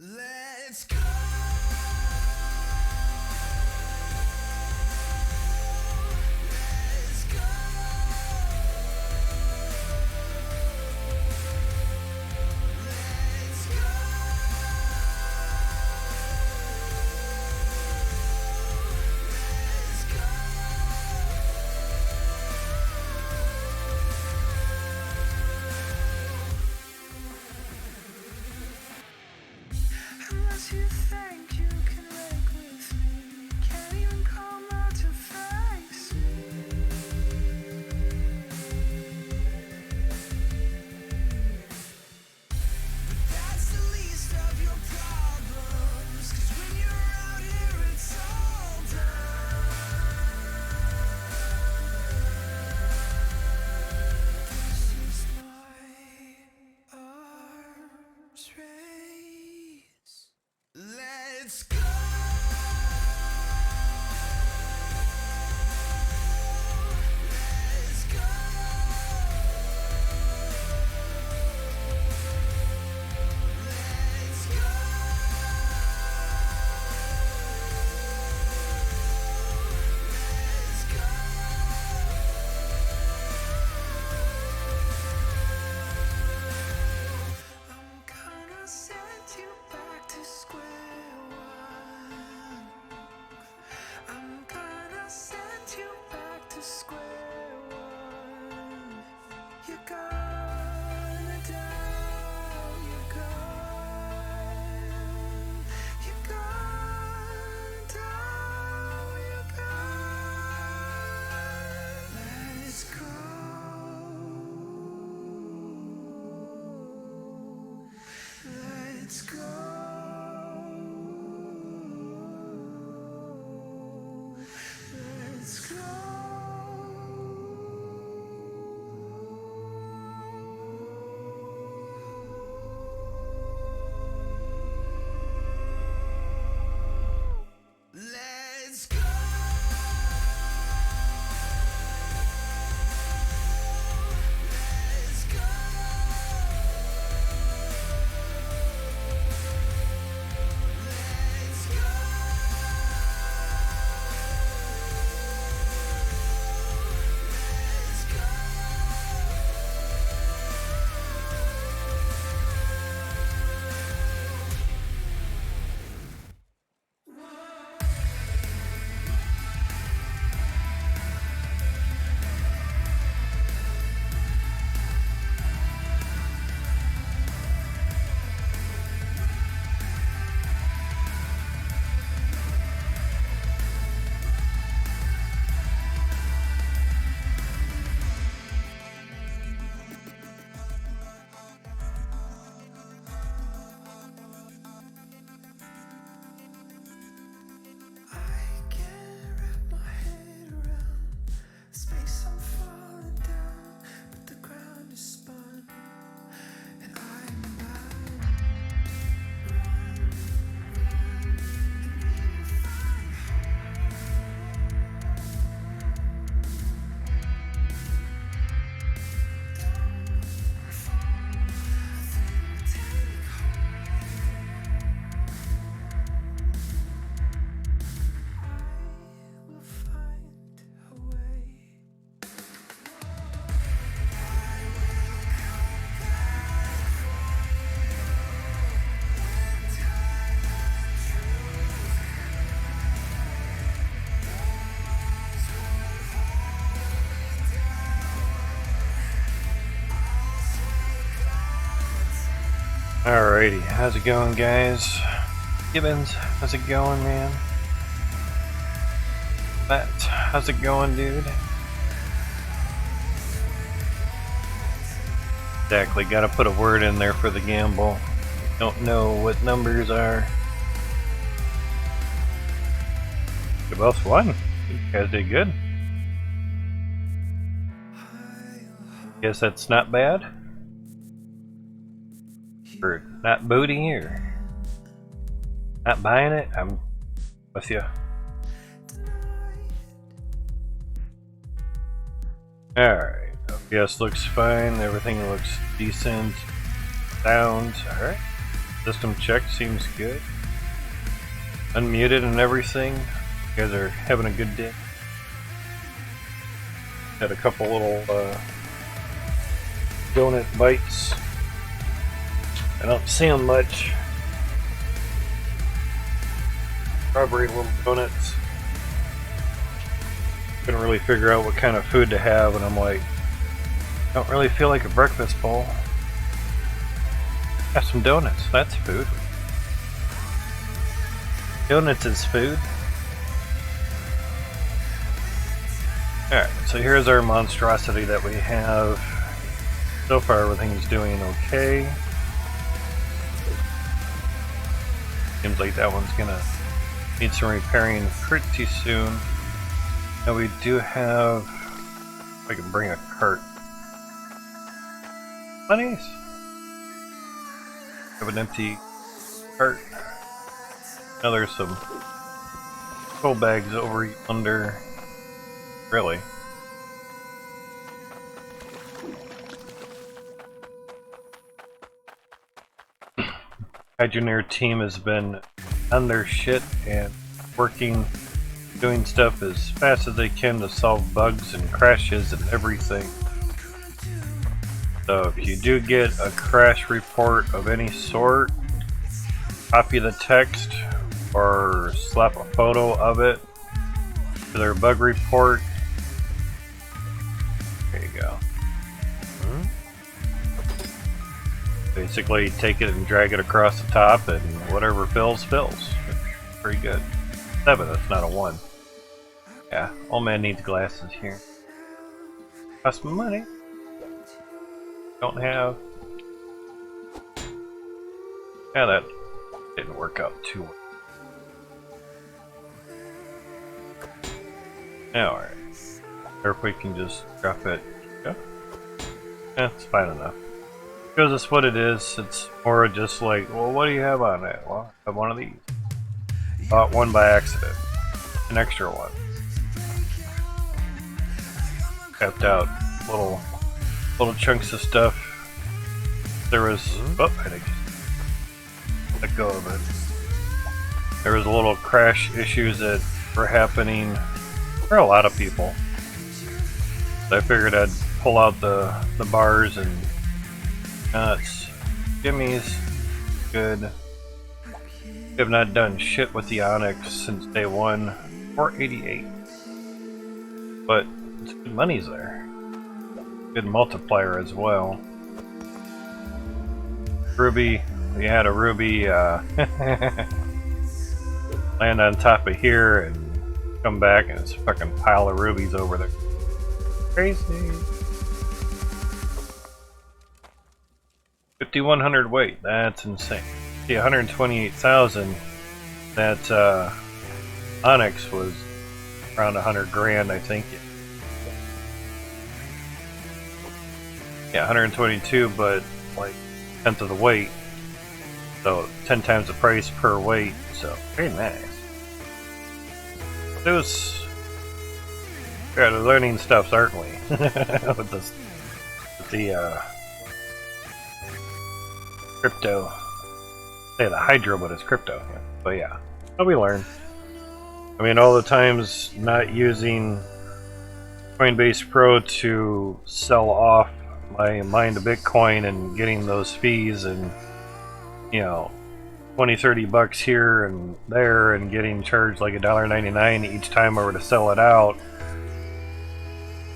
Let's go. Let's go. Let's go. Let's go. Unless you think you can rake with me, can't even come out to face me. But that's the least of your problems, 'cause when you're out here it's all done. This is my arms race. Let's go. Let's go. Let's go. Let's go. I'm gonna send you back to square one. I'm gonna send you back to square one. You're gonna die, you're gonna die, you're gonna. Let's go. Let's go. Let's go. Let's go. Let's go. Let's go. Let's go. I can't wrap my head around space. I'm falling down, but the ground is spun, and I'm bound. Run, and we will find home. Don't fall, I think we'll take home. I will find a way. I will come back for you when time and truth walls won't hold me down. Alrighty, how's it going, guys? Gibbons, how's it going, man? Matt, how's it going, dude? Exactly, gotta put a word in there for the gamble. Don't know what numbers are. You both won. You guys did good. Guess that's not bad. Or not booty or not buying it. I'm with you. Alright, OBS looks fine, everything looks decent. Sounds, alright. System check seems good. Unmuted and everything. You guys are having a good day. Had a couple little donut bites. I don't see them much. Strawberry little donuts. Couldn't really figure out what kind of food to have, and I'm like, I don't really feel like a breakfast bowl. Have some donuts, that's food. Donuts is food. Alright, so here's our monstrosity that we have. So far everything's doing okay. Seems like that one's gonna need some repairing pretty soon. Now we do have... if I can bring a cart. Bunnies! Have an empty cart. Now there's some coal bags over under. Really? Hydroneer team has been on their shit and working, doing stuff as fast as they can to solve bugs and crashes and everything. So if you do get a crash report of any sort, copy the text or slap a photo of it to their bug report. There you go. Basically take it and drag it across the top, and whatever fills, fills. Pretty good. 7, that's not a 1. Yeah, old man needs glasses here. Cost me money. Don't have. Yeah, that didn't work out too well. Alright. Or if we can just drop it. Yeah. It's fine enough. Shows us what it is. It's more just like, well, what do you have on it? Well, I have one of these. Bought one by accident. An extra one. Kept out little chunks of stuff. There was, oh, I think let go of it. There was a little crash issues that were happening for a lot of people. So I figured I'd pull out the bars and nuts. Jimmy's good. Have not done shit with the Onyx since day 1. 488. But it's good money's there. Good multiplier as well. Ruby, we had a ruby land on top of here and come back and it's a fucking pile of rubies over there. Crazy. 5,100 weight, that's insane. See, 128,000, that Onyx was around 100 grand, I think. Yeah, 122, but like 10th of the weight. So 10 times the price per weight, so very nice. It was... yeah, we're learning stuff, aren't we? with the crypto. Say the hydro, but it's crypto. Yeah. But yeah, but we learn. I mean, all the times not using Coinbase Pro to sell off my mine to Bitcoin and getting those fees and, you know, 20-30 bucks here and there and getting charged like $1.99 each time I were to sell it out.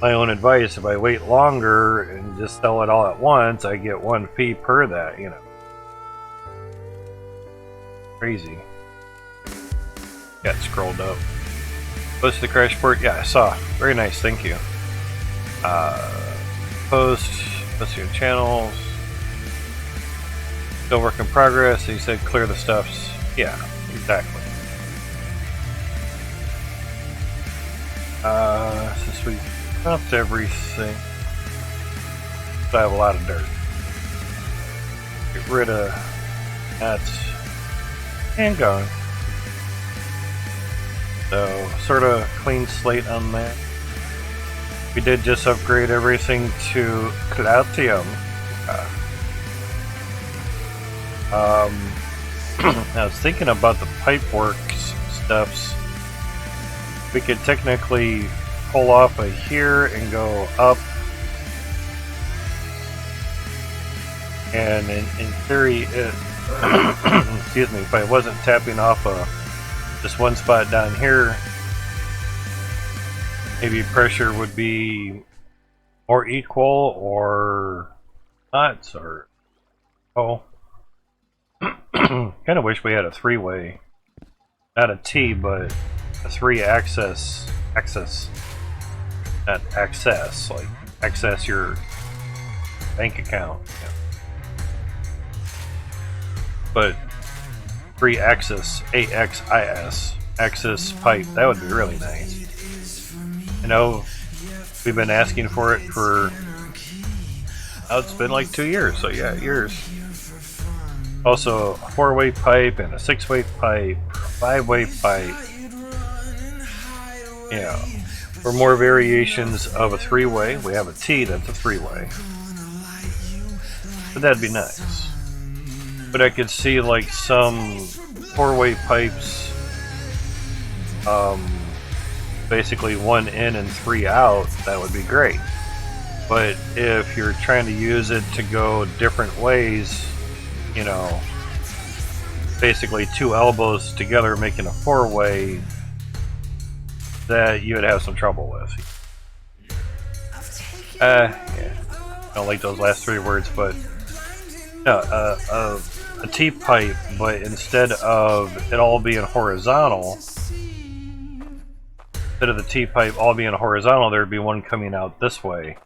My own advice, if I wait longer and just sell it all at once, I get one fee per that, you know. Crazy. Got scrolled up. Post the crash report. Yeah, I saw. Very nice, thank you. Post your channels. Still work in progress. He said clear the stuffs. Yeah, exactly. Since we dumped everything, so I have a lot of dirt. Get rid of that and gone. So, sort of clean slate on that. We did just upgrade everything to Cloutium. I was thinking about the pipework stuffs. We could technically pull off a here and go up. And in theory, it, excuse me, if I wasn't tapping off this one spot down here, maybe pressure would be more equal or not, or oh. Kind of wish we had a three-way, not a T, but a three-axis, not access, like access your bank account, yeah. But three-axis, AXIS, axis pipe, that would be really nice. You know, we've been asking for it for, oh, it's been like 2 years, so yeah, years. Also, a 4-way pipe and a 6-way pipe, a 5-way pipe. Yeah. For more variations of a 3-way, we have a T that's a 3-way. But that'd be nice. But I could see like some 4-way pipes, basically 1 in and 3 out, that would be great. But if you're trying to use it to go different ways, you know, basically 2 elbows together making a 4-way, that you would have some trouble with. Yeah. I don't like those last 3 words, but no, a T pipe, but instead of it all being horizontal, instead of the T pipe all being horizontal, there'd be one coming out this way,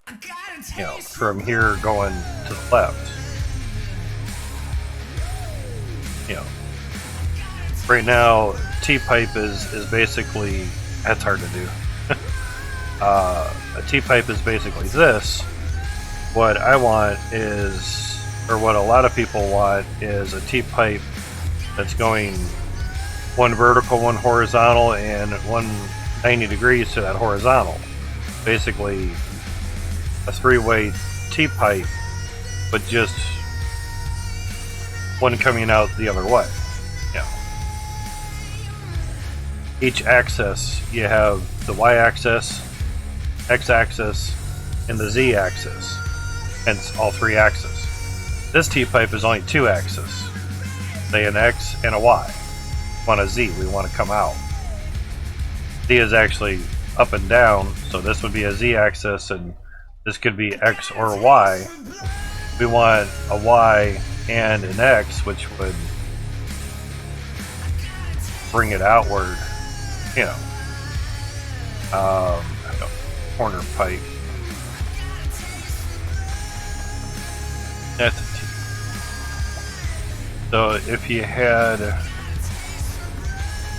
you know, from here going to the left. You know, right now T-pipe is basically, that's hard to do. A T-pipe is basically this. What I want is, or what a lot of people want, is a T-pipe that's going one vertical, one horizontal, and 190 degrees to that horizontal. Basically a 3-way T-pipe, but just one coming out the other way. Yeah. Each axis, you have the y-axis, x-axis, and the z-axis. Hence, all 3 axes. This T-pipe is only 2 axes. Say an x and a y. We want a z, we want to come out. Z is actually up and down, so this would be a z-axis, and this could be x or y. We want a y and an X, which would bring it outward, you know. Corner pipe. That's a T. So if you had,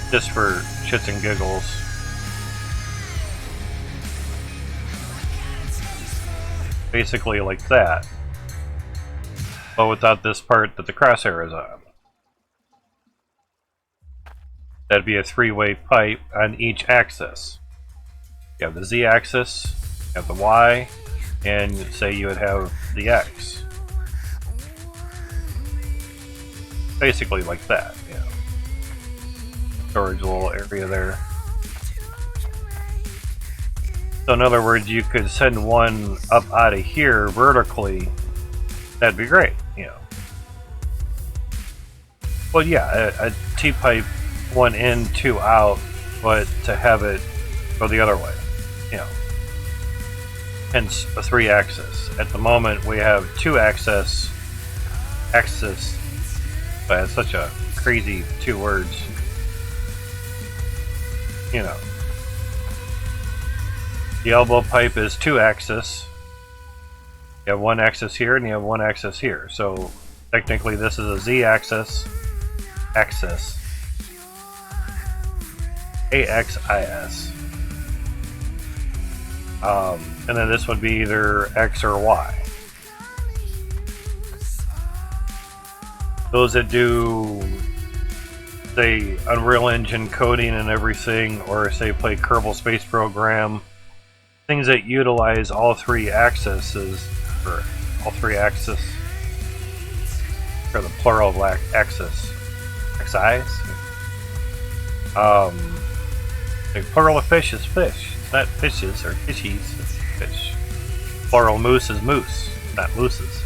just for shits and giggles, basically like that, but without this part that the crosshair is on. That'd be a 3-way pipe on each axis. You have the z-axis, you have the y, and say you would have the x. Basically like that, you know. Storage little area there. So in other words, you could send one up out of here vertically. That'd be great, you know. Well, yeah, a T-pipe, 1 in, 2 out, but to have it go the other way, you know. Hence a 3-axis. At the moment, we have 2-axis, but it's such a crazy 2 words, you know. The elbow pipe is 2-axis. You have 1 axis here and you have 1 axis here. So technically this is a z-axis, axis, AXIS. And then this would be either X or Y. Those that do, say, Unreal Engine coding and everything, or say play Kerbal Space Program, things that utilize all 3 axes, or all 3 axes, or the plural of axis. Axis? The plural of fish is fish. It's not fishes or fishies, it's fish. Plural moose is moose, not mooses.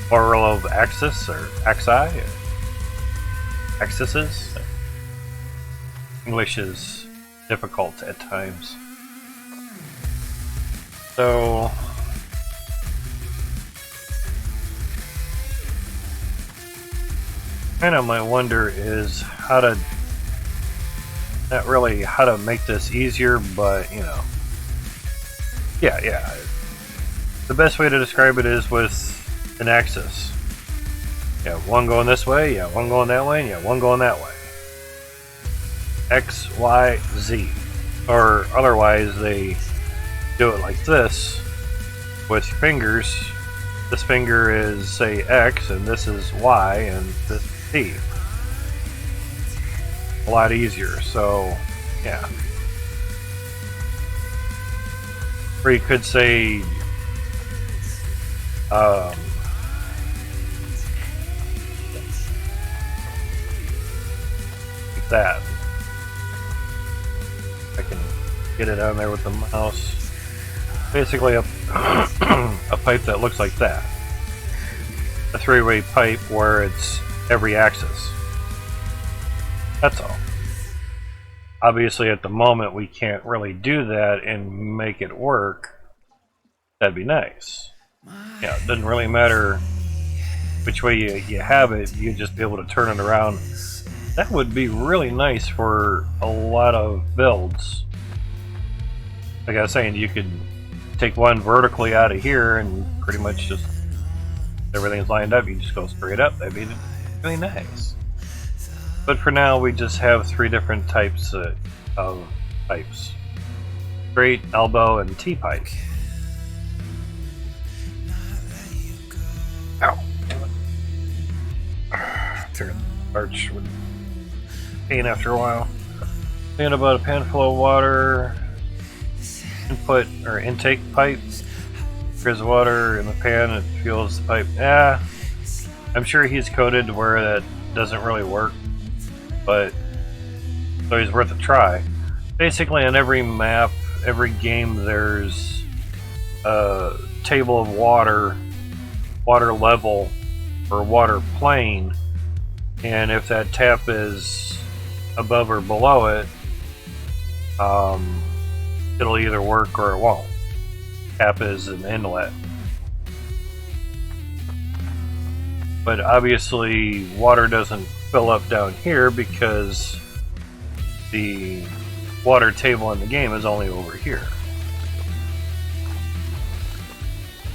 Plural of axis or axi, or axises. English is difficult at times. So kind of my wonder is how to, not really how to make this easier, but you know, yeah. The best way to describe it is with an axis. Yeah, one going this way, yeah, one going that way, and yeah, one going that way. X, Y, Z. Or otherwise they do it like this with fingers. This finger is, say, X, and this is Y, and this is Z. A lot easier, so yeah. Or you could say like that. I can get it on there with the mouse. Basically a a pipe that looks like that. A three-way pipe where it's every axis. That's all. Obviously at the moment we can't really do that and make it work. That'd be nice. Yeah, it doesn't really matter which way you have it, you just be able to turn it around. That would be really nice for a lot of builds. Like I was saying, you could take one vertically out of here and pretty much just everything's lined up, you just go straight up. That'd be really nice. But for now we just have three different types of pipes. Straight, elbow, and T-pipe. Ow! Damn it. Arch would pain after a while. And about a pan full of water. Input or intake pipe. There's water in the pan, it fuels the pipe. I'm sure he's coded where that doesn't really work, but it's always worth a try. Basically, on every map, every game, there's a table of water level, or water plane, and if that tap is above or below it, it'll either work or it won't. Tap is an inlet. But obviously water doesn't fill up down here because the water table in the game is only over here.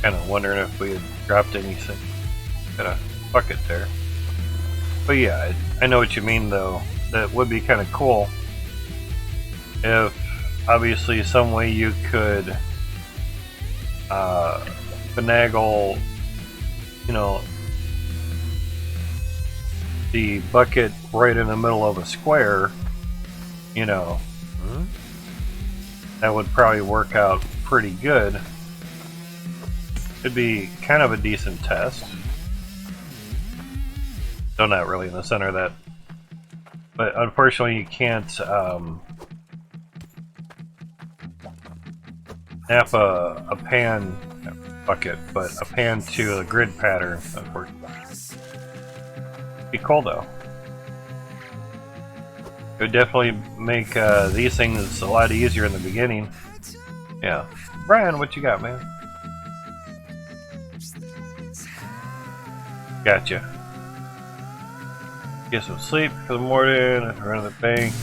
Kind of wondering if we had dropped anything. Got a bucket there. But yeah, I know what you mean though. That would be kind of cool if obviously some way you could finagle, you know, the bucket right in the middle of a square, you know, that would probably work out pretty good. It'd be kind of a decent test. Though not really in the center of that. But unfortunately you can't snap a pan bucket, but a pan to a grid pattern, unfortunately. Be cool though. It would definitely make these things a lot easier in the beginning. Yeah. Brian, what you got, man? Gotcha. Get some sleep for the morning, run to the bank.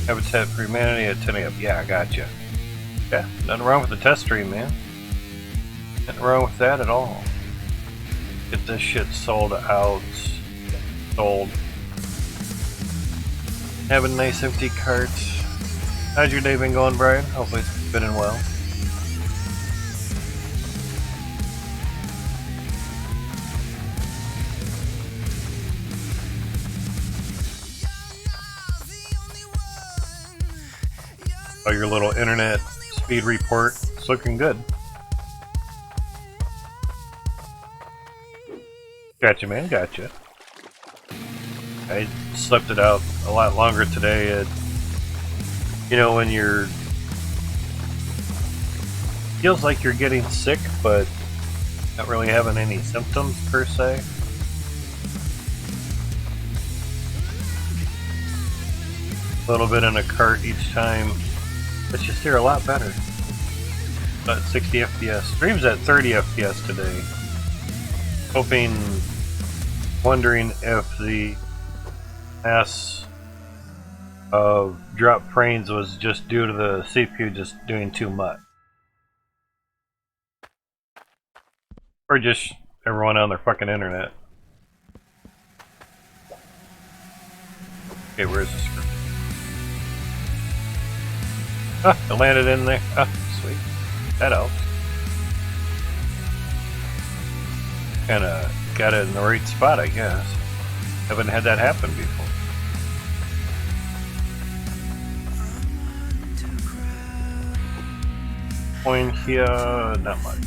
Habitat for Humanity at 10 a.m. Yeah, I gotcha. Yeah, nothing wrong with the test stream, man. Nothing wrong with that at all. Get this shit sold out. Sold. Have a nice empty cart. How's your day been going, Brian? Hopefully it's fitting well. Oh, your little internet speed report. It's looking good. Gotcha, man. Gotcha. I slept it out a lot longer today. You know, when you're feels like you're getting sick, but not really having any symptoms per se. A little bit in a cart each time. But you steer a lot better. About 60 FPS. Stream's at 30 FPS today. Wondering if the mass of drop frames was just due to the CPU just doing too much. Or just everyone on their fucking internet. Okay, where's the script? Ah, it landed in there. Ah, sweet. That helps. Kinda got it in the right spot, I guess. Haven't had that happen before. Point here, not much.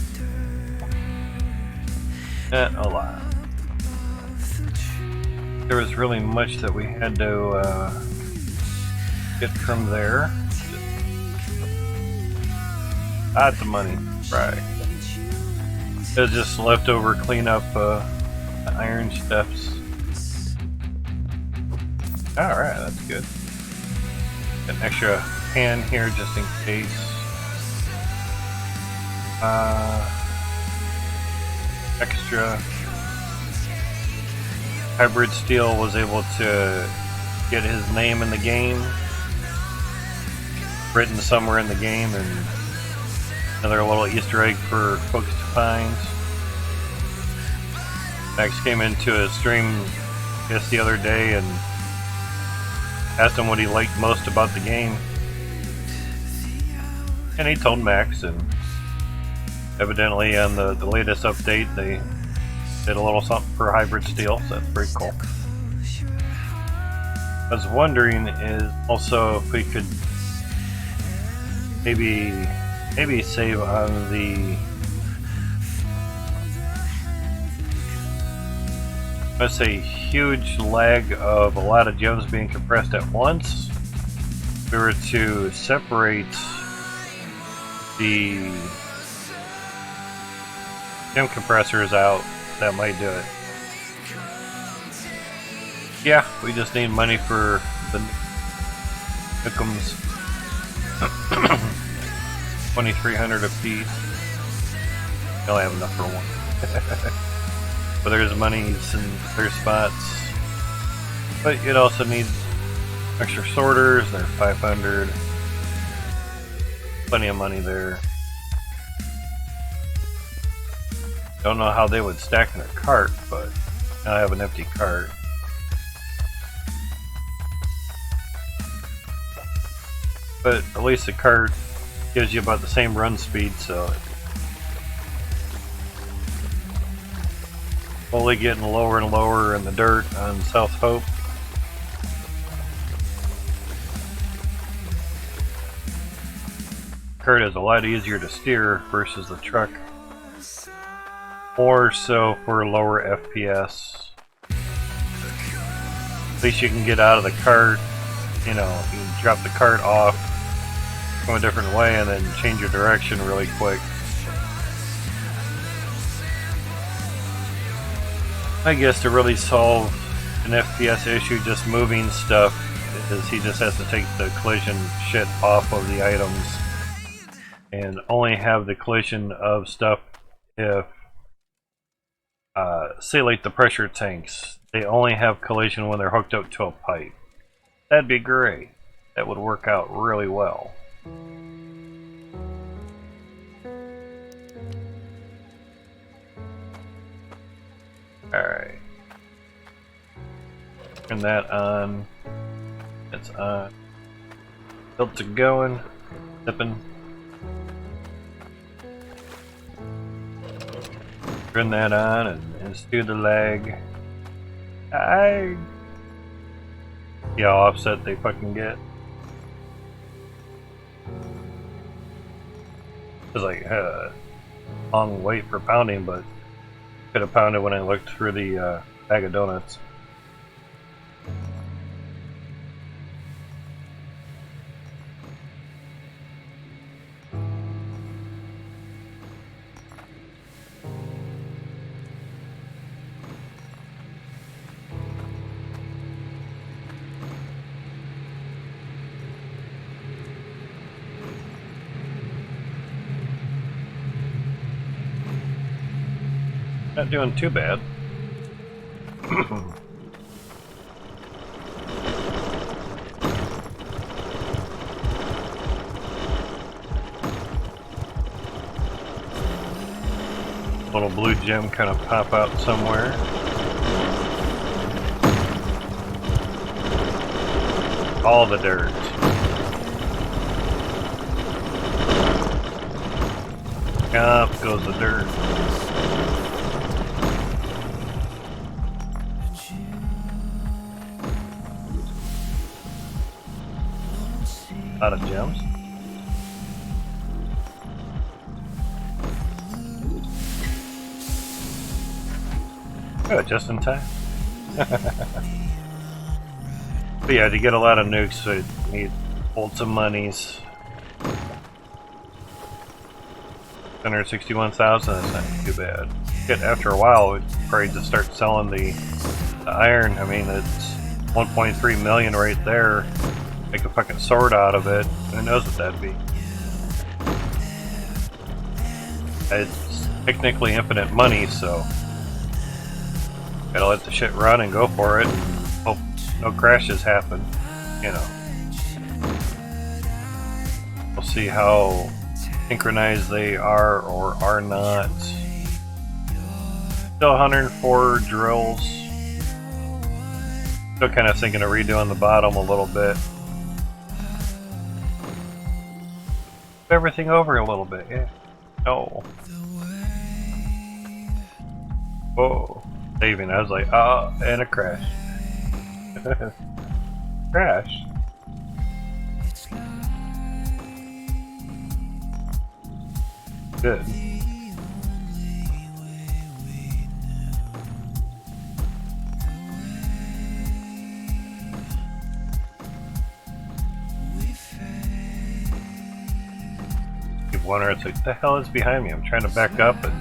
Not a lot. There was really much that we had to get from there. Lots of money, right. It was just leftover cleanup iron steps. Alright, that's good. An extra pan here just in case. Extra. Hybrid Steel was able to get his name in the game. Written somewhere in the game, and another little Easter egg for folks to find. Max came into a stream just the other day and asked him what he liked most about the game. And he told Max, and evidently on the latest update they did a little something for Hybrid Steel, so that's pretty cool. I was wondering is also if we could maybe save on the, let's say, huge lag of a lot of gems being compressed at once. If we were to separate the gem compressors out, that might do it. Yeah, we just need money for the Nickums. 2,300 a piece. I only have enough for one. But there's monies in other spots. But you'd also need extra sorters. They're 500. Plenty of money there. Don't know how they would stack in a cart, but I have an empty cart. But at least the cart gives you about the same run speed, so slowly getting lower and lower in the dirt on South Hope. Cart is a lot easier to steer versus the truck. More so for lower FPS. At least you can get out of the cart, you know, you can drop the cart off, go a different way, and then change your direction really quick. I guess to really solve an FPS issue, just moving stuff, is he just has to take the collision shit off of the items and only have the collision of stuff if, say like the pressure tanks, they only have collision when they're hooked up to a pipe. That'd be great. That would work out really well. Alright. Turn that on. It's on. Belts are going. Zipping. Turn that on and steer the lag. See how offset they fucking get. It's like long wait for pounding, but could have pounded when I looked through the bag of donuts. Not doing too bad. Little blue gem kind of pop out somewhere. All the dirt. Up goes the dirt. A lot of gems. Good, just in time. But yeah, to get a lot of nukes, so you need bolts of monies. 161,000, that's not too bad. Yet after a while, we probably just start selling the iron. I mean, it's 1.3 million right there. Make a fucking sword out of it. Who knows what that'd be? It's technically infinite money, so gotta let the shit run and go for it. Hope no crashes happen. You know. We'll see how synchronized they are or are not. Still 104 drills. Still kind of thinking of redoing the bottom a little bit. Everything over a little bit, yeah. No. Whoa. Saving. I was like, oh, and a crash. Crash. Good. Keep wondering, it's like, what the hell is behind me? I'm trying to back up and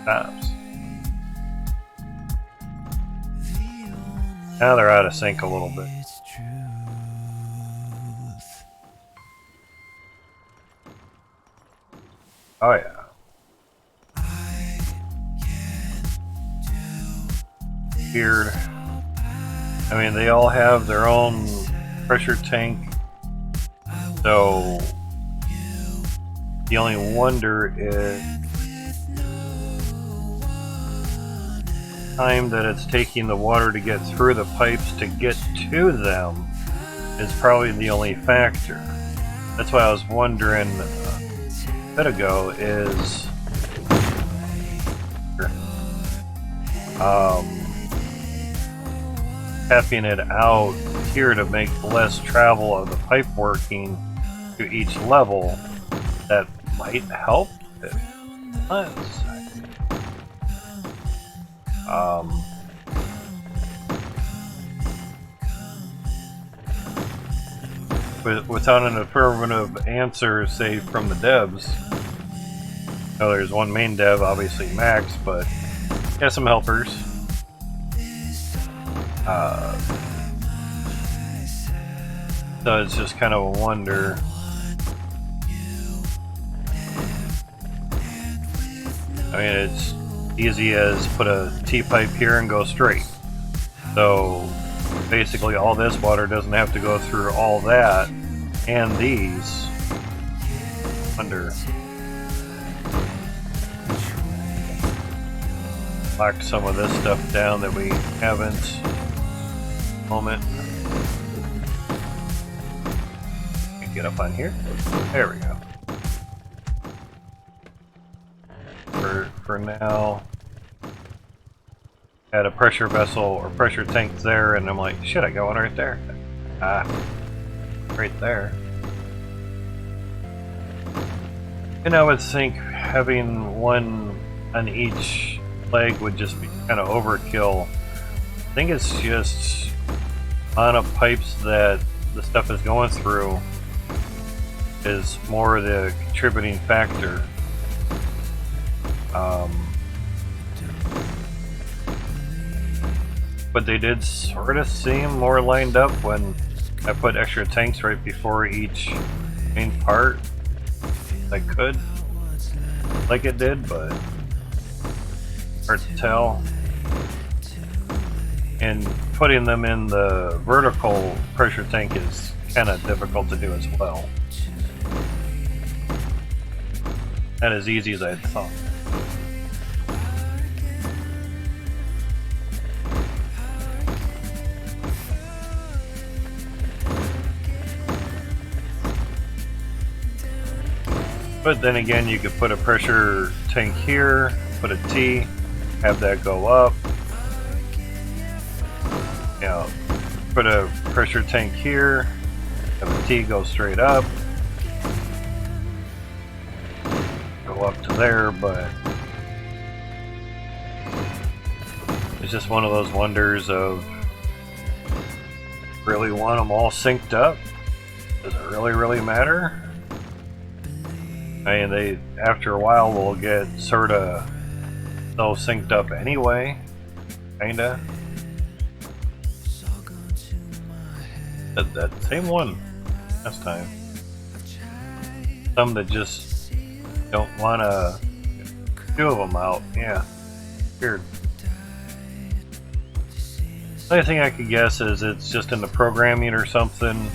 stops. Now they're out of sync a little bit. Oh yeah. Weird. I mean, they all have their own pressure tank, so the only wonder is the time that it's taking the water to get through the pipes to get to them is probably the only factor. That's why I was wondering a bit ago is tapping it out here to make less travel of the pipe working to each level. That might help it. Without an affirmative answer, say from the devs. No, there's one main dev, obviously Max, but he has some helpers. So it's just kind of a wonder. I mean, it's easy as put a T-pipe here and go straight. So basically all this water doesn't have to go through all that and these under. Lock some of this stuff down that we haven't. Moment. Get up on here. There we go. For now, had a pressure vessel or pressure tank there, and I'm like, shit, I got one right there. Right there. And I would think having one on each leg would just be kind of overkill. I think it's just on of pipes that the stuff is going through is more the contributing factor. But they did sort of seem more lined up when I put extra tanks right before each main part. I could, like it did, but hard to tell. And putting them in the vertical pressure tank is kind of difficult to do as well. Not as easy as I thought. But then again, you could put a pressure tank here, put a T, have that go up. You know, put a pressure tank here, have a T go straight up. Go up to there, but it's just one of those wonders of really want them all synced up? Does it really matter? I mean, they, after a while, will get sort of so synced up anyway, kinda. That same one last time. Some that just don't want to. Two of them out, yeah. Weird. The only thing I could guess is it's just in the programming or something.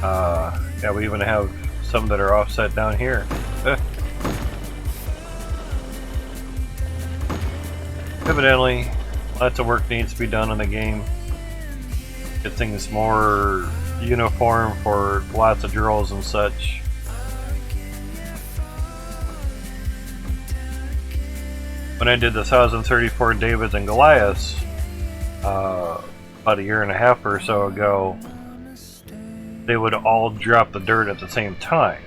Yeah, we even have some that are offset down here. Evidently, lots of work needs to be done in the game. Get things more uniform for lots of drills and such. When I did the 1034 Davids and Goliaths about a year and a half or so ago, they would all drop the dirt at the same time.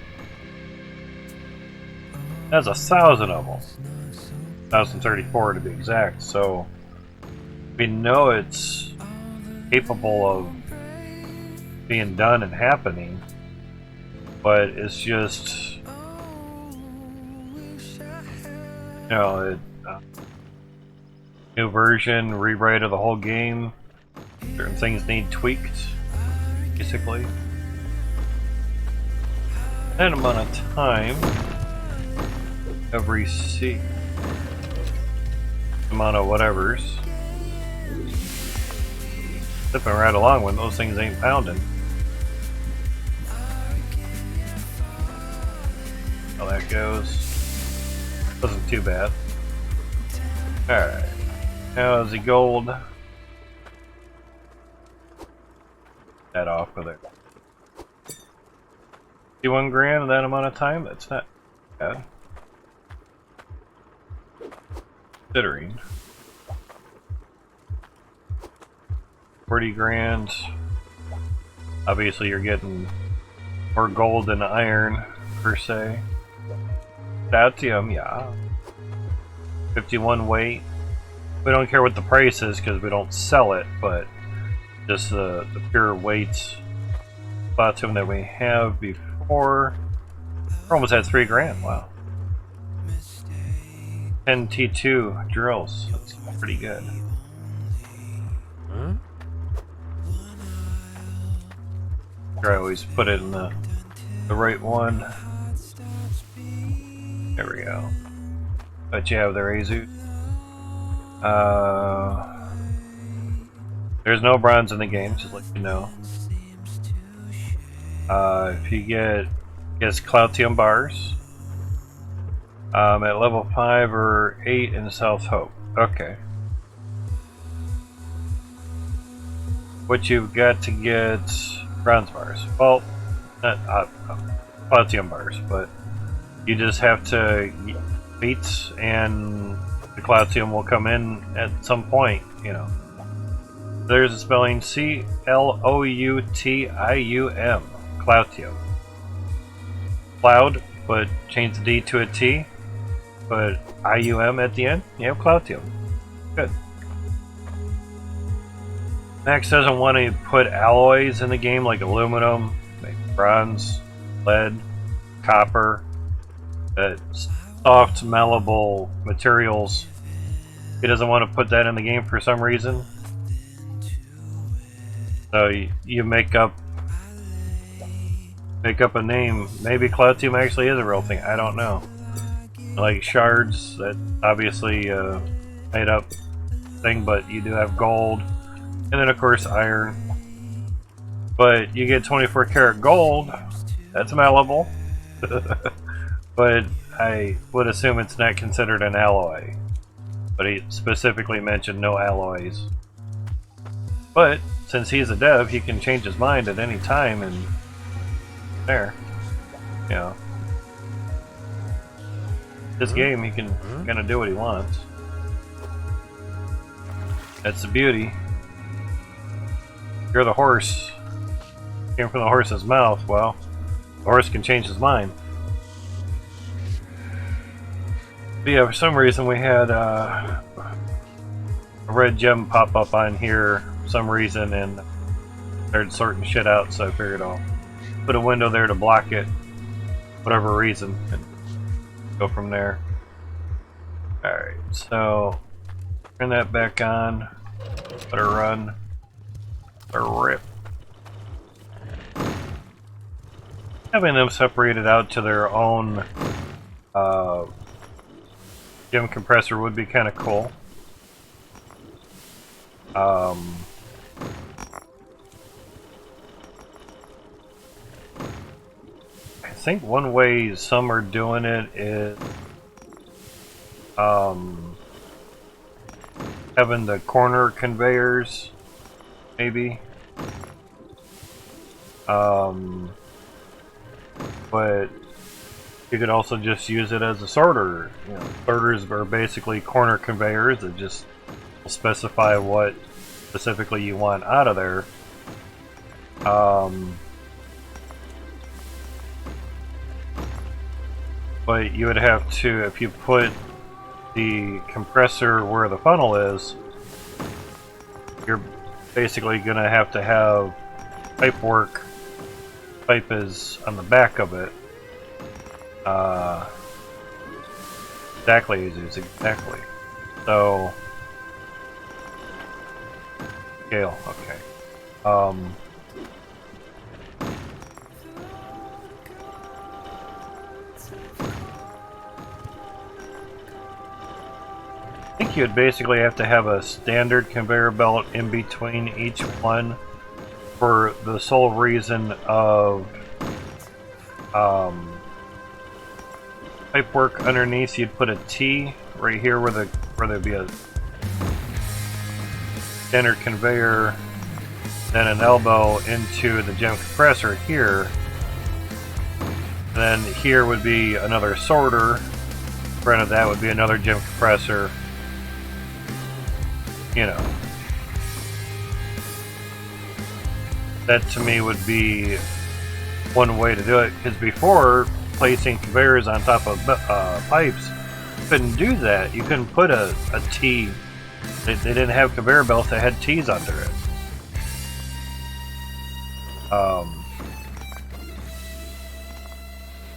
That's 1,000 of them. 1034 to be exact, so we know it's capable of being done and happening, but it's just, you know, new version, rewrite of the whole game. Certain things need tweaked, basically. That amount of time, every seat, amount of whatevers, zipping right along when those things ain't pounding. How that goes. Wasn't too bad. Alright. Now is the gold. That off of there. 51 grand in that amount of time? That's not bad. Considering. 40 grand. Obviously you're getting more gold than iron, per se. Statium, yeah. 51 weight. We don't care what the price is because we don't sell it, but just the pure weights Statium that we have before. We're almost at 3 grand, wow. 10 T2 drills, that's pretty good. Huh? I always put it in the right one. There we go. But you have the Azu. There's no bronze in the game, just let you know. If you get Cloutium bars at level 5 or 8 in South Hope. Okay. What you've got to get bronze bars. Well, not Cloutium bars, but you just have to beat and the Cloutium will come in at some point, you know. There's a spelling C-L-O-U-T-I-U-M. Cloutium. Cloud, but change the D to a T, but I-U-M at the end, you have Cloutium. Good. Max doesn't want to put alloys in the game like aluminum, maybe bronze, lead, copper, soft, malleable materials. He doesn't want to put that in the game for some reason. So you make up a name. Maybe Cloutium actually is a real thing. I don't know. like shards that obviously made up thing, but you do have gold, and then of course iron. But you get 24 karat gold. That's malleable, but I would assume it's not considered an alloy. But he specifically mentioned no alloys. But since he's a dev, he can change his mind at any time, and there, you know, this game he can kind of do what he wants. That's the beauty. You're the horse. Came from the horse's mouth. Well, the horse can change his mind. But yeah, for some reason we had a red gem pop up on here for some reason, and started sorting shit out, so I figured I'll put a window there to block it, whatever reason, and go from there. Alright, so turn that back on, let her run, let her rip. Having them separated out to their own gem compressor would be kind of cool. I think one way some are doing it is having the corner conveyors, maybe. But you could also just use it as a sorter. You know, sorters are basically corner conveyors that just specify what specifically you want out of there. But you would have to, if you put the compressor where the funnel is, you're basically going to have pipe work. Pipe is on the back of it. Exactly, exactly. So, scale, okay. I think you'd basically have to have a standard conveyor belt in between each one for the sole reason of pipe work underneath. You'd put a T right here where there'd be a standard conveyor, then an elbow into the gem compressor here. And then here would be another sorter. In front of that would be another gem compressor. You know, that to me would be one way to do it, because before, placing conveyors on top of pipes, you couldn't do that. You couldn't put a T. They didn't have conveyor belts that had T's under it.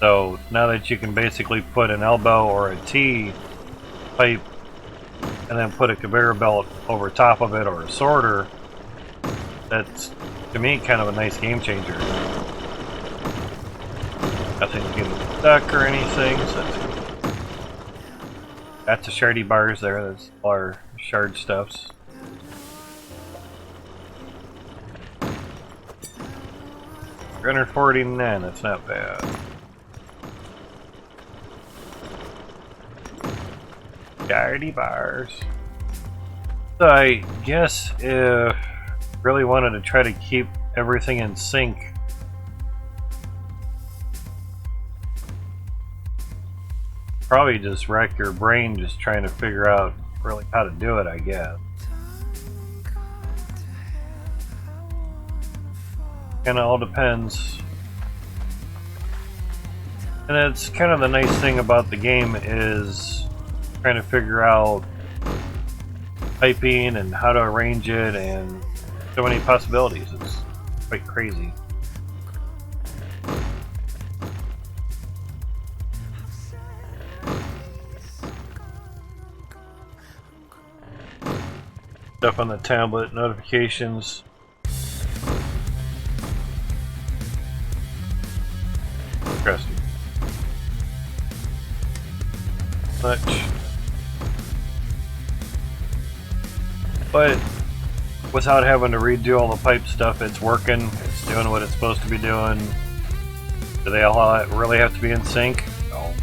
So now that you can basically put an elbow or a T pipe and then put a conveyor belt over top of it, or a sorter, that's, to me, kind of a nice game changer. Nothing's getting stuck or anything, so that's the shardy bars there. That's all our shard stuffs. $349, that's not bad. Shardy bars. So I guess if really wanted to try to keep everything in sync, probably just rack your brain just trying to figure out really how to do it, I guess. Kinda all depends. And it's kind of the nice thing about the game is trying to figure out piping and how to arrange it, and so many possibilities. It's quite crazy. Stuff on the tablet, notifications. Interesting. much. But without having to redo all the pipe stuff, it's working. It's doing what it's supposed to be doing. Do they all really have to be in sync? No.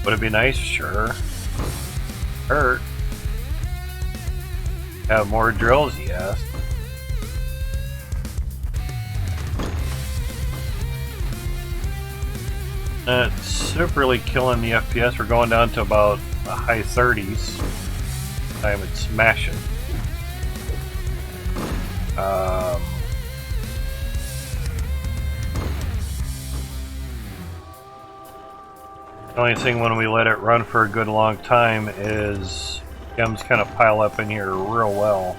Would it be nice? Sure. Hurt. Have more drills? Yes. It's superly killing the FPS. We're going down to about the high 30s. Time it's smashing. The only thing when we let it run for a good long time is gems kind of pile up in here real well.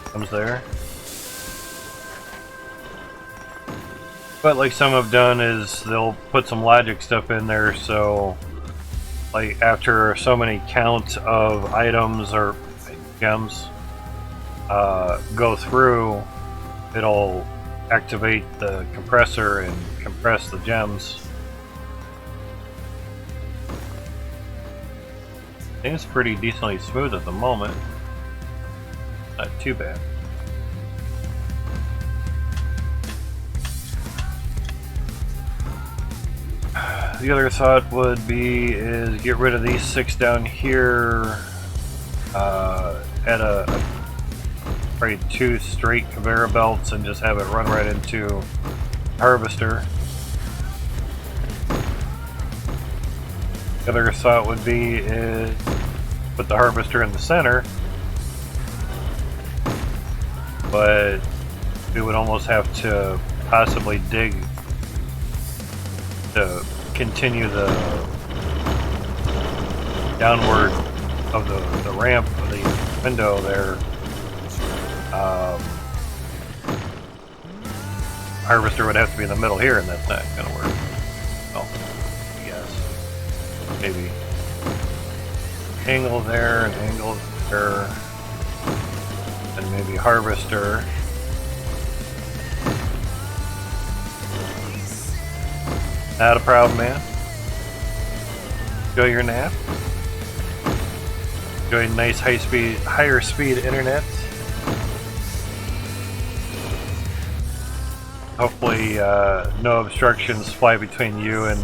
Comes there. But like some have done is they'll put some logic stuff in there, so like after so many counts of items or gems go through, it'll activate the compressor and compress the gems. Seems pretty decently smooth at the moment. Not too bad. The other thought would be is get rid of these 6 down here, add a probably 2 straight conveyor belts and just have it run right into harvester. The other thought would be is put the harvester in the center, but we would almost have to possibly dig to continue the downward of the ramp of the window there. Harvester would have to be in the middle here, and that's not going to work. Well, yes. Maybe angle there and angle there, and maybe harvester. Not a problem, man. Enjoy your nap. Enjoy nice higher speed internet. Hopefully, no obstructions fly between you and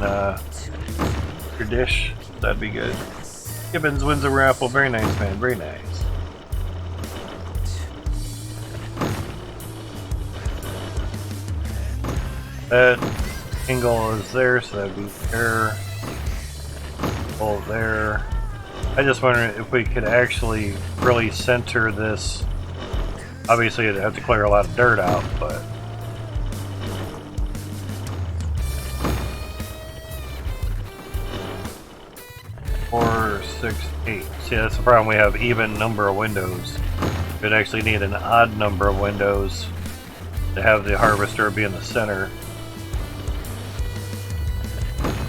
your dish. That'd be good. Gibbons wins a raffle. Very nice, man. Very nice. That angle is there, so that'd be there. Pull there. I just wonder if we could actually really center this. Obviously, it'd have to clear a lot of dirt out, but. 4, 6, 8. See, that's the problem. We have even number of windows. We'd actually need an odd number of windows to have the harvester be in the center.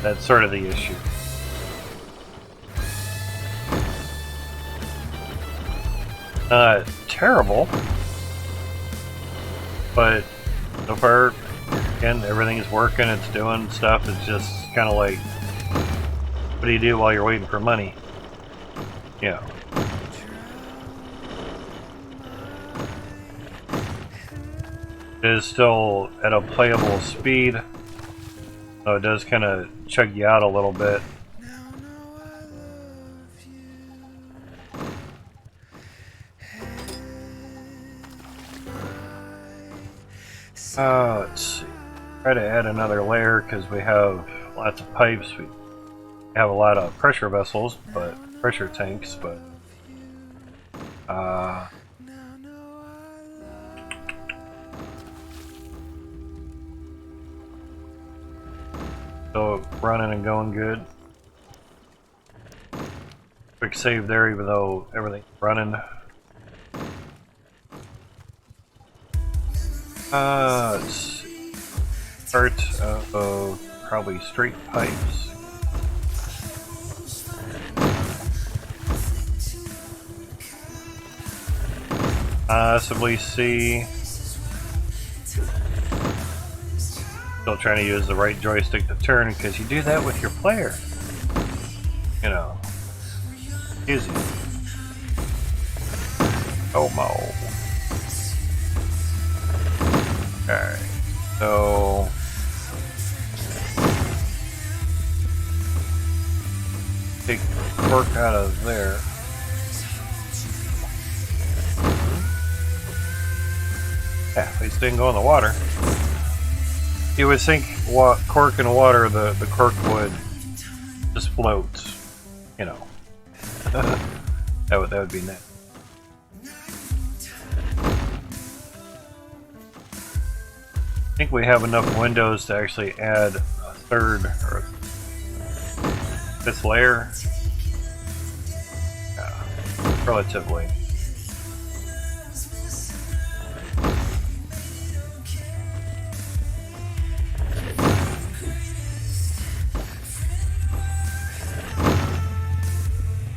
That's sort of the issue. Not terrible, but so far, again, everything is working. It's doing stuff. It's just kind of like, what do you do while you're waiting for money? Yeah. It is still at a playable speed, so it does kind of chug you out a little bit. Let's see. Try to add another layer because we have lots of pipes. We have a lot of pressure vessels, but pressure tanks, but so running and going good. Quick save there, even though everything's running. Let's see. Start of probably straight pipes. Possibly see Still trying to use the right joystick to turn, because you do that with your player. You know. Easy. Oh, mo. Alright. So... take the cork out of there. Yeah, at least didn't go in the water. You would think cork in water, the cork would just float. You know. that would be nice. I think we have enough windows to actually add a third or fifth layer. Relatively.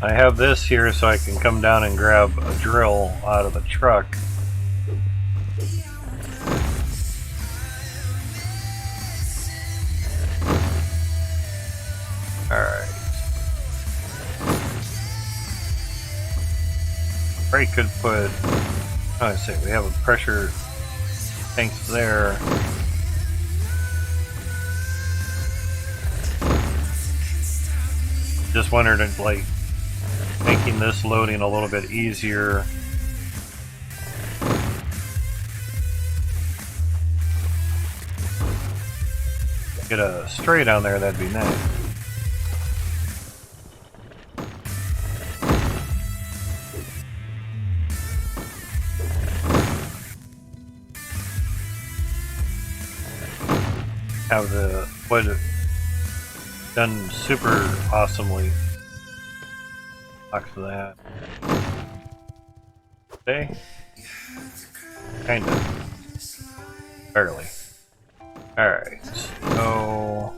I have this here so I can come down and grab a drill out of the truck. Alright. Right, could put... oh, I say, we have a pressure tank there. Just wondered if, like, making this loading a little bit easier. Get a stray down there, that'd be nice. Have the wood done super awesomely. Box for that. Okay. Kinda. Barely. Alright, so...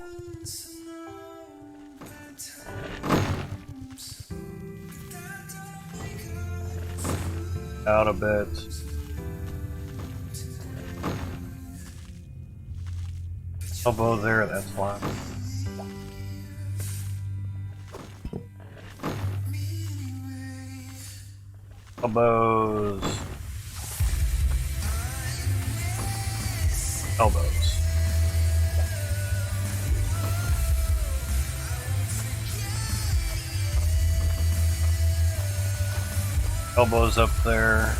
out a bit. Elbow there, that's fine. Elbows. Elbows. Elbows up there.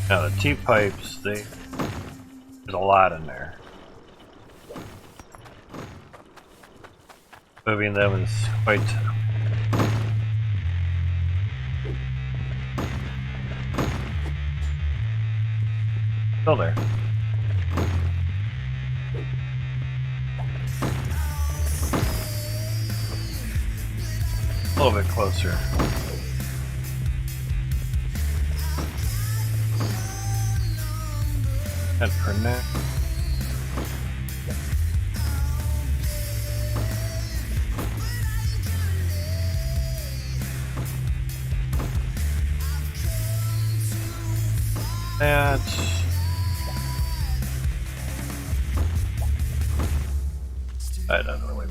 Now the T-pipes, there's a lot in there. Moving them is quite... still there. A little bit closer. And for next. That's... I don't really...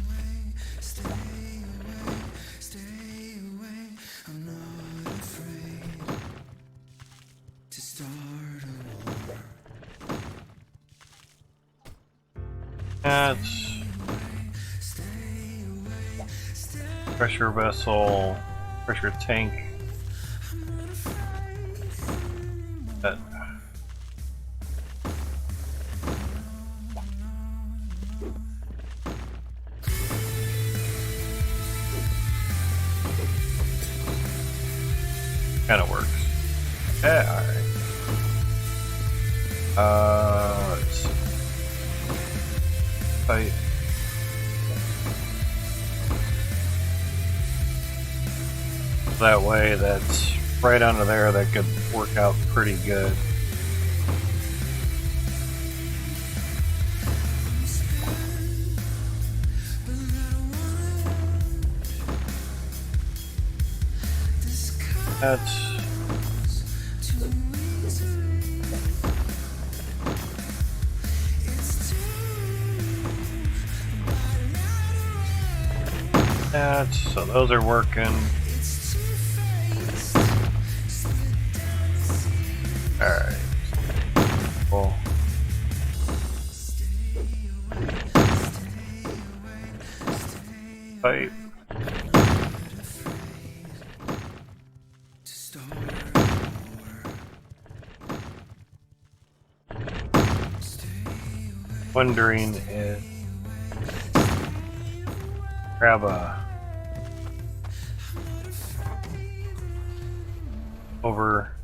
That's... pressure vessel, pressure tank. That... kind of works. Yeah, alright. Let's see. Tight. That way, that's right under there. That could work out pretty good. That's that. So those are working. Alright. Cool. Pipe. Wondering if grab a over,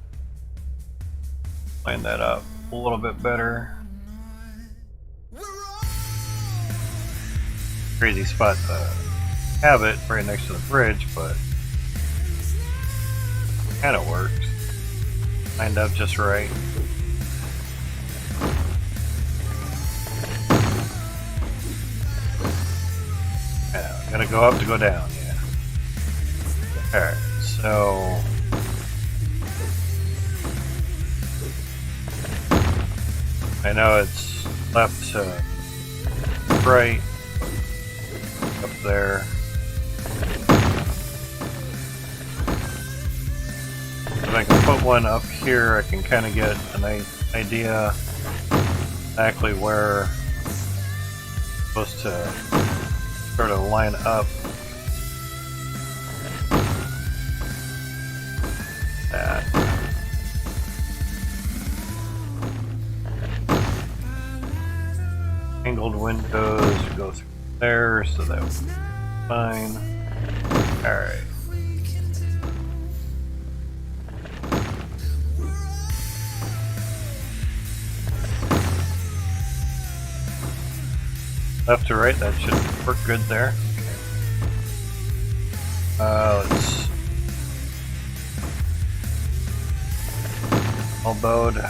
line that up a little bit better. Crazy spot to have it right next to the bridge, but kind of works. Lined up just right. Yeah, gotta go up to go down, yeah. Alright, so I know it's left to right up there. If I can put one up here, I can kind of get an idea exactly where it's supposed to sort of line up. That. Angled windows go through there, so that was fine. Alright. Left to right, that should work good there. Let's elbowed.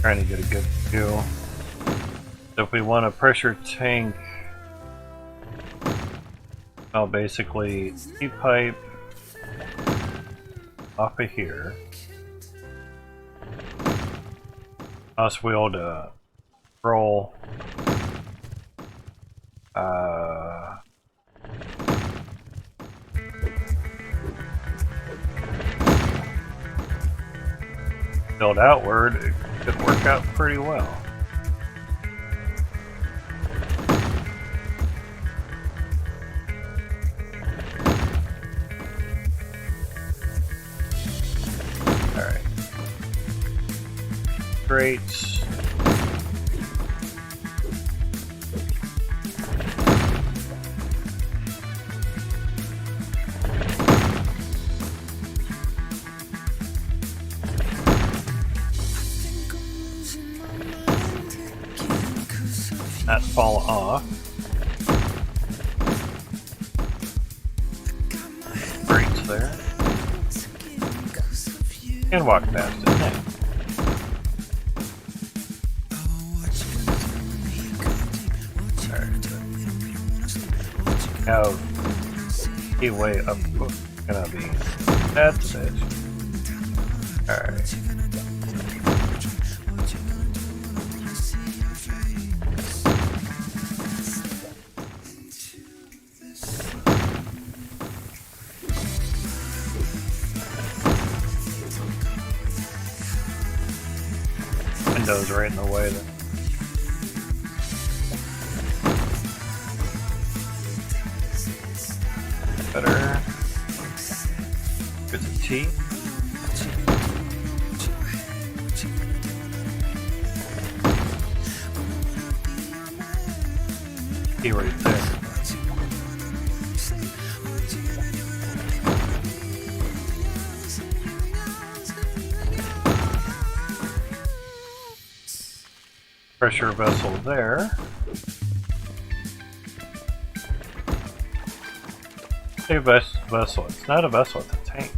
Trying to get a good view. So if we want a pressure tank, I'll basically pipe off of here. Mouse wheel to roll. Build outward, it could work out pretty well. Alright. Great. Not fall off. Grates there. And walk past it. Yeah. Alright. Now, the way up gonna be that's it. Alright. Windows right in the way there. Better. Good to T. T right there. pressure vessel there. A vessel. It's not a vessel, it's a tank.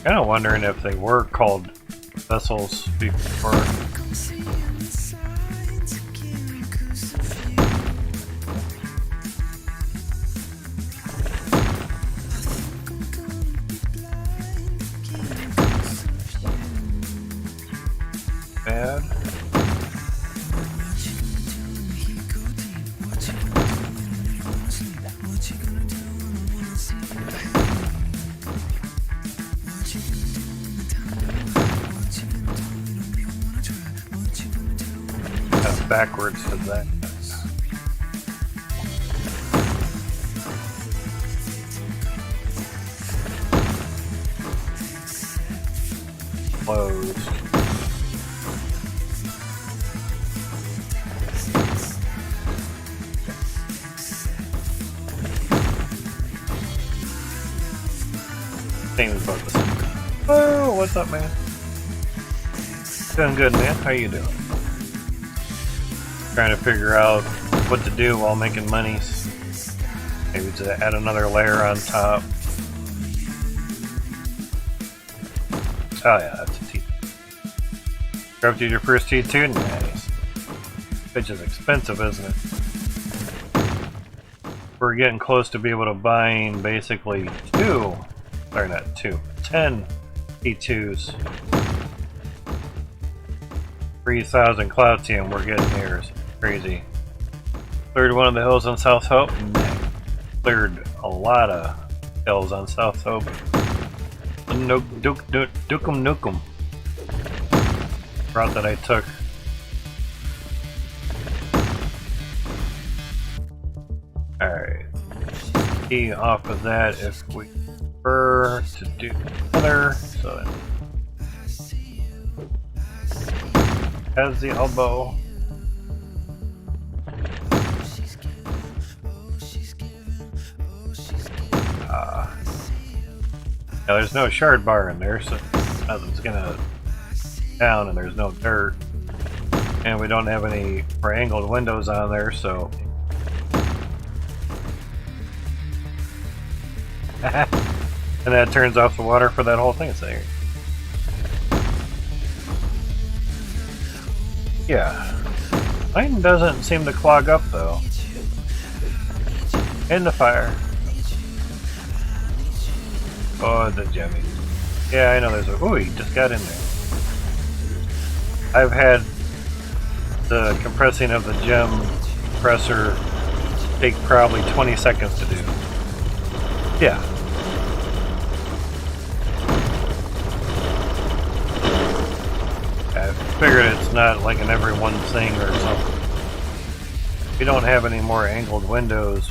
Kind of wondering if they were called vessels before. Bad. Backwards to that. Closed. Seems about the same. Oh, what's up, man? Doing good, man. How you doing? Trying to figure out what to do while making money. Maybe to add another layer on top. Oh yeah, that's a T. Crafted your first T2? Nice. Which is expensive, isn't it? We're getting close to be able to buying basically 10 T2s. 3,000 Cloud Team, we're getting there. Crazy. Cleared one of the hills on South Hope. Cleared a lot of hills on South Hope. Dukum Nukem. Route that I took. Alright. Key off of that if we prefer to do other. So then. Has the elbow. Now there's no shard bar in there, so nothing's gonna down, and there's no dirt, and we don't have any more angled windows on there, so and that turns off the water for that whole thing. It's there. Yeah, mine doesn't seem to clog up though. In the fire. Oh, the jemmy. Yeah, I know there's a. Ooh, he just got in there. I've had the compressing of the gem compressor take probably 20 seconds to do. Yeah. I figured it's not like an everyone thing or something. We don't have any more angled windows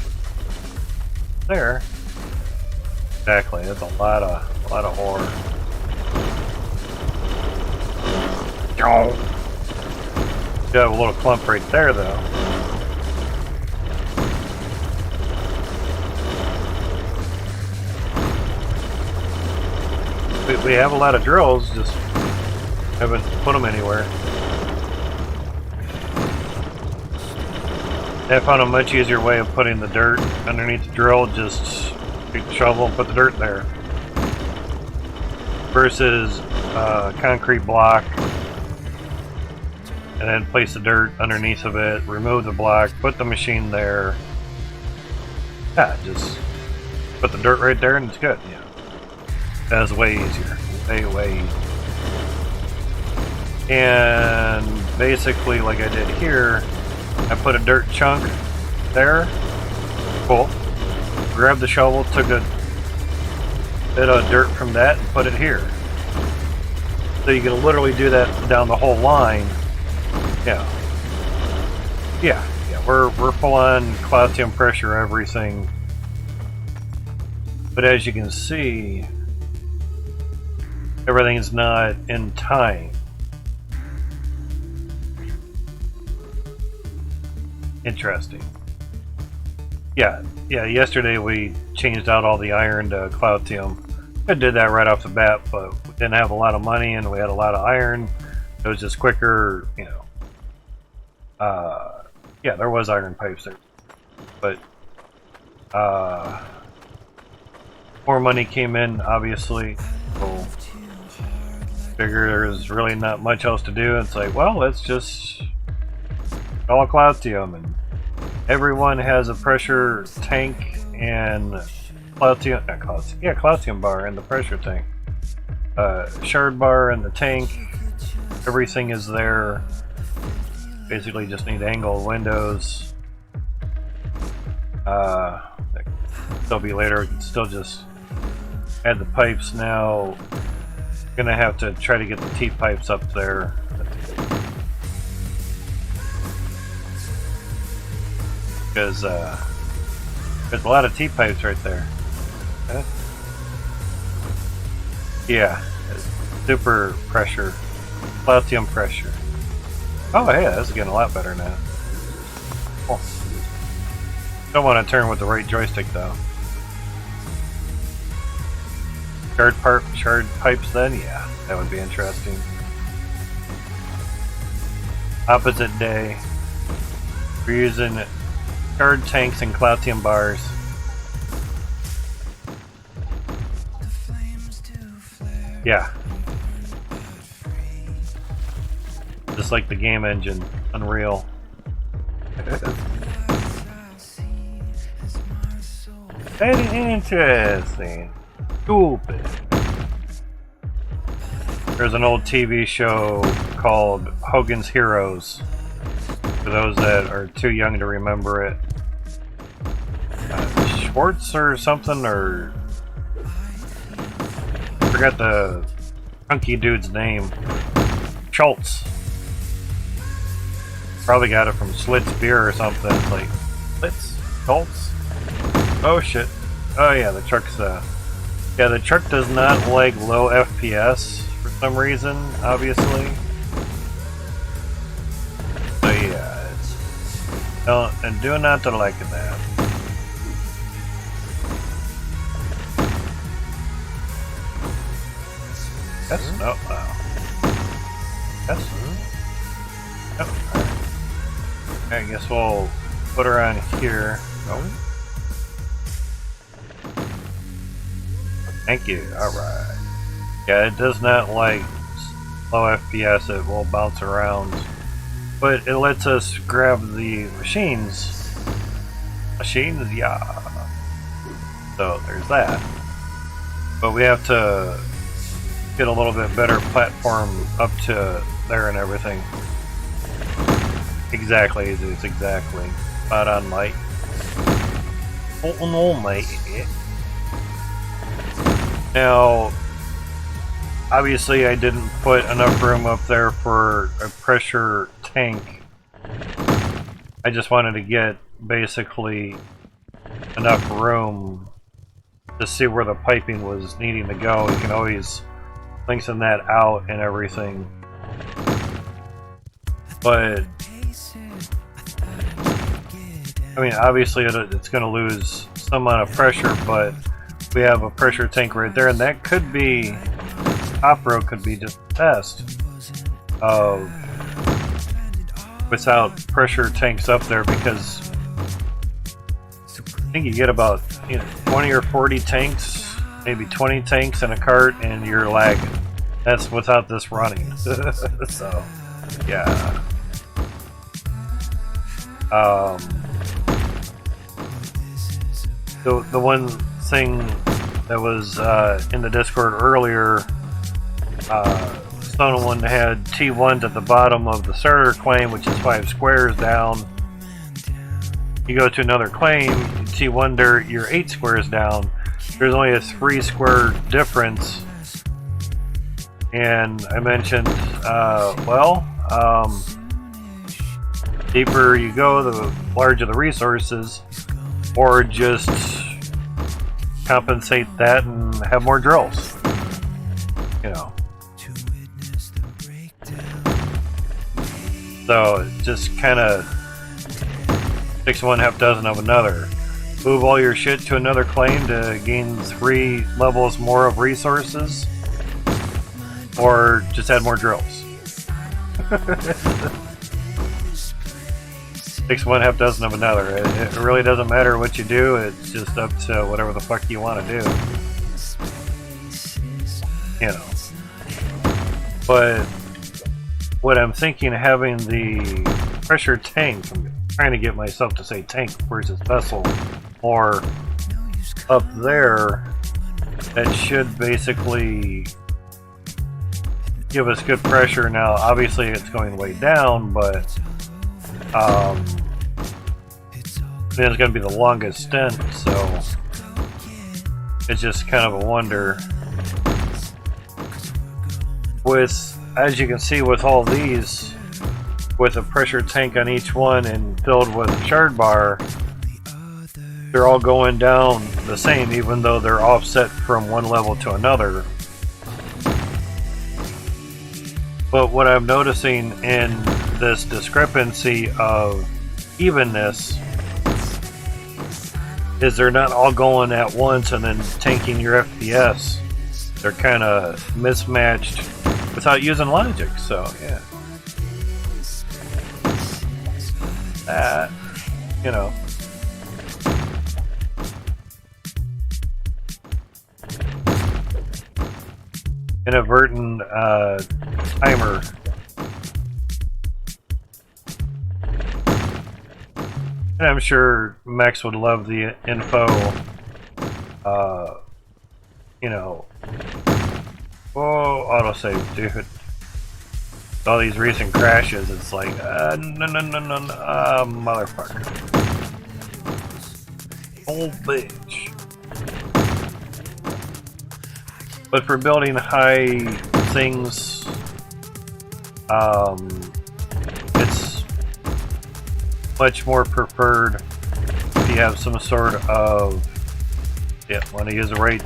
there. Exactly, that's a lot of horror. You have a little clump right there, though. We have a lot of drills, just haven't put them anywhere. I found a much easier way of putting the dirt underneath the drill. Just take the shovel and put the dirt there. Versus concrete block, and then place the dirt underneath of it, remove the block, put the machine there. Yeah, just put the dirt right there and it's good. Yeah, that's way easier. Way easier. And basically, like I did here, I put a dirt chunk there. Cool. Grabbed the shovel, took a bit of dirt from that and put it here. So you can literally do that down the whole line. Yeah. We're full on cloud temp pressure everything. But as you can see, everything's not in time. Interesting. Yeah, yesterday we changed out all the iron to Cloutium. I did that right off the bat, but we didn't have a lot of money and we had a lot of iron. It was just quicker, you know. Yeah, there was iron pipes there. But more money came in, obviously. So figure there's really not much else to do. It's like, well, let's just all Cloutium, and everyone has a pressure tank and Cloutium bar in the pressure tank. Shard bar in the tank. Everything is there. Basically, just need angled windows. Still be later. We can still just add the pipes now. Gonna have to try to get the T-pipes up there. Because there's a lot of T-pipes right there. Yeah, super pressure, Cloutium pressure. Oh hey, that's getting a lot better now. Oh. Don't want to turn with the right joystick though. Shard pipes then? Yeah, that would be interesting. Opposite day. We're using shard tanks and Cloutium bars. Yeah. Just like the game engine, Unreal. Very interesting. Stupid. There's an old TV show called Hogan's Heroes. For those that are too young to remember it. Schwartz or something, or I forgot the hunky dude's name. Schultz. Probably got it from Schlitz beer or something. Like Schlitz? Schultz? Oh shit. Oh yeah, the truck's yeah, the truck does not like low FPS for some reason, obviously. So yeah, and do not like that. That's no. That's no. I guess we'll put her on here. Oh. Thank you. Alright. Yeah, it does not like low FPS, it will bounce around. But it lets us grab the machines. Machines? Yeah. So there's that. But we have to get a little bit better platform up to there and everything. Exactly, it's exactly. Spot on, mate. Oh no, mate. Now, obviously I didn't put enough room up there for a pressure tank. I just wanted to get basically enough room to see where the piping was needing to go. You can always lengthen that out and everything. But I mean, obviously it's going to lose some amount of pressure, but we have a pressure tank right there, and that could be, Opera could be just a test of without pressure tanks up there, because I think you get about 20 or 40 tanks, maybe 20 tanks in a cart, and you're lagging. That's without this running. So, yeah. The one thing that was in the Discord earlier, someone had T1s at the bottom of the starter claim, which is 5 squares down. You go to another claim, T1 dirt, you're 8 squares down. There's only a 3 square difference. And I mentioned, deeper you go, the larger the resources, or just compensate that and have more drills. So it just kind of takes one half dozen of another. move all your shit to another claim to gain 3 levels more of resources, or just add more drills. Takes one half dozen of another. It really doesn't matter what you do, it's just up to whatever the fuck you want to do. You know. But what I'm thinking, having the pressure tank, I'm trying to get myself to say tank versus vessel, or up there, that should basically give us good pressure. Now obviously it's going way down, but it's going to be the longest stint, so it's just kind of a wonder. With, as you can see with all these, with a pressure tank on each one and filled with shard bar, they're all going down the same, even though they're offset from one level to another. But what I'm noticing in this discrepancy of evenness is they're not all going at once and then tanking your FPS. They're kind of mismatched without using logic, so yeah. That, you know. Inadvertent timer. And I'm sure Max would love the info, you know. Oh, autosave, dude. All these recent crashes, it's like, no, motherfucker. Old bitch. But for building high things, it's much more preferred if you have some sort of, want to use the right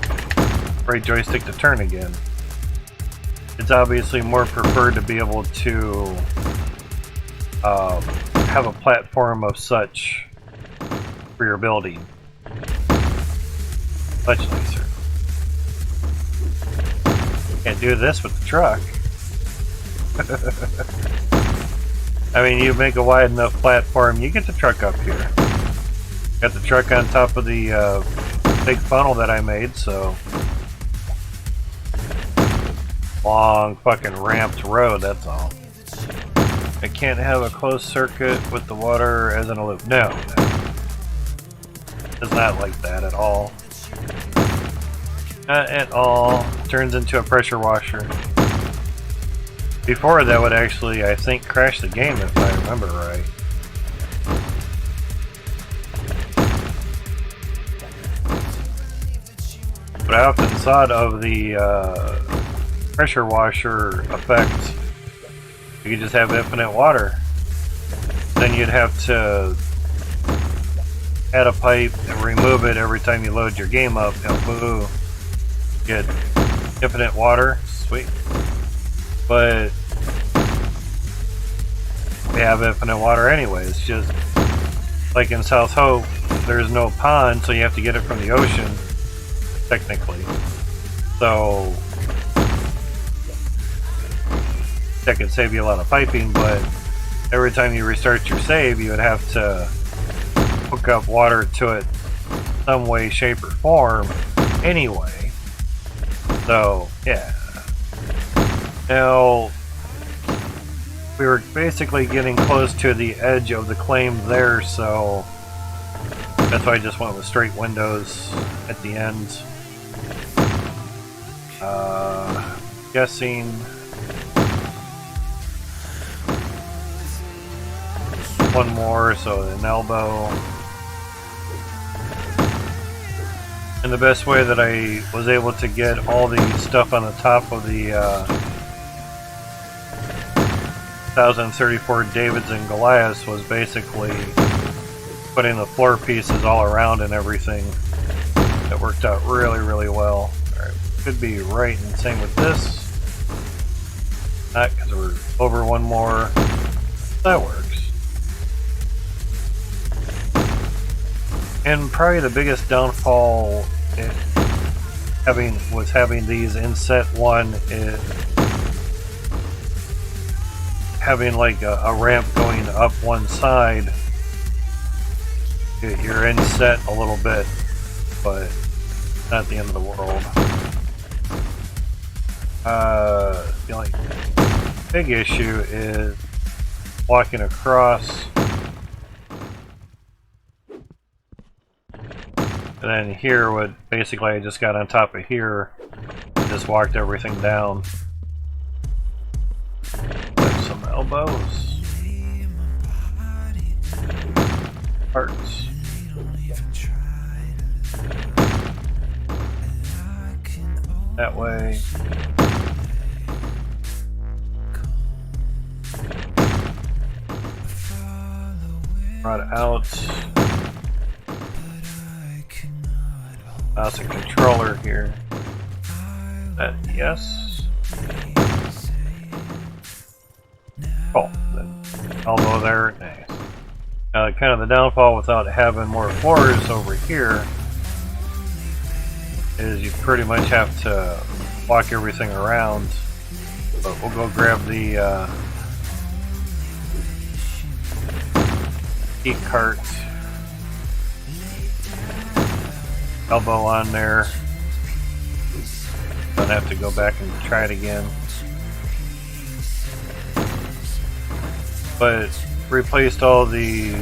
joystick to turn again. It's obviously more preferred to be able to have a platform of such for your building. Much nicer. Can't do this with the truck. I mean, you make a wide enough platform, you get the truck up here. Got the truck on top of the big funnel that I made, so long fucking ramped road, that's all. I can't have a closed circuit with the water as in a loop. No. It's not like that at all. Not at all. Turns into a pressure washer. Before that would actually, I think, crash the game if I remember right. But I often thought of the pressure washer effect. You could just have infinite water. Then you'd have to add a pipe and remove it every time you load your game up. And boo, get infinite water. Sweet. But we have infinite water anyways. Just like in South Hope, there's no pond, so you have to get it from the ocean, technically. So that could save you a lot of piping, but every time you restart your save, you would have to hook up water to it some way, shape, or form anyway. So, yeah. Now, we were basically getting close to the edge of the claim there, so that's why I just went with straight windows at the end. Guessing one more, so an elbow. And the best way that I was able to get all the stuff on the top of the 1034 Davids and Goliaths was basically putting the floor pieces all around and everything. That worked out really, really well. Alright, could be right, and same with this. Not because we're over one more. That works. And probably the biggest downfall having these in set 1 is having like a ramp going up one side. You're in set a little bit, but not the end of the world. The only big issue is walking across. And then here, basically I just got on top of here and just walked everything down. Like some elbows. Parts. That way. Brought it out. Mouse and controller here. That yes. Oh, then elbow there. Nice. Kind of the downfall without having more floors over here is you pretty much have to walk everything around. But we'll go grab the heat cart. Elbow on there. Don't have to go back and try it again. But replaced all the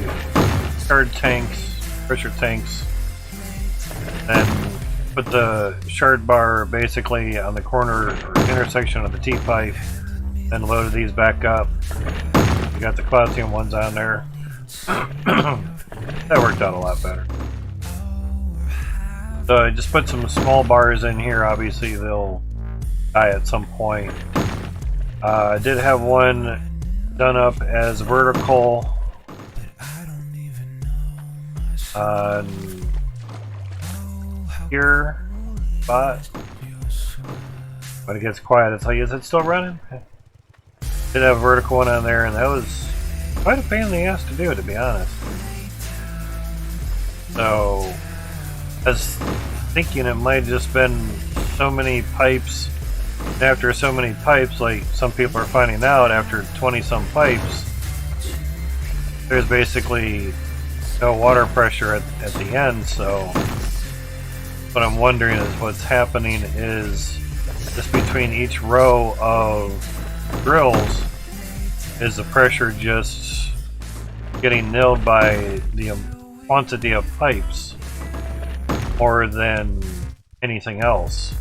shard tanks, pressure tanks, and put the shard bar basically on the corner or intersection of the T-pipe, and loaded these back up. We got the Cloutium ones on there. That worked out a lot better. So I just put some small bars in here. Obviously they'll die at some point. I did have one done up as vertical on here spot. When it gets quiet, I'll tell you, is it still running? Did have a vertical one on there, and that was quite a pain in the ass to do, to be honest. So I was thinking it might have just been so many pipes. After so many pipes, like some people are finding out, after 20-some pipes, there's basically no water pressure at the end. So what I'm wondering is what's happening is just between each row of drills, is the pressure just getting nilled by the quantity of pipes more than anything else.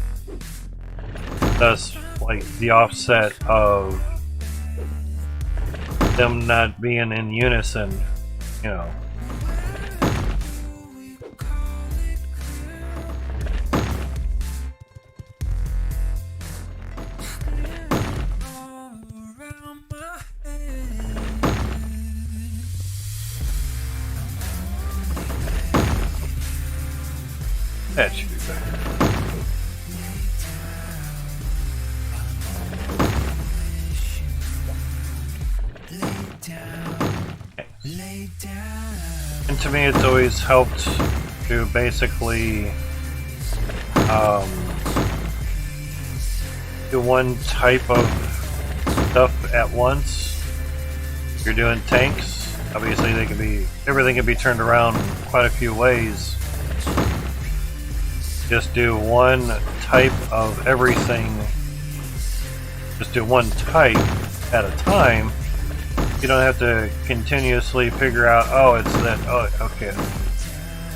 Thus, like the offset of them not being in unison, you know. That should be better. And to me, it's always helped to basically do one type of stuff at once. If you're doing tanks, obviously everything can be turned around quite a few ways. Just do one type of everything. Just do one type at a time. You don't have to continuously figure out, oh, it's that, oh, okay.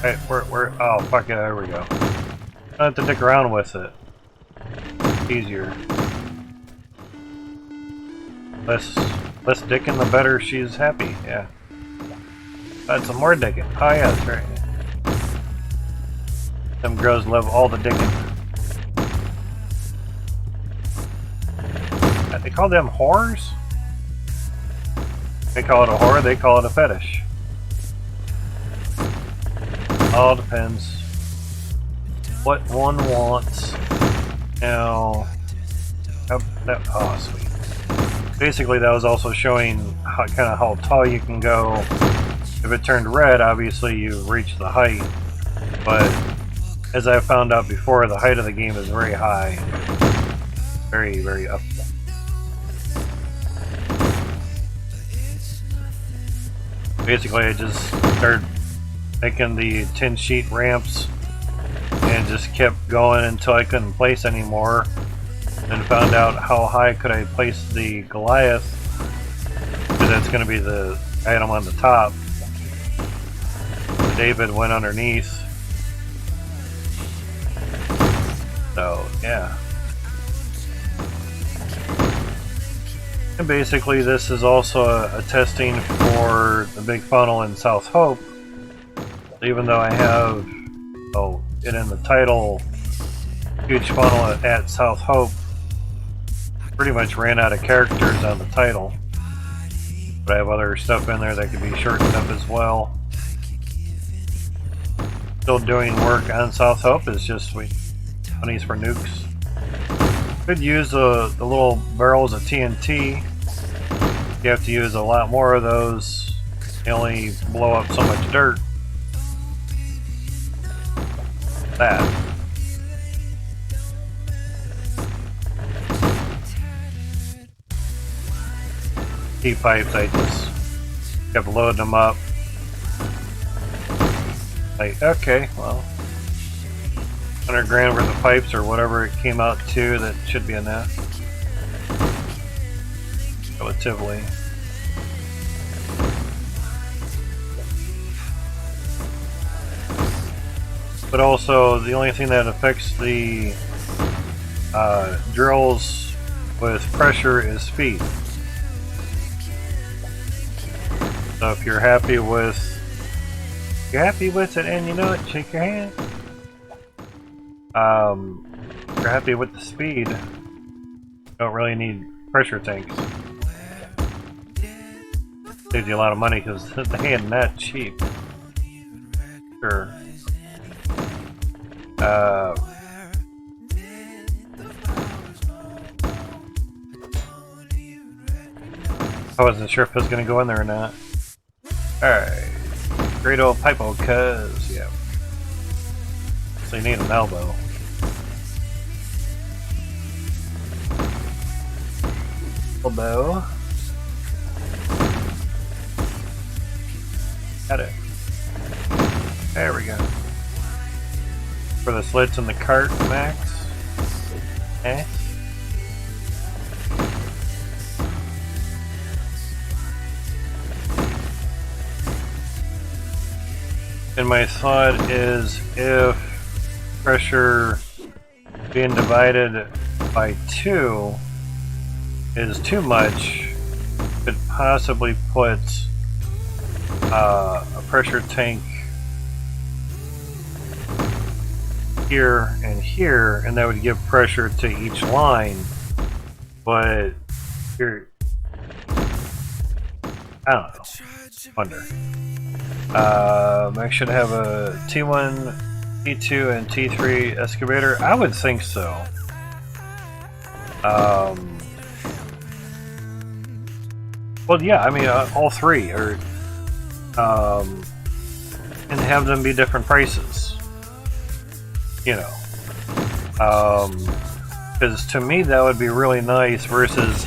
Right, oh, fuck it, there we go. Don't have to dick around with it. It's easier. Less dicking, the better she's happy, yeah. Add some more dicking. Oh yeah, that's right. Them girls love all the dicking. They call them whores? They call it a whore, they call it a fetish. All depends what one wants. Now, oh sweet. Basically that was also showing how tall you can go If it turned red, obviously you've reached the height. But as I found out before, the height of the game is very high. Very, very up. Basically, I just started making the 10 sheet ramps and just kept going until I couldn't place anymore. And found out how high could I place the Goliath, because that's going to be the item on the top. David went underneath. So, yeah. And basically this is also a testing for the big funnel in South Hope. Even though I have it in the title, huge funnel at South Hope, pretty much ran out of characters on the title. But I have other stuff in there that can be shortened up as well. Still doing work on South Hope, it's just monies for nukes. Could use the little barrels of TNT. You have to use a lot more of those. They only blow up so much dirt. That. T-pipes, I just kept loading them up. Like, okay, well, 100 grand worth of pipes or whatever it came out to, that should be enough. Relatively. But also, the only thing that affects the drills with pressure is speed. So if you're happy with it, and you know it, shake your hand. If you're happy with the speed, you don't really need pressure tanks. Saves you a lot of money because they ain't that cheap. Sure. I wasn't sure if I was going to go in there or not. Alright. Great old pipe-o, cuz, yeah. So you need an elbow. Elbow. Got it. There we go. For the slits in the cart, Max. Eh? And my thought is, if pressure being divided by 2 is too much, could possibly put a pressure tank here and here, and that would give pressure to each line. But here, I don't know. Wonder. I should have a T1, T2, and T3 excavator. I would think so. Well, yeah, I mean, all three are, and have them be different prices. You know, because to me that would be really nice versus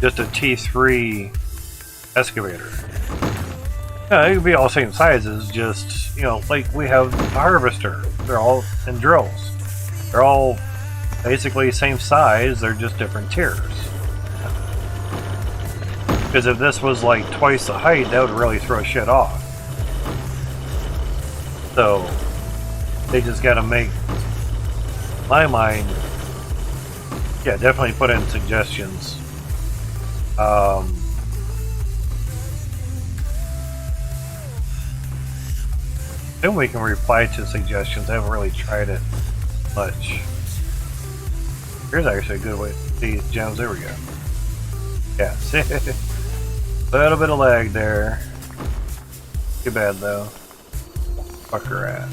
just a T3 excavator. Yeah, it could be all same sizes, just, you know, like we have the harvester. They're all in drills. They're all basically same size, they're just different tiers. Because if this was like twice the height, that would really throw shit off. So, they just gotta make, in my mind, yeah, definitely put in suggestions. Then we can reply to suggestions. I haven't really tried it much. Here's actually a good way to see gems. There we go. Yeah, see? A little bit of lag there. Too bad though. Fucker at.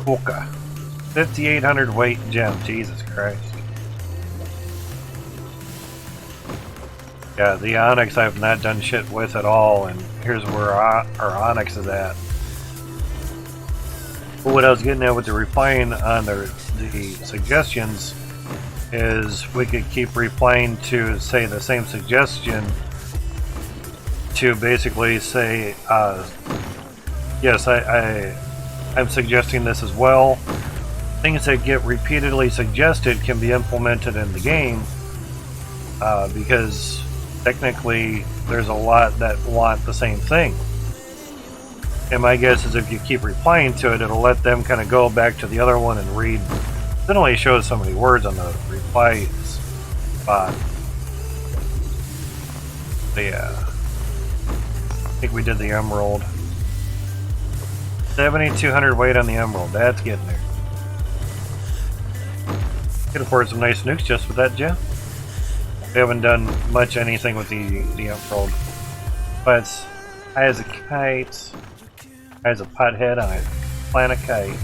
Polka. 5,800 weight gem. Jesus Christ. Yeah, the onyx I've not done shit with at all, and here's where our onyx is at. But what I was getting at with the replying on the suggestions is we could keep replying to, say, the same suggestion to basically say, yes, I'm suggesting this as well. Things that get repeatedly suggested can be implemented in the game because technically there's a lot that want the same thing. And my guess is if you keep replying to it, it'll let them kind of go back to the other one and read. It only shows so many words on the reply spot. But yeah, I think we did the emerald. 7,200 weight on the emerald. That's getting there. Could afford some nice nukes just with that gem. We haven't done much anything with the emerald. But it's high as a kite. High as a pothead on a planet kite.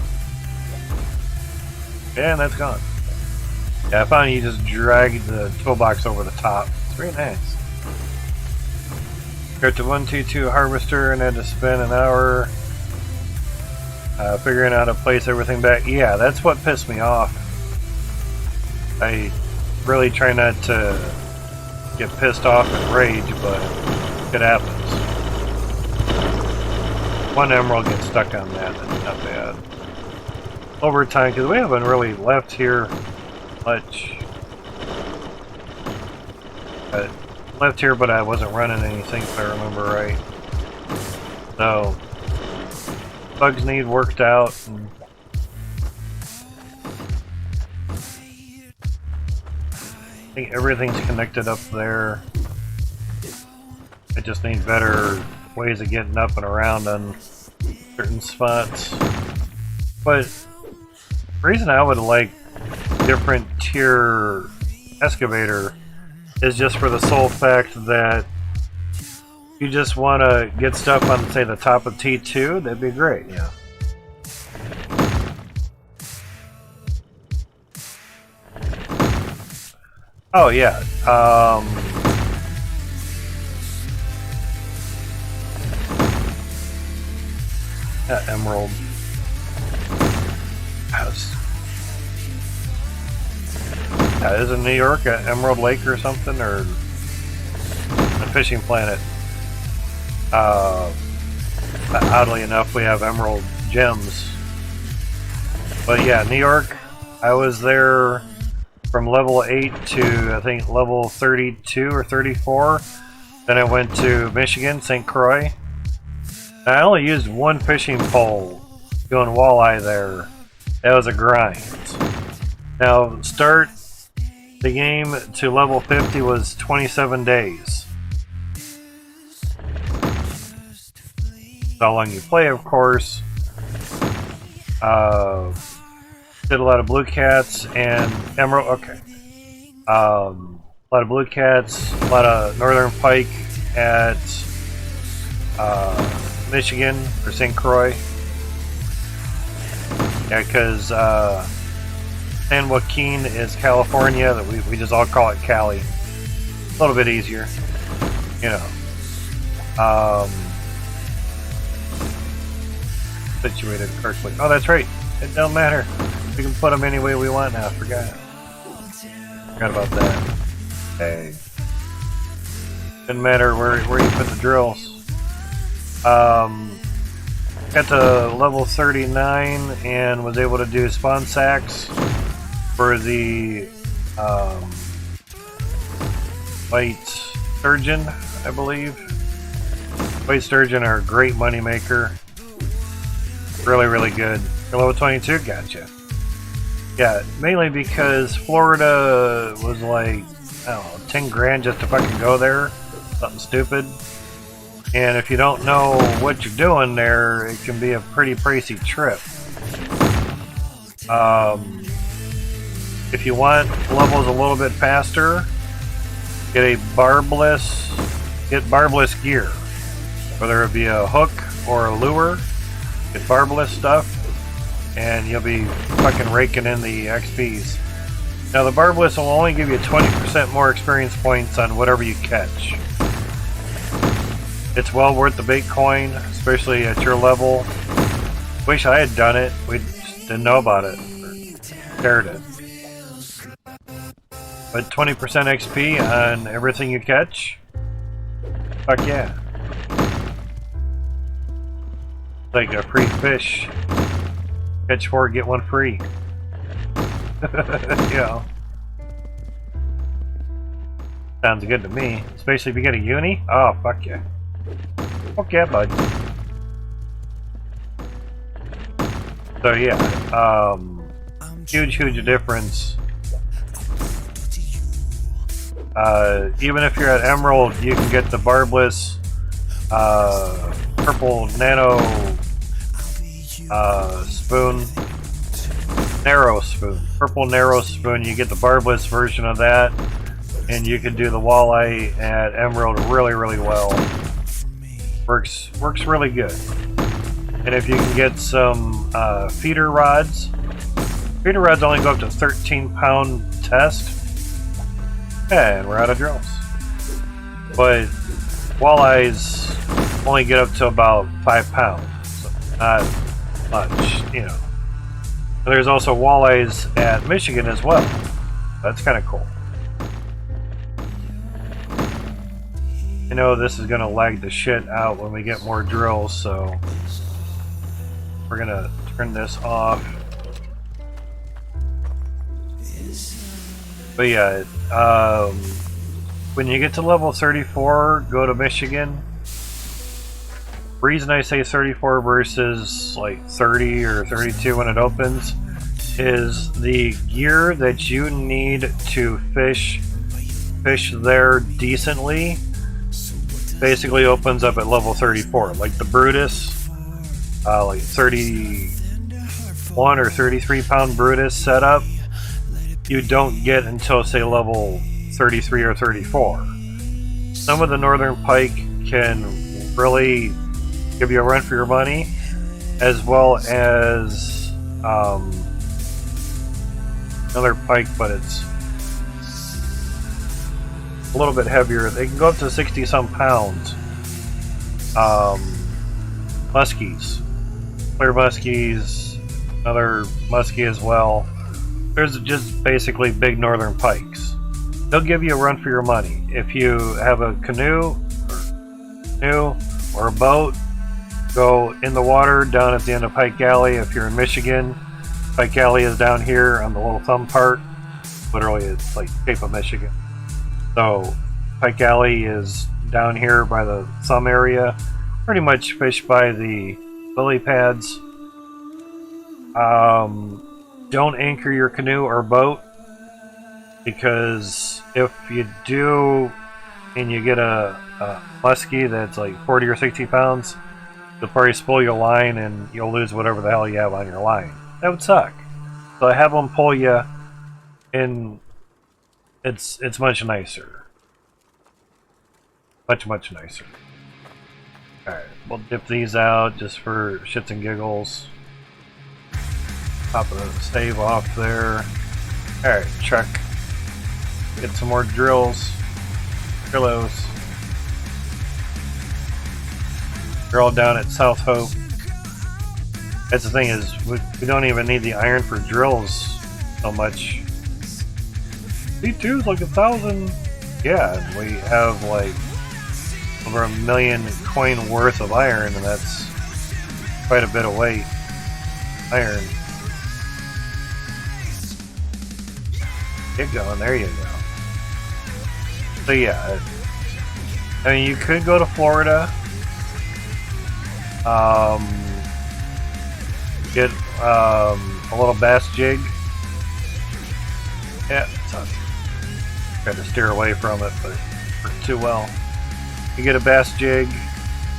Yeah, and that's gone. Yeah, I found you just drag the toolbox over the top. It's very nice. Go to 122 harvester and had to spend an hour figuring out how to place everything back. Yeah, that's what pissed me off. I really try not to get pissed off and rage, but it happens. One emerald gets stuck on that, that's not bad. Over time, because we haven't really left here much. Left here, but I wasn't running anything, if I remember right. So, bugs need worked out. And I think everything's connected up there. I just need better ways of getting up and around on certain spots. But the reason I would like different tier excavator is just for the sole fact that you just want to get stuff on, say, the top of T2, that'd be great, yeah. Oh, yeah. That emerald house. Is in New York at Emerald Lake or something, or a fishing planet. Oddly enough, we have emerald gems. But yeah, New York, I was there from level 8 to I think level 32 or 34. Then I went to Michigan, St. Croix. And I only used one fishing pole doing walleye there. That was a grind. Now, start the game to level 50 was 27 days. How long you play, of course. Did a lot of blue cats and emerald. Okay. A lot of blue cats, a lot of northern pike at Michigan or St. Croix. Yeah, because San Joaquin is California. That we just all call it Cali. A little bit easier, you know. Situated correctly. Oh, that's right. It don't matter. We can put them any way we want now. I forgot about that. Hey. Didn't matter where you put the drills. Got to level 39 and was able to do spawn sacks for the white sturgeon, I believe. White sturgeon are a great money maker. Really, really good. For level 22, gotcha. Yeah, mainly because Florida was like, I don't know, 10 grand just to fucking go there. Something stupid. And if you don't know what you're doing there, it can be a pretty pricey trip. If you want levels a little bit faster, get barbless gear. Whether it be a hook or a lure, get barbless stuff, and you'll be fucking raking in the XPs. Now the barbless will only give you 20% more experience points on whatever you catch. It's well worth the bait coin, especially at your level. Wish I had done it. We just didn't know about it. Or cared it. But 20% XP on everything you catch? Fuck yeah. Like a free fish. Catch 4, get 1 free. Yeah. Sounds good to me. Especially if you get a uni? Oh, fuck yeah. Fuck yeah, bud. So yeah, huge difference. Even if you're at Emerald, you can get the barbless purple nano spoon. Narrow spoon. Purple narrow spoon, you get the barbless version of that, and you can do the walleye at Emerald really well. Works really good. And if you can get some feeder rods only go up to 13-pound test, and we're out of drills. But walleyes only get up to about 5 pounds, so not much, you know. And there's also walleyes at Michigan as well. That's kind of cool. I know this is going to lag the shit out when we get more drills, so we're going to turn this off. But yeah, when you get to level 34, go to Michigan. The reason I say 34 versus like 30 or 32 when it opens is the gear that you need to fish there decently basically opens up at level 34. Like the Brutus, like 31 or 33 pound Brutus setup, you don't get until say level 33 or 34. Some of the northern pike can really give you a run for your money, as well as another pike, but it's a little bit heavier. They can go up to 60 some pounds. Muskies, clear muskies, another muskie as well. There's just basically big northern pikes. They'll give you a run for your money. If you have a canoe or a boat, go in the water down at the end of Pike Alley. If you're in Michigan, Pike Alley is down here on the little thumb part. Literally, it's like Cape of Michigan. So Pike Alley is down here by the thumb area. Pretty much fish by the lily pads. Don't anchor your canoe or boat, because if you do and you get a muskie that's like 40 or 60 pounds, they'll probably spoil your line and you'll lose whatever the hell you have on your line. That would suck. So have them pull you, and it's much nicer. Much nicer. Alright, we'll dip these out just for shits and giggles. Pop the stave off there. Alright, check. Get some more drills. Drillos. They're all down at South Hope. That's the thing, is we don't even need the iron for drills so much. C2 is like 1,000. Yeah, and we have like over 1 million coin worth of iron, and that's quite a bit of weight. Iron. Get going, there you go. So yeah, I mean, you could go to Florida, get a little bass jig. Yeah, tried to steer away from it, but it worked too well. You get a bass jig,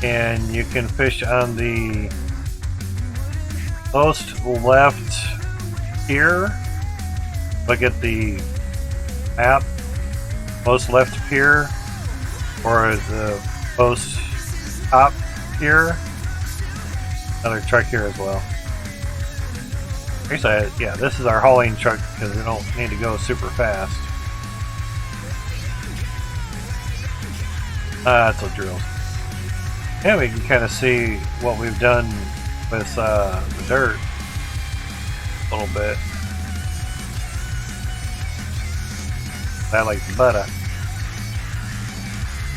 and you can fish on the most left pier. Look at the map. Most left pier, or the most top pier. Another truck here as well. Actually, yeah, this is our hauling truck because we don't need to go super fast. That's what drills. Yeah, we can kind of see what we've done with the dirt a little bit. I like butter.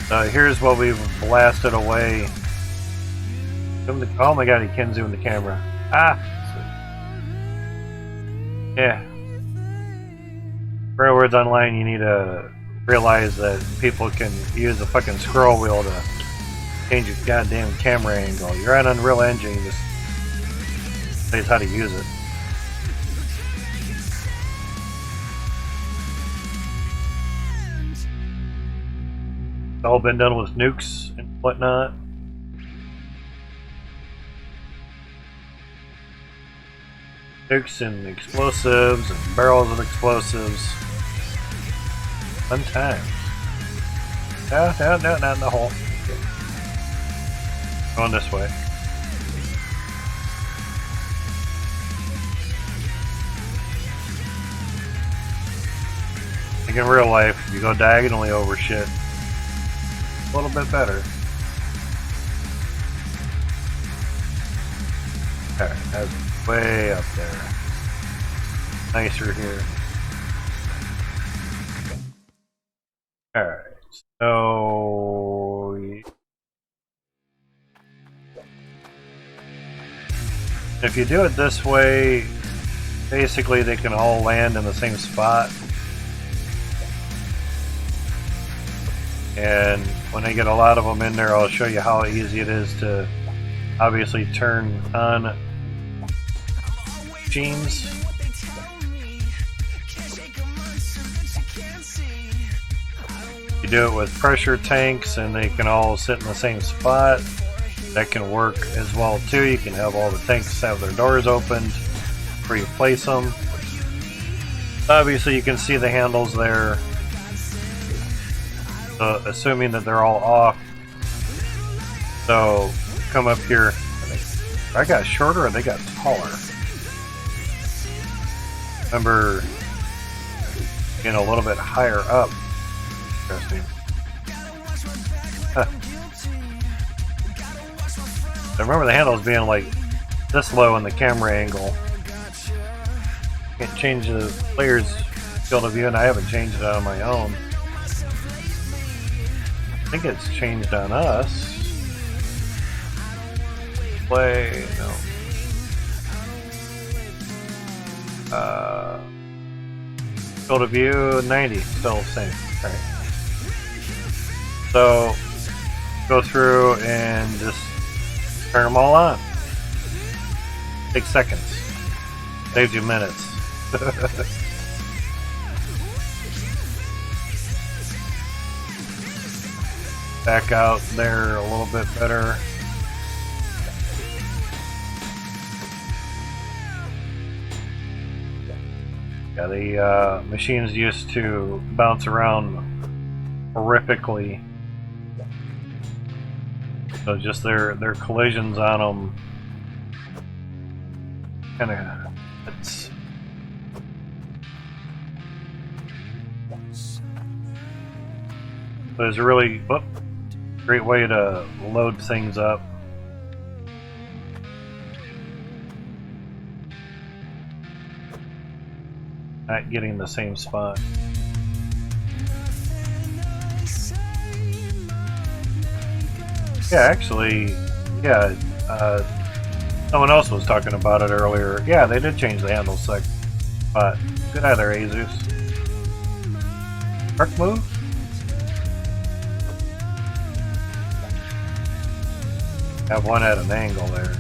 So here's what we've blasted away. Oh my god, he can zoom the camera. Ah! Yeah. For words online, you need to realize that people can use a fucking scroll wheel to change your goddamn camera angle. You're on Unreal Engine, you just says how to use it. It's all been done with nukes and whatnot. Nukes and explosives and barrels of explosives. Fun times. No, not in the hole. Okay. Going this way. Like in real life, if you go diagonally over shit, a little bit better. Alright, that's way up there. Nicer here. Alright, so if you do it this way, basically they can all land in the same spot. And when I get a lot of them in there, I'll show you how easy it is to obviously turn on machines. You do it with pressure tanks and they can all sit in the same spot. That can work as well too. You can have all the tanks have their doors opened before you place them. Obviously you can see the handles there. Assuming that they're all off. So come up here. I got shorter and they got taller. Remember getting a little bit higher up. Interesting. Huh. I remember the handles being like this low in the camera angle. Can't change the player's field of view, and I haven't changed it on my own. I think it's changed on us. Play, no. Field of view 90, still the same. Right. So go through and just turn them all on. Takes seconds. Saves you minutes. Back out there a little bit better. Yeah, the machines used to bounce around horrifically. So just their collisions on them kind of it's but it's a really great way to load things up. Not getting the same spot. Yeah, actually, yeah, someone else was talking about it earlier. Yeah, they did change the handle sec, but good eye there, Azus. Truck move? Have one at an angle there.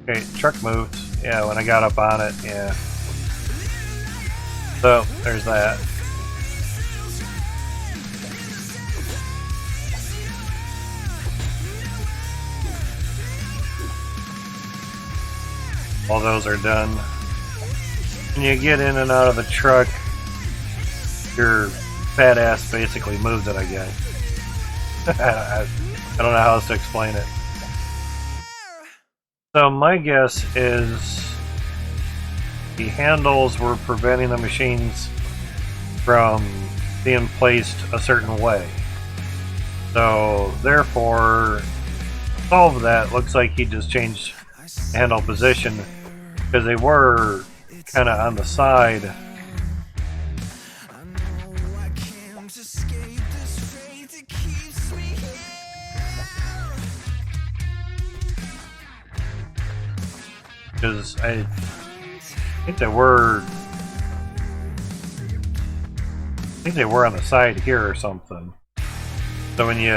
Okay, truck moved. Yeah, when I got up on it, yeah. So, there's that. All those are done. When you get in and out of the truck, your fat ass basically moves it, I guess. I don't know how else to explain it. So my guess is the handles were preventing the machines from being placed a certain way. So therefore, to solve that, looks like he just changed handle position because they were kind of on the side. Because I think they were on the side here or something. So when you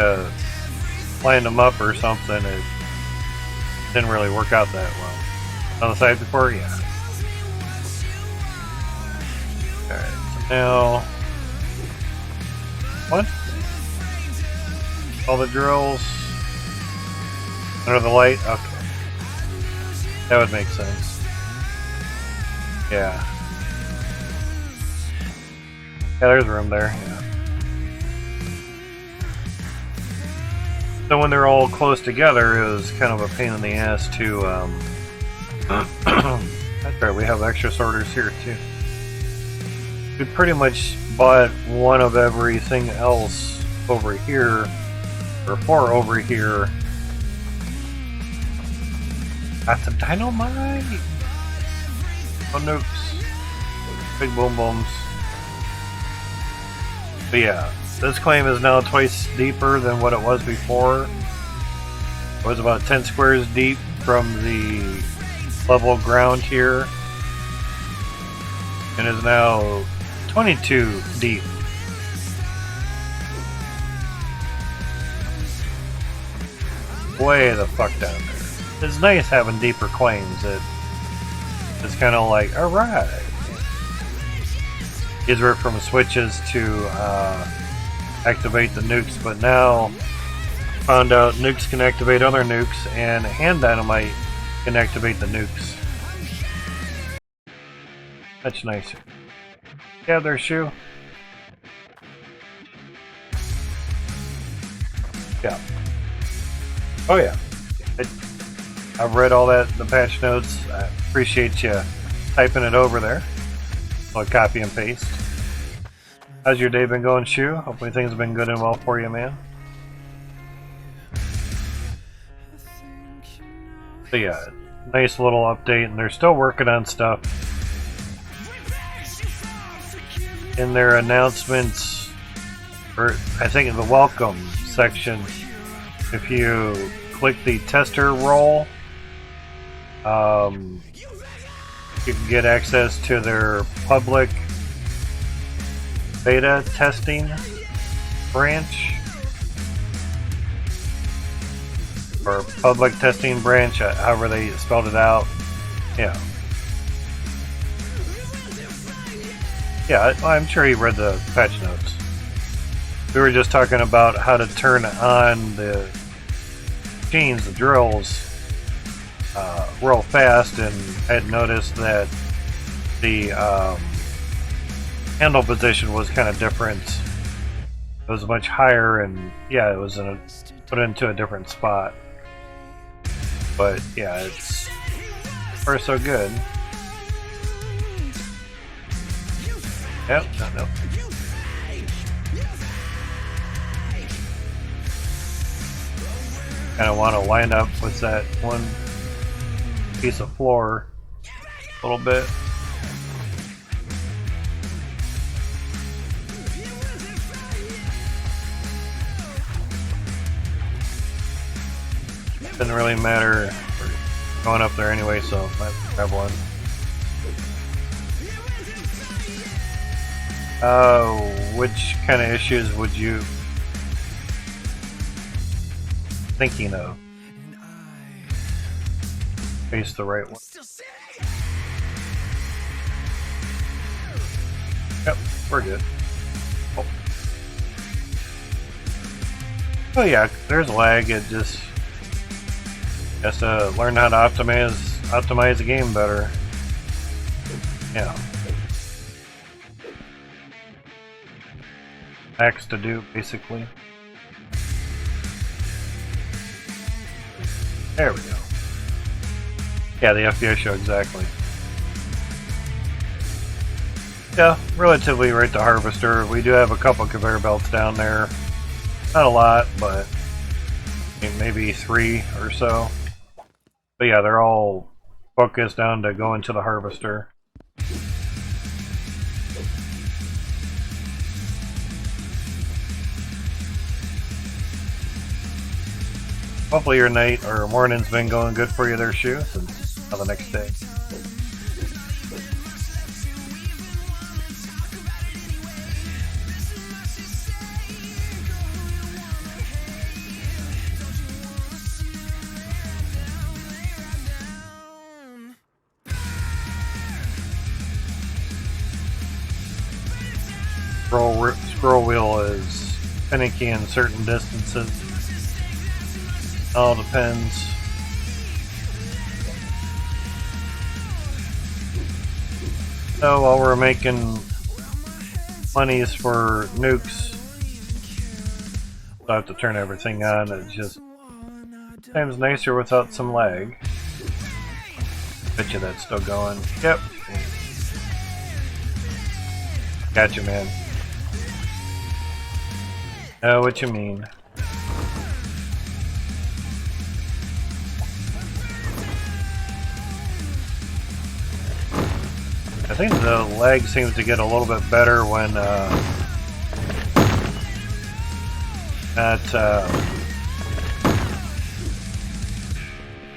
lined them up or something, it didn't really work out that well. On the side before, yeah. Alright, so now... What? All the drills under the light? Okay. That would make sense. Yeah. Yeah, there's room there, yeah. So when they're all close together, it was kind of a pain in the ass to, that's right, we have extra sorters here too. We pretty much bought one of everything else over here, or 4 over here. Got some dynamite! Oh, nukes. Big boom booms. But yeah, this claim is now twice deeper than what it was before. It was about 10 squares deep from the level of ground here, and is now 22 deep. Way the fuck down there. It's nice having deeper claims. It's kind of like, alright. These were from switches to activate the nukes, but now found out nukes can activate other nukes, and hand dynamite can activate the nukes. Much nicer. Yeah, their shoe. Yeah. Oh yeah. I've read all that, the patch notes. I appreciate you typing it over there. I'll copy and paste. How's your day been going, Shu? Hopefully things have been good and well for you, man. So yeah, nice little update, and they're still working on stuff. In their announcements, or I think in the welcome section, if you click the tester role, you can get access to their public beta testing branch, or public testing branch, however they spelled it out. Yeah. Yeah, I'm sure you read the patch notes. We were just talking about how to turn on the machines, the drills, real fast, and I had noticed that the handle position was kind of different. It was much higher, and yeah, it was put into a different spot. But yeah, it's far so good. Yep, no. Kind of want to line up with that one piece of floor a little bit. Didn't really matter. We're going up there anyway, so I might grab one. Which kind of issues would you thinking of? Face the right one. Yep, we're good. Oh yeah, there's lag. It just has to learn how to optimize the game better. Yeah. Max to do, basically. There we go. Yeah, the FBI show, exactly. Yeah, relatively right to Harvester. We do have a couple conveyor belts down there. Not a lot, but maybe 3 or so. But yeah, they're all focused down to go into the Harvester. Hopefully your night or morning's been going good for you there, Shu, since on the next day. Scroll wheel is finicky in certain distances. All depends. So while we're making monies for nukes, I have to turn everything on. It's just times nicer without some lag. Bet you that's still going. Yep. Gotcha, man. Know what you mean. I think the lag seems to get a little bit better when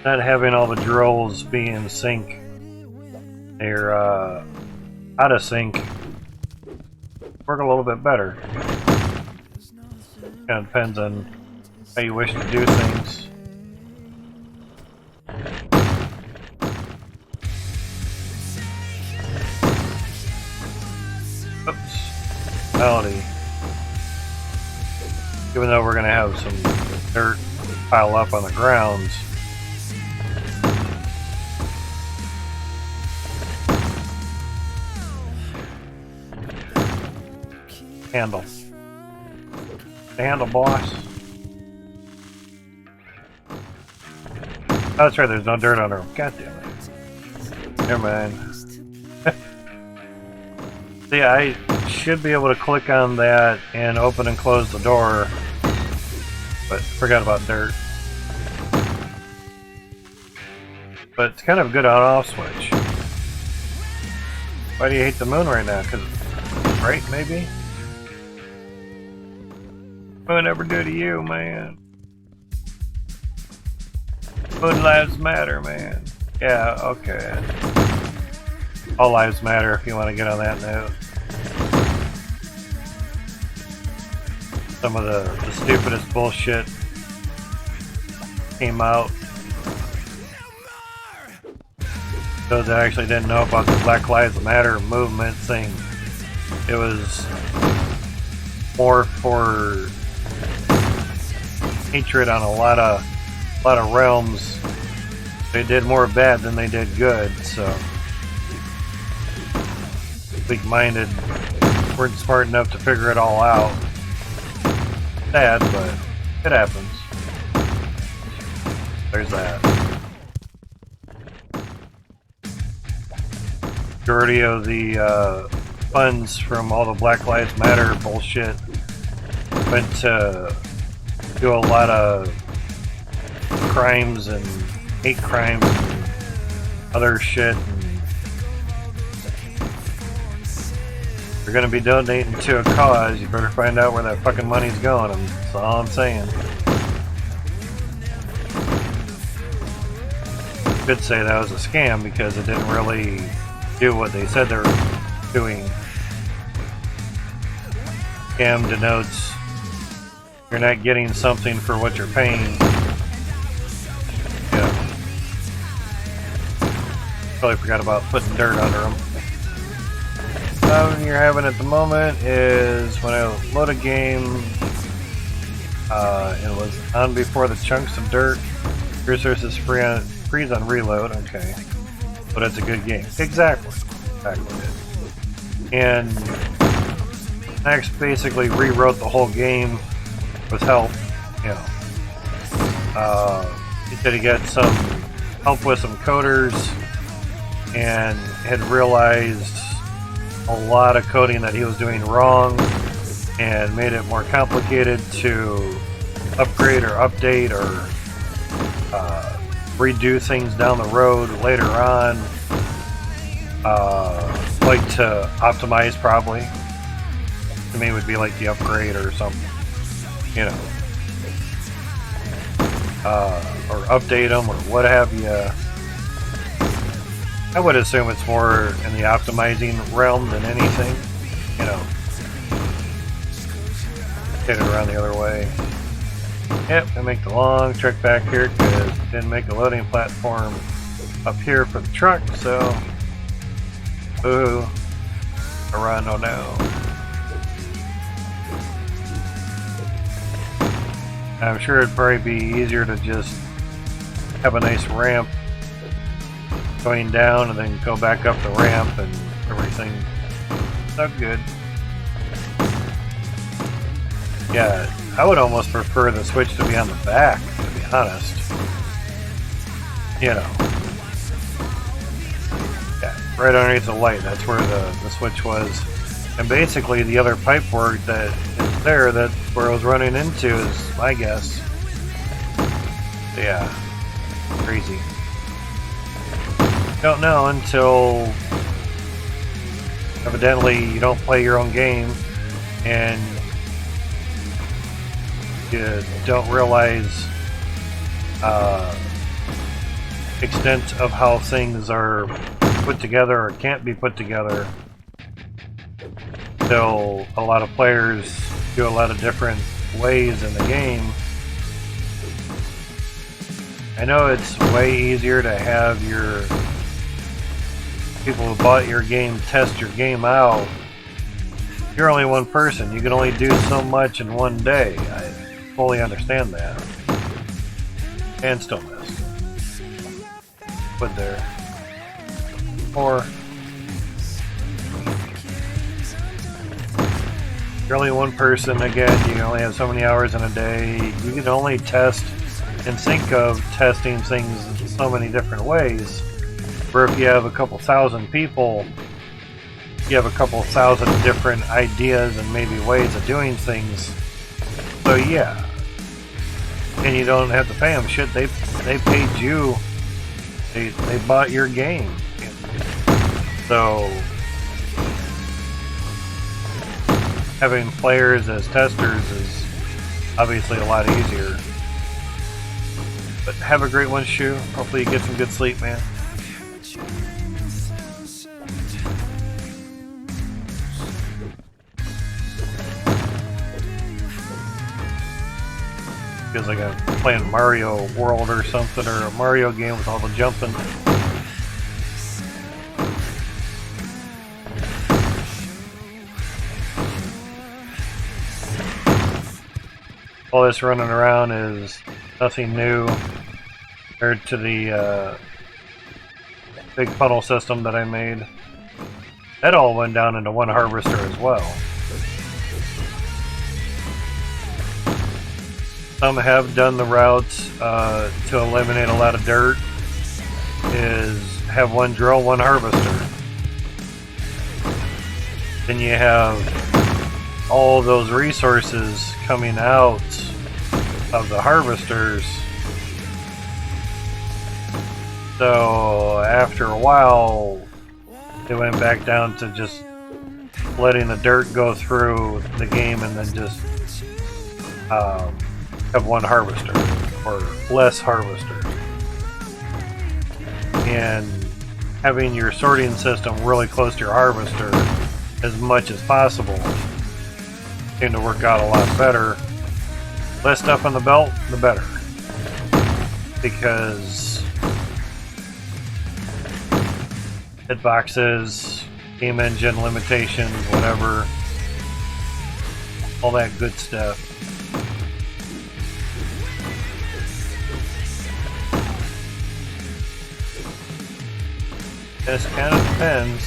not having all the drills be in sync. They're out of sync. Work a little bit better. Kind of depends on how you wish to do things. Oops. Melody. Even though we're going to have some dirt pile up on the grounds, handle. Handle, boss. Oh, that's right, there's no dirt under him. God damn it. Never mind. See, I should be able to click on that and open and close the door, but forgot about dirt. But it's kind of a good on-off switch. Why do you hate the moon right now? Because it's bright, maybe? Moon ever do to you, man? Moon lives matter, man. Yeah, okay. All lives matter if you want to get on that note. Some of the stupidest bullshit came out. Those that actually didn't know about the Black Lives Matter movement thing. It was more for hatred on a lot of realms. They did more bad than they did good, so weak-minded weren't smart enough to figure it all out. Sad, but it happens. There's that. Majority of the funds from all the Black Lives Matter bullshit went to do a lot of crimes and hate crimes and other shit. And if you're gonna be donating to a cause, you better find out where that fucking money's going. That's all I'm saying. Could say that was a scam because it didn't really do what they said they were doing. Scam denotes you're not getting something for what you're paying. Yeah. Probably forgot about putting dirt under them. The problem you're having at the moment is when I load a game, it was on before the chunks of dirt. Resources freeze on reload. Okay. But it's a good game. Exactly. And Max basically rewrote the whole game with help, you know. He said he got some help with some coders and had realized a lot of coding that he was doing wrong and made it more complicated to upgrade or update or redo things down the road later on. Like to optimize, probably. To me, would be like the upgrade or something, you know, or update them or what have you. I would assume it's more in the optimizing realm than anything, you know. Take it around the other way. Yep, I make the long trek back here because didn't make a loading platform up here for the truck, so ooh, Arando now. I'm sure it'd probably be easier to just have a nice ramp going down and then go back up the ramp and everything. Not good. Yeah, I would almost prefer the switch to be on the back, to be honest. You know. Yeah, right underneath the light, that's where the switch was. And basically the other pipework that is there, that's where I was running into, is my guess. Yeah, crazy. Don't know until evidently you don't play your own game and you don't realize extent of how things are put together or can't be put together. Till a lot of players do a lot of different ways in the game. I know it's way easier to have your people who bought your game test your game out. You're only one person. You can only do so much in one day. I fully understand that. And still miss. But there. Or you're only one person, again, you can only have so many hours in a day. You can only test and think of testing things so many different ways. Where if you have a couple thousand people, you have a couple thousand different ideas and maybe ways of doing things. So yeah. And you don't have to pay them shit. They paid you. They bought your game. So having players as testers is obviously a lot easier. But have a great one, Shu. Hopefully you get some good sleep, man. Feels like I'm playing Mario World or something, or a Mario game with all the jumping. All this running around is nothing new compared to the big funnel system that I made. That all went down into one harvester as well. Some have done the routes to eliminate a lot of dirt, is have one drill, one harvester. Then you have all those resources coming out of the harvesters. So after a while, they went back down to just letting the dirt go through the game and then just have one harvester or less harvester. And having your sorting system really close to your harvester as much as possible seemed to work out a lot better. Less stuff on the belt, the better. Because hitboxes, game engine limitations, whatever, all that good stuff. This kind of depends.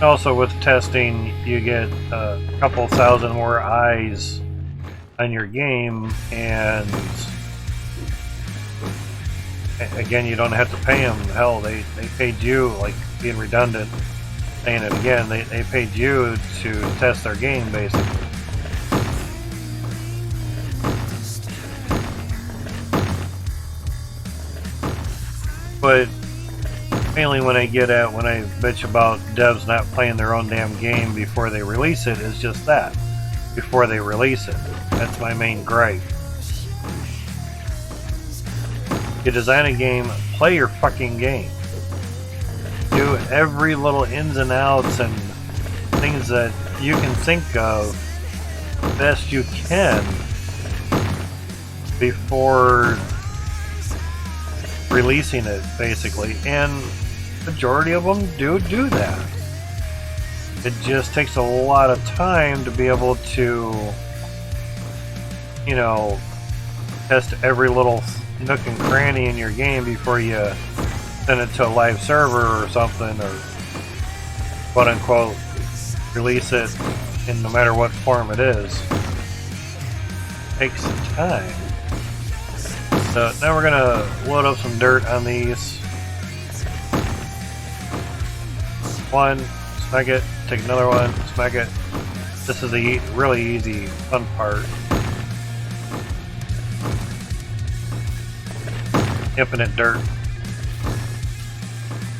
Also, with testing, you get a couple thousand more eyes on your game, and again, you don't have to pay them. Hell, they paid you, like being redundant, saying it again, they paid you to test their game, basically. But mainly when I bitch about devs not playing their own damn game before they release it, is just that. Before they release it. That's my main gripe. You design a game, play your fucking game. Do every little ins and outs and things that you can think of best you can before releasing it, basically. And majority of them do that. It just takes a lot of time to be able to, you know, test every little nook and cranny in your game before you send it to a live server or something, or quote unquote release it in no matter what form it is. It takes time. So now we're gonna load up some dirt on these. One, smack it, take another one, smack it. This is a really easy, fun part. Infinite dirt.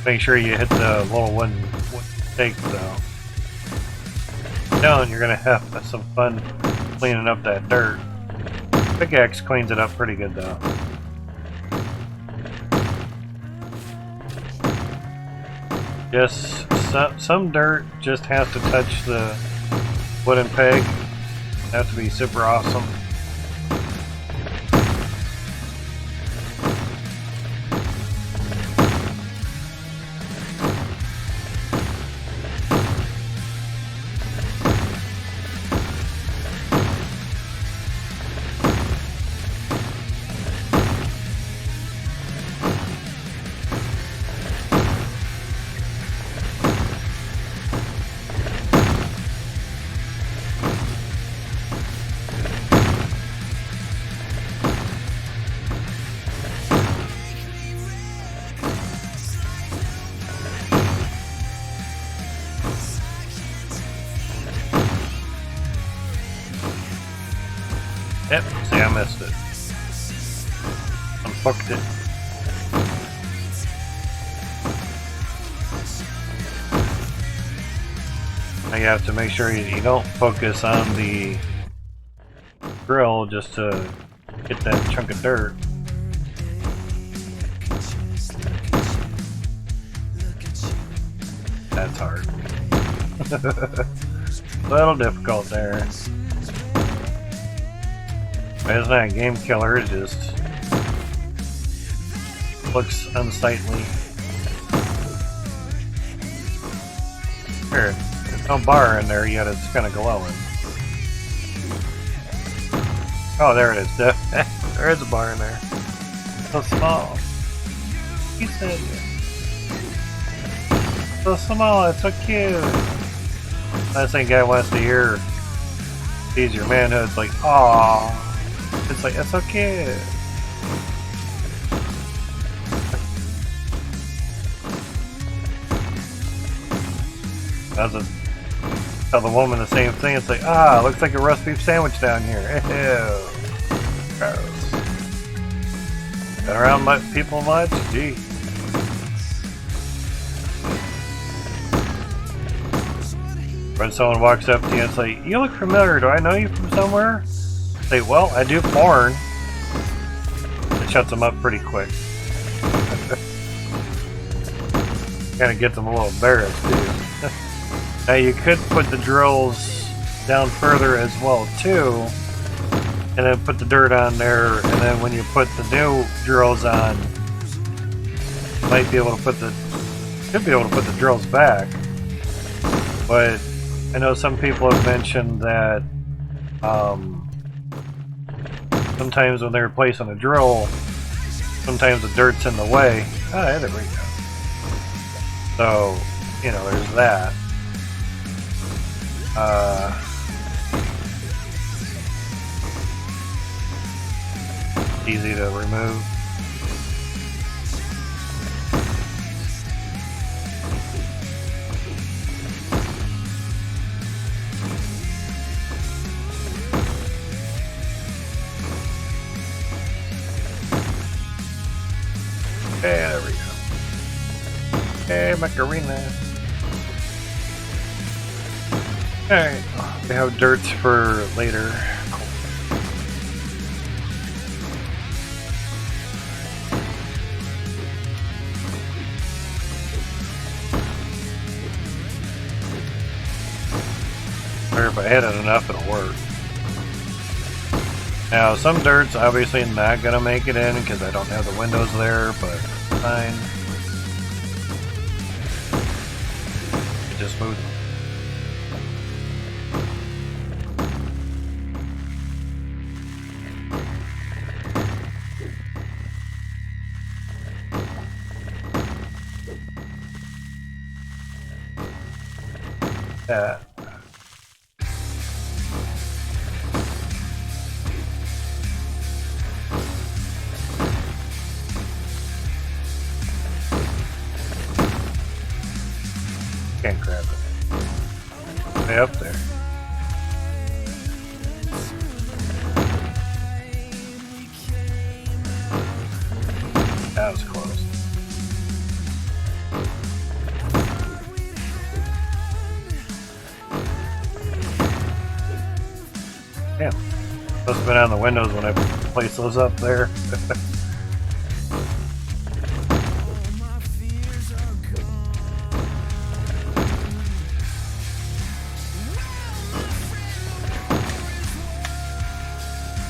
Make sure you hit the little wooden stake though. No, and you're gonna have some fun cleaning up that dirt. Pickaxe cleans it up pretty good though. Just some dirt just has to touch the wooden peg. Have to be super awesome. Yep, see, I missed it. Unfucked it. Now you have to make sure you don't focus on the drill just to get that chunk of dirt. That's hard. A little difficult there. It's not a game killer, it just looks unsightly. Here, there's no bar in there yet, it's kind of glowing. Oh, there it is. There is a bar in there. So small. He said, so small, it's so cute. Last thing guy wants to hear, sees your manhood, it's like, aww. It's like, that's so cute. Tell the woman the same thing. It's like, looks like a roast beef sandwich down here. Ew. Gross. Been around people much? Gee. When someone walks up to you and it's like, you look familiar, do I know you from somewhere? Say, well, I do porn. It shuts them up pretty quick. Kind of gets them a little embarrassed, too. Now, you could put the drills down further as well, too. And then put the dirt on there. And then when you put the new drills on, you might be able to put the drills back. But I know some people have mentioned that sometimes when they're placing a drill, sometimes the dirt's in the way. Ah, there we go. So, you know, there's that. Easy to remove. There we go. Hey, Macarena. Alright, we have dirts for later. Or if I hit it enough, it'll work. Now, some dirt's obviously not gonna make it in because I don't have the windows there, but fine. It just moved. That. Can't grab it. Way up there. That was close. Damn. Must have been on the windows when I placed those up there.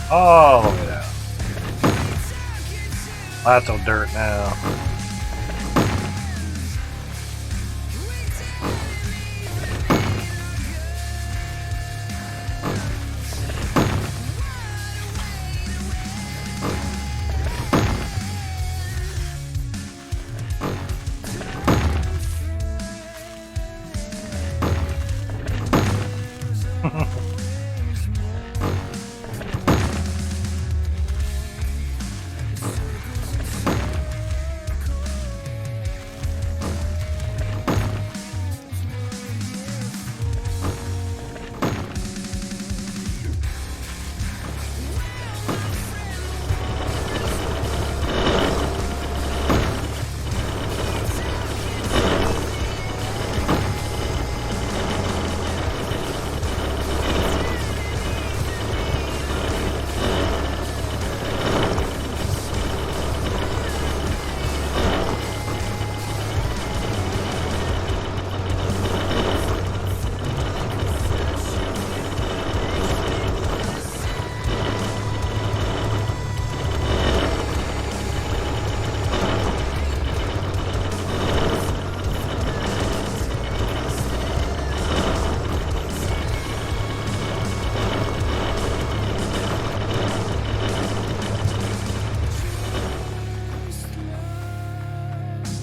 All the way down. Lots of dirt now.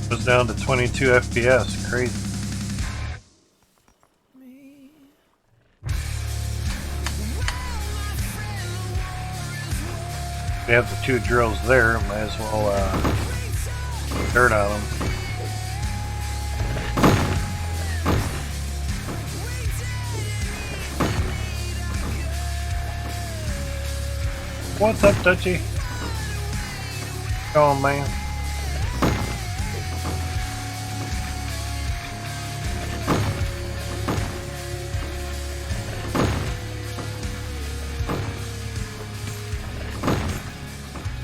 Goes down to 22 FPS. Crazy. We have the two drills there. Might as well put dirt on them. What's up, Dutchie? Go on, man.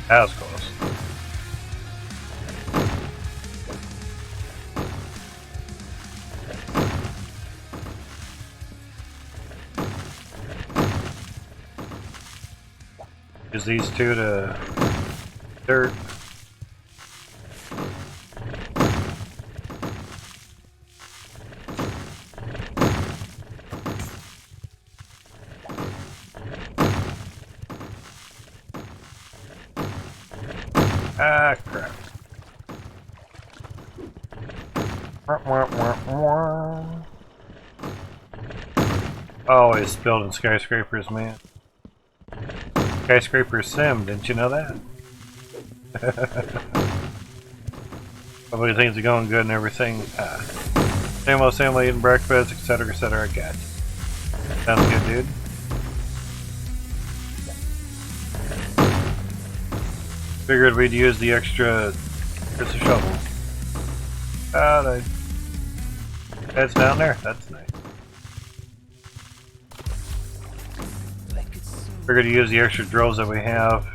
That was close. Use these two to dirt. Ah, crap. Wah, wah, wah, wah. Always building skyscrapers, man. Skyscraper sim, didn't you know that? Nobody thinks it's going good and everything. Same old family eating breakfast, etc., etc. I got you. Sounds good, dude. Figured we'd use the extra. There's a shovel. That's down there. That's nice. Figured to use the extra drills that we have.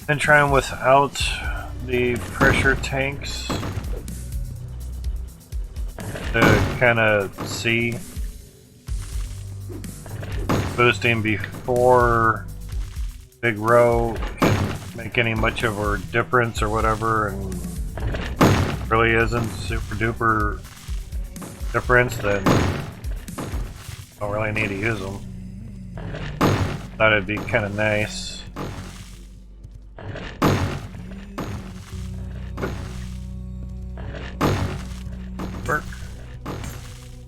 And try them without the pressure tanks. To kind of see. Boosting before big row can make any much of a difference or whatever, and really isn't super duper difference, then don't really need to use them. Thought it'd be kind of nice. Work.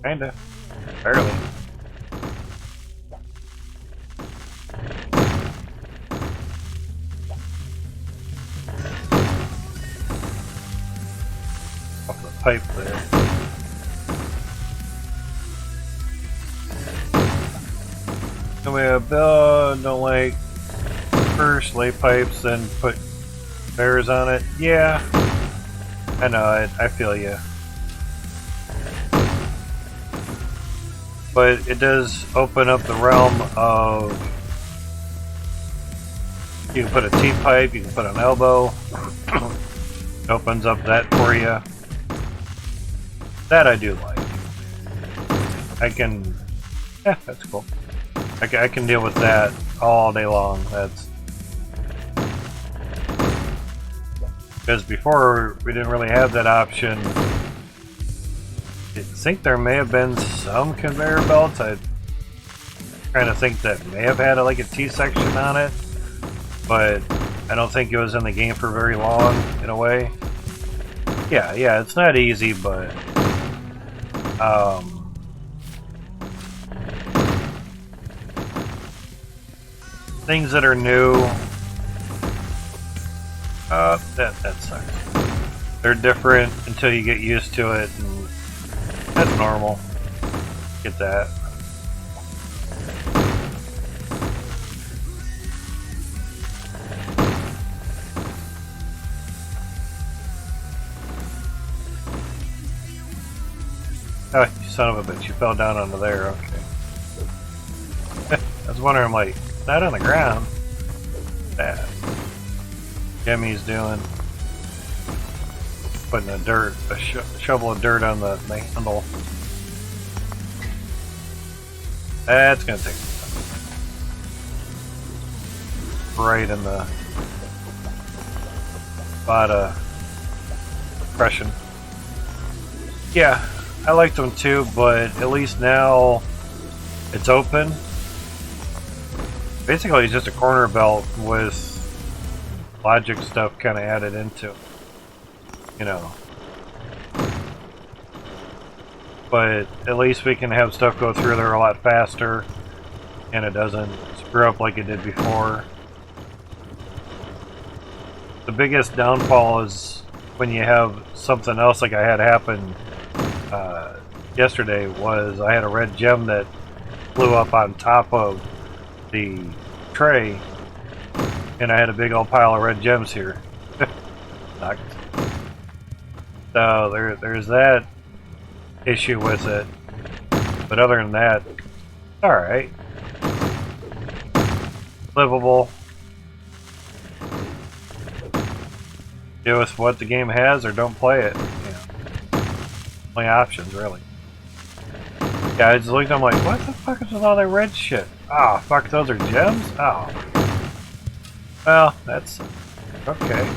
Kinda. Barely. Off the pipe there. And we have don't like first lay pipes and put bears on it. Yeah. I know, I feel you. But it does open up the realm of you can put a T-pipe, you can put an elbow. It opens up that for you. That I do like. I can, yeah, that's cool. I can deal with that all day long. That's because before we didn't really have that option. I think there may have been some conveyor belts. I kind of think that may have had like a T section on it, but I don't think it was in the game for very long in a way. Yeah, it's not easy, but things that are new, that sucks. They're different until you get used to it, and that's normal. Get that. Oh, you son of a bitch. You fell down onto there. Okay. I was wondering, like, not on the ground. That. Jimmy's doing. Putting a shovel of dirt on the handle. That's gonna take some time. Right in the spot of depression. Yeah, I liked them too, but at least now it's open. Basically, it's just a corner belt with logic stuff kind of added into it. You know, but at least we can have stuff go through there a lot faster, and it doesn't screw up like it did before. The biggest downfall is when you have something else like I had happen yesterday. Was I had a red gem that blew up on top of the tray, and I had a big old pile of red gems here. Knocked. So there's that issue with it, but other than that, alright. Livable. Do with what the game has or don't play it. Yeah. Only options, really. Yeah, I just looked, I'm like, what the fuck is with all that red shit? Ah, fuck, those are gems? Oh. Well, that's okay.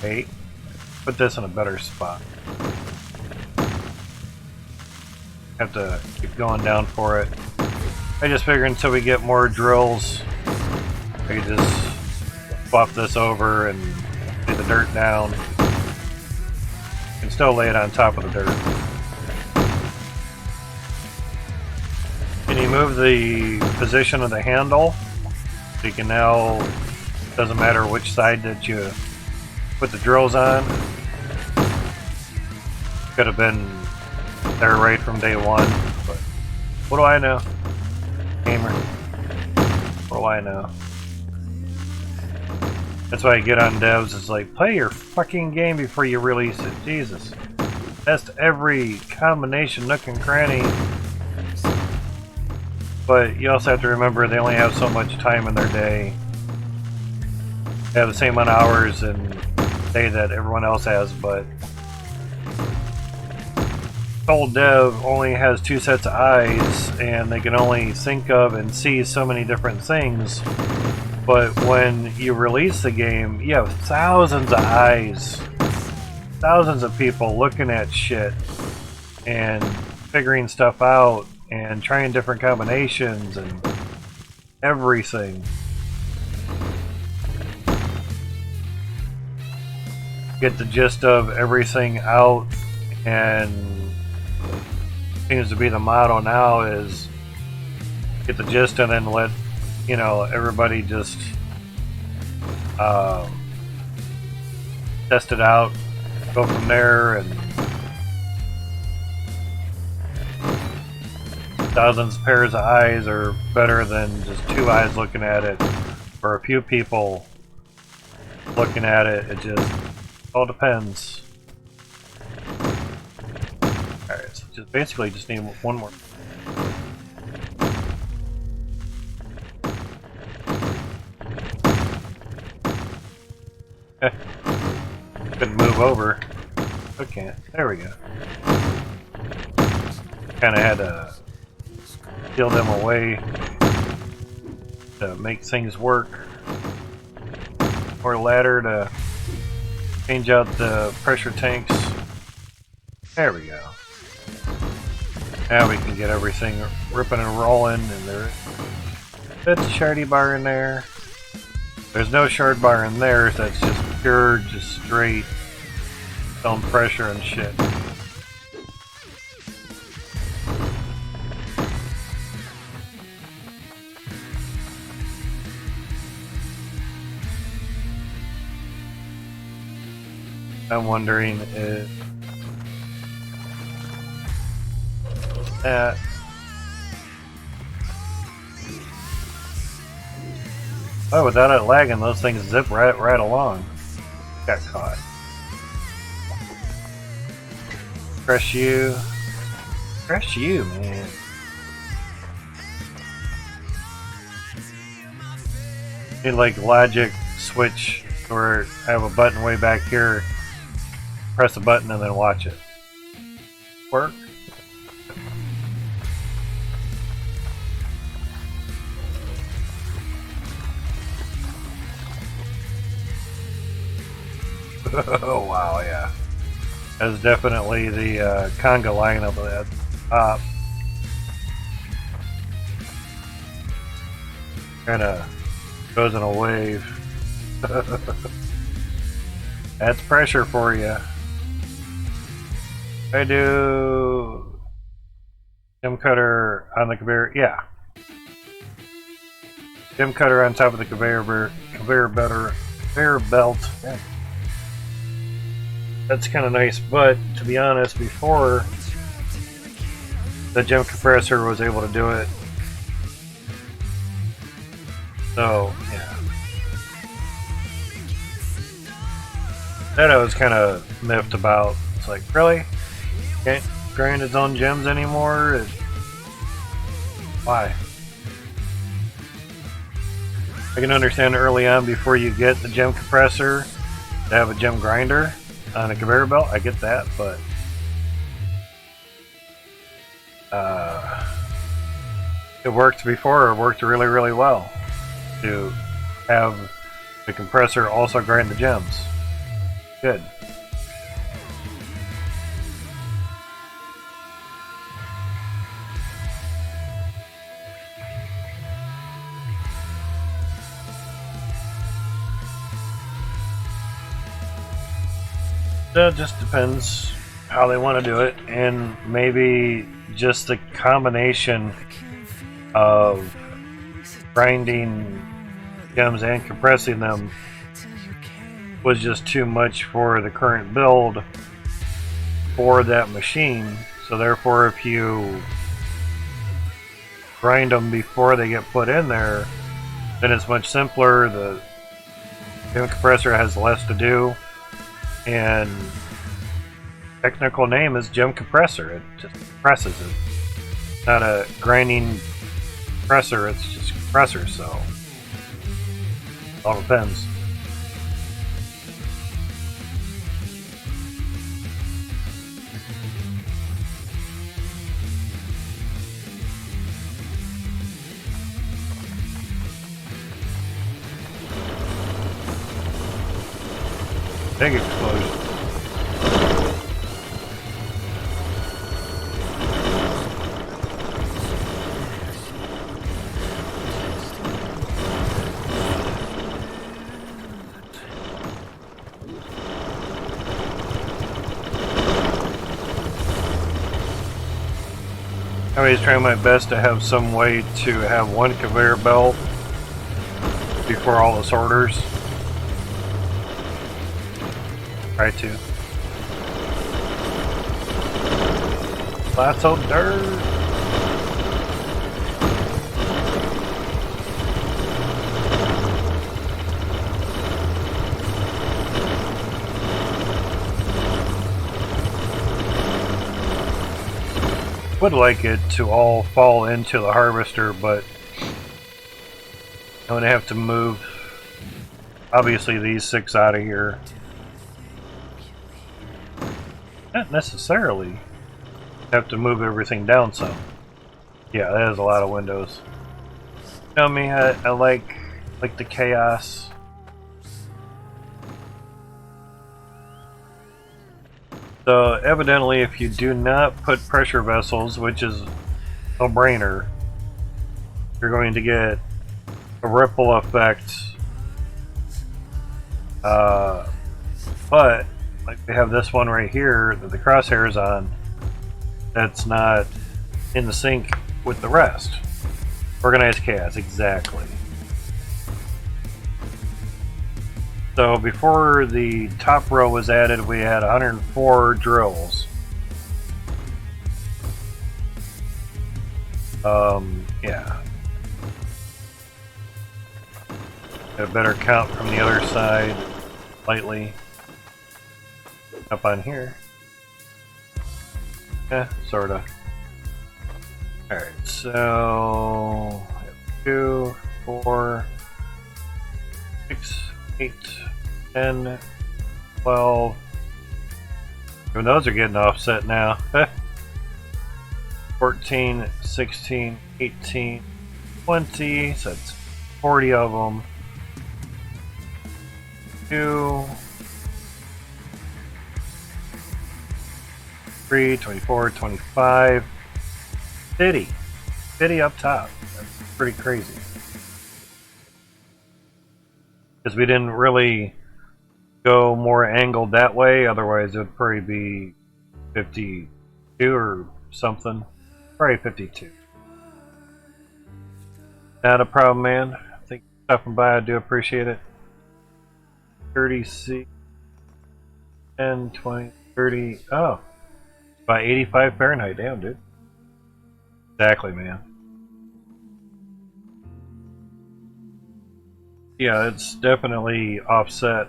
Hey. Put this in a better spot. Have to keep going down for it. I just figured until we get more drills, I could just swap this over and lay the dirt down. And still lay it on top of the dirt. Can you move the position of the handle? So you can now, doesn't matter which side that you put the drills on. Could have been there right from day one, but what do I know? Gamer. What do I know? That's why I get on devs, it's like, play your fucking game before you release it. Jesus. Test every combination, nook and cranny. But you also have to remember they only have so much time in their day. They have the same amount of hours in the day that everyone else has, but old dev only has 2 sets of eyes, and they can only think of and see so many different things. But when you release the game, you have thousands of eyes, thousands of people looking at shit and figuring stuff out and trying different combinations and everything. Get the gist of everything out, and seems to be the motto now is get the gist and then let, you know, everybody just test it out, go from there, and thousands of pairs of eyes are better than just 2 eyes looking at it, or a few people looking at it. It just all depends. Alright, so just basically just need one more. Couldn't move over. I can't. There we go. Kinda had to steal them away to make things work. Or a ladder to change out the pressure tanks. There we go. Now we can get everything ripping and rolling, and that's a shardy bar in there. There's no shard bar in there, so that's just pure, just straight film pressure and shit. I'm wondering if that oh, without it lagging, those things zip right along. Got caught. Crush you. Crush you, man. Need like logic switch where I have a button way back here. Press a button and then watch it. Work. Oh wow, yeah. That's definitely the conga line up at the top. Kinda goes in a wave. That's pressure for you. I do gem cutter on the conveyor, yeah. Gem cutter on top of the conveyor belt. Yeah. That's kind of nice, but to be honest, before the gem compressor was able to do it, so yeah, that I was kind of miffed about. It's like, really? Can't grind its own gems anymore? Why? I can understand early on before you get the gem compressor to have a gem grinder on a conveyor belt. I get that, but it worked before. It worked really, really well to have the compressor also grind the gems. Good. It just depends how they want to do it, and maybe just the combination of grinding gems and compressing them was just too much for the current build for that machine. So therefore, if you grind them before they get put in there, then it's much simpler. The gem compressor has less to do, and technical name is gem compressor. It just compresses it. It's not a grinding compressor, it's just compressor, so it all depends. Big explosion. I'm always trying my best to have some way to have one conveyor belt before all the sorters. Try to. Lots of dirt. Would like it to all fall into the harvester, but I'm going to have to move obviously these 6 out of here. Not necessarily have to move everything down some. Yeah, that is a lot of windows. You know me, I like the chaos. So evidently, if you do not put pressure vessels, which is a no-brainer, you're going to get a ripple effect. But like we have this one right here that the crosshair is on, that's not in the sync with the rest. Organized chaos, exactly. So before the top row was added, we had 104 drills. Yeah. Got a better count from the other side, slightly. Up on here. Yeah, sorta. Alright, so 2, 4, 6, 8, 10, 12. Even those are getting offset now. 14, 16, 18, 20, so that's 40 of them. 2, 3, 24, 25, 50. 50 up top. That's pretty crazy. Because we didn't really go more angled that way, otherwise it would probably be 52 or something. Probably 52. Not a problem, man. Thank you for stopping by. I do appreciate it. 30C, 10, 20, 30. Oh, by 85 Fahrenheit. Damn, dude. Exactly, man. Yeah, it's definitely offset.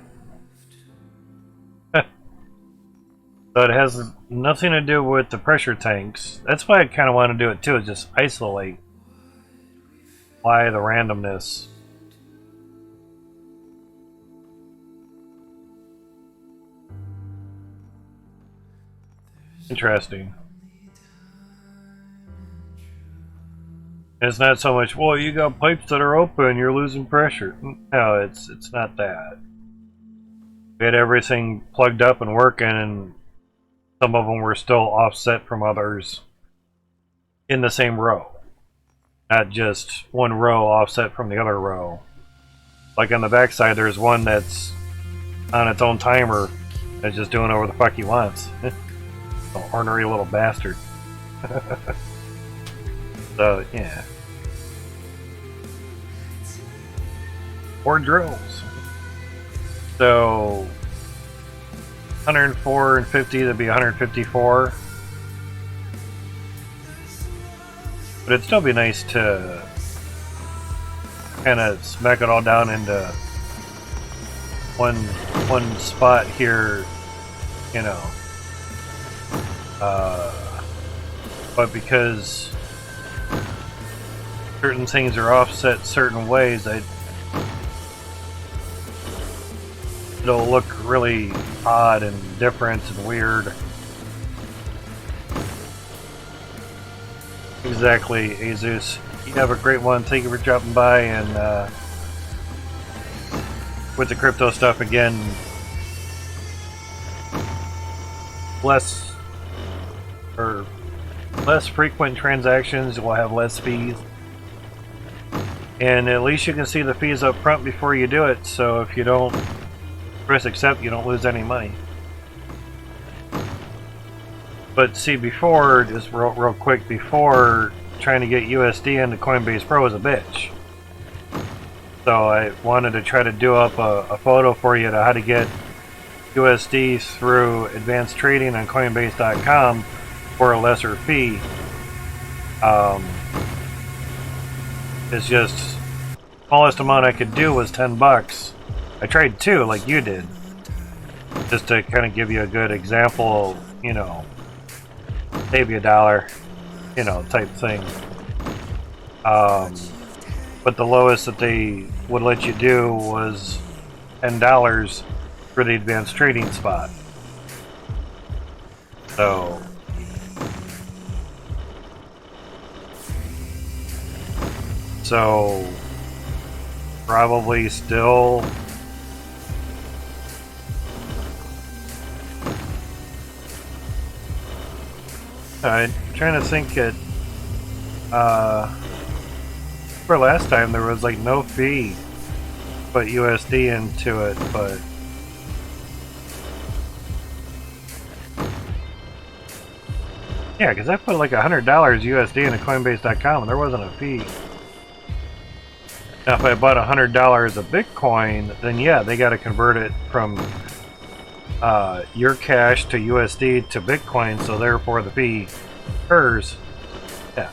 So it has nothing to do with the pressure tanks. That's why I kind of want to do it too, is just isolate why the randomness. Interesting. It's not so much, well, you got pipes that are open, you're losing pressure. No, it's not that. We had everything plugged up and working, and some of them were still offset from others in the same row. Not just one row offset from the other row. Like on the backside, there's one that's on its own timer that's just doing whatever the fuck he wants. Ornery little bastard. So, yeah. 4 drills. So 104 and 50, that'd be 154. But it'd still be nice to kind of smack it all down into one spot here, you know. But because certain things are offset certain ways, it'll look really odd and different and weird. Exactly, Jesus. You have a great one. Thank you for dropping by, and with the crypto stuff again, less frequent transactions will have less fees. And at least you can see the fees up front before you do it, so if you don't press accept, you don't lose any money. But see, before, just real quick, before trying to get USD into Coinbase Pro was a bitch. So I wanted to try to do up a photo for you to how to get USD through advanced trading on Coinbase.com for a lesser fee. It's just, smallest amount I could do was $10. I tried 2 like you did, just to kind of give you a good example, you know, save you $1, you know, type thing. But the lowest that they would let you do was $10 for the advanced trading spot. So probably still I'm trying to think it for last time there was like no fee to put USD into it, but yeah, because I put like $100 USD into Coinbase.com and there wasn't a fee. Now if I bought $100 of Bitcoin, then yeah, they got to convert it from your cash to USD to Bitcoin, so therefore the fee occurs. Yeah.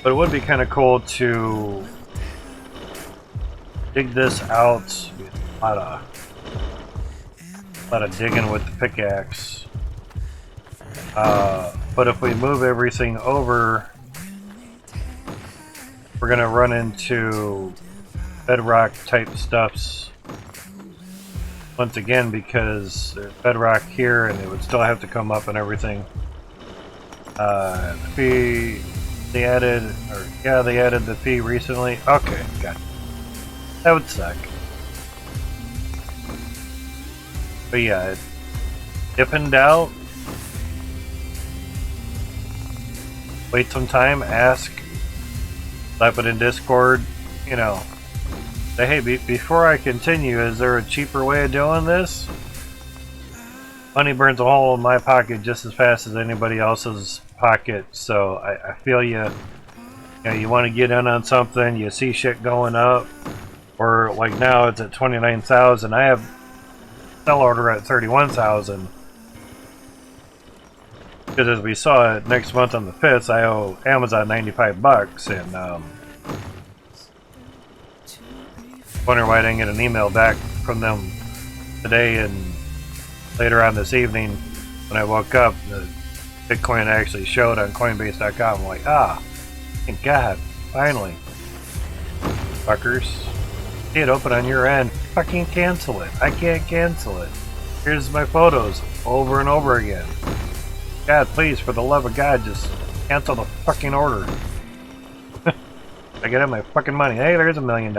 But it would be kind of cool to dig this out. A lot of digging with the pickaxe. But if we move everything over, we're going to run into bedrock type stuffs once again, because there's bedrock here and it would still have to come up and everything. The fee they added, or yeah, they added the fee recently. Okay, got it. That would suck. But yeah, if in doubt, wait some time, ask, type it in Discord, you know. Say, hey, before I continue, is there a cheaper way of doing this? Money burns a hole in my pocket just as fast as anybody else's pocket, so I feel you. You know, you want to get in on something, you see shit going up, or like now it's at 29,000. I have sell order at 31,000. Because as we saw next month on the 5th, I owe Amazon $95, and wonder why I didn't get an email back from them today, and later on this evening when I woke up, the Bitcoin actually showed on Coinbase.com. I'm like, thank God, finally. Fuckers. See it open on your end. Fucking cancel it. I can't cancel it. Here's my photos over and over again. God, please, for the love of God, just cancel the fucking order. I get my fucking money. Hey, there's $1 million.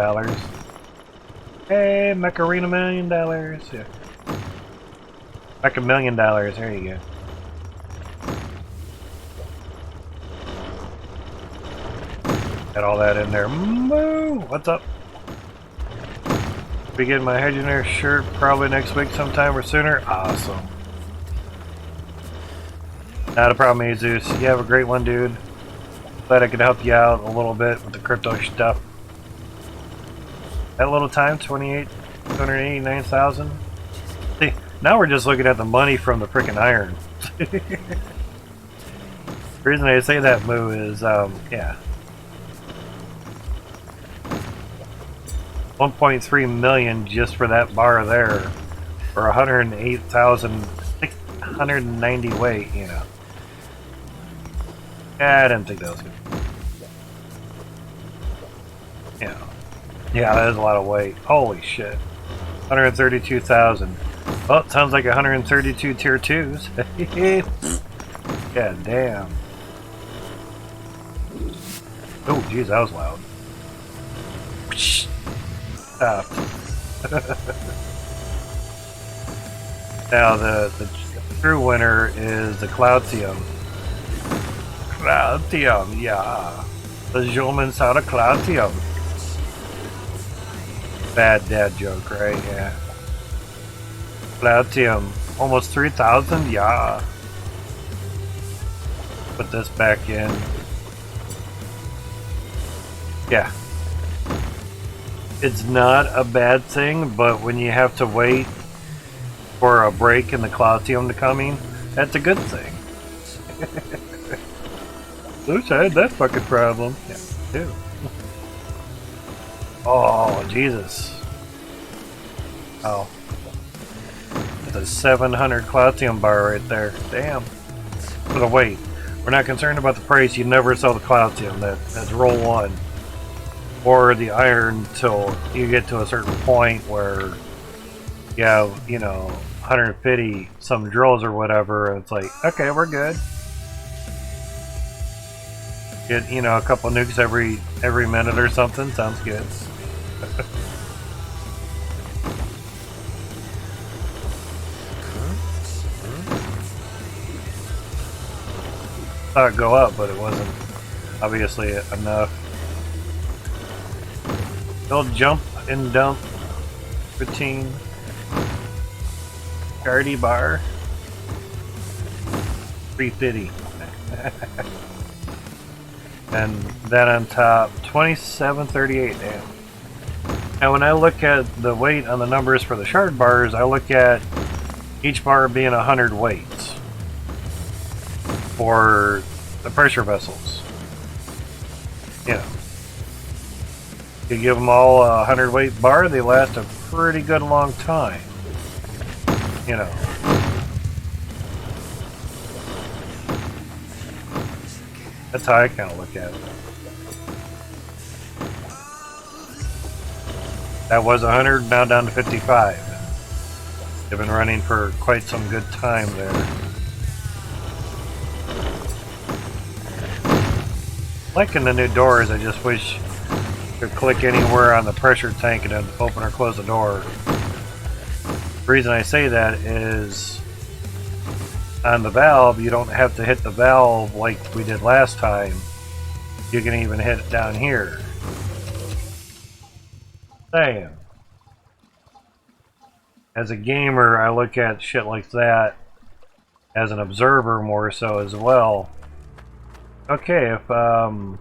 Hey, Macarena $1 million. Yeah. Back $1 million. There you go. Got all that in there. Moo! What's up? Be getting my Hydroneer shirt probably next week sometime or sooner. Awesome. Not a problem, Jesus. You have a great one, dude. Glad I could help you out a little bit with the crypto stuff. That little time, 289,000. See, now we're just looking at the money from the freaking iron. The reason I say that, Moo, is, yeah. 1.3 million just for that bar there. For 108,690 weight, you know. Yeah, I didn't think that was good. Yeah. Yeah, that is a lot of weight. Holy shit. 132,000. Well, it sounds like 132 tier 2s. God damn. Oh, jeez, that was loud. Stop. Now, the true winner is the Cloutium. Cloutium, yeah. The Jolman out of Cloutium. Bad dad joke, right? Yeah. Cloutium. Almost 3,000? Yeah. Put this back in. Yeah. It's not a bad thing, but when you have to wait for a break in the Cloutium to come in, that's a good thing. Oops, I had that fucking problem. Yeah, too. Oh, Jesus. Oh. That's a 700 Cloutium bar right there. Damn. For the weight. We're not concerned about the price. You never sell the Cloutium. That's roll one. Or the iron till you get to a certain point where you have, you know, 150 some drills or whatever, and it's like, okay, we're good. Get, you know, a couple nukes every minute or something. Sounds good. Thought it'd go up, but it wasn't obviously enough. Build jump and dump routine. Guardy bar. 350. And then on top, 2738. Damn. Now when I look at the weight on the numbers for the shard bars, I look at each bar being 100 weights for the pressure vessels. You know, you give them all a 100 weight bar, they last a pretty good long time. You know. That's how I kind of look at it. That was 100, now down to 55. They've been running for quite some good time there. Liking the new doors, I just wish you could click anywhere on the pressure tank and then open or close the door. The reason I say that is on the valve, you don't have to hit the valve like we did last time. You can even hit it down here. Damn. As a gamer, I look at shit like that as an observer more so as well. Okay, if you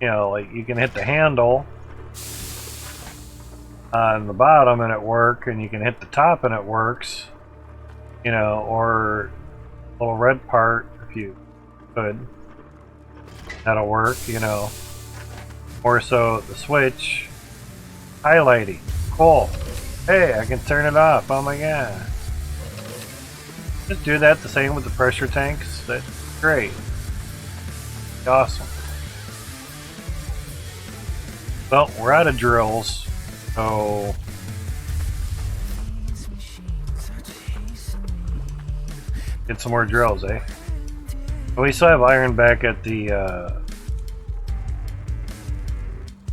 know, like you can hit the handle on the bottom and it works, and you can hit the top and it works, you know, or a little red part if you could, that'll work, you know. Or so the switch highlighting, cool. Hey, I can turn it off. Oh my god. Just do that the same with the pressure tanks. That's great. Awesome. Well, we're out of drills, so get some more drills, eh? But we still have iron back at the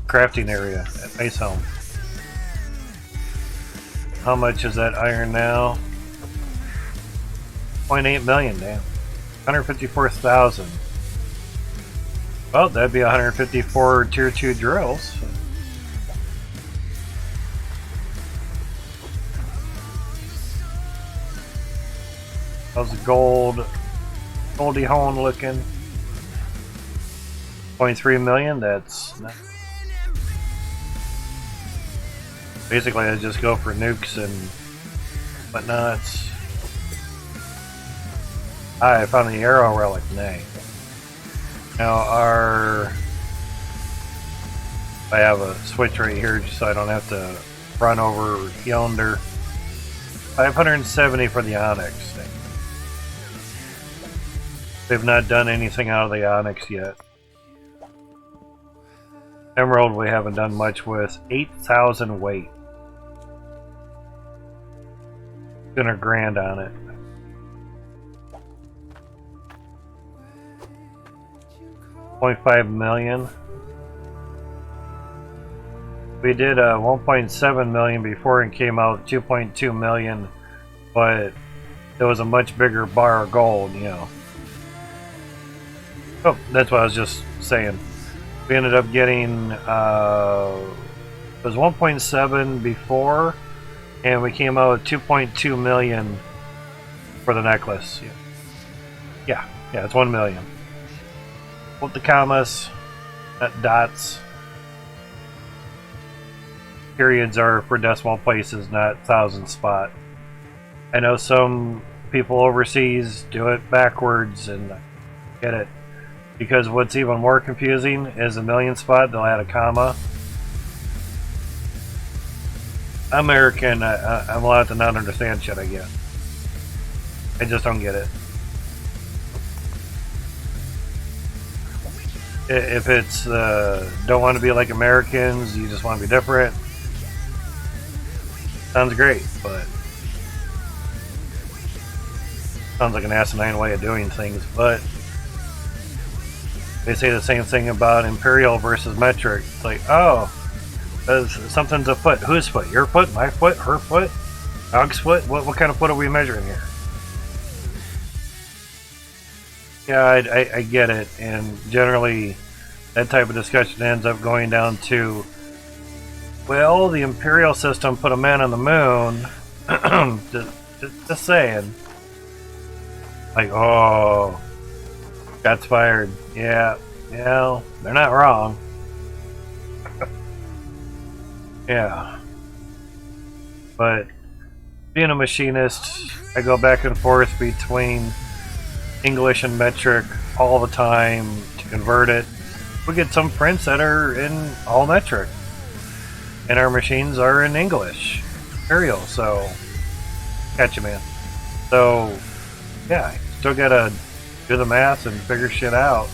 crafting area at Base Home. How much is that iron now? 0.8 million, damn. 154,000. Well, that'd be 154 tier 2 drills. How's the gold, Goldie Hone looking? 0.3 million. That's not... Basically, I just go for nukes and whatnots. Ah, I found the arrow relic. Nay. Now I have a switch right here just so I don't have to run over yonder. 570 for the onyx thing. They've not done anything out of the onyx yet. Emerald we haven't done much with. 8,000 weight. $200 grand on it. $0.5 million. We did 1.7 million before and came out 2.2 million, but it was a much bigger bar of gold, you know. Oh, that's what I was just saying. We ended up getting it was 1.7 before, and we came out with 2.2 million for the necklace. Yeah, it's 1 million. With the commas, not dots. Periods are for decimal places, not thousand spot. I know some people overseas do it backwards, and I get it. Because what's even more confusing is a million spot, they'll add a comma. I'm American, I'm allowed to not understand shit, I guess. I just don't get it. If it's don't want to be like Americans, you just want to be different, sounds great, but sounds like an asinine way of doing things. But they say the same thing about imperial versus metric. It's like, oh, something's a foot. Whose foot? Your foot? My foot? Her foot? Dog's foot? What kind of foot are we measuring here? Yeah, I get it, and generally that type of discussion ends up going down to, well, the imperial system put a man on the moon. just saying. Like, oh, shots fired. Yeah, they're not wrong. Yeah. But being a machinist, I go back and forth between English and metric all the time to convert it. We get some prints that are in all metric, and our machines are in English, imperial. So, catch you, man. So, yeah, still gotta do the math and figure shit out.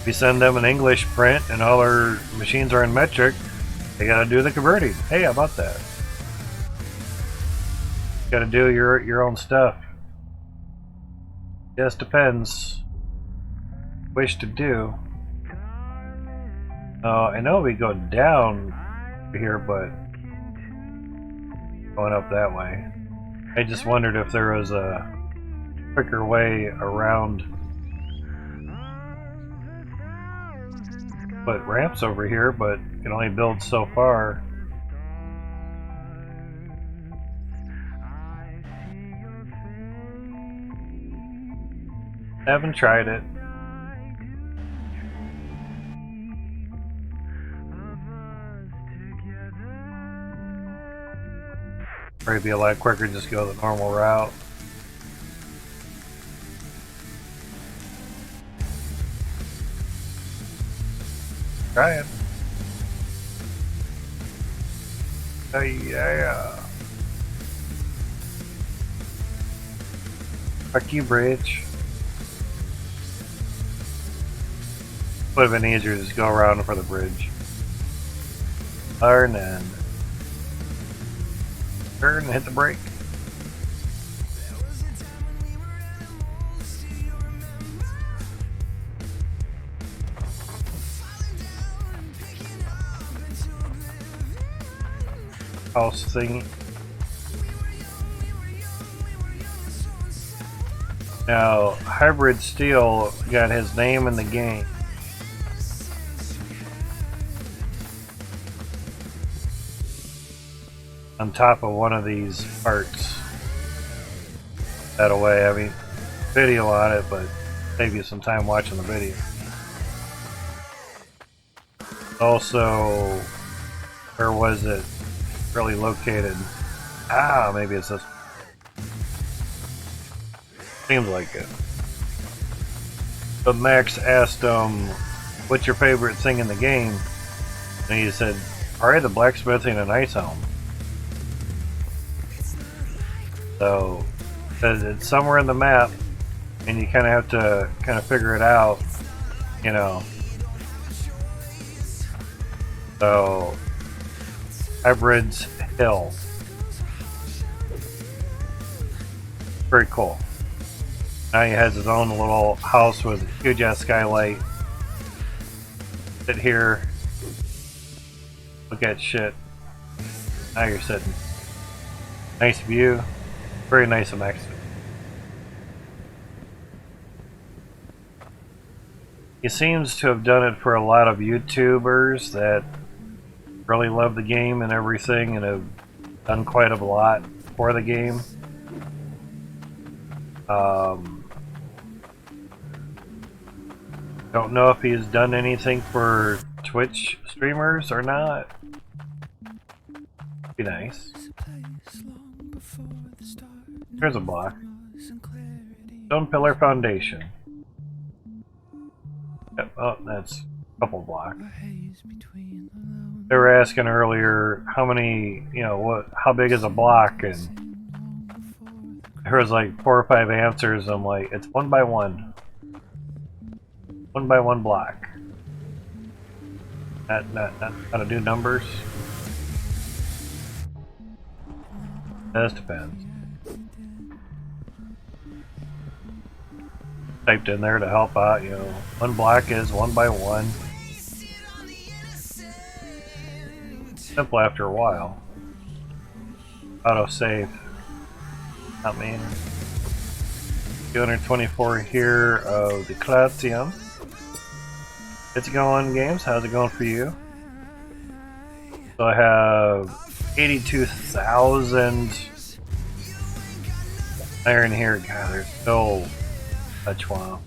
If you send them an English print and all our machines are in metric, they gotta do the converting. Hey, how about that? Gotta do your own stuff. Just depends. Wish to do. I know we go down here, but going up that way. I just wondered if there was a quicker way around. Put ramps over here, but you can only build so far. Haven't tried it. Probably be a lot quicker to just go the normal route. Try it. Oh yeah. Fuck you, bridge. Would have been easier to just go around for the bridge. Turn and hit the brake. House thing. Now, Hybrid Steel got his name in the game. On top of one of these parts. That away, I mean, video on it, but save you some time watching the video. Also, where was it really located? Ah, maybe it's this. Seems like it. But Max asked him, what's your favorite thing in the game? And he said, probably the blacksmithing and ice helm. So, it's somewhere in the map, and you kind of have to kind of figure it out, you know. So, Hybrid's Hill. Very cool. Now he has his own little house with a huge ass skylight. Sit here. Look at shit. Now you're sitting. Nice view. Very nice of Mexico. He seems to have done it for a lot of YouTubers that really love the game and everything and have done quite a lot for the game. Don't know if he's done anything for Twitch streamers or not. Be nice. Here's a block. Stone Pillar Foundation. Yep, oh, that's a couple blocks. They were asking earlier how many, you know, how big is a block, and there was like 4 or 5 answers. I'm like, it's 1 by 1. 1 by 1 block. Not how to do numbers. That depends. Typed in there to help out, you know. 1 block is 1 by 1. Simple after a while. Auto save. Not me. 224 here of the Clatium. It's going, games. How's it going for you? So I have 82,000 iron here. God, there's so much wow.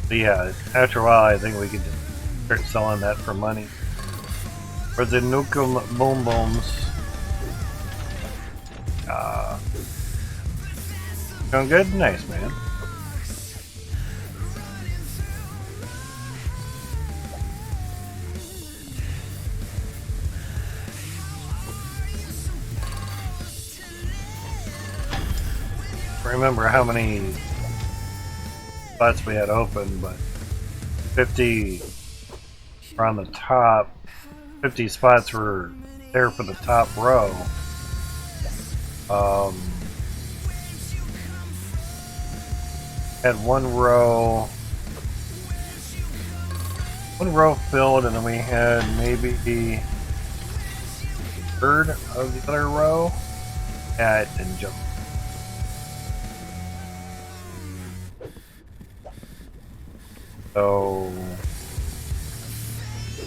But yeah, after a while, I think we could just start selling that for money. For the Nukem Boom Booms. Going good? Nice, man. Remember how many spots we had open, but 50 were on the top. 50 spots were there for the top row. Had one row filled, and then we had maybe the third of the other row. Yeah, it didn't jump. So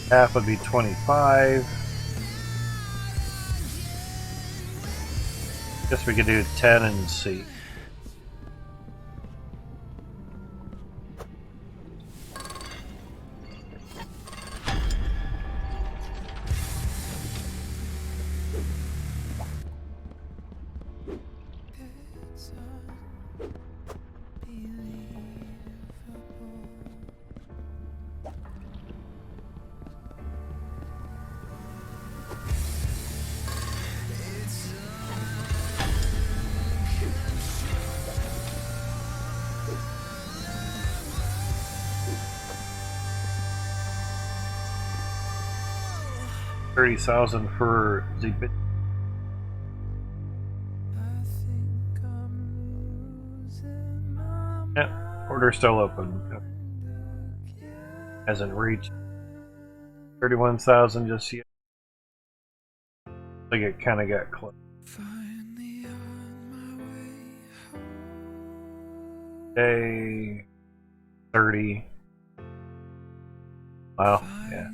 half would be 25. Guess we could do 10 and see. $30,000 for the bit. Yeah, order's still open. Hasn't reached 31,000 just yet. I think it kind of got close. Day 30. Wow, yeah.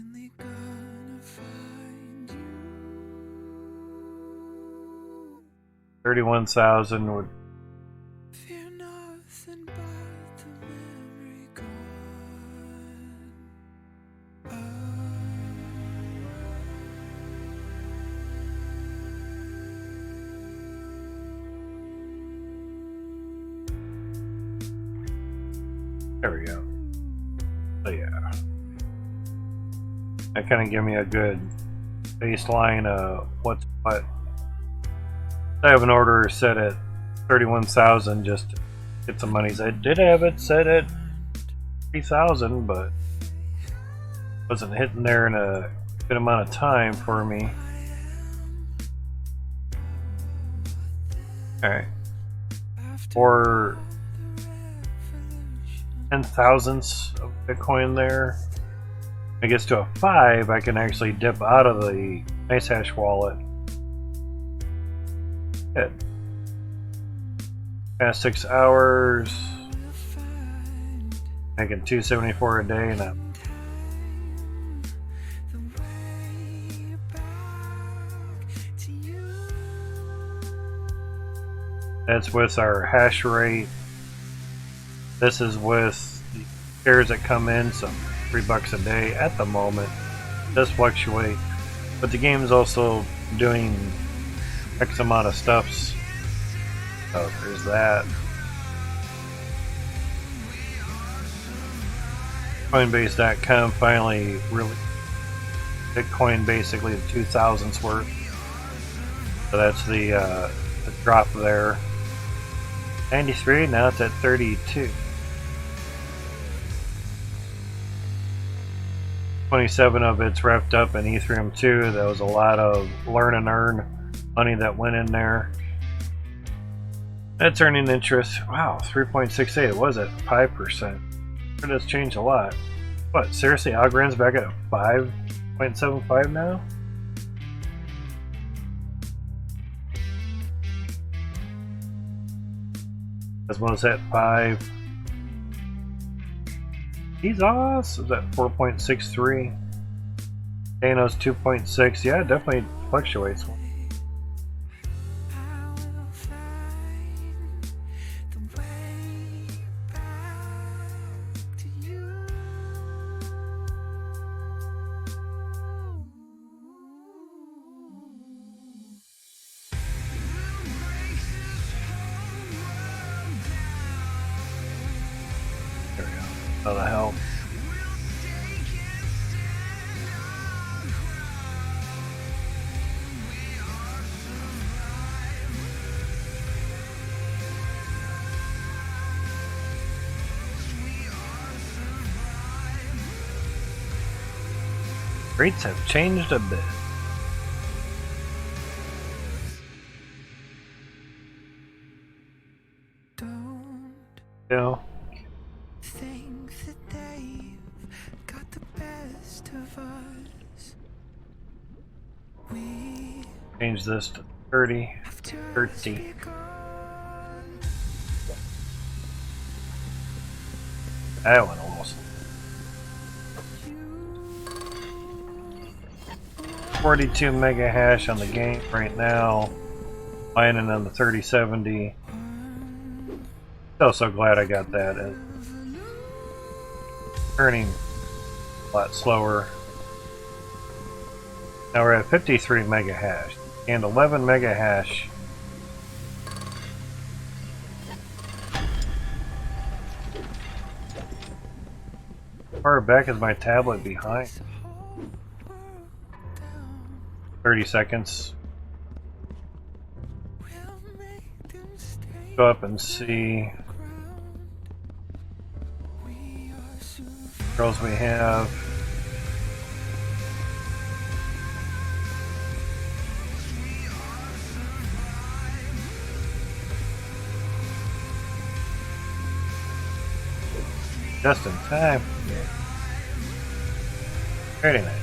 31,000 would. There we go. So yeah. That kind of give me a good baseline of what's what. I have an order set at 31,000 just to get some monies. I did have it set at 3,000, but wasn't hitting there in a good amount of time for me. Alright. For 10 thousandths of Bitcoin there, it gets to a 5, I can actually dip out of the NiceHash wallet. Good. Past 6 hours, making 274 a day now. That's with our hash rate. This is with the shares that come in, some $3 a day at the moment. It does fluctuate, but the game is also doing X amount of stuffs. So there's that. Coinbase.com finally really Bitcoin basically the 2,000's worth. So that's the drop there. 93, now it's at 32. 27 of it's wrapped up in Ethereum 2. That was a lot of learn and earn money that went in there. That's earning interest. Wow, 3.68. It was at 5%. It does change a lot. What, seriously, Algorand's back at 5.75 now? This one's at 5. He's awesome. Is at 4.63. Dano's 2.6. Yeah, it definitely fluctuates. How the hell? Rates have changed a bit. Yeah. Change this to 30. That one almost. 42 mega hash on the game right now. Mining on the 3070. So glad I got that. Turning a lot slower. Now we're at 53 mega hash and 11 mega hash. How far back is my tablet behind? 30 seconds. Go up and see girls we have. Just in time. Very nice.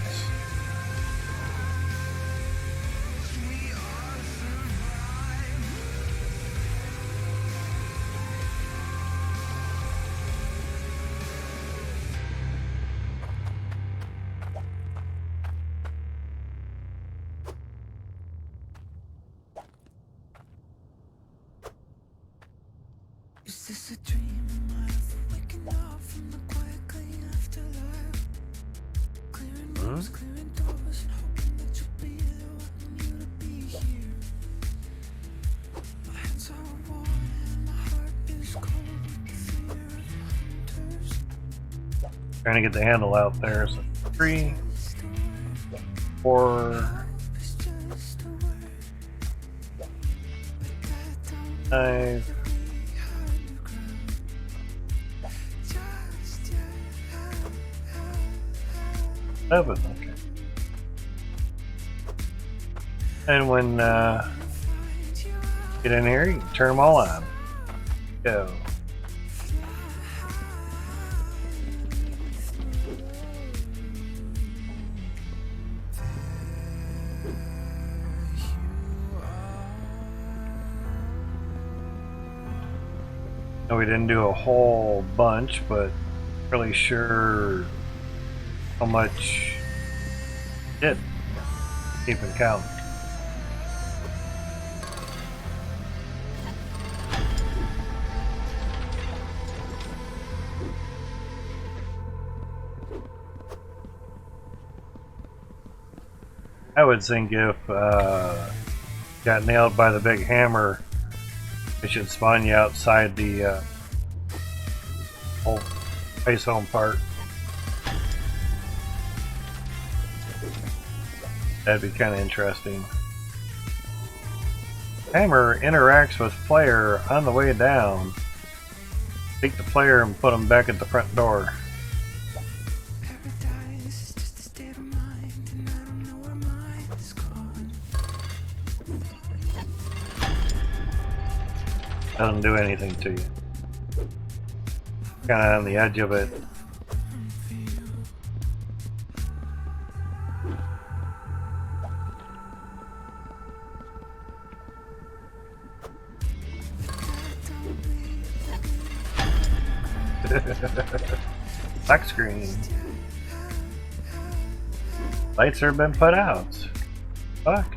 Is this a dream? Am I waking up from the quickly afterlife? Clearing rooms, clearing doors, and hoping that you'll be there wanting you to be here. My hands are warm and my heart is cold with the fear of hunters. Trying to get the handle out there. So 3, 4, 5, 7. Okay. And when get in here, you can turn them all on. Go. No, we didn't do a whole bunch, but really sure how much did. Keeping count. I would think if got nailed by the big hammer, it should spawn you outside the whole base home part. That'd be kind of interesting. Hammer interacts with player on the way down. Take the player and put them back at the front door. Paradise is just a state of mind, and I don't know where mine is gone. Doesn't do anything to you. Kind of on the edge of it. Black screen. Lights have been put out. Fucked.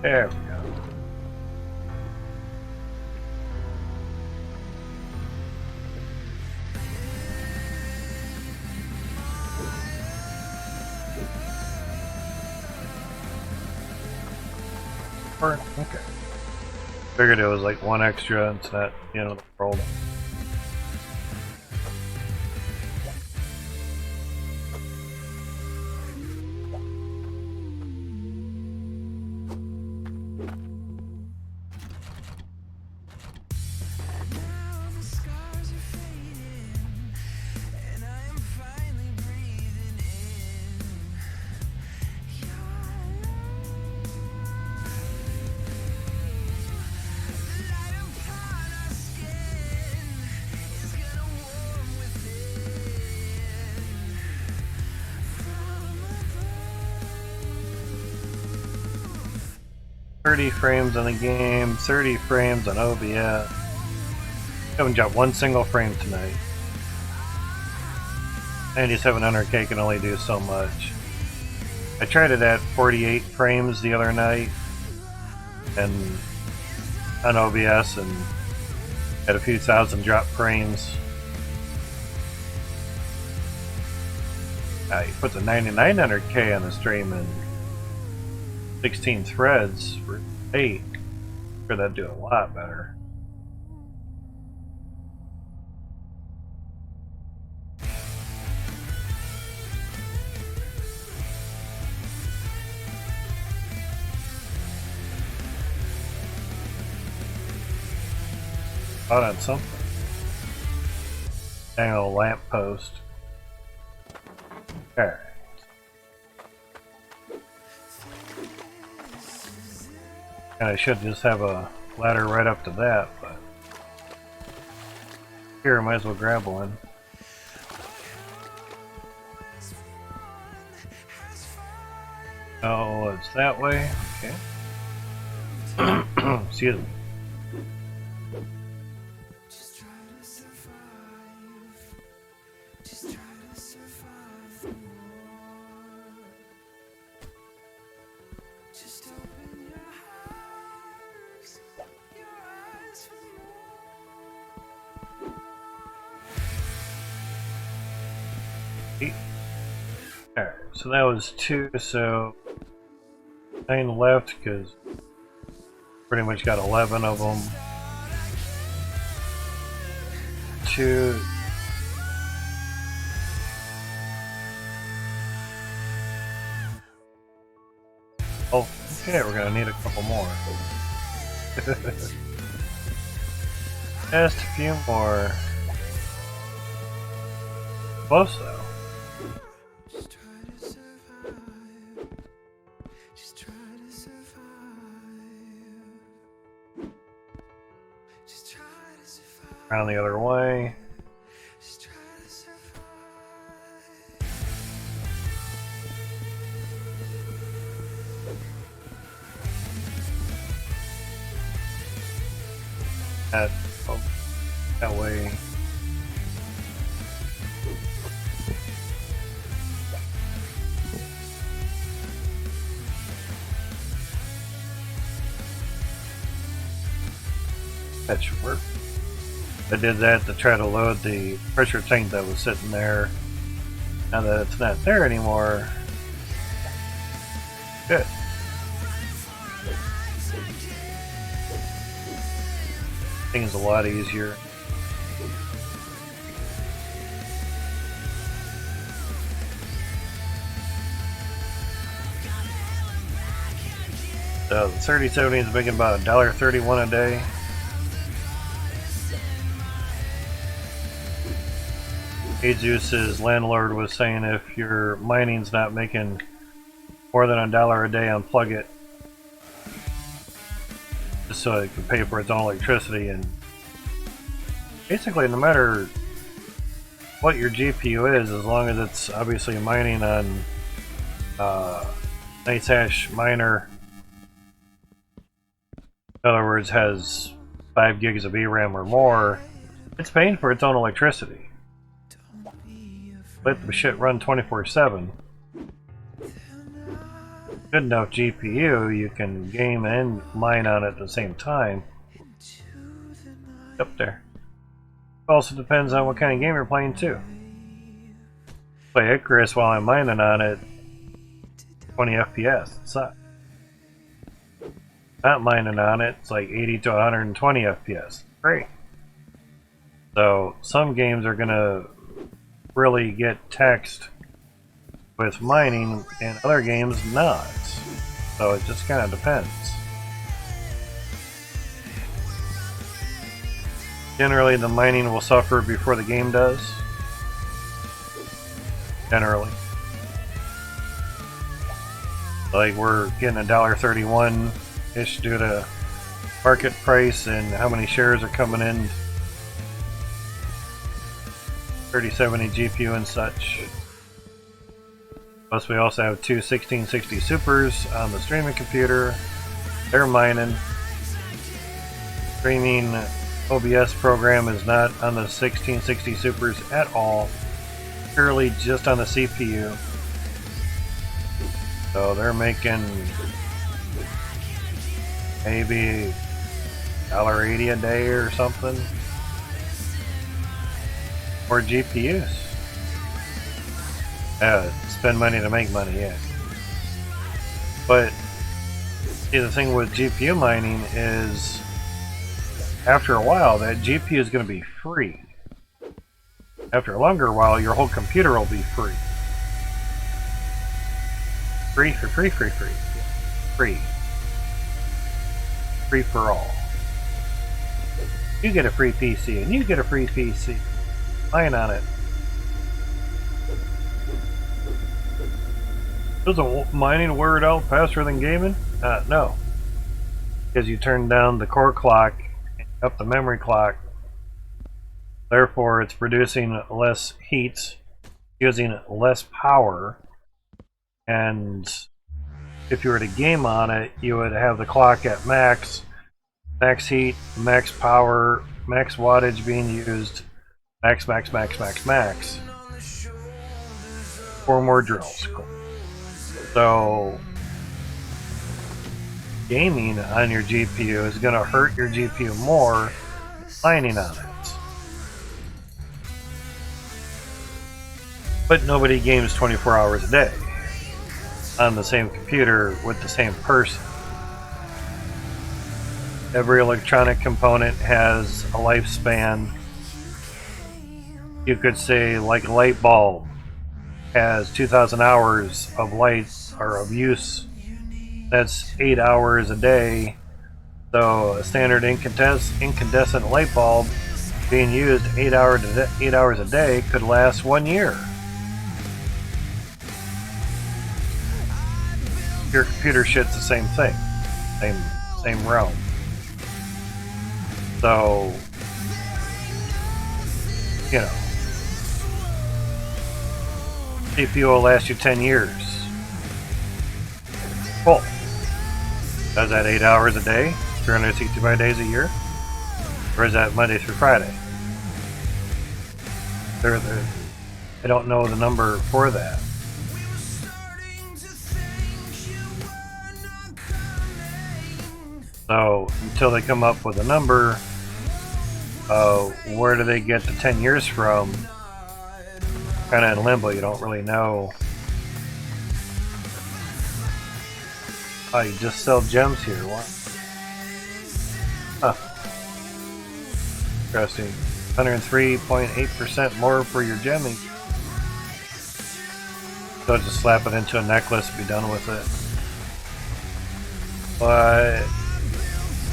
There we go. Okay. Figured it was like one extra, it's not the end of the world. Frames on the game, 30 frames on OBS. Haven't dropped one single frame tonight. 9700K can only do so much. I tried it at 48 frames the other night and on OBS and had a few thousand drop frames. You put the 9900K on the stream and 16 threads for 8. Sure, that'd do a lot better. Thought on something. Dang old lamp post. There. And I should just have a ladder right up to that, but here I might as well grab one. Oh, it's that way? Okay. Excuse me. Just try to survive. Just try to survive the war. Just open your heart, your eyes for more. Alright, so that was 2, so 9 left because pretty much got 11 of them. 2. Oh, okay, we're gonna need a couple more. Just a few more. Close though. Just try to survive. Just try to survive. Just try to survive. Around the other way. Just try to survive. That way. That should work. I did that to try to load the pressure tank that was sitting there. Now that it's not there anymore, good. Thing's a lot easier. So the 3070 is making about $1.31 a day. Jesus' landlord was saying if your mining's not making more than $1 a day, unplug it. Just so it can pay for its own electricity. And basically, no matter what your GPU is, as long as it's obviously mining on nice hash miner, in other words, has 5 gigs of VRAM or more, it's paying for its own electricity. Let the shit run 24/7. Good enough GPU, you can game and mine on it at the same time. Up there. It also depends on what kind of game you're playing too. Play Icarus while I'm mining on it, 20 FPS. It sucks. Not mining on it, it's like 80 to 120 FPS. Great. So some games are gonna really get taxed with mining and other games not. So it just kind of depends. Generally the mining will suffer before the game does. Generally. Like we're getting $1.31-ish due to market price and how many shares are coming in. 3070 GPU and such. Plus we also have 2 1660 Supers on the streaming computer. They're mining. Streaming OBS program is not on the 1660 Supers at all. Purely just on the CPU. So they're making maybe $1.80 a day or something. Or GPUs. Spend money to make money, yeah. But see, the thing with GPU mining is after a while that GPU is going to be free. After a longer while your whole computer will be free. Free for all. You get a free PC and you get a free PC. Mine on it. Doesn't mining wear it out faster than gaming? No. Because you turn down the core clock and up the memory clock. Therefore, it's producing less heat, using less power. And if you were to game on it, you would have the clock at max heat, max power, max wattage being used, max. 4 more drills. So gaming on your GPU is going to hurt your GPU more mining on it. But nobody games 24 hours a day on the same computer with the same person. Every electronic component has a lifespan. You could say, like a light bulb has 2,000 hours of light or of use. That's 8 hours a day. So a standard incandescent light bulb being used 8 hours a day could last 1 year. Your computer shit's the same thing, same realm. So, you know, CPU will last you 10 years. Full. Does that 8 hours a day, 365 days a year? Or is that Monday through Friday? I don't know the number for that. So, until they come up with a number, where do they get the 10 years from? Kind of in limbo, you don't really know. Oh, you just sell gems here, what? Huh. Interesting. 103.8% more for your gemming. So just slap it into a necklace, be done with it. But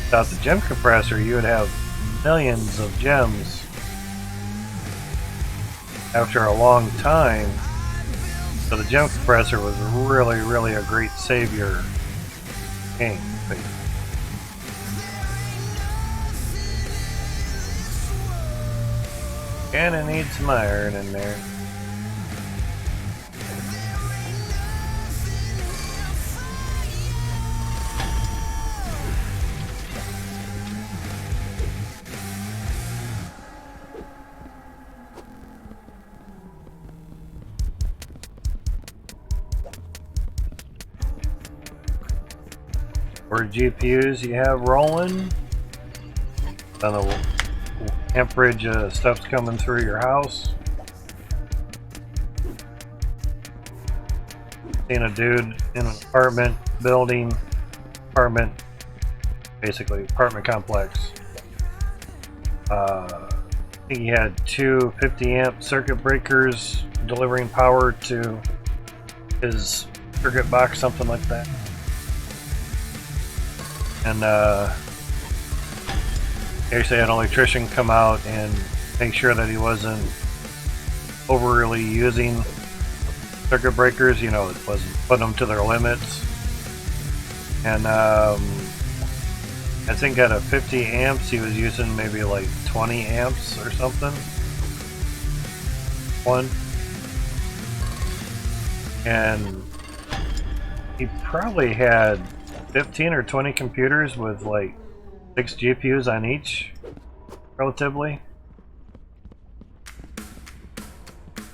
without the gem compressor, you would have millions of gems after a long time. So the gem compressor was really a great savior game. And I need some iron in there. For GPUs you have rolling, then the amperage stuff's coming through your house. Seen a dude in an apartment building, basically apartment complex. I think he had two 50 amp circuit breakers delivering power to his circuit box, something like that. And actually had an electrician come out and make sure that he wasn't overly using circuit breakers, you know, it wasn't putting them to their limits. And I think at a 50 amps he was using maybe like 20 amps or something. And he probably had 15 or 20 computers with like 6 GPUs on each, relatively.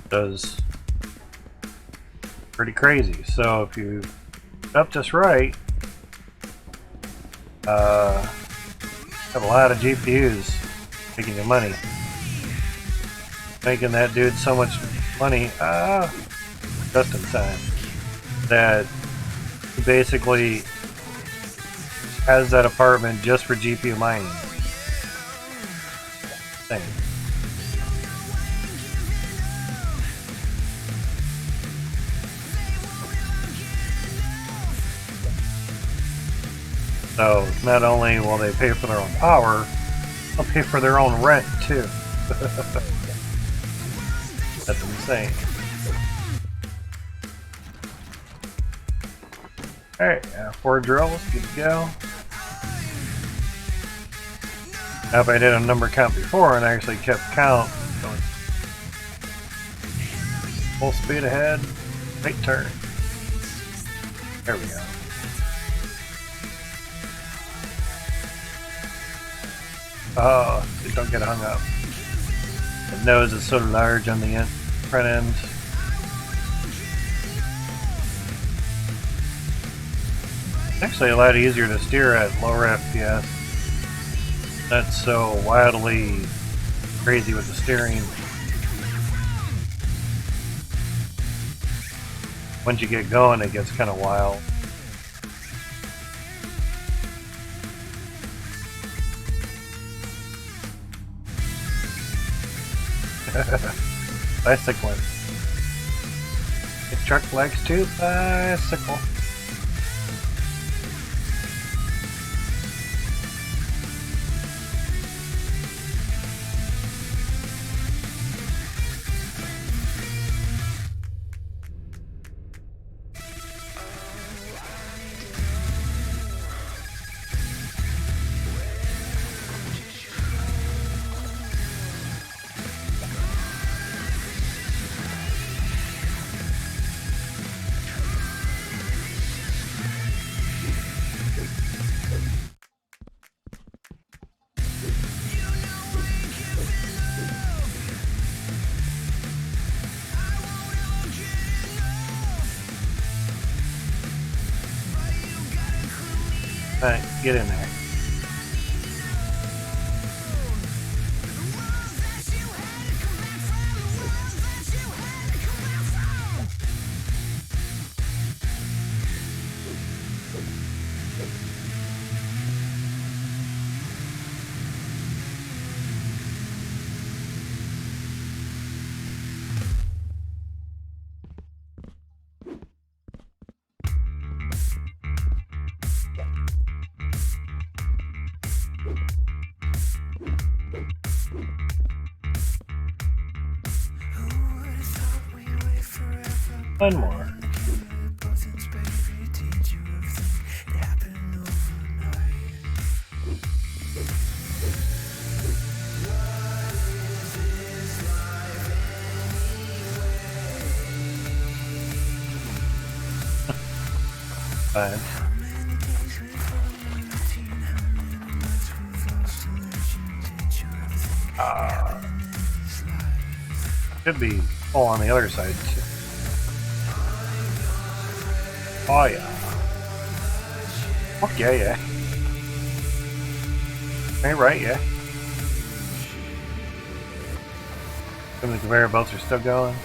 Does pretty crazy. So if you set up this right, have a lot of GPUs making you money, making that dude so much money just in time that he basically has that apartment just for GPU mining. Thing. So not only will they pay for their own power, they'll pay for their own rent too. That's insane. Alright, 4 drills, good to go. Now if I did a number count before and I actually kept count, going full speed ahead, right turn. There we go. Oh, don't get hung up. The nose is so large on the front end. It's actually a lot easier to steer at lower FPS. That's so wildly crazy with the steering. once you get going, it gets kind of wild. Bicycling. The truck likes to bicycle. Alright, get in there. One more. Fine. Could be full on the other side too. Oh yeah. Fuck yeah, yeah. Ain't right, yeah. Some of the conveyor belts are still going.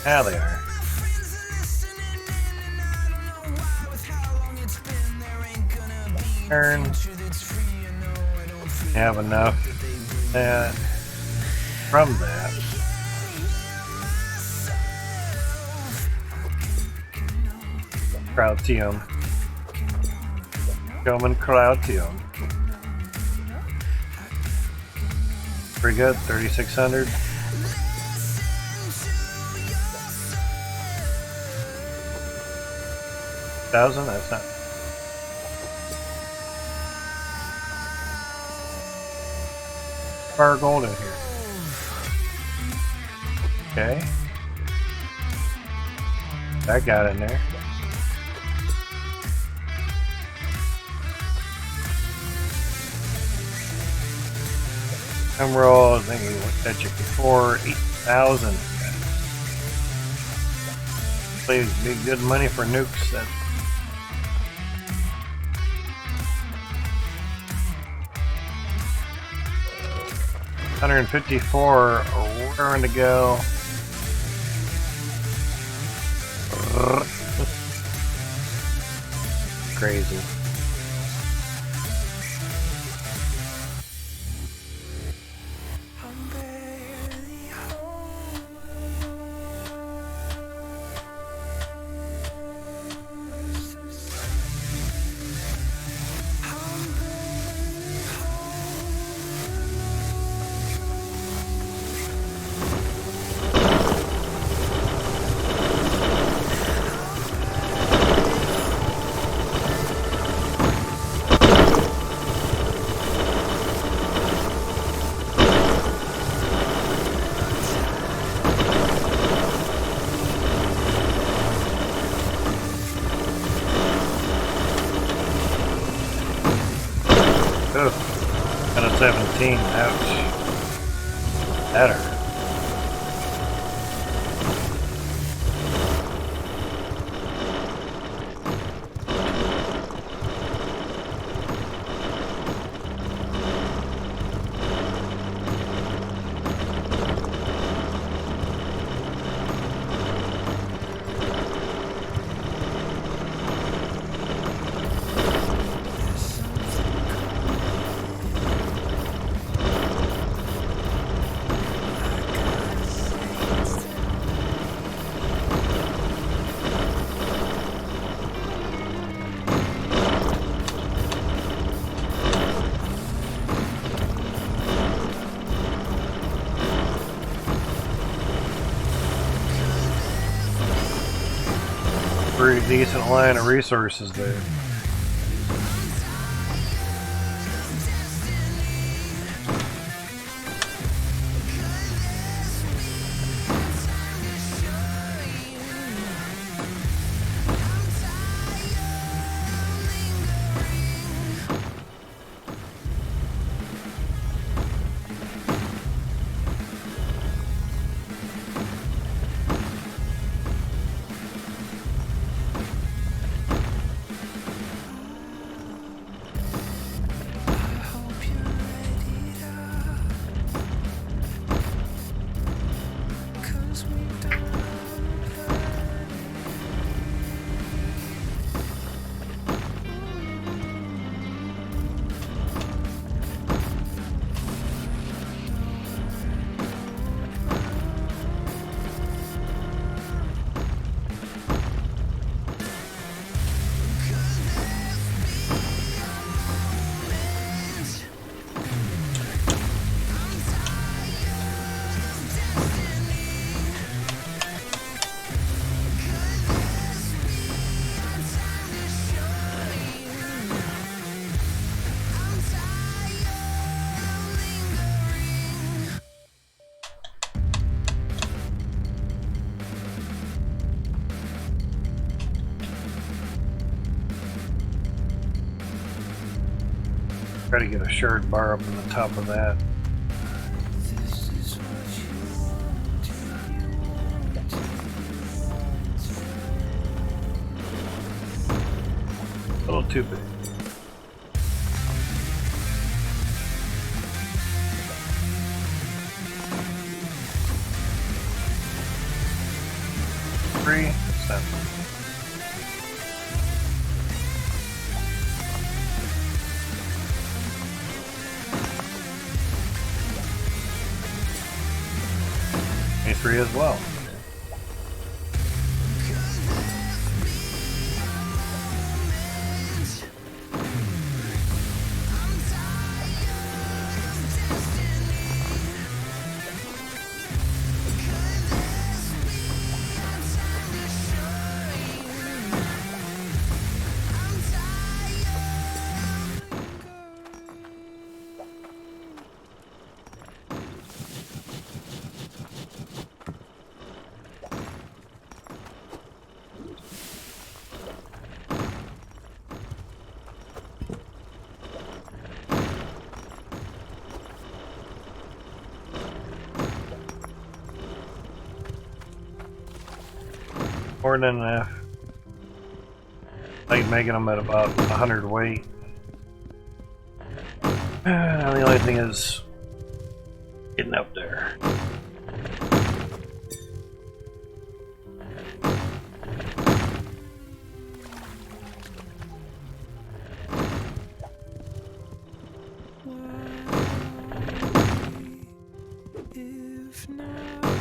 Yeah, they are. Turn. You have enough that from that. Crowdtium. Showman Crowdtium. Pretty good, 3,600. $1,000? That's not. Fire gold in here. Okay. That got in there. Emerald, I think we looked at you before, 8,000. Please be good money for nukes. That's 154, raring to go. Crazy. Ugh. Out of 17, ouch. That hurt. pretty decent line of resources there. Try to get a shard bar up on the top of that. A little too big. Three, seven. A3 as well. More than enough. Like making them at about 100 weight. The only thing is getting up there. If not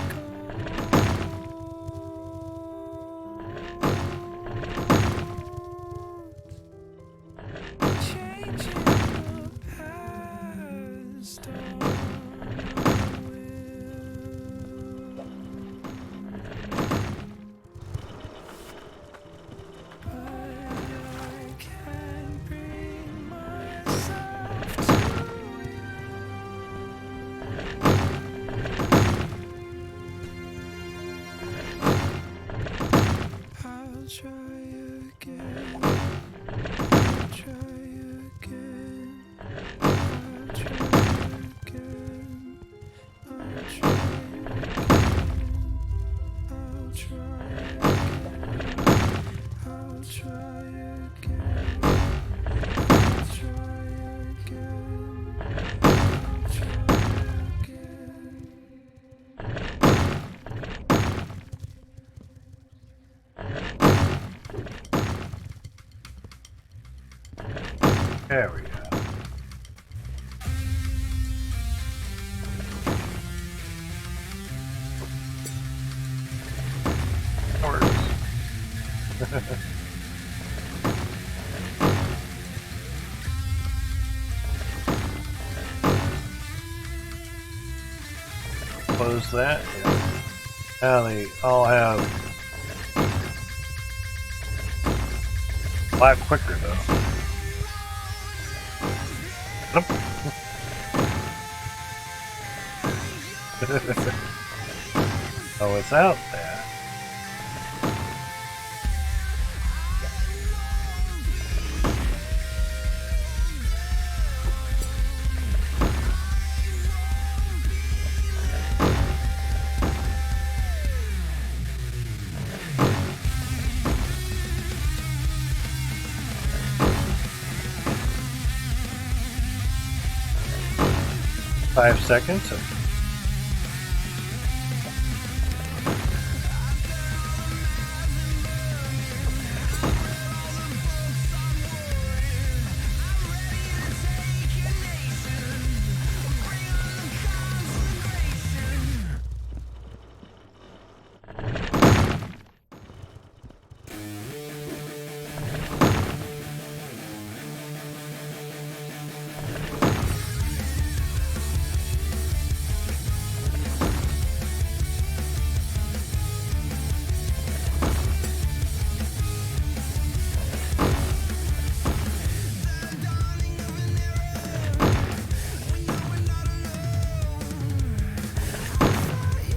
try again. I'll try again. I'll try again. I'll try again. I'll try again. I'll try again. I'll try again. I'll try again. There we go. Close that. Yeah. Now they all have A lot quicker though. Nope. Oh, it's out there. Five seconds.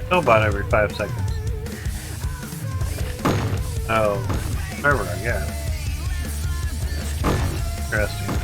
Still about every 5 seconds. Oh, server, I guess. Interesting.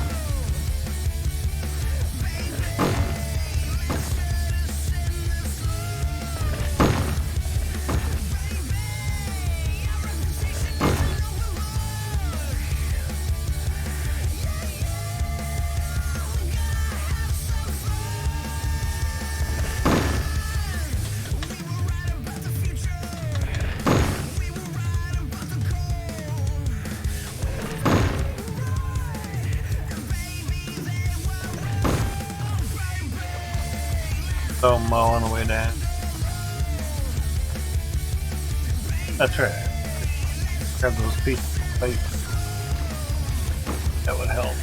So Mo on the way down. That's right. Grab those pieces of plate. That would help.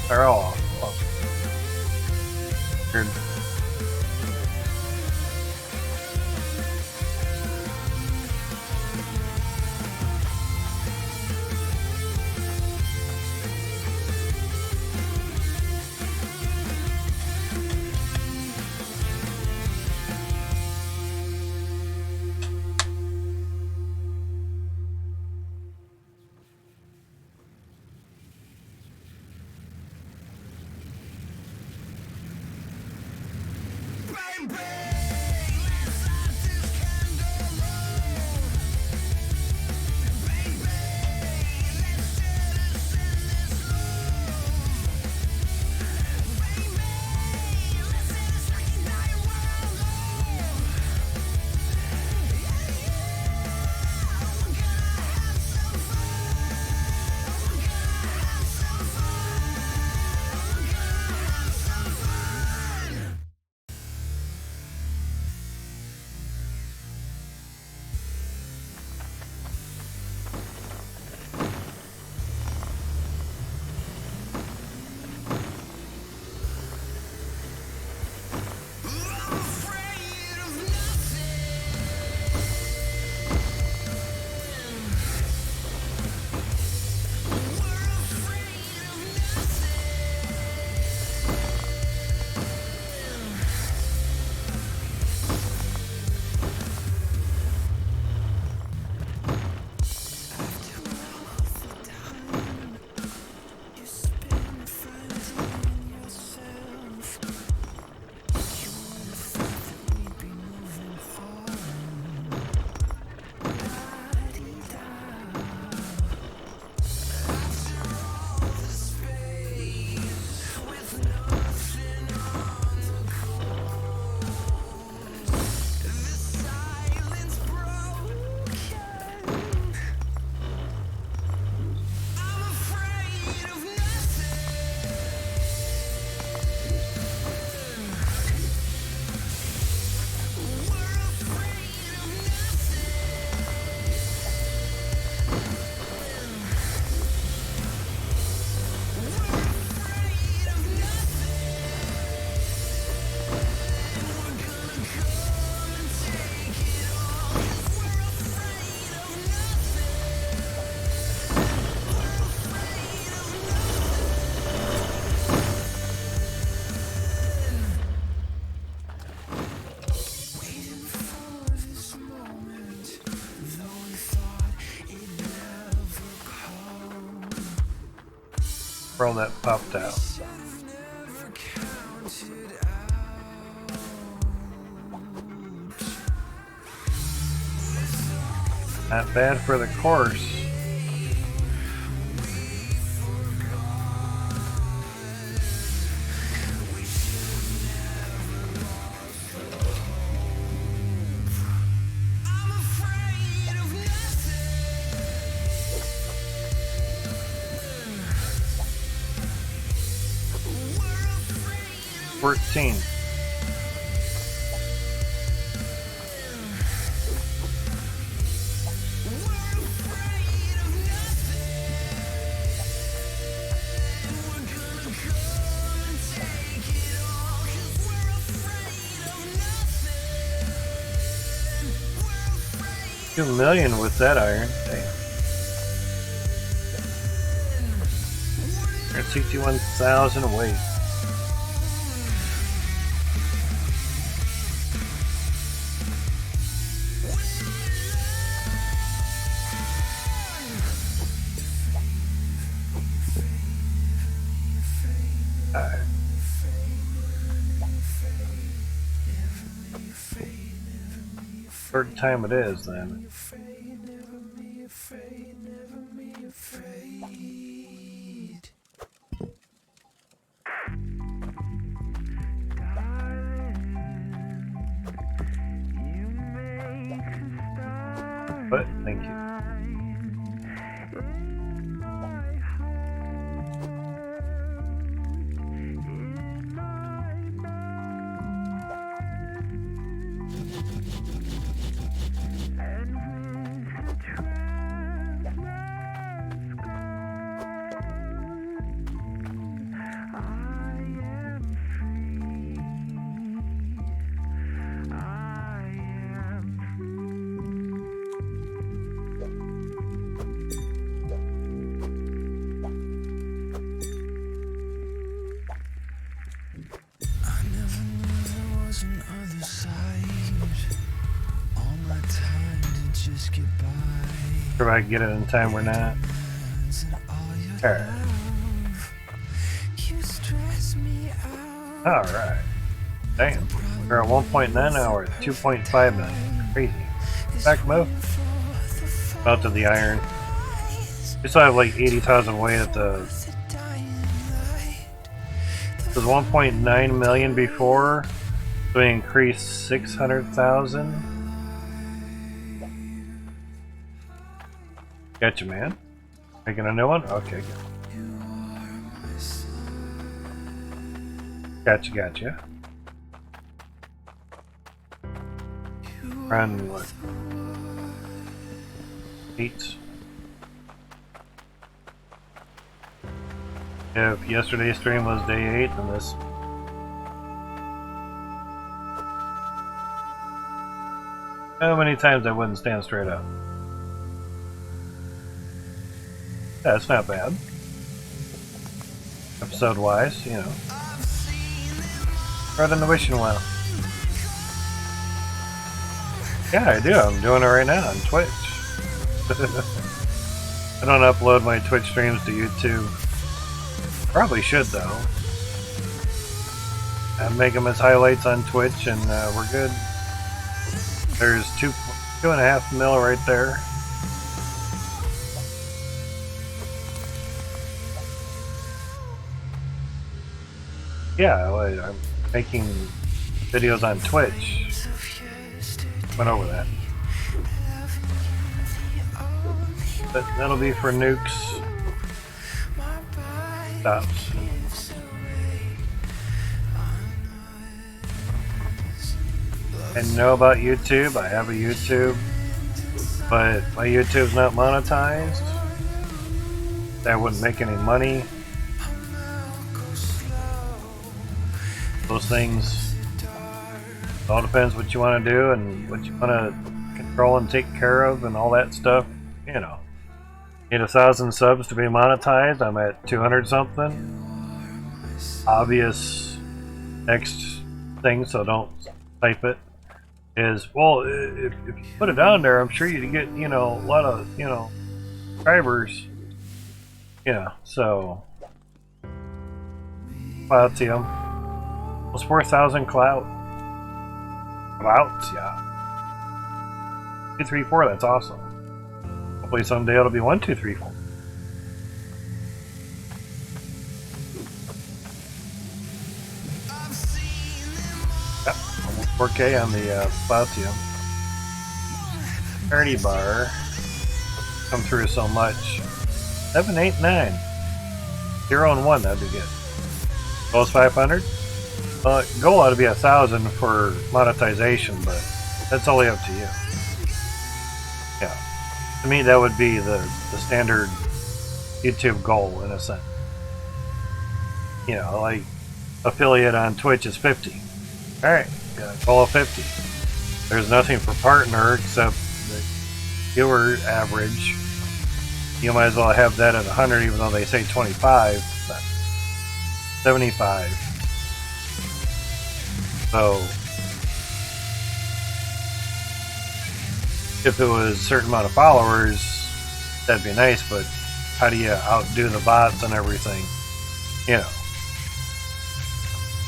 They're all off. Weird. pearl that popped out. Not bad for the course. $14. $2 million with that iron. Damn. 161,000 weight. Third time it is then. But thank you. If I can get it in time or not. Alright. Alright. Damn. We're at 1.9 hours, 2.5 million. Crazy. Back move. Out to the iron. We still have like 80,000 weight at the. It was 1.9 million before, so we increased 600,000. Gotcha, man. Making a new one? Okay, good. Gotcha. Run what? 8. Yeah, if yesterday's stream was day 8, then this. How many times I wouldn't stand straight up? Yeah, it's not bad. Episode wise, you know. Right in the wishing well. Yeah, I do. I'm doing it right now on Twitch. I don't upload my Twitch streams to YouTube. Probably should though. I make them as highlights on Twitch, and we're good. There's 2.5 mil right there. Yeah, I'm making videos on Twitch. Went over that. But that'll be for nukes. Stops. And know about YouTube. I have a YouTube, but my YouTube's not monetized. That wouldn't make any money. Those things, it all depends what you want to do and what you want to control and take care of and all that stuff. You know, need 1,000 subs to be monetized. I'm at 200 something. Obvious next thing, so don't type it. Is, well, if you put it on there, I'm sure you'd get, you know, a lot of, you know, subscribers. Yeah, so Spatium. Almost 4,000 clouds, yeah. 2, 3, 4, that's awesome. Hopefully someday it'll be 1, 2, 3, 4. Yep, almost 4K on the Spatium. Party bar. Come through so much. 7, 8, 9. 0 and 1, that'd be good. Goal's 500? Goal ought to be 1,000 for monetization, but that's only up to you. Yeah. To me, that would be the standard YouTube goal, in a sense. You know, like affiliate on Twitch is 50. Alright, got a goal of 50. There's nothing for partner except the viewer average. You might as well have that at 100, even though they say 25, but 75. So, if it was a certain amount of followers, that'd be nice, but how do you outdo the bots and everything? You know.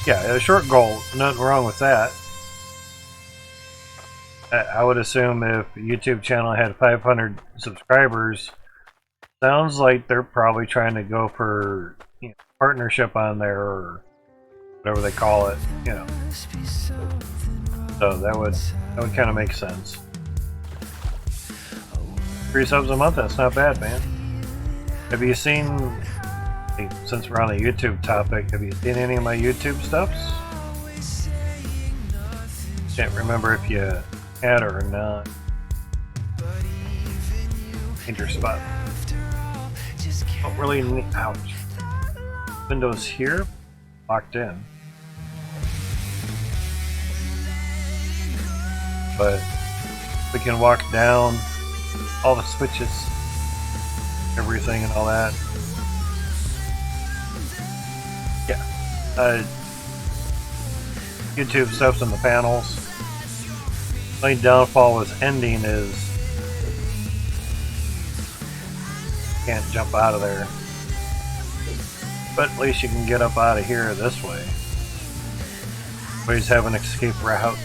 Yeah, a short goal, nothing wrong with that. I would assume if a YouTube channel had 500 subscribers, sounds like they're probably trying to go for, you know, partnership on there, or whatever they call it, you know. So that would kind of make sense. 3 subs a month, that's not bad, man. Have you seen, since we're on the YouTube topic, have you seen any of my YouTube stuffs? Can't remember if you had or not. Danger spot. Don't really need, ouch. Windows here, locked in. But we can walk down all the switches, everything and all that. Yeah. YouTube stuff's in the panels. The only downfall with ending is can't jump out of there. But at least you can get up out of here this way. Ways have an escape route.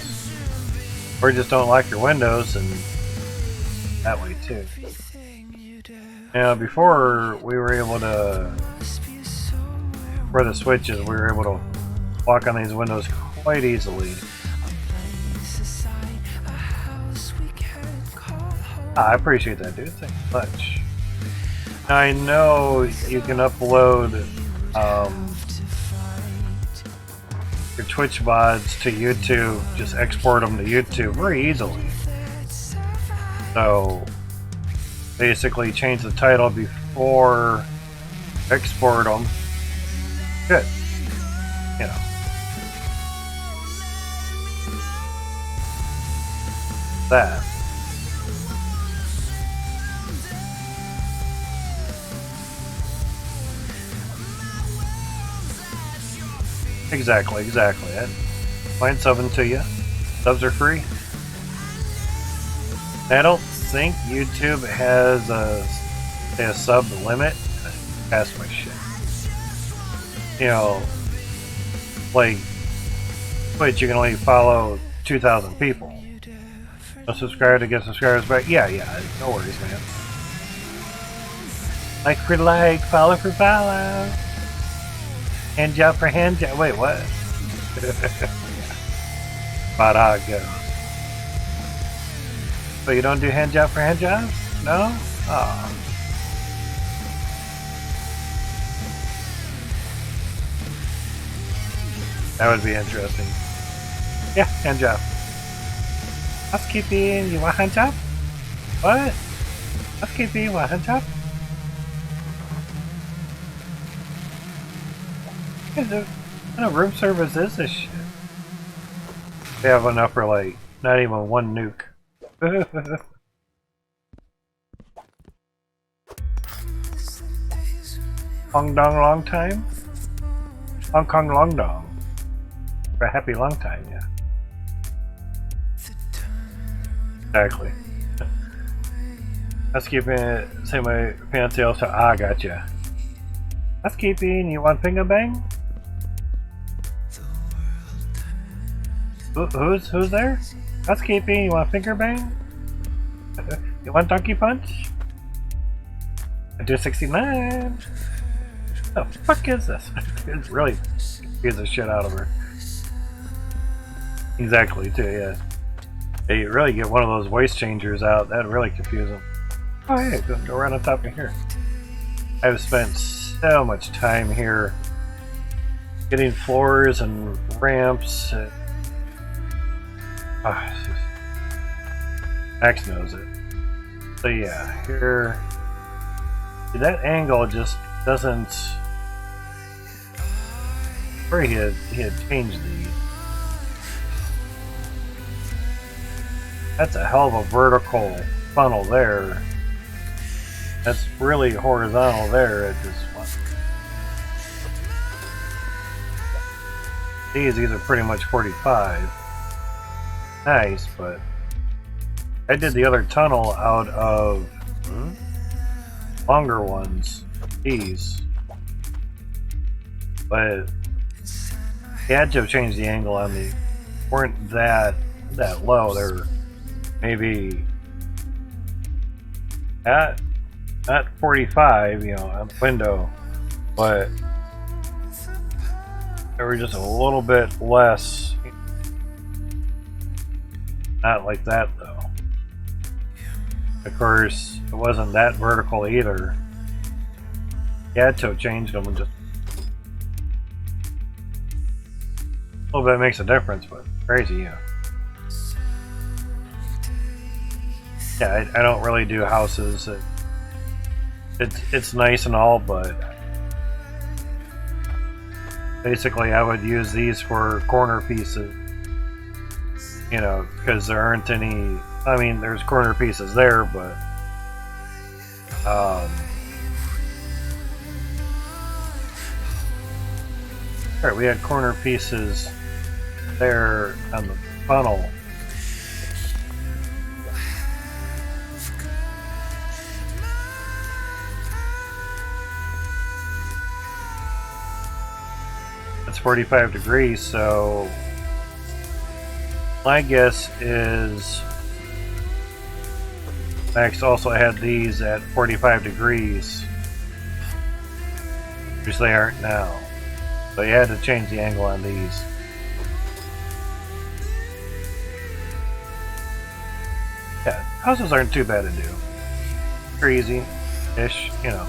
Or just don't lock your windows, and that way too. Now before we were able to, for the switches, we were able to walk on these windows quite easily. I appreciate that, dude. Thank you much. Now I know you can upload your Twitch VODs to YouTube, just export them to YouTube very easily. So basically change the title before export them. Good. You know. That. Exactly. Find subbing to you. Subs are free. I don't think YouTube has a sub limit. Past my shit. You know, like Twitch, you can only follow 2,000 people. A subscriber to get subscribers back. Yeah, no worries, man. Like for like, follow for follow. Hand job for hand job. Wait, what? About how it goes. So you don't do hand job for hand jobs? No? Oh. That would be interesting. Yeah, hand job. Housekeeping, you want hand job? What? Housekeeping, you want hand job? What kind of room service is this shit? They have enough for like not even one nuke. Hong Dong long time? Hong Kong long dong. For a happy long time, yeah. Exactly. Housekeeping, say my fancy also. Ah, gotcha. Housekeeping, you want finger bang? Who's there? Housekeeping, you want finger bang? You want donkey punch? I do 69. The fuck is this? It really confused the shit out of her. Exactly, too, yeah. Yeah, you really get one of those voice changers out, that'd really confuse them. Oh, hey, go right on top of here. I've spent so much time here getting floors and ramps. Max knows it. So yeah, here, that angle just doesn't. Where he had changed the. That's a hell of a vertical funnel there. That's really horizontal there at this one. These are pretty much 45. Nice, but I did the other tunnel out of longer ones, these. But they had to have changed the angle on the weren't that low. They're maybe at not 45, you know, on the window, but they were just a little bit less. Not like that though. Of course, it wasn't that vertical either. You had to have changed them and just a little bit makes a difference, but crazy, yeah. Yeah, I don't really do houses. It's nice and all, but basically I would use these for corner pieces, you know, because there aren't any. I mean, there's corner pieces there, but alright, we had corner pieces there on the funnel. It's 45 degrees, so my guess is Max also had these at 45 degrees, which they aren't now. So you had to change the angle on these. Yeah, houses aren't too bad to do. They're easy-ish, you know.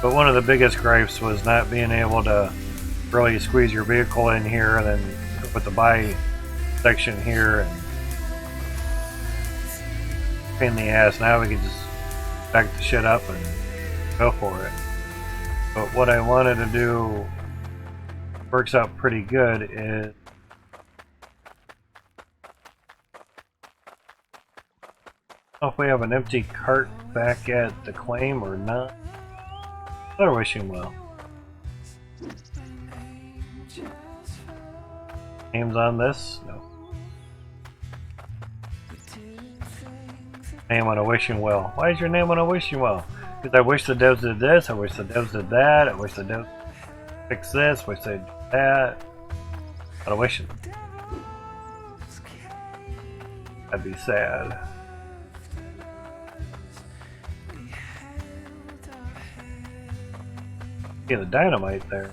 But one of the biggest gripes was not being able to really squeeze your vehicle in here and then put the buy section here and pain in the ass. Now we can just back the shit up and go for it. But what I wanted to do works out pretty good is I don't know if we have an empty cart back at the claim or not. They're wishing well. Names on this? No. Name on a wishing well. Why is your name on a wishing well? Because I wish the devs did this, I wish the devs did that, I wish the devs fix this, wish they did that. On a wishing. That'd be sad. See the dynamite there.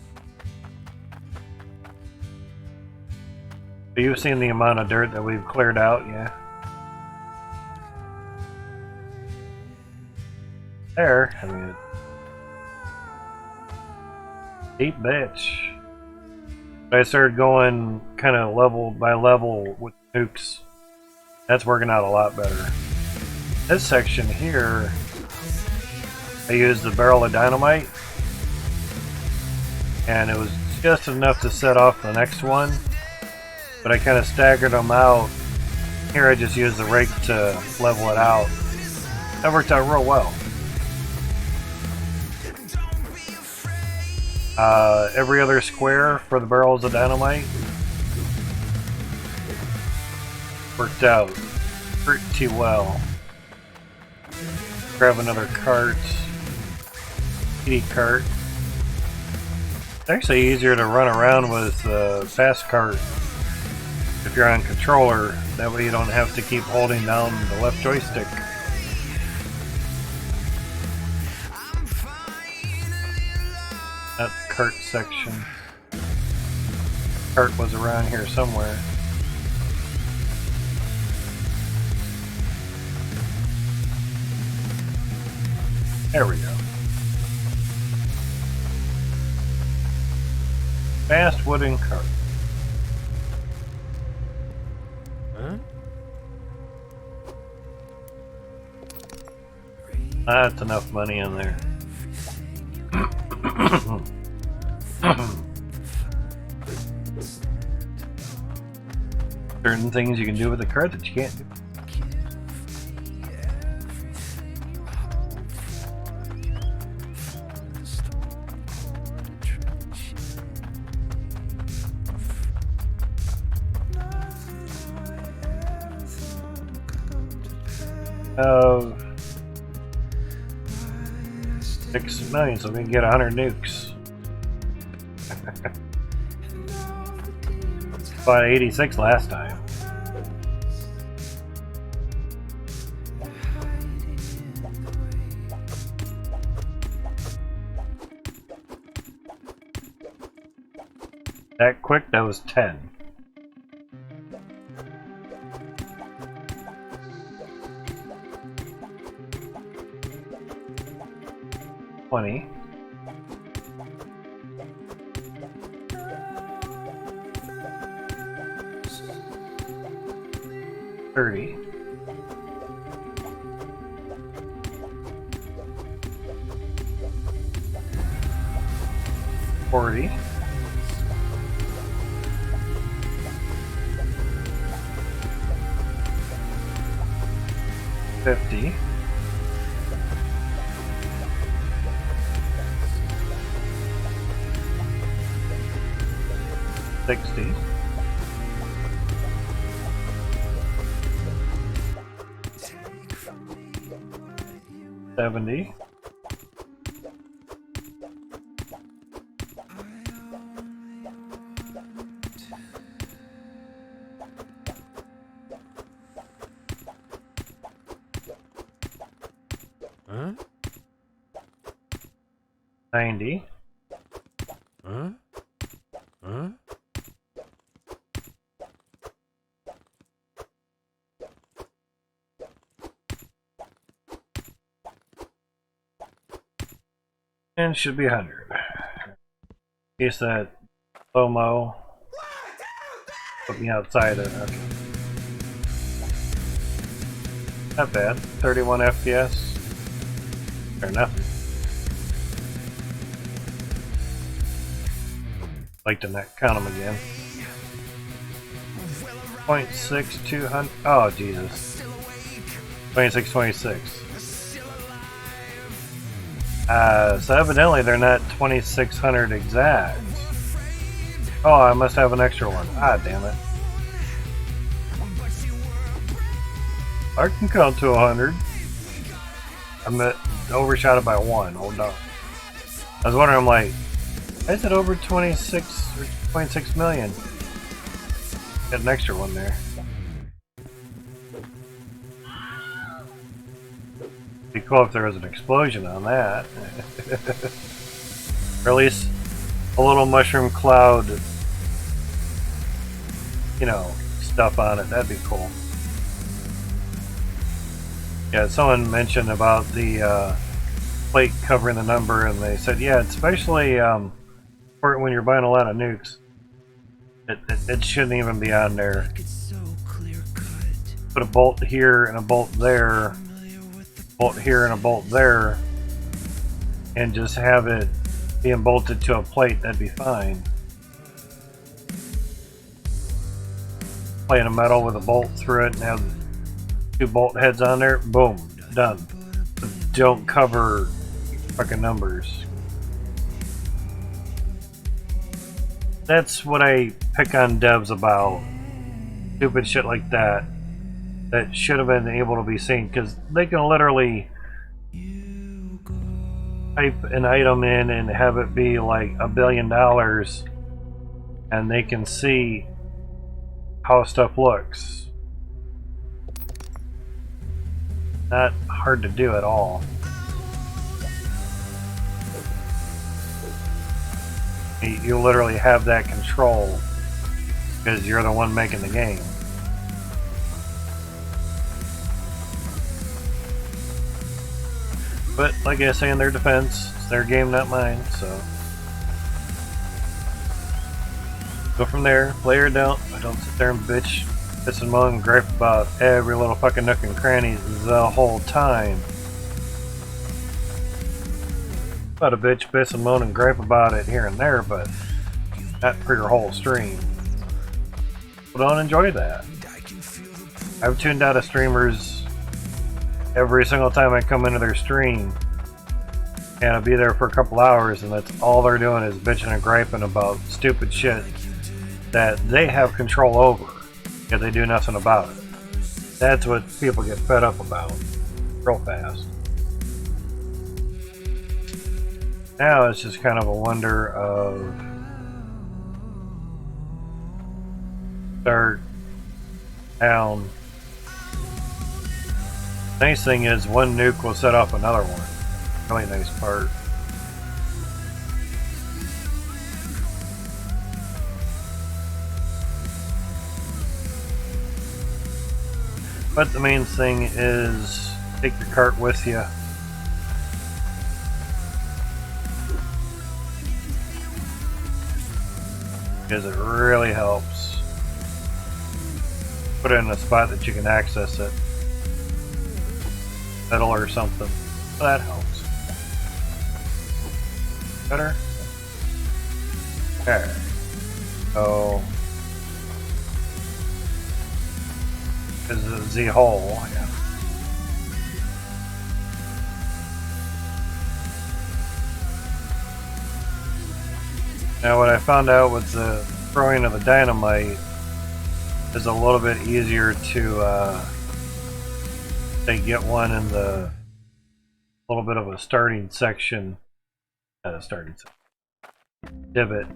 You've seen the amount of dirt that we've cleared out, yeah? There, I mean, deep bitch. But I started going kind of level by level with nukes. That's working out a lot better. This section here, I used the barrel of dynamite, and it was just enough to set off the next one. But I kind of staggered them out. Here I just used the rake to level it out. That worked out real well. Every other square for the barrels of dynamite worked out pretty well. Grab another cart. PD cart. It's actually easier to run around with fast cart. if you're on controller, that way you don't have to keep holding down the left joystick. That cart section. Cart was around here somewhere. There we go. Fast wooden cart. Huh? That's enough money in there. Certain things you can do with the cart that you can't do. Of 6 million, so we can get 100 nukes. Bought 86 last time. That quick, that was 10. $20. $30. $40. $50. $60. $70. Huh? 90. Huh? Huh? And should be 100. In case that slow-mo put me outside of it. Not bad. 31 FPS. Or nothing. Like to not count them again. 0.6200. Oh, Jesus. 2626. So evidently they're not 2600 exact. Oh, I must have an extra one. Ah, damn it. I can count to 100. I'm overshot it by 1. Hold on. I was wondering, I'm like, why is it over 26 or 0.6 million? Got an extra one there. Be cool if there was an explosion on that. Or at least a little mushroom cloud, you know, stuff on it. That'd be cool. Yeah, someone mentioned about the plate covering the number, and they said, yeah, especially for when you're buying a lot of nukes, it shouldn't even be on there. Put a bolt here and a bolt there, bolt here and a bolt there, and just have it being bolted to a plate. That'd be fine. Plate of metal with a bolt through it and have 2 bolt heads on there. Boom, done. But don't cover fucking numbers. That's what I pick on devs about. Stupid shit like that. That should have been able to be seen, because they can literally type an item in and have it be like $1 billion, and they can see how stuff looks. Not hard to do at all. You literally have that control because you're the one making the game. But like I say in their defense, it's their game, not mine, so go from there, play or don't. I don't sit there and bitch and moan and gripe about every little fucking nook and cranny the whole time. About a bitch, piss and moan and gripe about it here and there, but not for your whole stream. Well, don't enjoy that. I've tuned out of streamers every single time I come into their stream, and I'll be there for a couple hours, and that's all they're doing is bitching and griping about stupid shit that they have control over, yet they do nothing about it. That's what people get fed up about real fast. Now it's just kind of a wonder of start down. Nice thing is one nuke will set off another one. Really nice part. But the main thing is take your cart with you. Because it really helps. Put it in a spot that you can access it. Metal or something. That helps. Better? Okay. So this is the hole, yeah. Now what I found out with the throwing of the dynamite is a little bit easier to say get one in the little bit of a starting section, not a starting section, divot.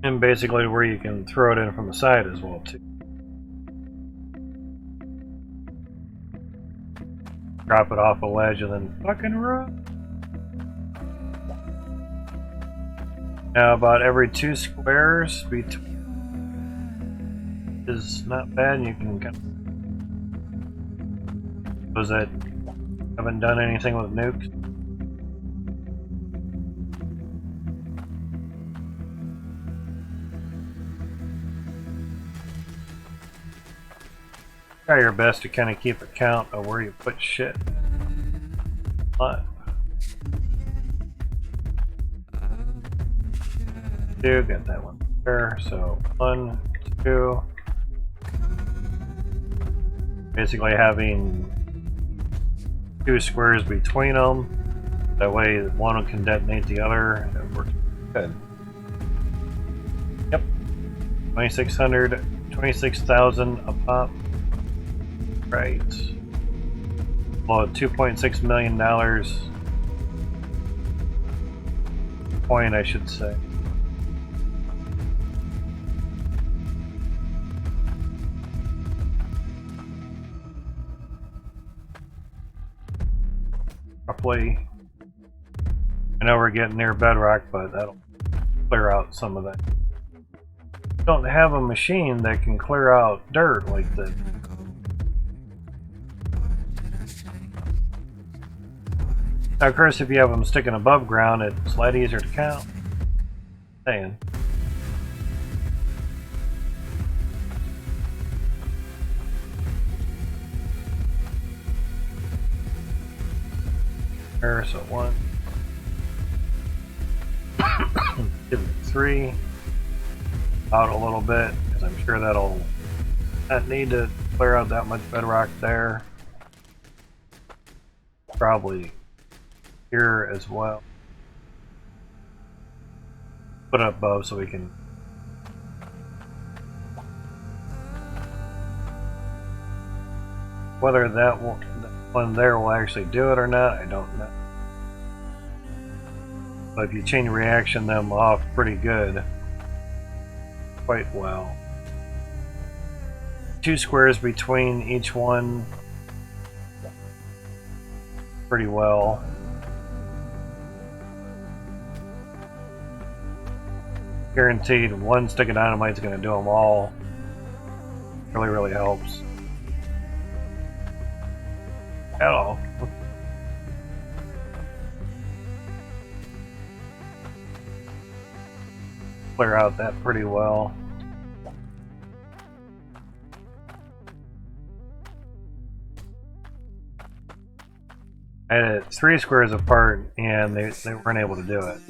And basically where you can throw it in from the side as well too. Drop it off a ledge and then fucking run. Now about every 2 squares is not bad. You can kind of those that haven't done anything with nukes. Try your best to kind of keep a count of where you put shit. But two, got that one there. So 1, 2. Basically having 2 squares between them. That way one can detonate the other and it works good. Yep. 2,600, 26,000 a pop. Right. Well, $2.6 million coin, I should say. Roughly. I know we're getting near bedrock, but that'll clear out some of that. Don't have a machine that can clear out dirt like this. Now, of course, if you have them sticking above ground, it's a lot easier to count. Saying. There, so 1, 2, 3. Out a little bit, because I'm sure that'll not need to clear out that much bedrock there. Probably here as well. Put it above so we can whether that will one there will actually do it or not, I don't know. But if you chain reaction them off pretty good, quite well. 2 squares between each one, pretty well. Guaranteed 1 stick of dynamite is going to do them all. Really, really helps. At all. Clear out that pretty well. I had it 3 squares apart and they weren't able to do it.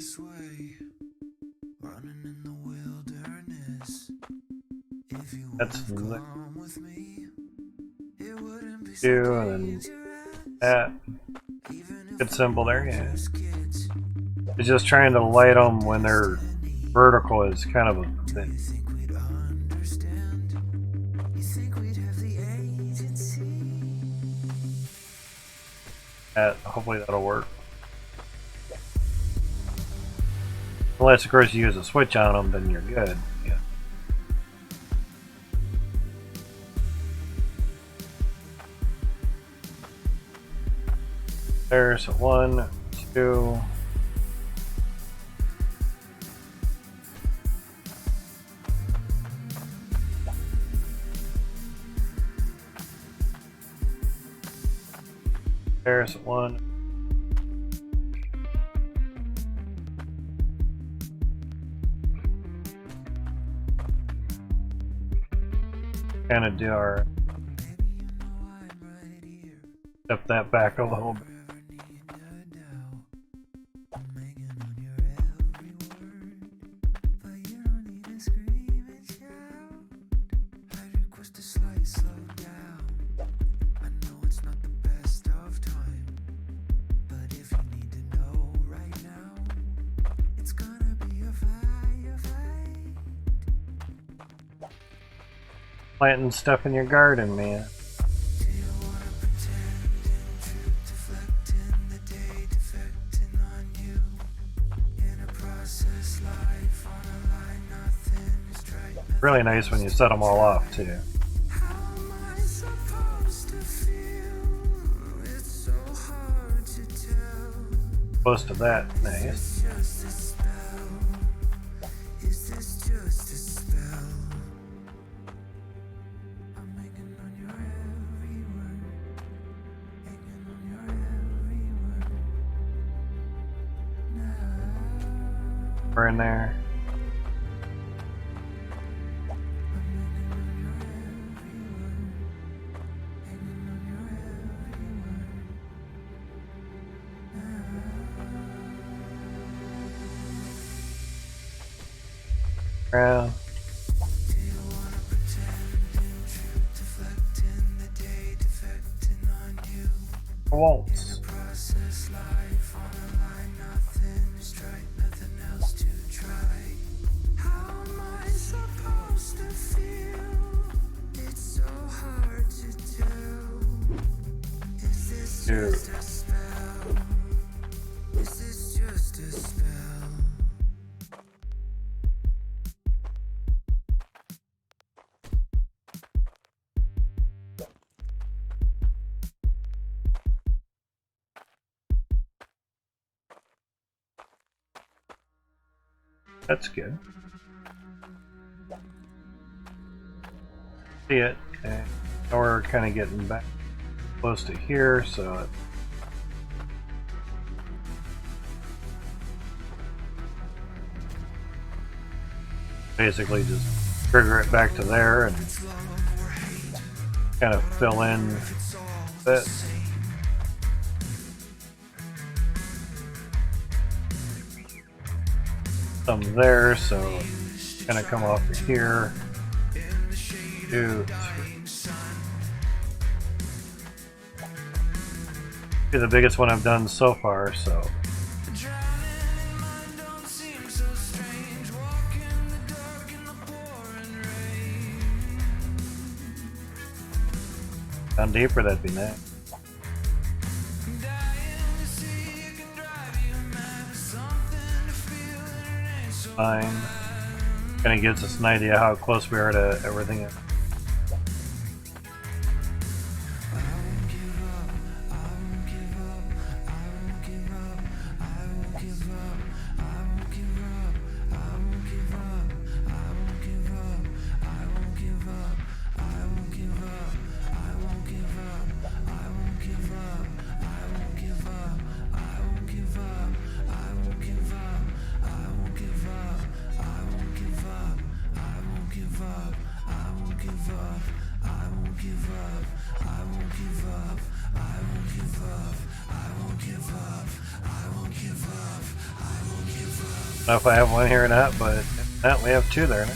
That's 2 and then that. Good symbol there, yeah. It's just trying to light them when they're vertical is kind of a thing. Hopefully that'll work. Unless of course you use a switch on them, then you're good. Yeah. There's 1, 2. There's 1. Kind of do our step that back a little bit. Planting stuff in your garden, man. Really nice when you set them all off, too. Close to that, nice. We're in there. Around. Waltz. That's good. See it, and now we're kind of getting back close to here, so it basically just trigger it back to there and kind of fill in a bit. Some there, so kind of come off of here. 2, 3. Be the biggest one I've done so far, so. Down deeper, that'd be nice. fine. Kind of gives us an idea how close we are to everything. I don't know if I have one here or not, but if not, we have two there.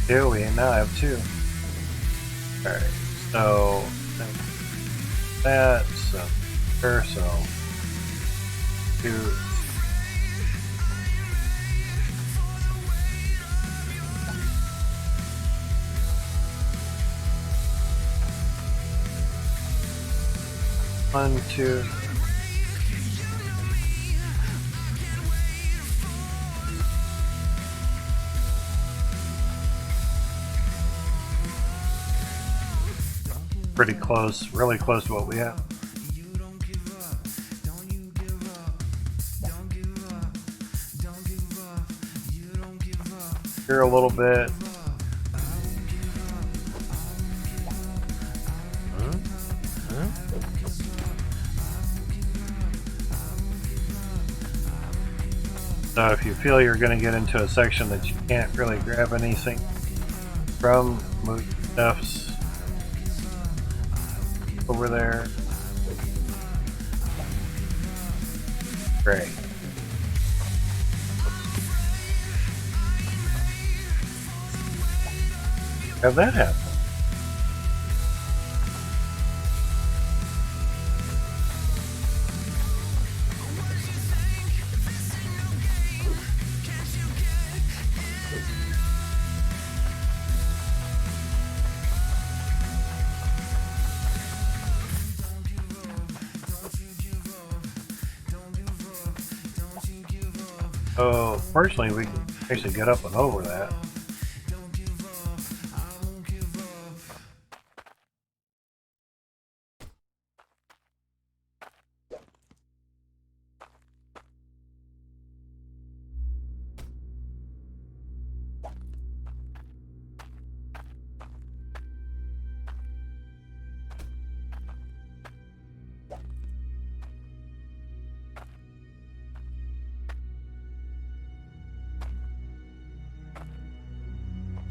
Two, we now have two. Alright, so that, so there, so two. One, two. Pretty close, really close to what we have. Here a little bit. So if you feel you're going to get into a section that you can't really grab anything from, move stuffs over there. Great. How'd that happen? So, fortunately, we can actually get up and over that.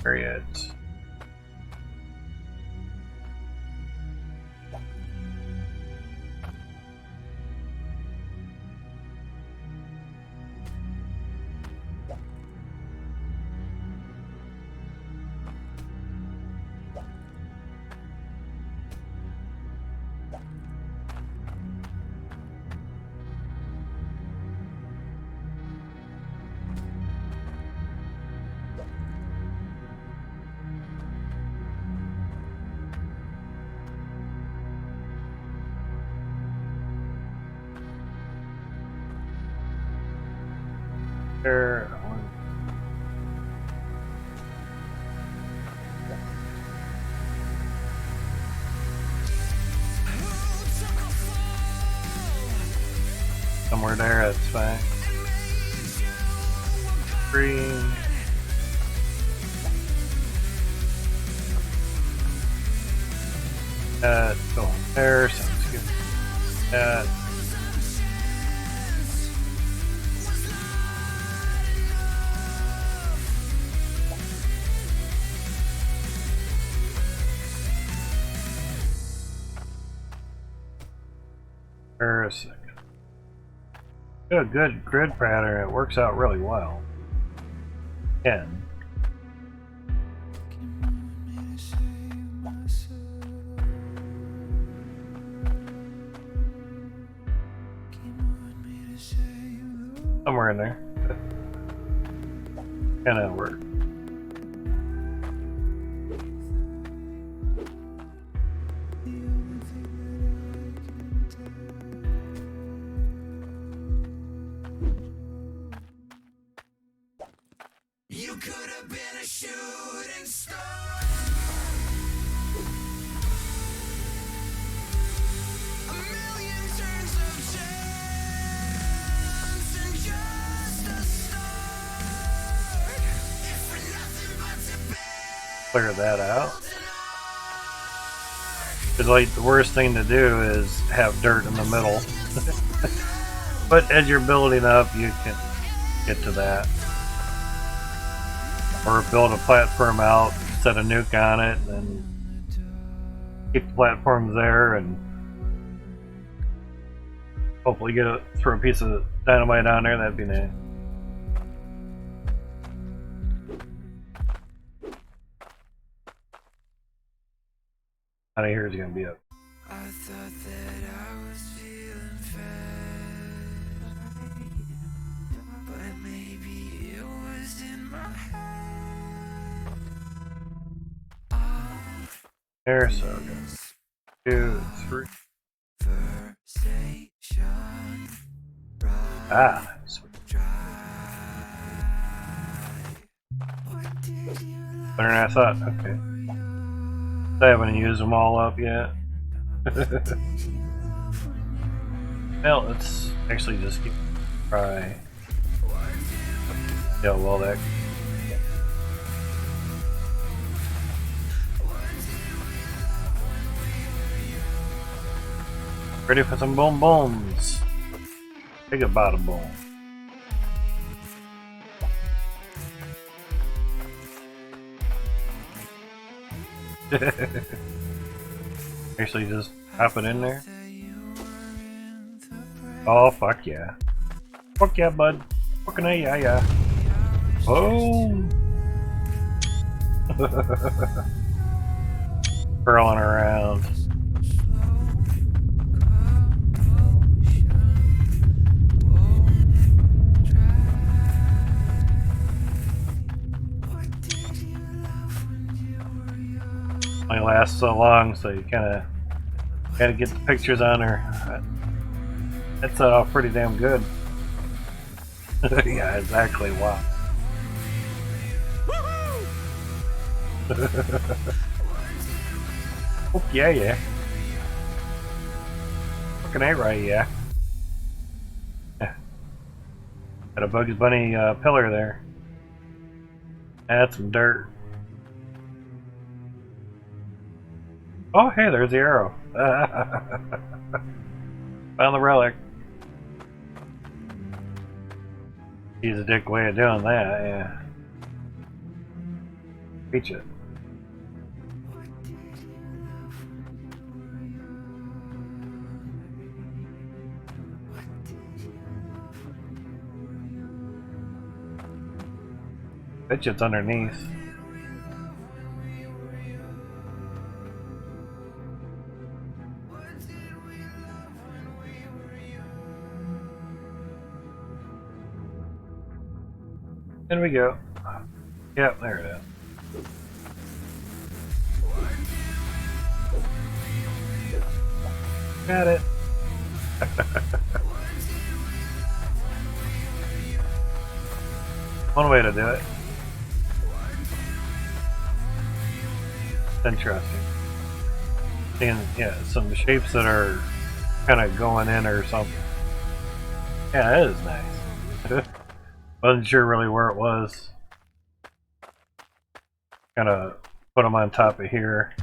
Period. There. Somewhere there, that's fine. Green. Going there, sounds good. That. For a second. Got a good grid pattern, it works out really well. Again. Somewhere in there. Kinda work. shooting star. A million turns of chance and just a start. If for nothing but to Clear that out. It's like the worst thing to do is have dirt in the middle. But as you're building up, you can get to that. Or build a platform out, set a nuke on it, and keep the platforms there, and hopefully throw a piece of dynamite on there. That'd be nice. Out of here is gonna be up. I thought that I was feeling fed, but maybe it was in my head. There, so good. 2, 3. Conversation, Ah, sweet. what did you love? Better than I thought. Okay. I haven't used them all up yet. Well, let's actually just try. Yeah, well, that. Ready for some boom booms. Take a bada boom. Actually, just hop it in there. Oh, fuck yeah. Fuck yeah, bud. Fucking A, yeah, yeah. Oh! Curling around. Only lasts so long, so you kind of gotta get the pictures on her. That's pretty damn good. Yeah, exactly. Wow. Oh, yeah, yeah. Fucking A right, yeah. Got a Bugs Bunny pillar there. Add some dirt. Oh, hey, there's the arrow. Found the relic. He's a dick way of doing that, yeah. Reach it. Bet you it's underneath. In we go. Yep, there it is. Got it. One way to do it. Interesting. Seeing, yeah, some shapes that are kind of going in or something. Yeah, that is nice. Wasn't sure really where it was. Kind of put them on top of here.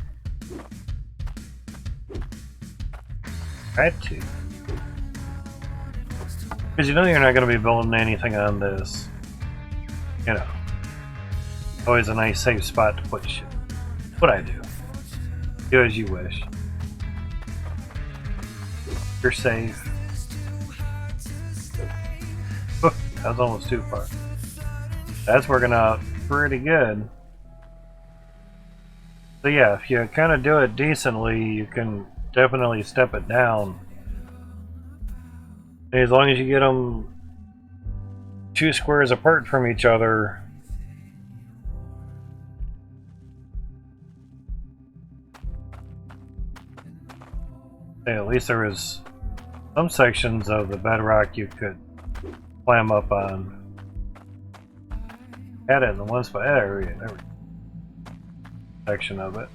Had to. Because you know you're not going to be building anything on this. You know. Always a nice safe spot to put shit. What I do. Do as you wish. You're safe. That was almost too far. That's working out pretty good. So yeah, if you kind of do it decently, you can definitely step it down. As long as you get them 2 squares apart from each other. At least there was some sections of the bedrock you could climb up on. Had it in the one spot. There we go. section of it.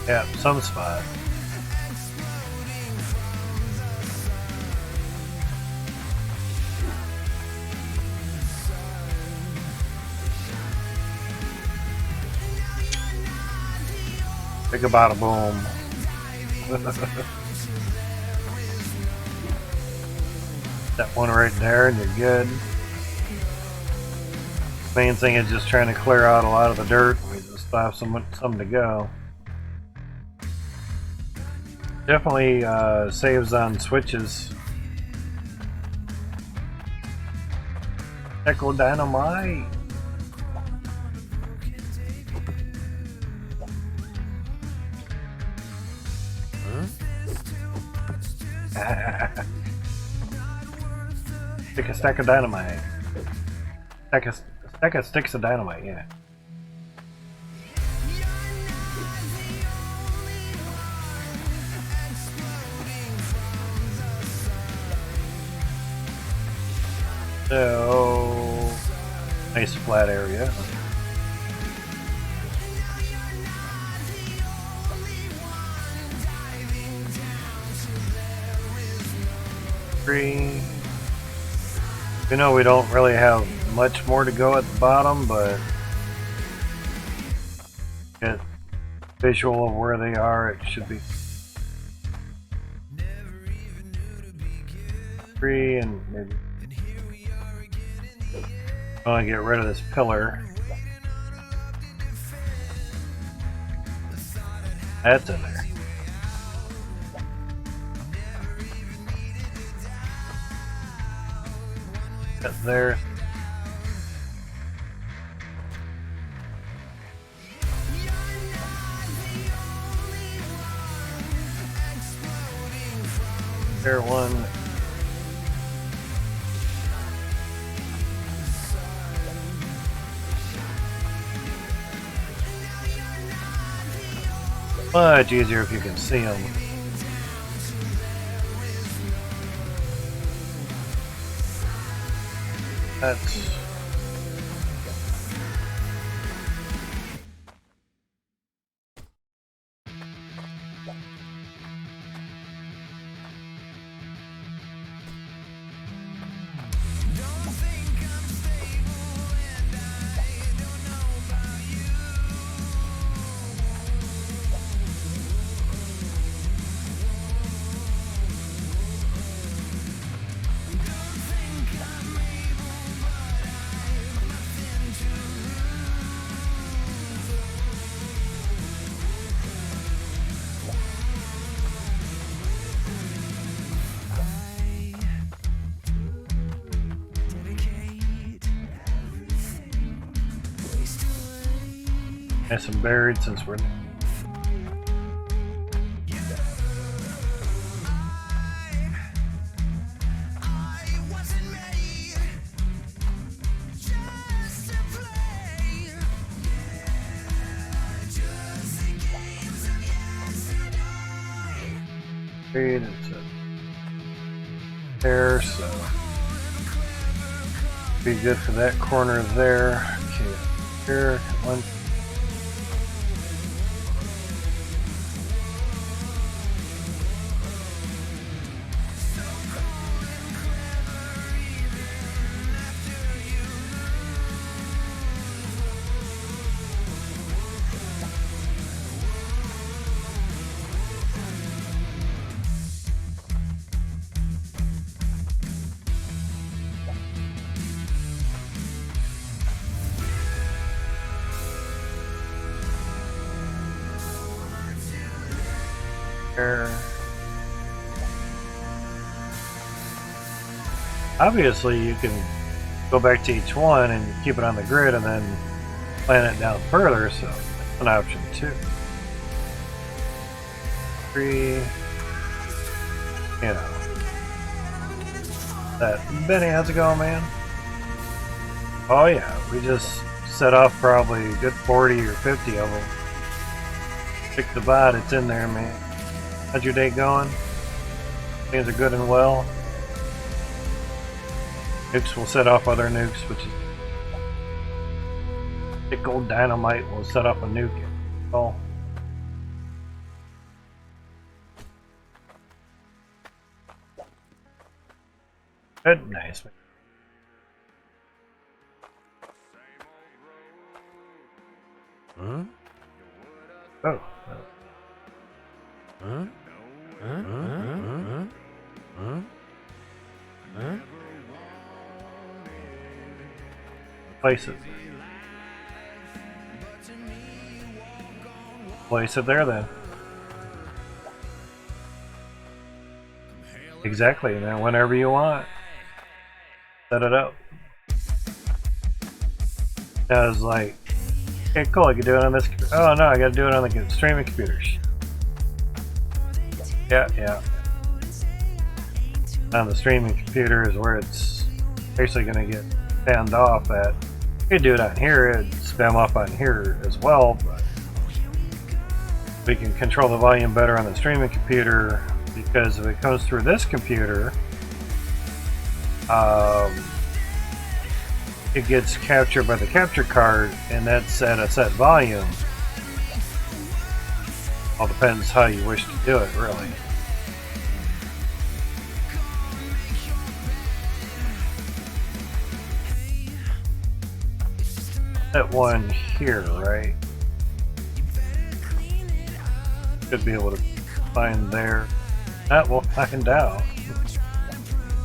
Yeah, some spot. Think about a boom. That one right there and you're good. Main thing is just trying to clear out a lot of the dirt. We just have some to go. Definitely saves on switches. Echo Dynamite. Stick a stack of dynamite. Stack of sticks of dynamite, yeah. So nice flat area. Three. You know, we don't really have much more to go at the bottom, but get visual of where they are. It should be 3 and maybe I want to get rid of this pillar. That's in there. That's there. There one. Much easier if you can see them. That's nice and buried since we're buried into there, so be good for that corner there. Okay, here one. Obviously, you can go back to each one and keep it on the grid and then plan it down further, so that's an option too. 3, you know. Benny, how's it going, man? Oh yeah, we just set off probably a good 40 or 50 of them. Pick the bot, it's in there, man. How's your day going? Things are good and well. Nukes will set off other nukes, which is Thick old dynamite will set off a nuke. Oh. Good, nice. Huh? Oh. Huh? Huh? Huh? Huh? Huh? Place it. Place it there then. Exactly, man. Whenever you want. Set it up. I was like, okay, cool, I can do it on this. Oh no, I gotta do it on the streaming computers. Yeah. On the streaming computer is where it's basically gonna get spammed off at. You can do it on here, it'd spam off on here as well, but we can control the volume better on the streaming computer because if it comes through this computer, it gets captured by the capture card, and that's at a set volume. All depends how you wish to do it, really. That one here, right? Should be able to find there. That will find out.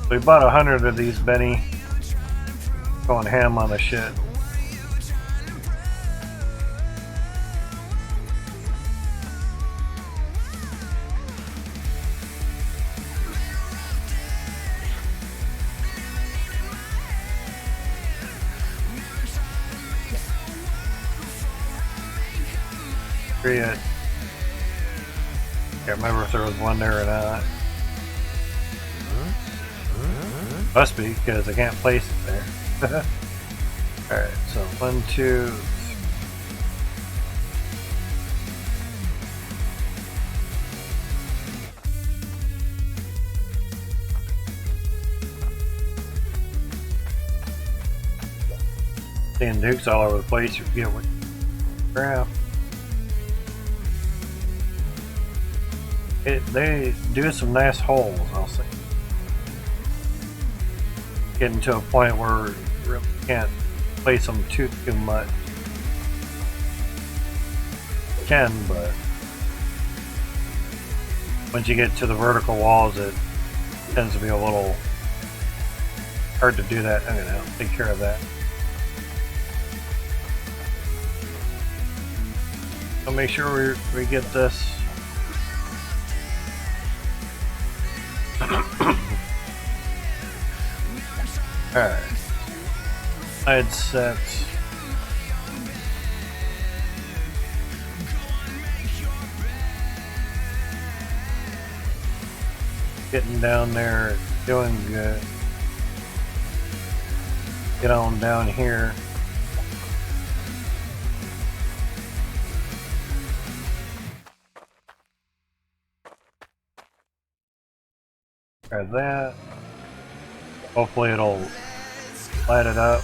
We bought 100 of these, Benny. Going ham on the shit. Can't remember if there was one there or not. Must be, because I can't place it there. Alright, so 1, 2. Seeing nukes all over the place, you get what you grab. They do some nice holes, I'll say. Getting to a point where you really can't place them too much. You can, but once you get to the vertical walls, it tends to be a little hard to do that. I'm gonna take care of that. I'll make sure we get this. Alright. Side set. Getting down there, doing good. Get on down here. Try that. Hopefully it'll light it up.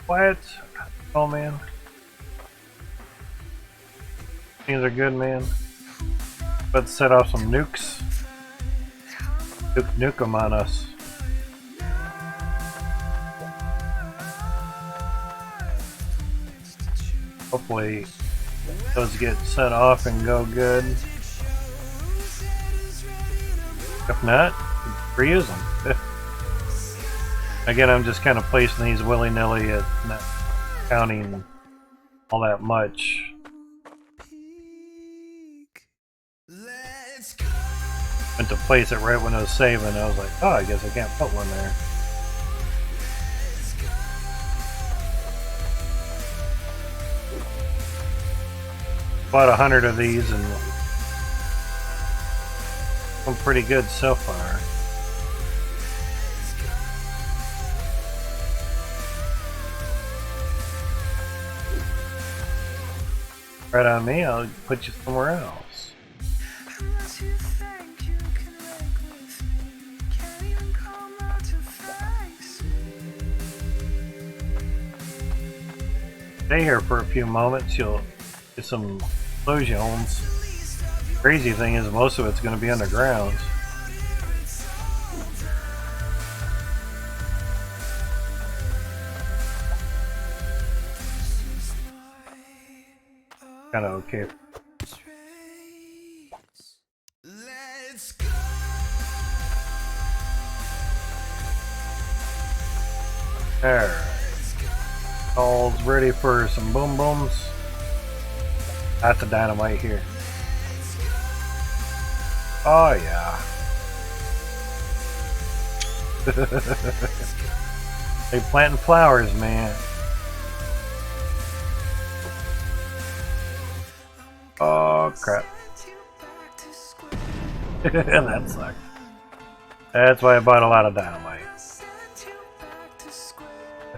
What? Oh man. These are good, man. Let's set off some nukes. Nuke them on us. Hopefully those get set off and go good. If not, reuse them. Again, I'm just kind of placing these willy-nilly, not counting all that much. Went to place it right when I was saving, I was like, oh, I guess I can't put one there. Bought 100 of these and I'm pretty good so far. right on me, I'll put you somewhere else. Unless you think you can link with me, can't even come out to face me. Stay here for a few moments, you'll get some explosions. Crazy thing is, most of it's going to be underground. Kind of okay. Let's go. Alright. All's ready for some boom booms. That's the dynamite here. Oh yeah. They planting flowers, man. Oh crap. That sucked. That's why I bought a lot of dynamite.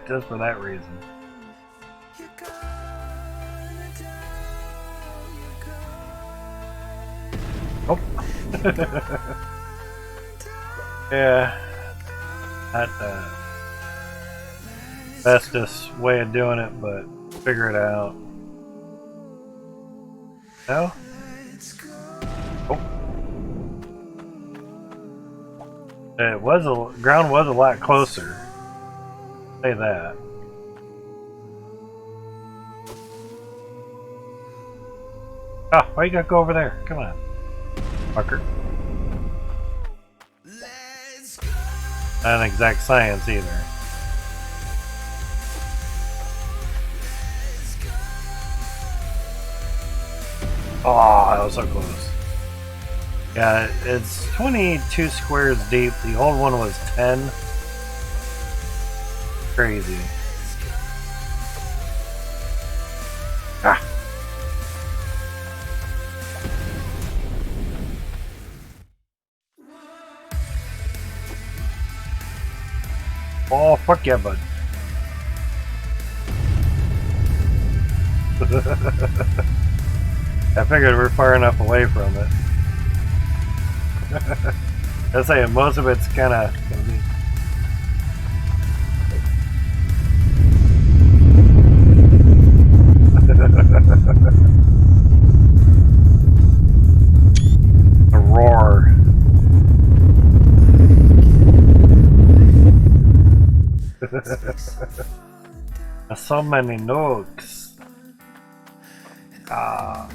Just for that reason. Oh. Yeah. Not the bestest way of doing it, but figure it out. No? Oh. It was ground was a lot closer. Say that. Oh, why you gotta go over there? Come on. Fucker. Not an exact science either. Oh, that was so close. Yeah, it's 22 squares deep. The old one was 10. Crazy. Ah. Oh, fuck yeah, bud. I figured we're far enough away from it. I say most of it's kind of gonna be. A roar. So many nooks. Ah.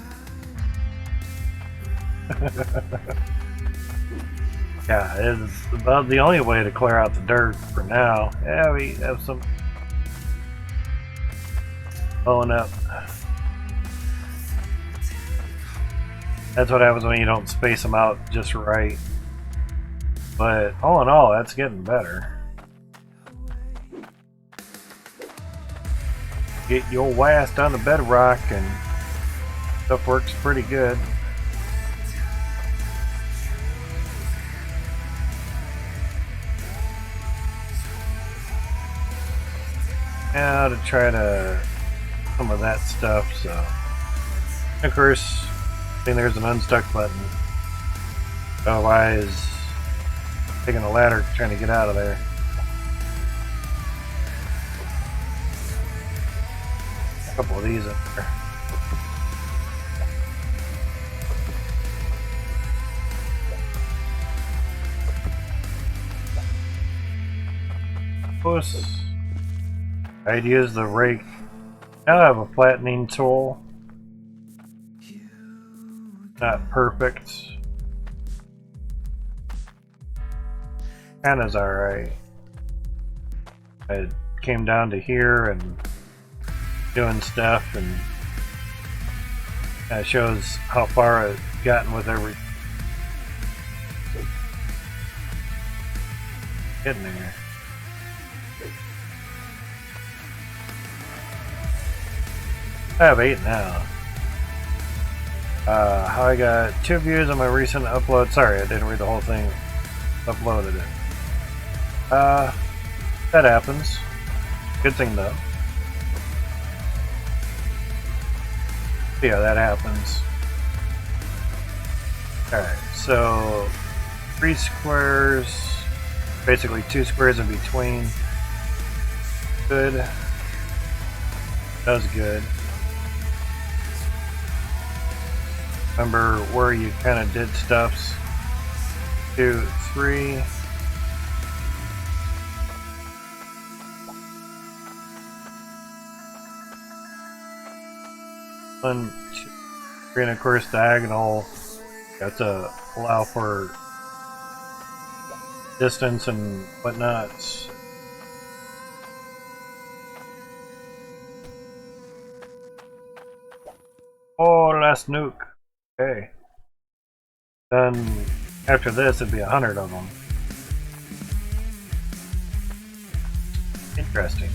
Yeah, it's about the only way to clear out the dirt for now. Yeah, we have some blowing up. That's what happens when you don't space them out just right. But all in all, that's getting better. Get your ass on the bedrock and stuff works pretty good. Now to try to some of that stuff, so of course I think there's an unstuck button. Otherwise taking a ladder trying to get out of there. A couple of these up there. I'd use the rake. Now I have a flattening tool. Not perfect. Kinda's alright. I came down to here and doing stuff, and it shows how far I've gotten with every. Getting there. I have 8 now. How I got 2 views on my recent upload. Sorry, I didn't read the whole thing. Uploaded it. That happens. Good thing though. Yeah, that happens. Alright, so 3 squares, basically 2 squares in between. Good. That was good. Remember where you kind of did stuffs. 2, 3. One, 2, 3, and of course diagonal. Got to allow for distance and whatnot. Oh, last nuke. Okay. Then after this, it'd be 100 of them. Interesting.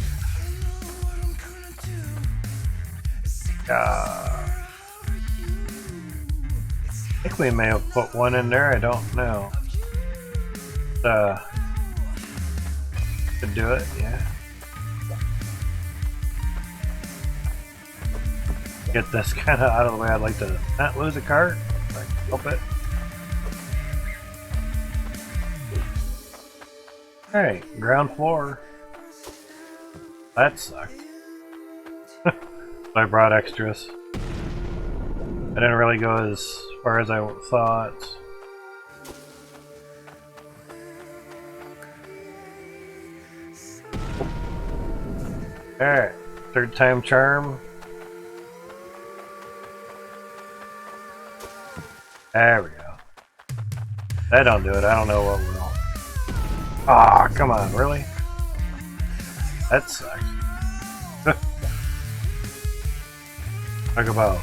I think we may have put one in there. I don't know. Could do it. Yeah. Get this kind of out of the way. I'd like to not lose a card. Like, help it. Alright, ground floor. That sucked. I brought extras. I didn't really go as far as I thought. Alright, third time charm. There we go. That don't do it. I don't know what will. Ah, oh, come on, really? That sucks. Talk about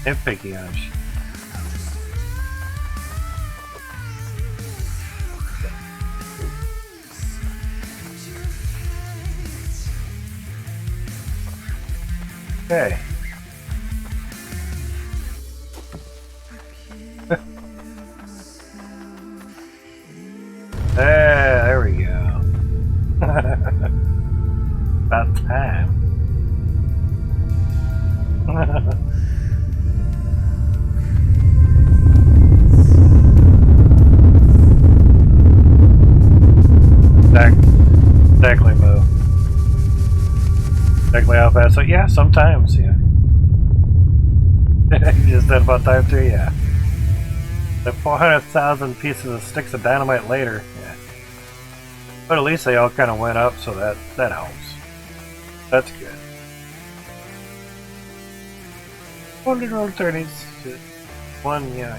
nitpicky on shit. Okay. There we go. About time. Exactly, Moo. Exactly how fast. So yeah, sometimes, yeah. You just said about time too, yeah. The 400,000 pieces of sticks of dynamite later, yeah. But at least they all kind of went up, so that helps. That's good. 100 roll 30s. One, yeah.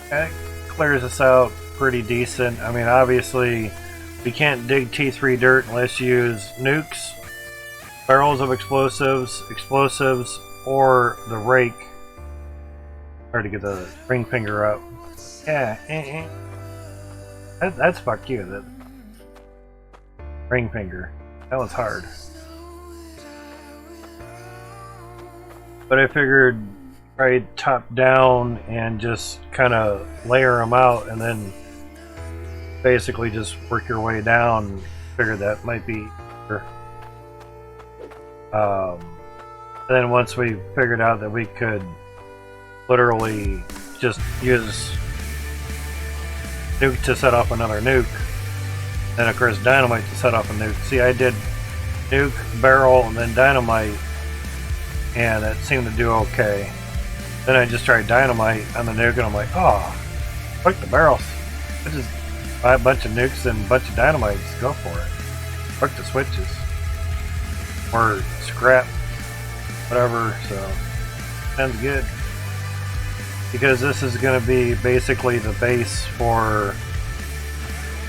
That clears us out pretty decent. I mean, obviously, we can't dig T3 dirt unless you use nukes, barrels of explosives, or the rake. Hard to get the ring finger up. Yeah, That's fuck you. That ring finger. That was hard. But I figured try top down and just kind of layer them out, and then basically just work your way down. Figured that might be. Then once we figured out that we could literally just use nuke to set off another nuke, and of course dynamite to set off a nuke. See, I did nuke, barrel, and then dynamite, and it seemed to do okay. Then I just tried dynamite on the nuke, and I'm like, oh, fuck the barrels. I just buy a bunch of nukes and a bunch of dynamite, just go for it. Fuck the switches. Or scrap, whatever, so sounds good. Because this is going to be basically the base for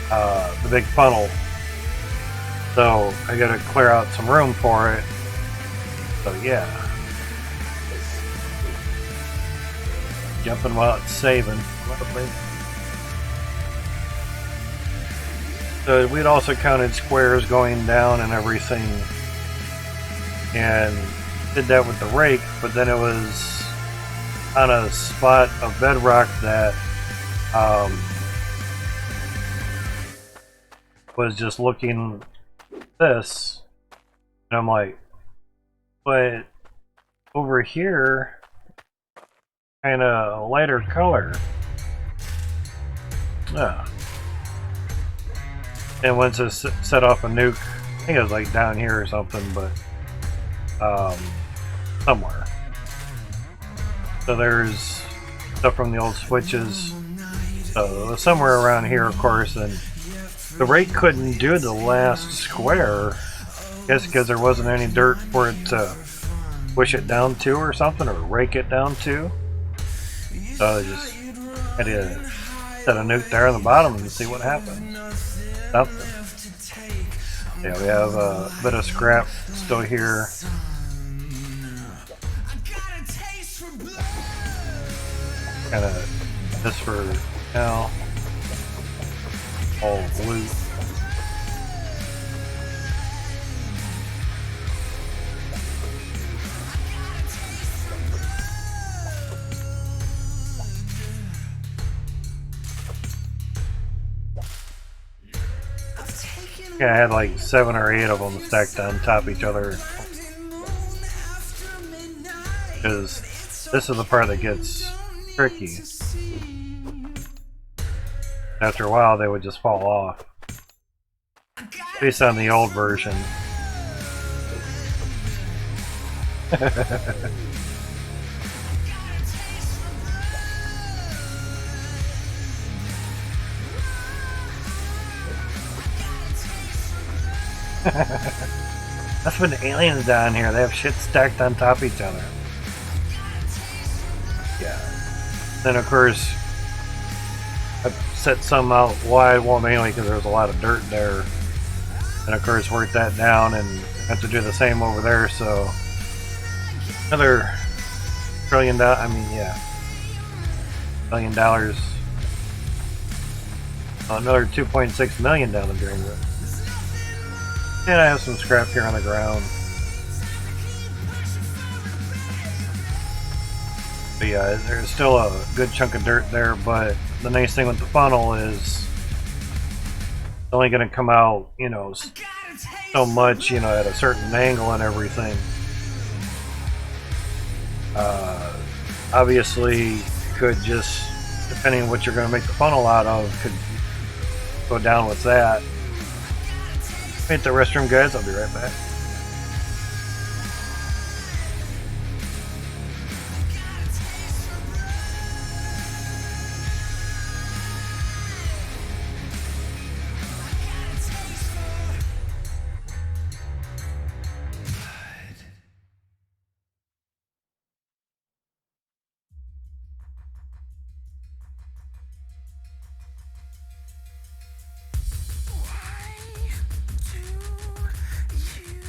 the big funnel. So I got to clear out some room for it. So yeah. Jumping while it's saving. Lovely. So we'd also counted squares going down and everything. And did that with the rake, but then it was on a spot of bedrock that was just looking this, and I'm like, But over here, kind of lighter color. Yeah. And once it set off a nuke, I think it was like down here or something, but somewhere. So there's stuff from the old switches. So somewhere around here, of course, and the rake couldn't do the last square. I guess because there wasn't any dirt for it to push it down to or something, or rake it down to. So I just had to set a nuke there on the bottom and see what happened. Something. Yeah, we have a bit of scrap still here. Kind of this for now. All loot. Yeah, I had like 7 or 8 of them stacked on top of each other. Because this is the part that gets tricky. After a while, they would just fall off. Based on the old version. That's when the aliens down here. They have shit stacked on top of each other. Yeah. Then of course, I set some out wide, well mainly because there was a lot of dirt there. And of course worked that down and have to do the same over there, so another $1 trillion, I mean yeah. $1 billion. Another 2.6 million down the drain. And I have some scrap here on the ground. But yeah, there's still a good chunk of dirt there, but the nice thing with the funnel is it's only going to come out, you know, so much, you know, at a certain angle and everything. Obviously, could just, depending on what you're going to make the funnel out of, could go down with that. Hit the restroom, guys. I'll be right back. Why do you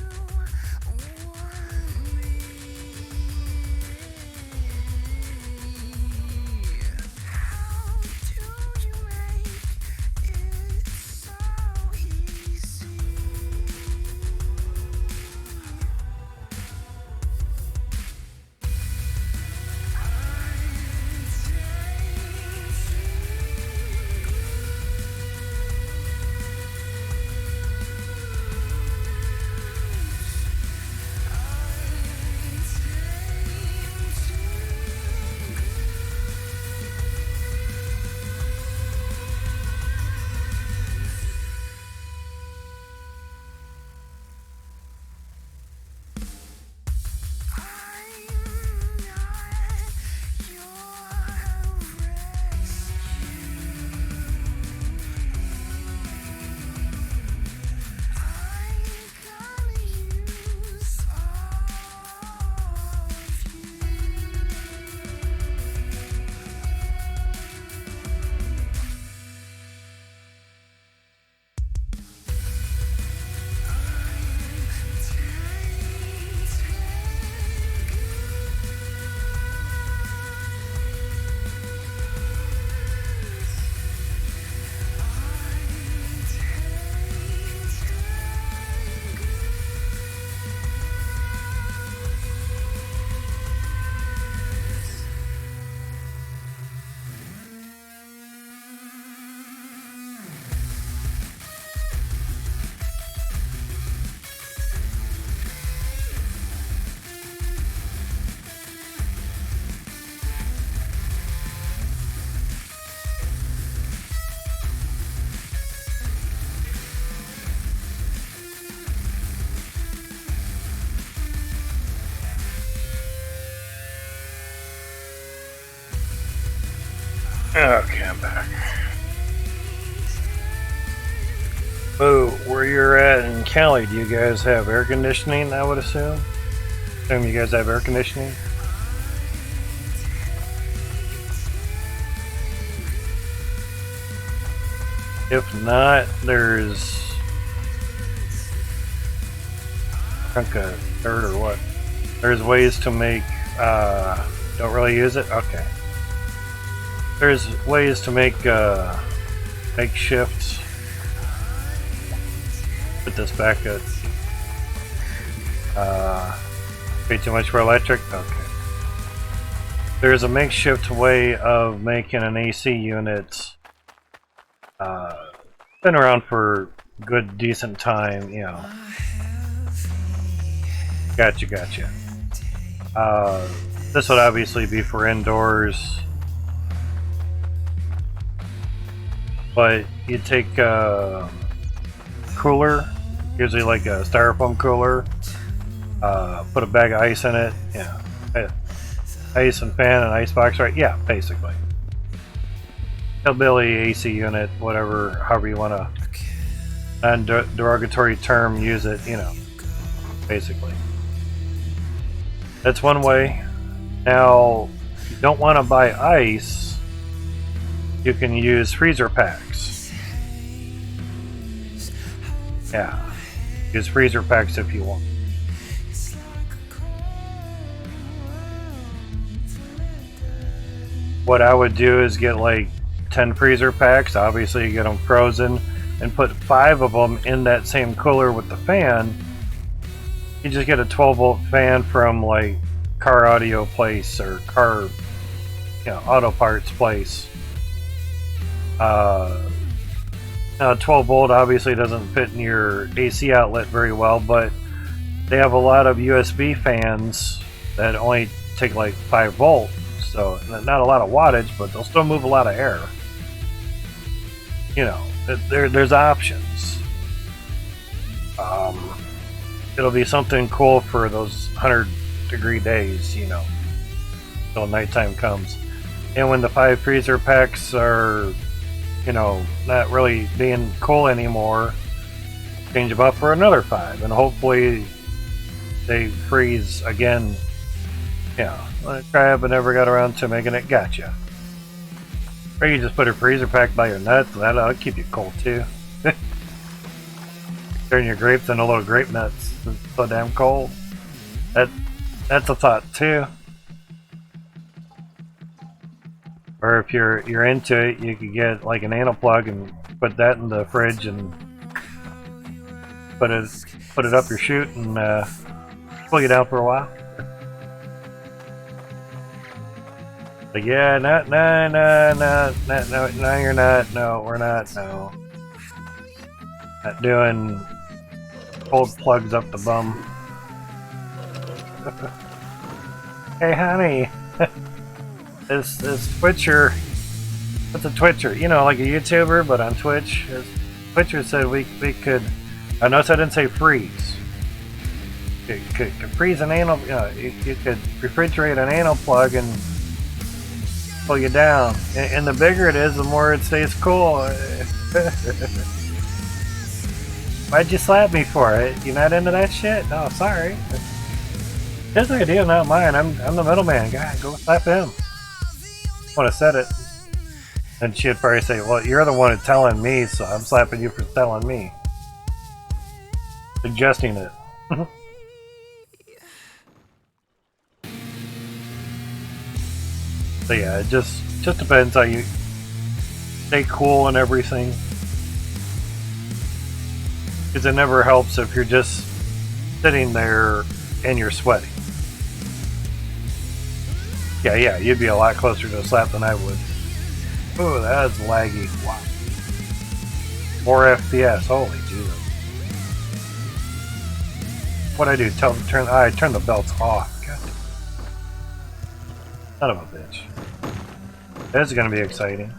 Okay, I'm back. Oh, where you're at in Cali, do you guys have air conditioning, I would assume? Assume you guys have air conditioning? If not, there's... Chunk of dirt or what? There's ways to make... don't really use it? Okay. There's ways to make makeshifts. Put this back at way too much for electric? Okay. There's a makeshift way of making an AC unit been around for good decent time, you know. Gotcha. This would obviously be for indoors. But you take a cooler, usually like a styrofoam cooler, put a bag of ice in it, yeah, ice and fan and ice box, right? Yeah, basically. Hillbilly AC unit, whatever, however you want to, non-derogatory term, use it, you know, basically. That's one way. Now, if you don't want to buy ice, you can use freezer packs. Yeah, use freezer packs if you want. What I would do is get like 10 freezer packs, obviously you get them frozen, and put 5 of them in that same cooler with the fan. You just get a 12-volt fan from like car audio place or car, you know, auto parts place. Now 12 volt obviously doesn't fit in your AC outlet very well, but they have a lot of USB fans that only take like 5 volts, so not a lot of wattage, but they'll still move a lot of air. You know, there's options. It'll be something cool for those 100-degree days, you know, till nighttime comes. And when the 5 freezer packs are, you know, not really being cool anymore, change them up for another 5, and hopefully they freeze again. Yeah, I tried but never got around to making it. Gotcha. Or you just put a freezer pack by your nuts, that'll keep you cold too. Turn your grapes into little grape nuts. It's so damn cold. That's a thought too. Or if you're into it, you could get like an anal plug and put that in the fridge and put it up your chute and plug it out for a while. Like, yeah, no, you're not. No, we're not. No, not doing cold plugs up the bum. Hey, honey. This Twitcher, what's a Twitcher? You know, like a YouTuber, but on Twitch. Twitcher said we could. I notice I didn't say freeze. Could freeze an anal. You could refrigerate an anal plug and pull you down. And the bigger it is, the more it stays cool. Why'd you slap me for it? You not into that shit? No, sorry. His idea, not mine. I'm the middleman. God, go slap him. When I said it, and she'd probably say, well, you're the one telling me, so I'm slapping you for telling me. Suggesting it. So yeah, it just depends how you stay cool and everything. Because it never helps if you're just sitting there and you're sweating. Yeah, you'd be a lot closer to a slap than I would. Ooh, that is laggy. Wow. 4 FPS, holy Jesus. What'd I do? I turned the belts off. God. Son of a bitch. This is gonna be exciting.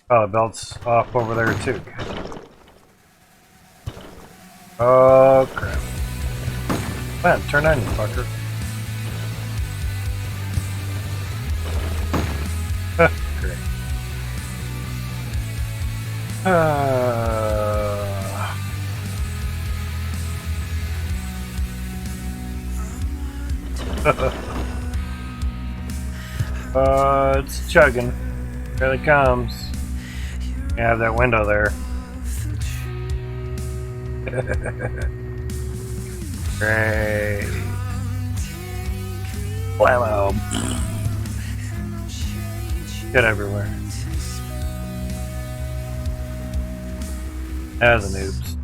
Oh, the belt's off over there too. Oh crap. Come on, turn on, you fucker. Great. It's chugging. Here it comes. You have that window there. Great. Blammo. Get everywhere. As an oops.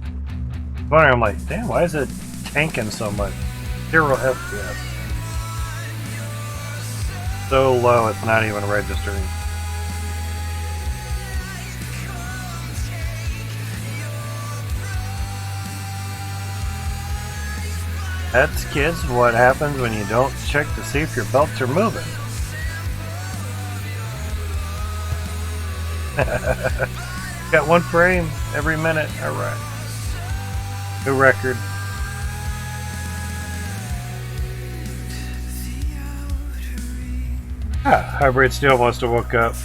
Wondering, I'm like, damn, why is it tanking so much? 0 FPS. So low, it's not even registering. That's, kids, what happens when you don't check to see if your belts are moving. Got 1 frame every minute. Alright. New record. Hybrid Steel must have woke up.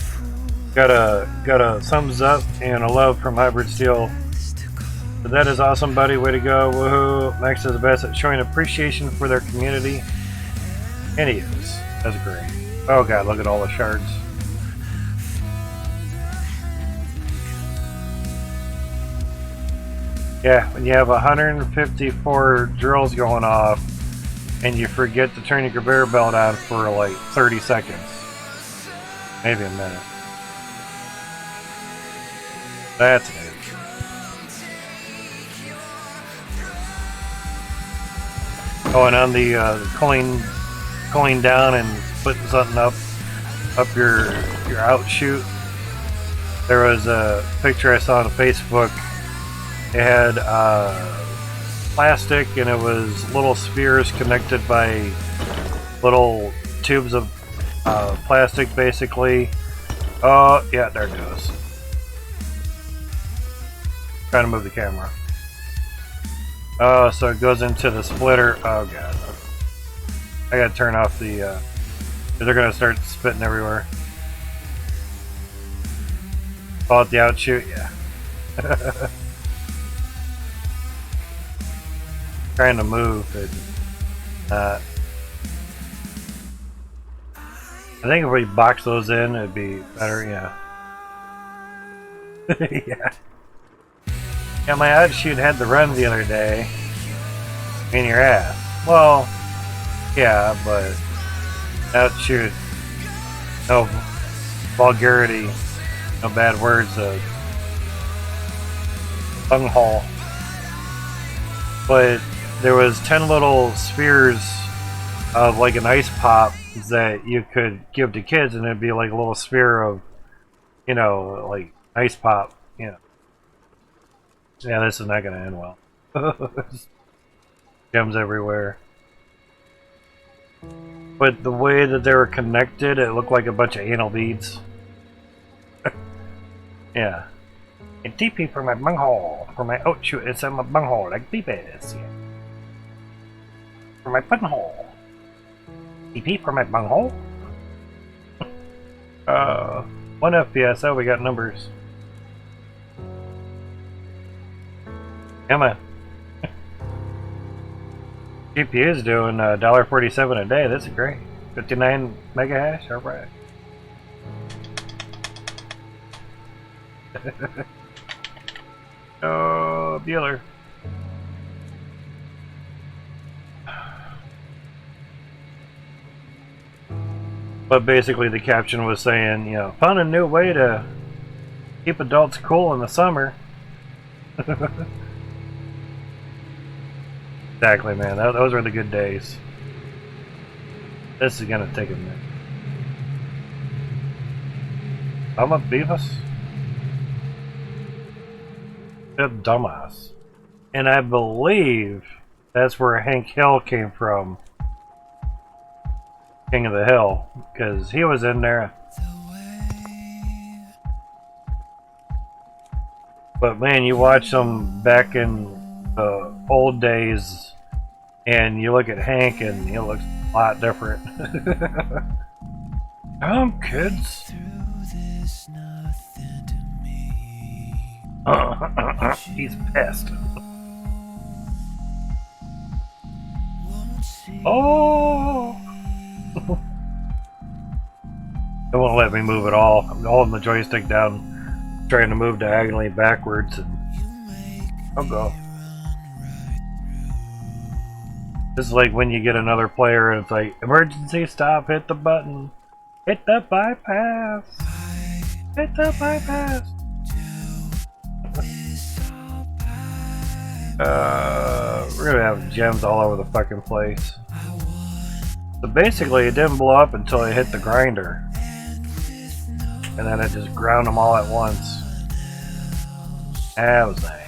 Got a thumbs up and a love from Hybrid Steel. But that is awesome, buddy. Way to go. Woohoo. Max is the best at showing appreciation for their community. And he is. That's great. Oh god, look at all the shards. Yeah, when you have 154 drills going off and you forget to turn your conveyor belt on for like 30 seconds. Maybe a minute. That's it. Oh, and on the cooling down and putting something up your outshoot, there was a picture I saw on Facebook. It had plastic and it was little spheres connected by little tubes of plastic, basically. Oh, yeah, there it goes. Trying to move the camera. Oh, so it goes into the splitter. Oh god. I gotta turn off the they're gonna start spitting everywhere. Call it the outshoot, yeah. Trying to move, but I think if we box those in, it'd be better, yeah. Yeah. Yeah, my outshoot had the run the other day. In your ass. Well, yeah, but outshoot. No vulgarity. No bad words. Bunghole. But there was 10 little spheres of like an ice pop that you could give to kids, and it'd be like a little sphere of, you know, like ice pop, you know. Yeah, this is not gonna end well. Gems everywhere. But the way that they were connected, it looked like a bunch of anal beads. Yeah. A TP for my bunghole. For my outshoot, it's in my bunghole, like beepers. Yeah. For my buttonhole. TP for my bunghole? 1 FPS. Oh, we got numbers. Come on. GPU is doing $1.47 a day. That's great. 59 mega hash. All right. Oh, Bueller. But basically, the caption was saying, you know, found a new way to keep adults cool in the summer. Exactly, man. Those were the good days. This is gonna take a minute. I'm a Beavis. Good dumbass. And I believe that's where Hank Hill came from. King of the Hill. Because he was in there. But man, you watch them back in the old days And you look at Hank and he looks a lot different. Come, kids. He's pissed. Oh! It won't let me move at all. I'm holding the joystick down, trying to move diagonally backwards, and I'll go. This is like when you get another player and it's like, emergency stop, hit the button. Hit the bypass. Hit the bypass. We're gonna have gems all over the fucking place. So basically it didn't blow up until I hit the grinder. And then it just ground them all at once. That was nice.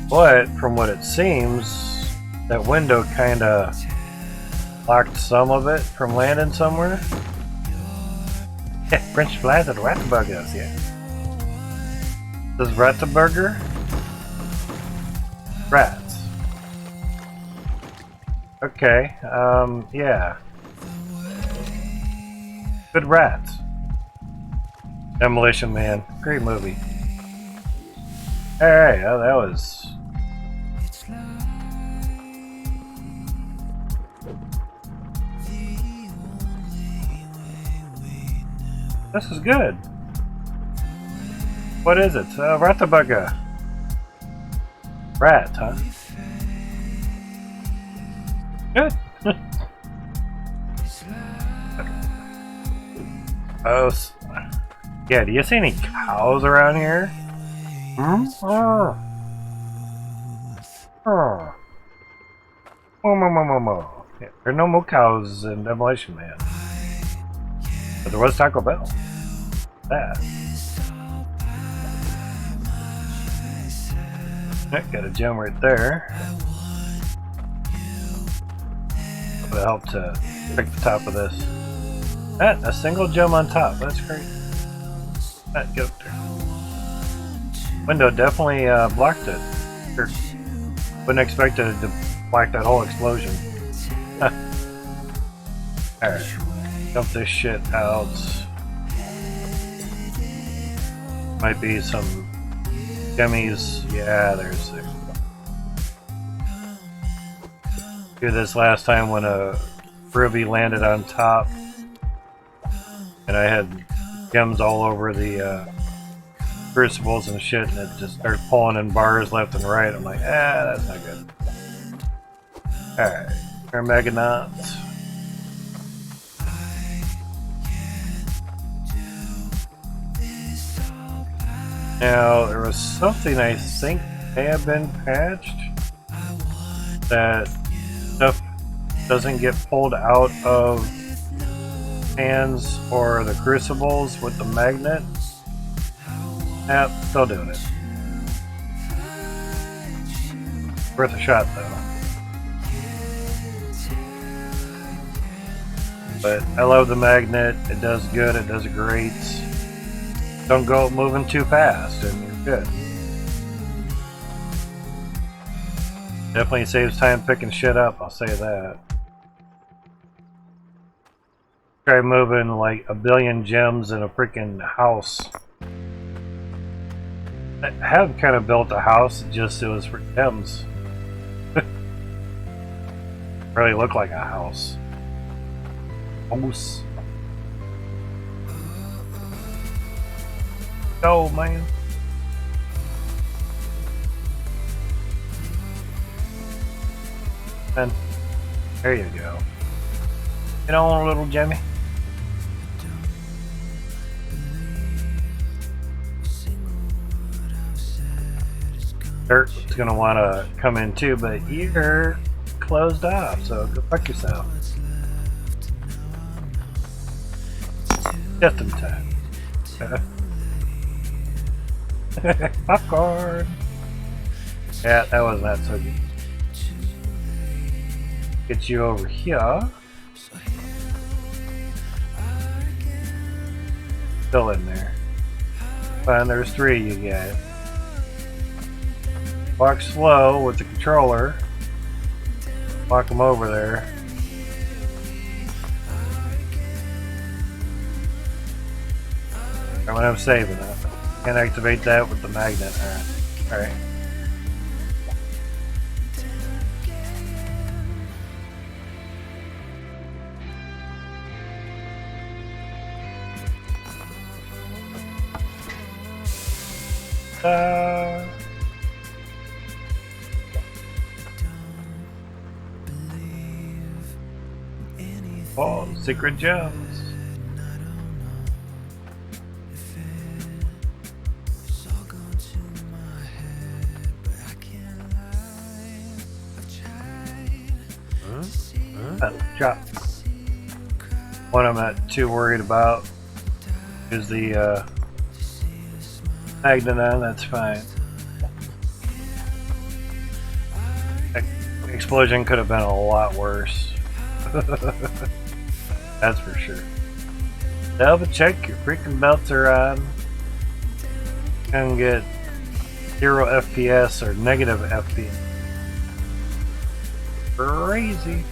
But from what it seems, that window kinda blocked some of it from landing somewhere. Yeah, French fries and Rattenburgers, yeah. This is Rattenburger? Rats. Okay, yeah. Good rats. Demolition Man. Great movie. Alright, well, that was... This is good. What is it? Rattenburger. Rat, huh? Good. Oh, yeah, do you see any cows around here? Hmm? Oh. Oh. Yeah, there are no more cows in Demolition Man. But there was Taco Bell. That. Got a gem right there. That'll help to pick the top of this. A single gem on top. That's great. Get up there. Window definitely blocked it. Sure. Wouldn't expect it to block that whole explosion. Alright. Dump this shit out. Might be some gummies. Yeah, there's there. Do this last time when a Ruby landed on top. And I had gems all over the crucibles and shit, and it just started pulling in bars left and right. I'm like, that's not good. Alright, our Meganauts. Now, there was something I think may have been patched that stuff doesn't get pulled out of hands or the crucibles with the magnet. Yep, still doing it. Worth a shot though. But I love the magnet, it does good, it does great. Don't go moving too fast and you're good. Definitely saves time picking shit up, I'll say that. Try moving like a billion gems in a freaking house. I have kind of built a house, just it was for gems. Really looked like a house. Almost. Go, man. And there you go. Get on, little Jimmy. Dirt's gonna want to come in too, but you're closed off, so go fuck yourself. Just in time. Popcorn! Yeah, that was not so good. Get you over here. Still in there. Fine, there's three you guys. Walk slow with the controller. Walk them over there. When I'm saving it. Can't activate that with the magnet. Alright. Oh, secret gems. Drop. What I'm not too worried about is the magnet on, that's fine. Explosion could have been a lot worse. That's for sure. Double check your freaking belts are on. And get 0 FPS or negative FPS. Crazy.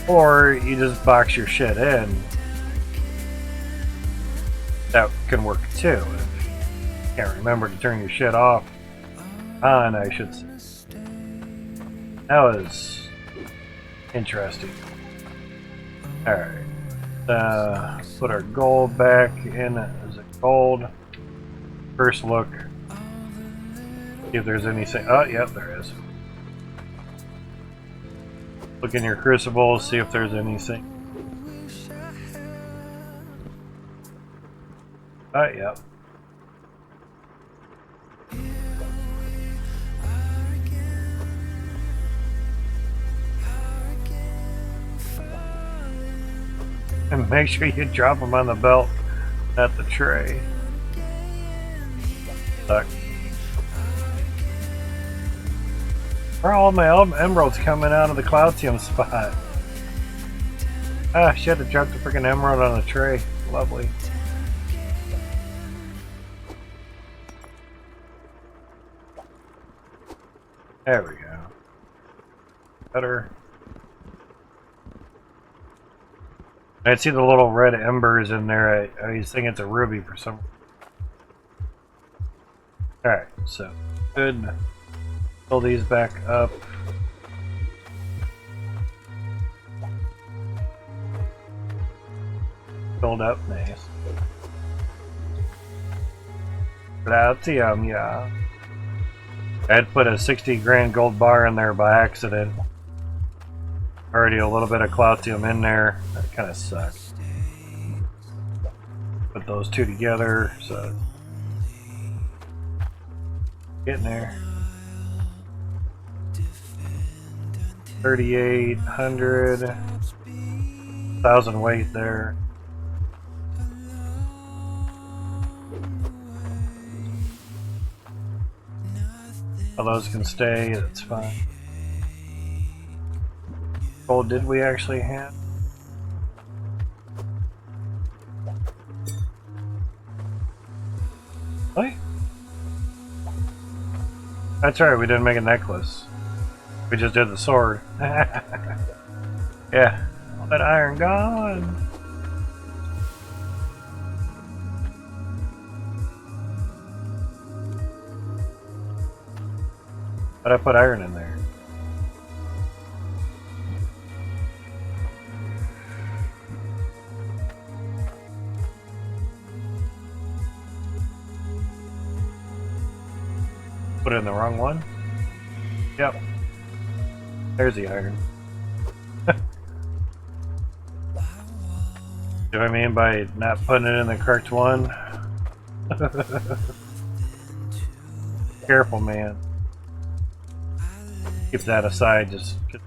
Or you just box your shit in. That can work too. If you can't remember to turn your shit off. On, I should say. That was interesting. Alright. Put our gold back in as a gold. First look. See if there's anything. Oh, yep, there is. Look in your crucible, see if there's anything. Oh, yep. And make sure you drop them on the belt, not the tray. Suck. Where are all my emeralds coming out of the Cloutium spot? Ah, shit, I dropped the freaking emerald on the tray. Lovely. There we go. Better. I see the little red embers in there. I always think it's a ruby for some. Alright, so good. Pull these back up. Filled up, nice. Cloutium, yeah. I had put a 60 grand gold bar in there by accident. Already a little bit of Cloutium in there. That kind of sucks. Put those two together, so getting there. 3,800, 1,000 weight there. All those can stay, that's fine. Gold did we actually have? What? That's right, we didn't make a necklace. We just did the sword. Yeah, all that iron gone. But I put iron in there. Put it in the wrong one? Yep. There's the iron. Do I mean by not putting it in the correct one? Careful, man. Keep that aside, just get a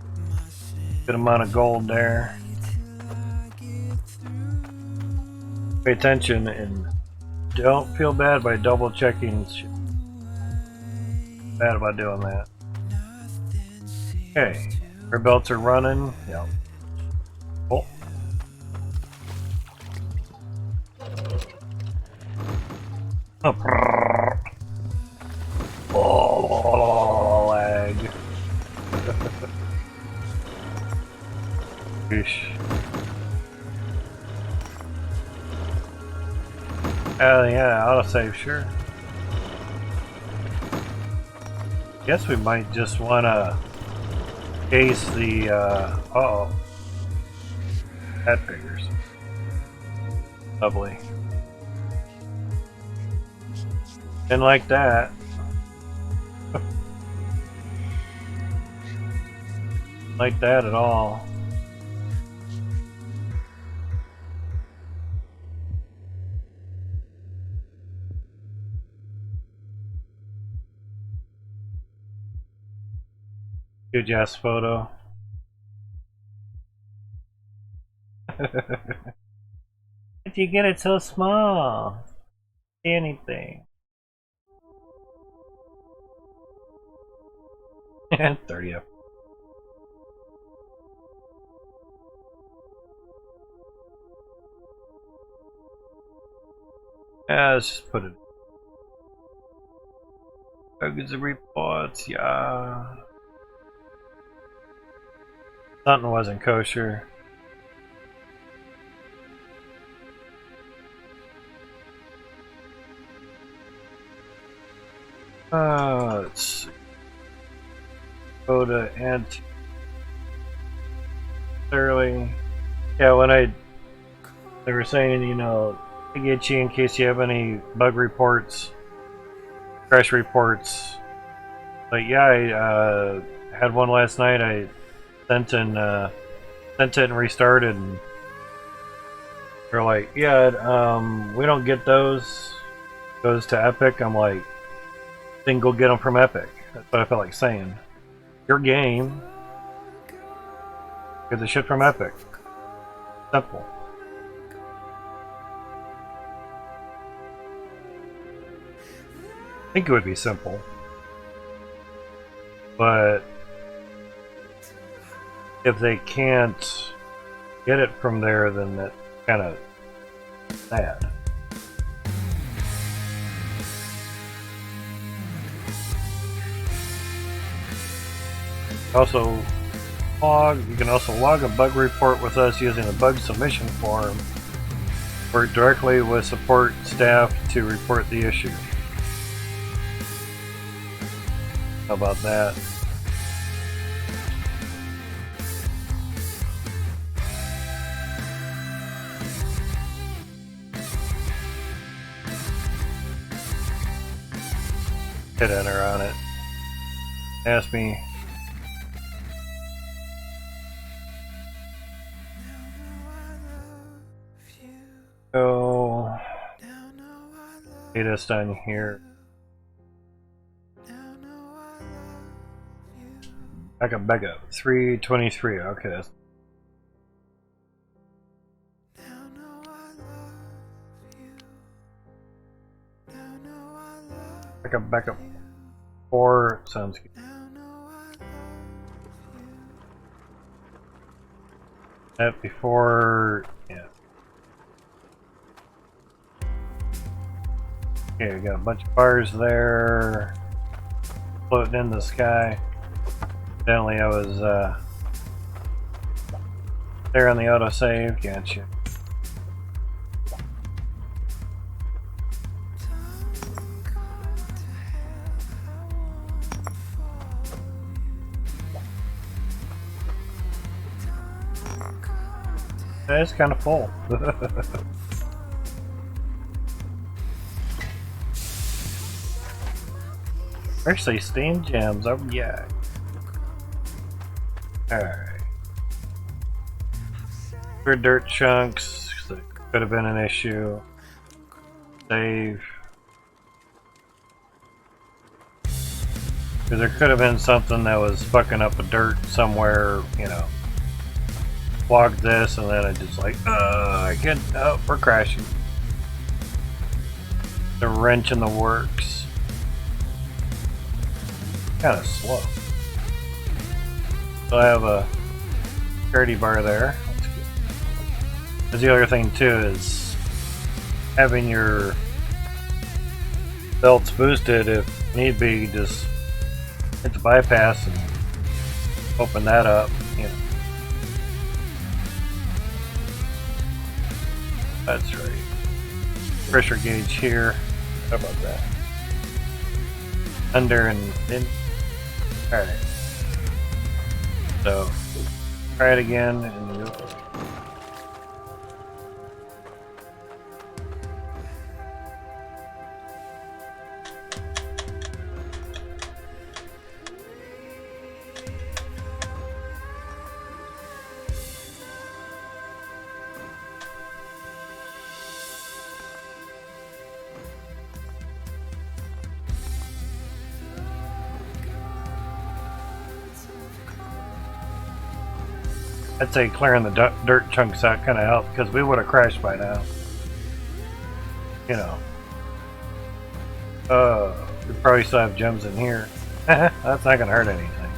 good amount of gold there. Pay attention and don't feel bad by double checking. Bad about doing that. Okay, our belts are running. Yep. Oh. Oh, yeah, autosave, sure. Guess we might just wanna case the, uh-oh. That figures. Lovely. Didn't like that. Like that at all. Good ass photo. If you get it so small, see anything. 30 up. Yeah, let's just put it. Bugs and reports, yeah. Something wasn't kosher. Let's see. Go to anti. Thoroughly. Yeah, when they were saying, you know, to get you in case you have any bug reports, crash reports. But yeah, I had one last night. I sent it and restarted, and they're like, yeah, we don't get those. Goes to Epic. I'm like, then go get them from Epic. That's what I felt like saying. Your game. Get the shit from Epic. Simple. I think it would be simple. But if they can't get it from there, then that's kind of sad. Also, you can also log a bug report with us using the bug submission form. Work directly with support staff to report the issue. How about that? Hit enter on it. Ask me. So, latest on here. Back up. 323. Okay, that's. Back up. 4 sounds good. That before, yeah. Okay, we got a bunch of bars there floating in the sky. Evidently, I was there on the autosave, can't you? It's kind of full. Actually, steam gems. Oh yeah. Alright. For dirt chunks, that could have been an issue. Save. Because there could have been something that was fucking up a dirt somewhere, you know. Clogged this, and then I just like, I can't, oh, we're crashing. The wrench in the works. Kind of slow. So I have a security bar there. That's good. Because the other thing too is having your belts boosted if need be. Just hit the bypass and open that up. You know. That's right. pressure gauge here. How about that? Under and in. Alright. So, try it again and you. I'd say clearing the dirt chunks out kind of helped because we would have crashed by now. You know. We probably still have gems in here. That's not gonna hurt anything.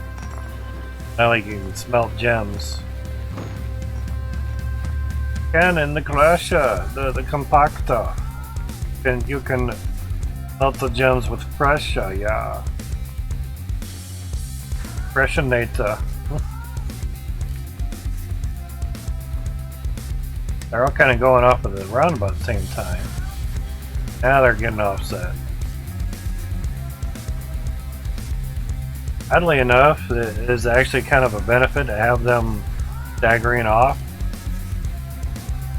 Not like you can smelt gems. Cannon, the crusher, the compactor. And you can melt the gems with pressure, yeah. Pressionator. They're all kind of going off of the roundabout at the same time. Now they're getting offset. Oddly enough, it is actually kind of a benefit to have them staggering off.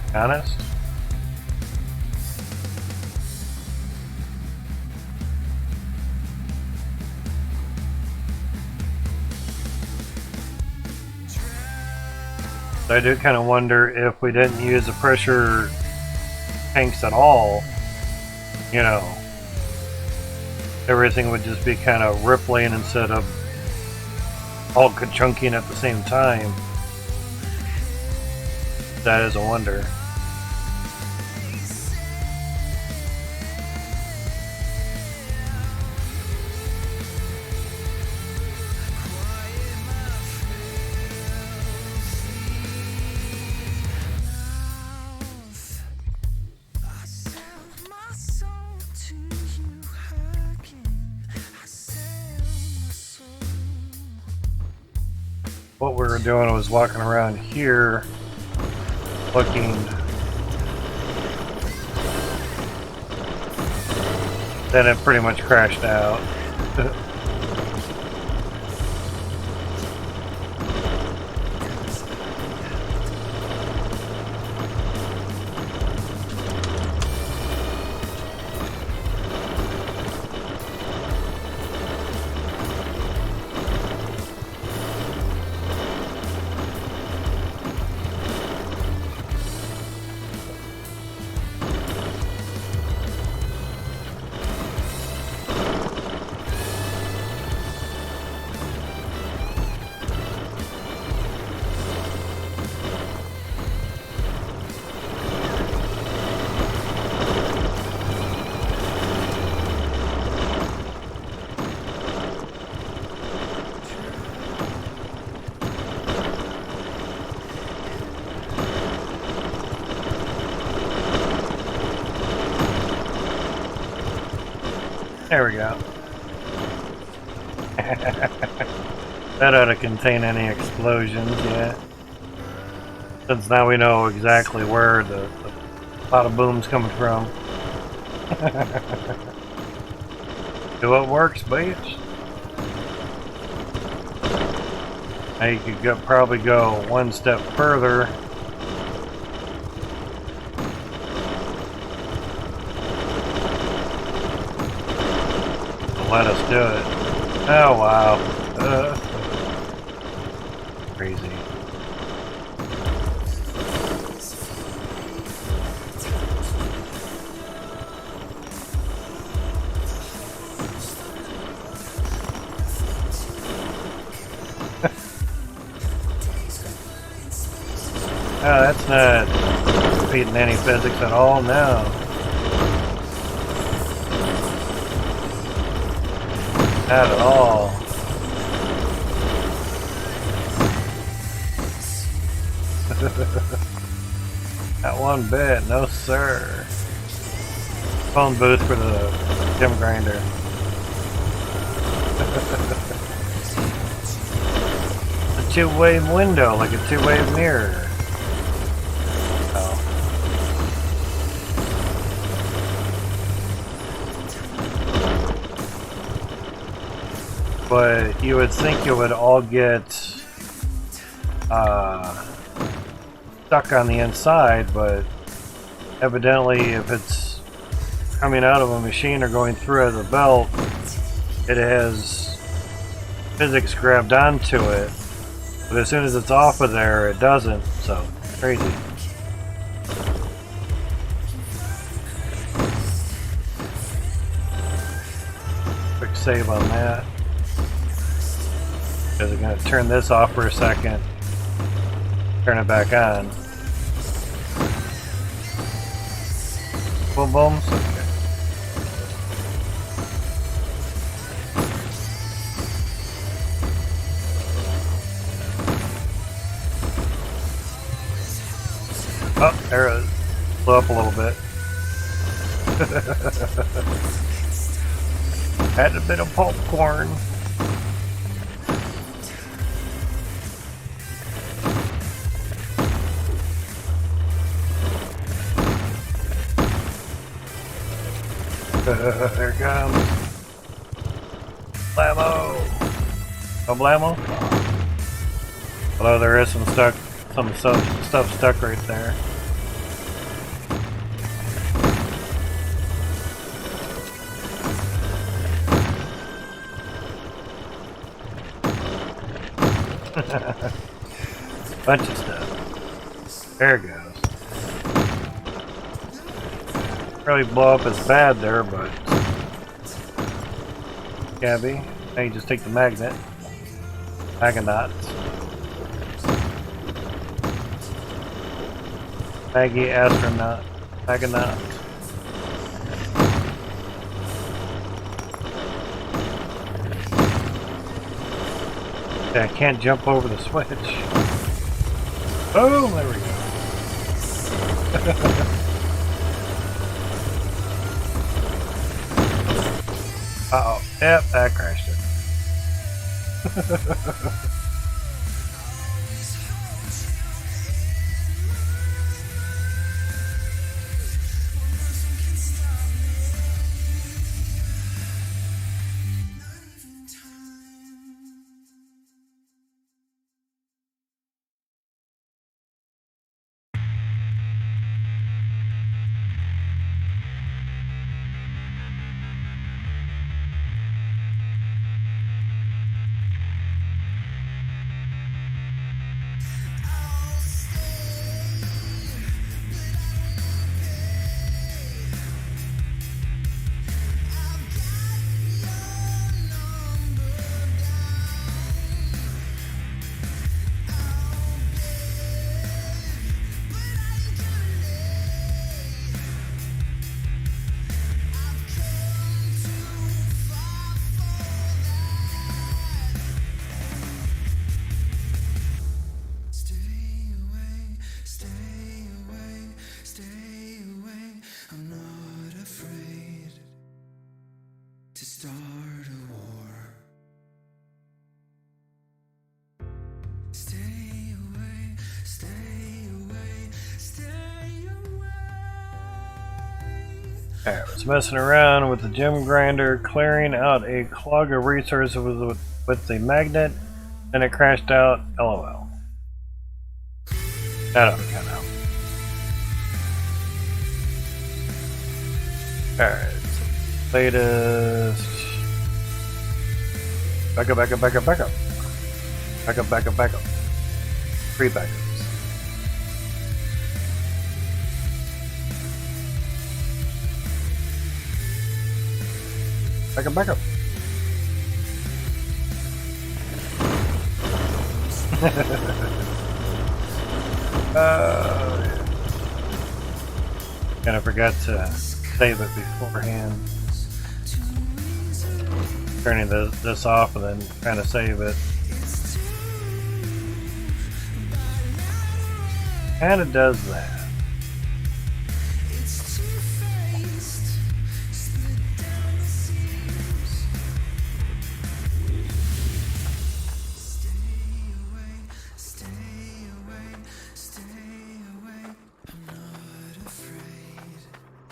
To be honest. I do kind of wonder if we didn't use the pressure tanks at all, you know, everything would just be kind of rippling instead of all chunking at the same time. That is a wonder. What we were doing was walking around here looking. Then it pretty much crashed out. There we go. That ought to contain any explosions, yeah. Since now we know exactly where the lot of boom's coming from. Do what works, bitch. Now you could probably go one step further. Let us do it. Oh wow. Crazy. Oh, that's not defeating any physics at all now. Not at all. Not one bit, no sir. Phone booth for the gem grinder. A two-way window, like a two-way mirror. Oh. but you would think it would all get stuck on the inside, but evidently if it's coming out of a machine or going through as a belt, it has physics grabbed onto it, but as soon as it's off of there, it doesn't, so crazy. Quick save on that. Because I'm going to turn this off for a second, turn it back on. Boom booms? Okay. Oh, there it is. Blew up a little bit. Had a bit of popcorn. There it comes. Blammo! No blammo? Although there is some stuff stuck right there. Bunch of stuff. There it goes. Really blow up as bad there, but Gabby. Now you just take the magnet. Maggots. Maggie astronaut. Maggonaut. Okay, I can't jump over the switch. Oh, there we go. Uh-oh. Yep, that crashed it. Alright, I was messing around with the gem grinder, clearing out a clog of resources with the magnet, and it crashed out. LOL. That ought to count out. Alright, so latest. Back up. Back up. 3 backups. Back up. Yeah. And I forgot to save it beforehand. Turning this off and then trying to save it. And it does that.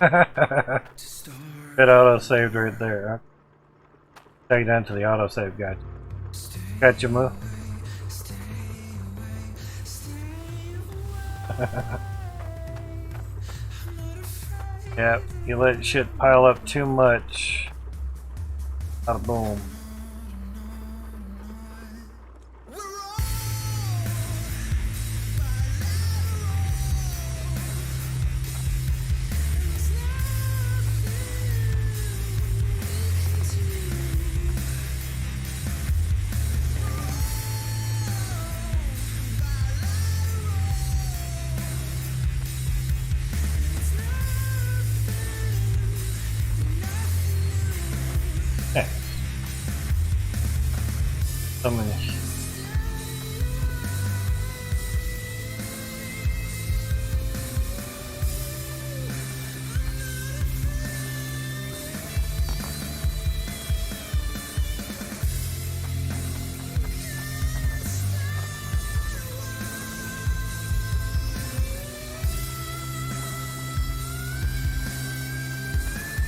It auto saved right there. Take down to the autosave. Gotcha, Moo. Yep, you let shit pile up too much. Bada boom. So many.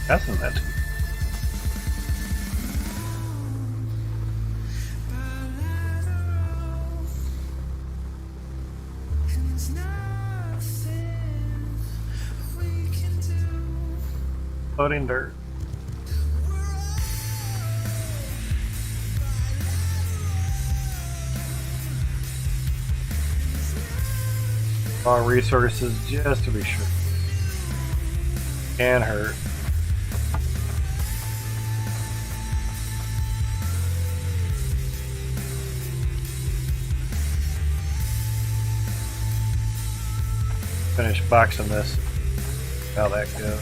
That's a meant. Floating dirt. All resources just to be sure. Can hurt. Finish boxing this. How that goes.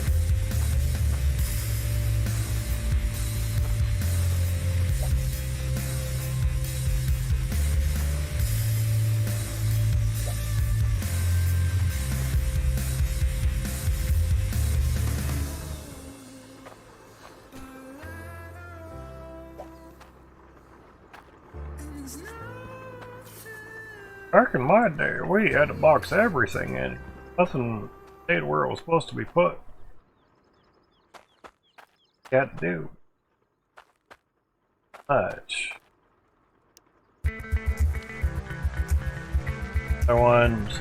Back in my day, we had to box everything in. Nothing stayed where it was supposed to be put. Got to do much. The ones.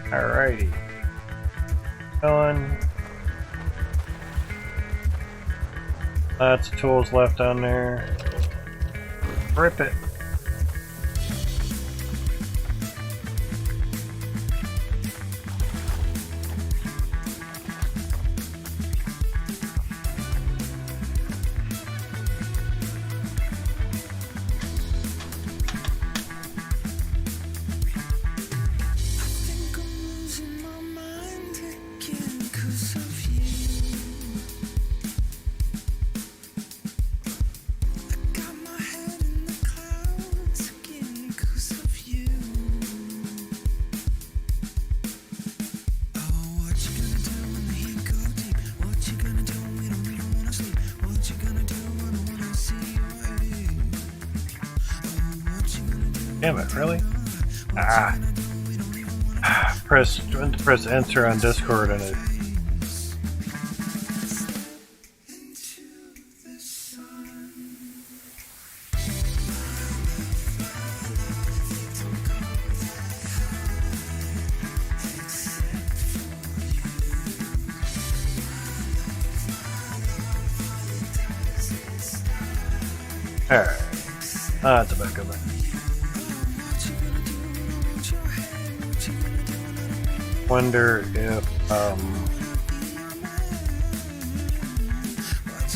Alrighty. Going. Lots of tools left on there. Rip it. Damn it, really? Press enter on Discord and it. Alright. That's about good. Wonder if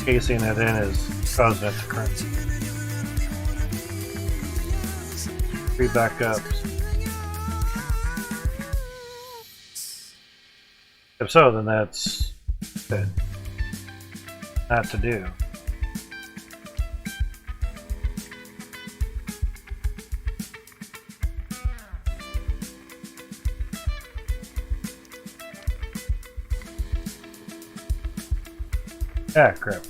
casing it in is causing it to crack. 3 backups. If so, then that's good. Not to do. Ah, crap.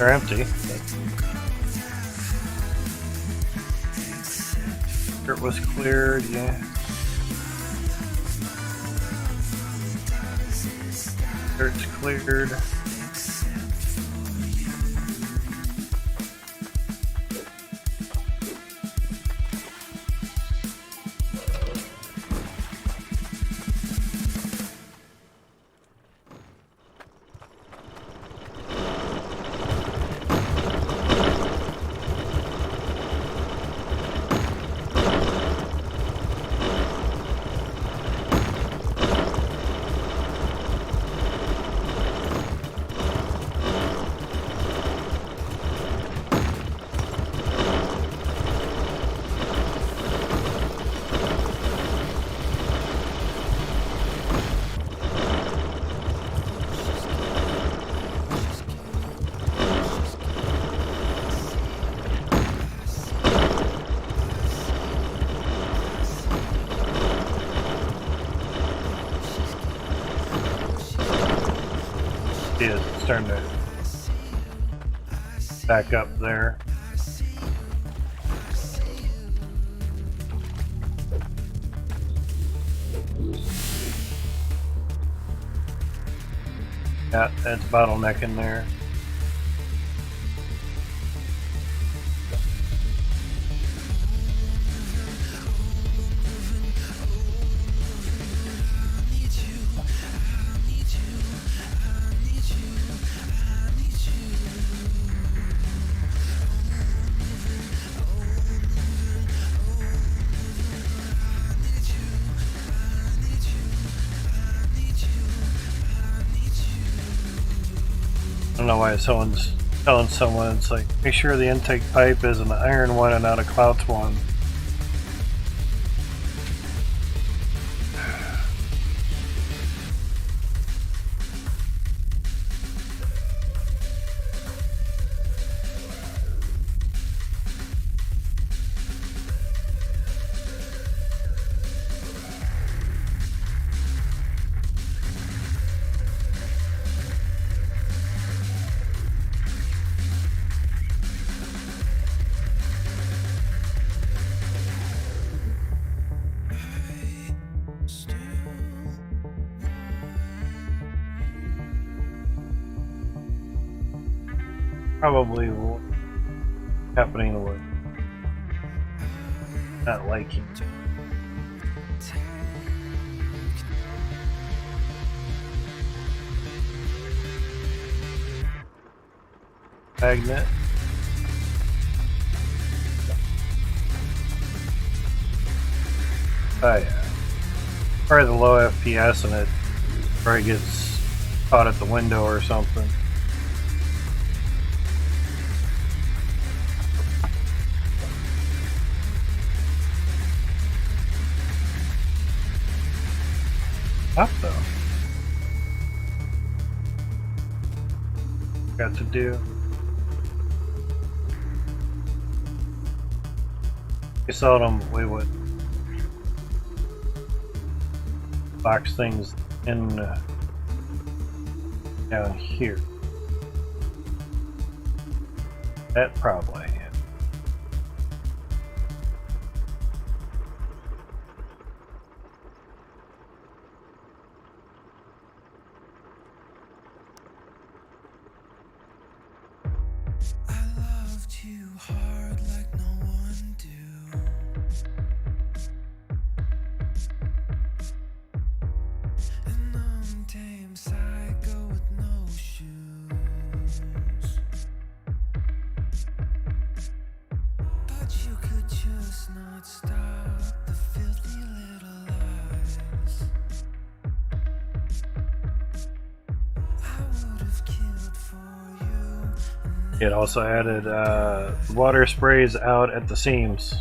They're empty. Dirt was cleared, yeah. Dirt's cleared. It's starting to back up there. Yeah, that's bottlenecking there. I don't know why someone's telling someone, it's like, make sure the intake pipe is an iron one and not a clout one. Probably happening with not liking. Magnet. Oh yeah. Probably the low FPS and it probably gets caught at the window or something. Up though. Got to do. We seldom we would box things in down here. That probably. It also added water sprays out at the seams.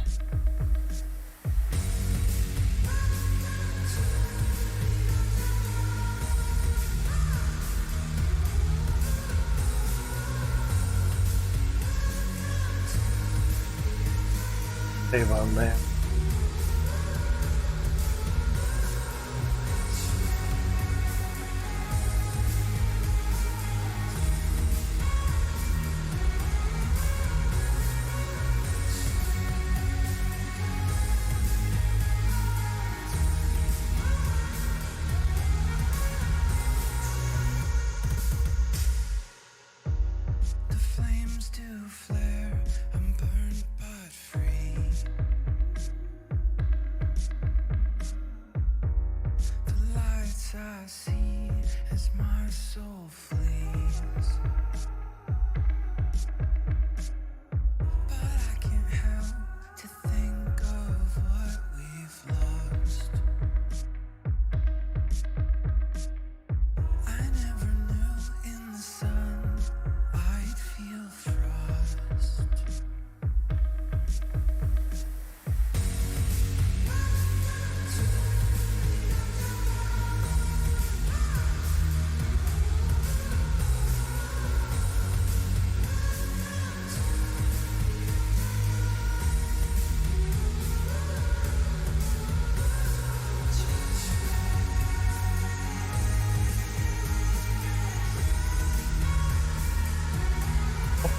Save on that.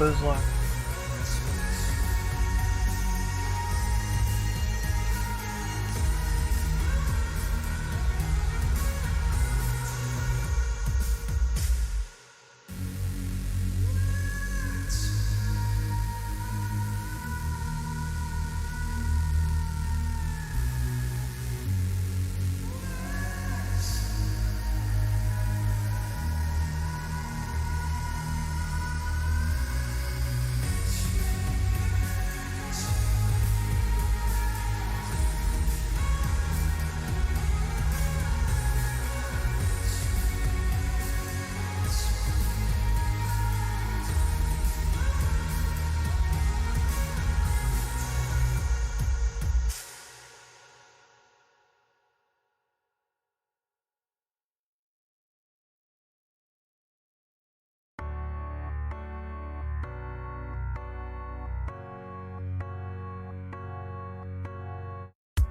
his life.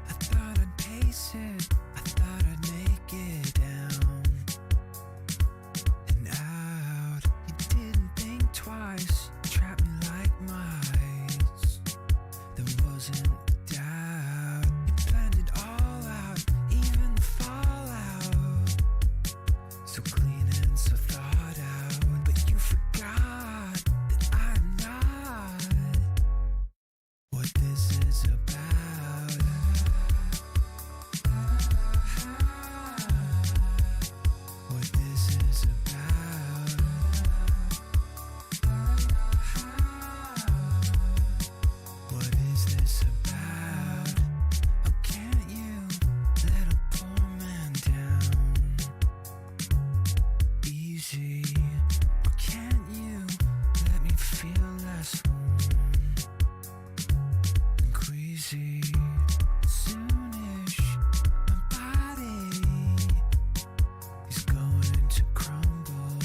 I thought I'd pace it, I thought I'd make it down and out. You didn't think twice, you trapped me like mice. There wasn't a doubt, you planned it all out, even the fallout. So clean and so thought out, but you forgot that I'm not what this is about. What this is about. What is this about? Oh, can't you let a poor man down easy? Or can't you let me feel less warm and queasy? Soonish, my body is going to crumble,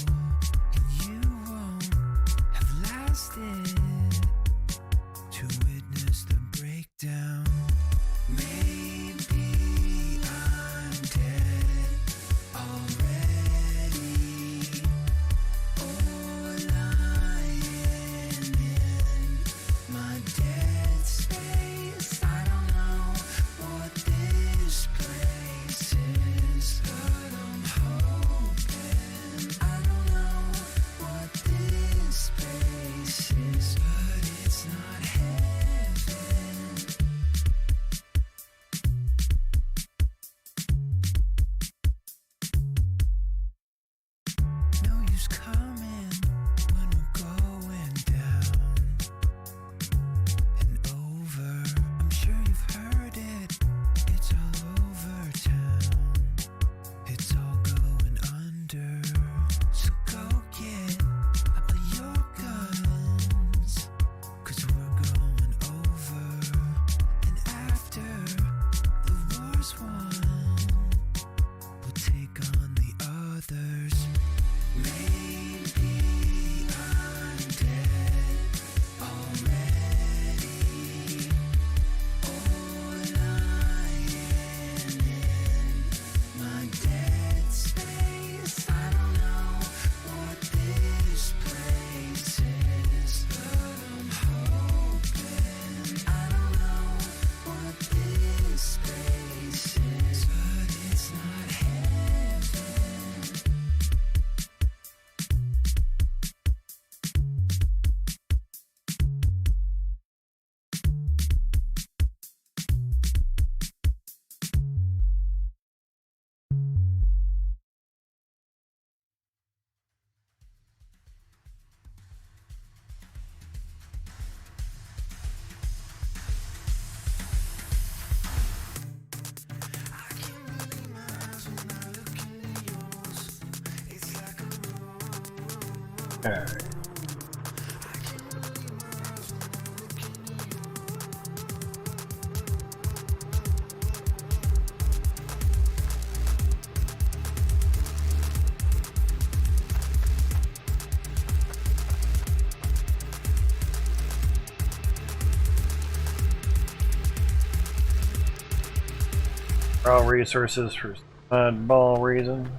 and you won't have lasted to witness the breakdown. Maybe I'm dead already, or lying in my dead space. I don't know what this place is, but I'm hoping. I don't know what this place is, but it's not heaven. No use coming when we're going down and over. I'm sure you've heard it. It's all over town. It's all going under. So go get all your guns, 'cause we're going over. And after the war's won, we'll take on the others. Maybe I'm dead already, or lying in my dead space. I don't know what this place is, but I'm hoping. I don't know what this place is, but it's not heaven. I can't believe my eyes when I look into yours. It's like a road. Alright. I can't believe my eyes when I look into Raw resources for oddball reason.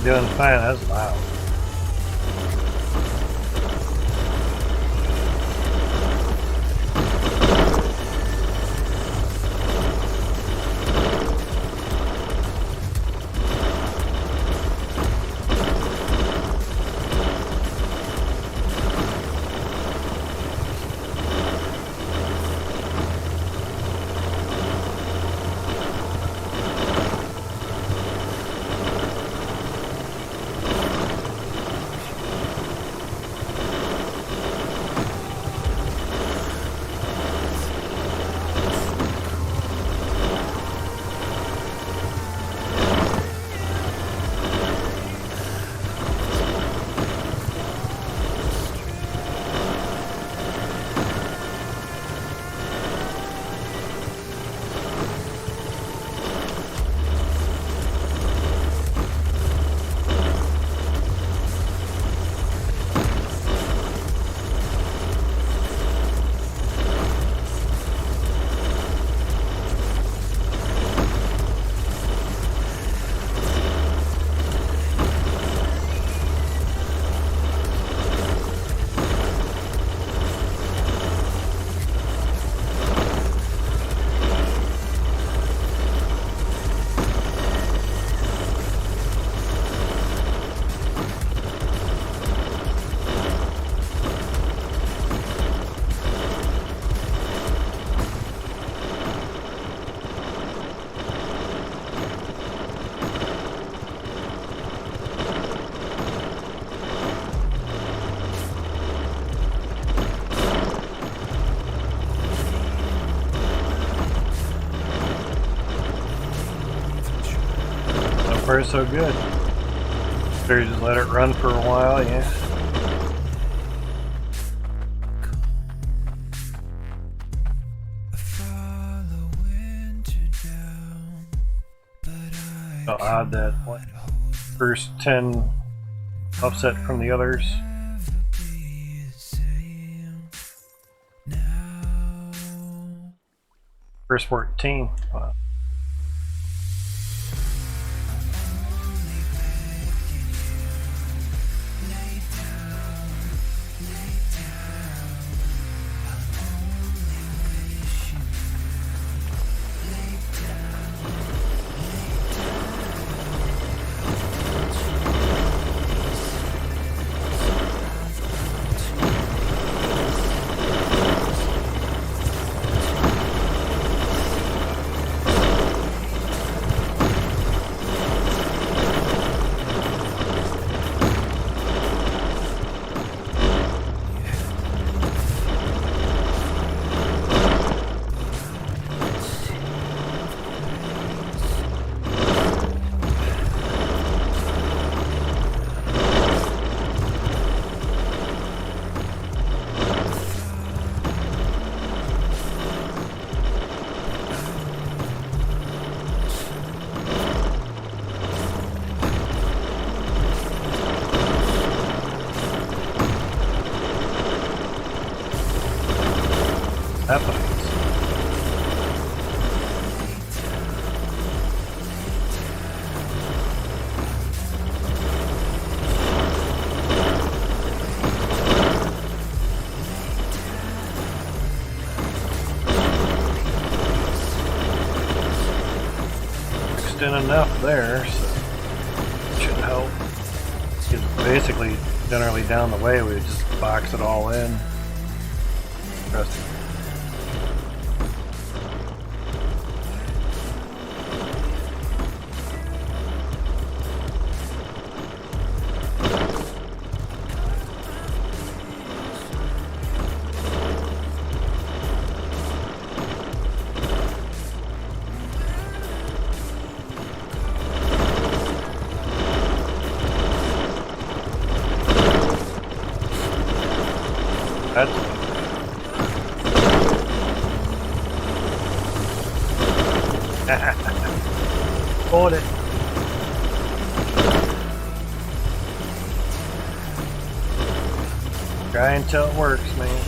doing fine. That's loud. So far, so good. Better just let it run for a while, yeah. I'll add that first 10 offset from the others. First 14. Wow. Happens. Mixed in enough there, so it should help. It's basically generally down the way, we just box it all in. Trust me. That's bought it. Try until it works, man.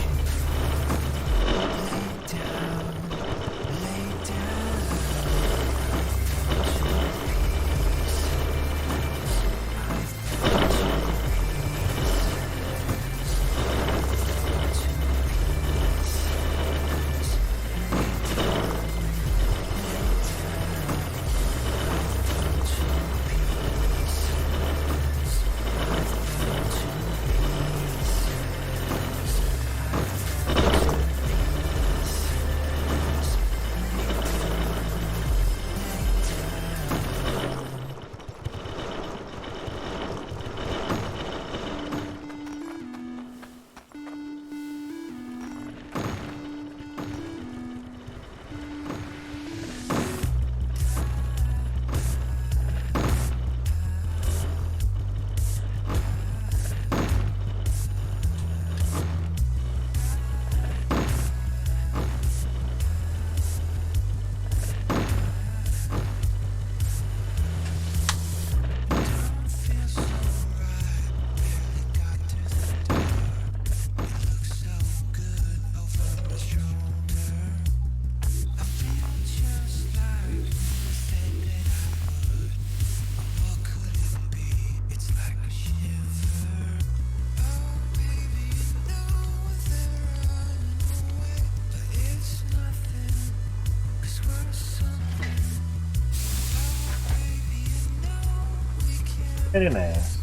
Very nice.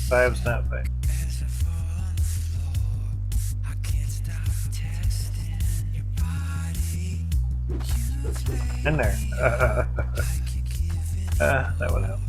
Five's not bad. In there. That would help.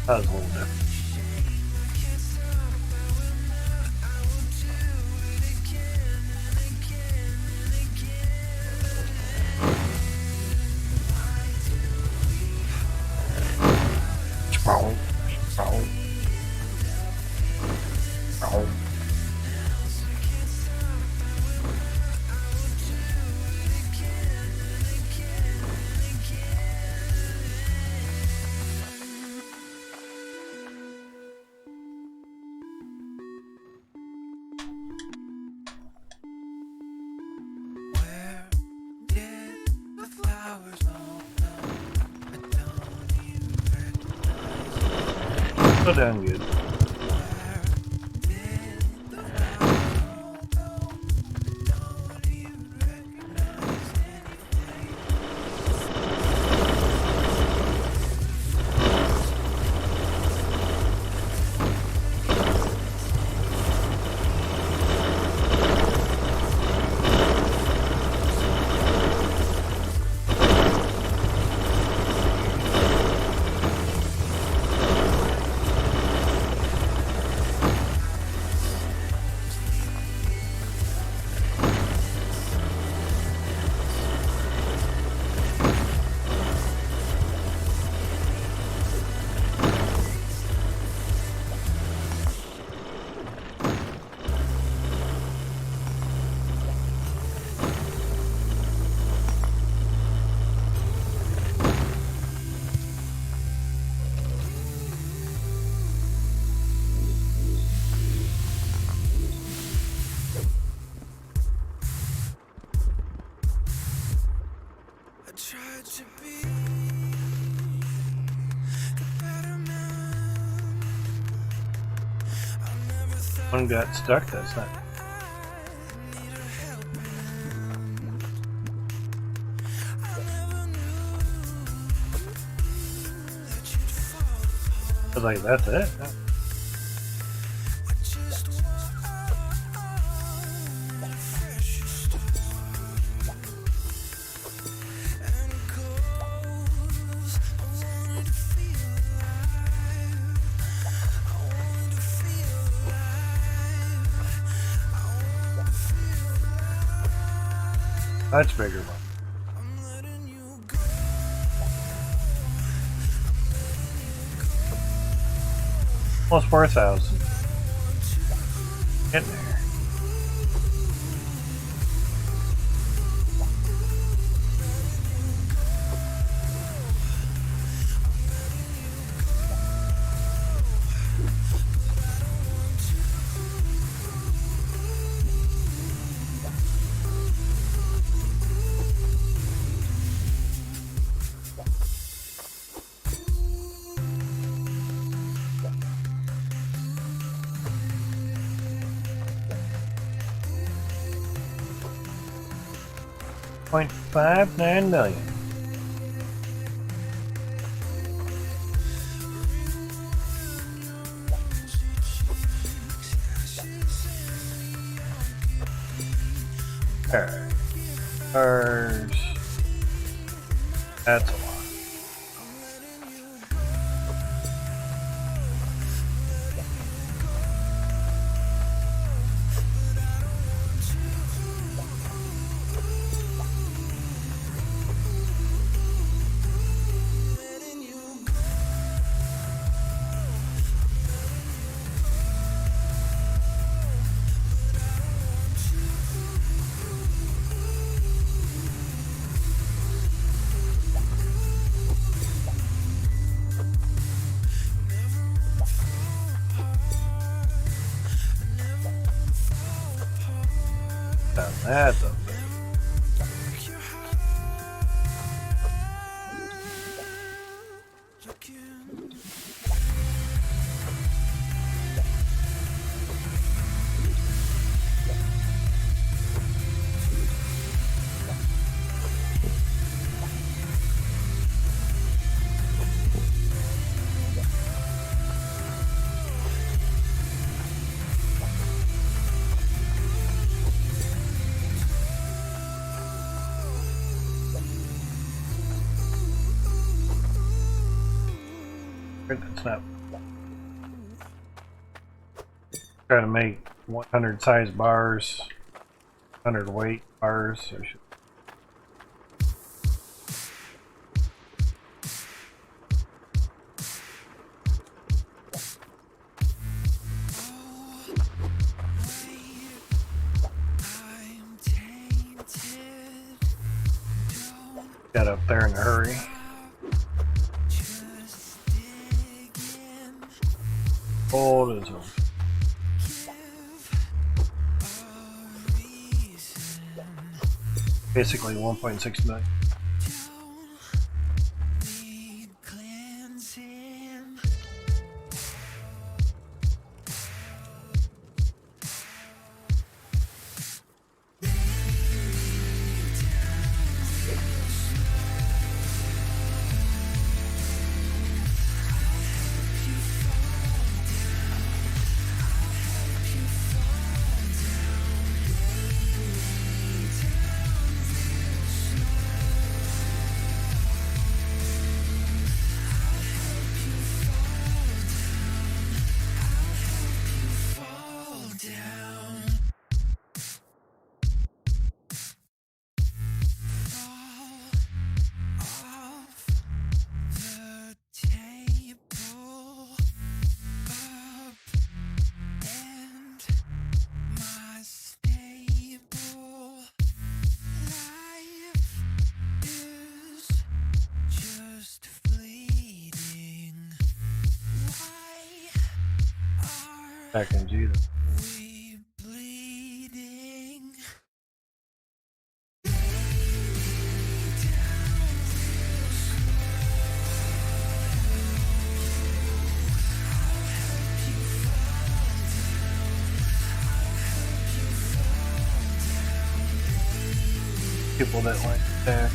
That was a little different. Where did the flowers all go? I don't even recognize. So damn good. Where did the flowers all go? I don't even recognize anything. I tried to be a better man. I never thought One got stuck, that's not. I needed a helping hand. I never knew that you'd fall apart. I was like, that's it? I just wanted a fresh start. And 'cause I wanted to feel alive. I wanted to feel alive. I wanted to feel alive. That's bigger one. I'm letting you go. Almost 4,000. Getting there. $0.59 million. Alright. Cars. That's a lot. That's up there. That's not. Try to make 100 size bars, 100 weight bars. I should. Got up there in a hurry. Old as a basically 1.6 million. Back in Jesus. People that like attack.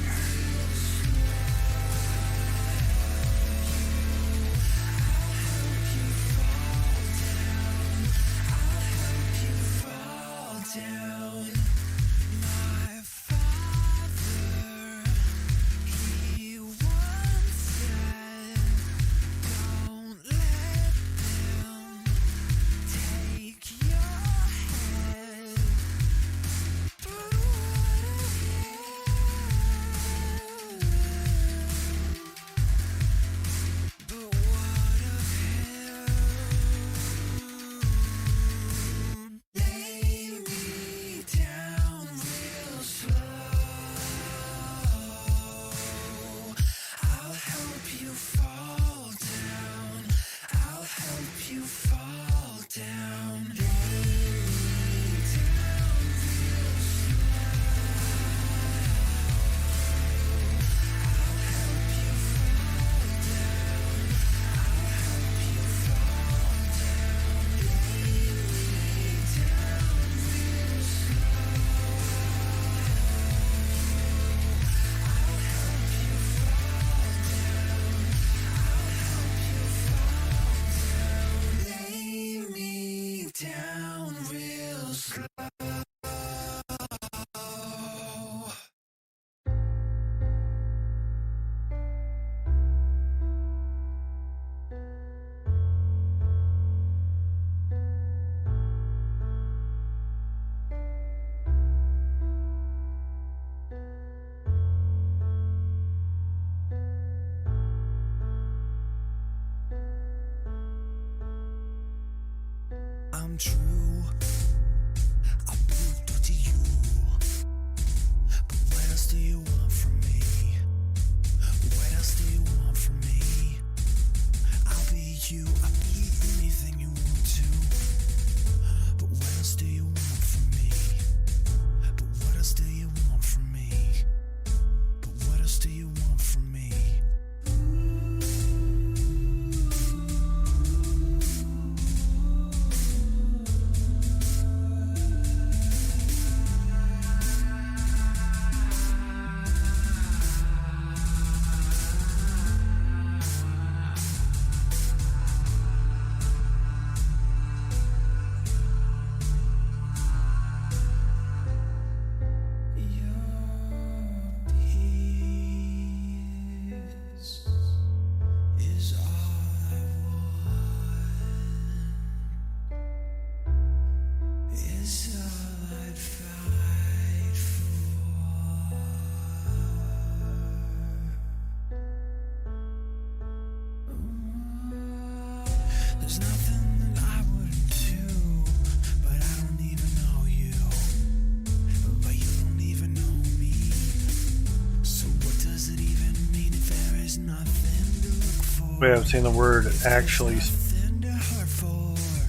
We haven't seen the word actually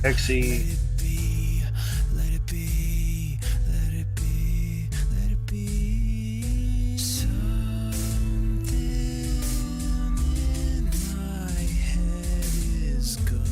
XE. Let it be, let it be, let it be. Something in my head is gone.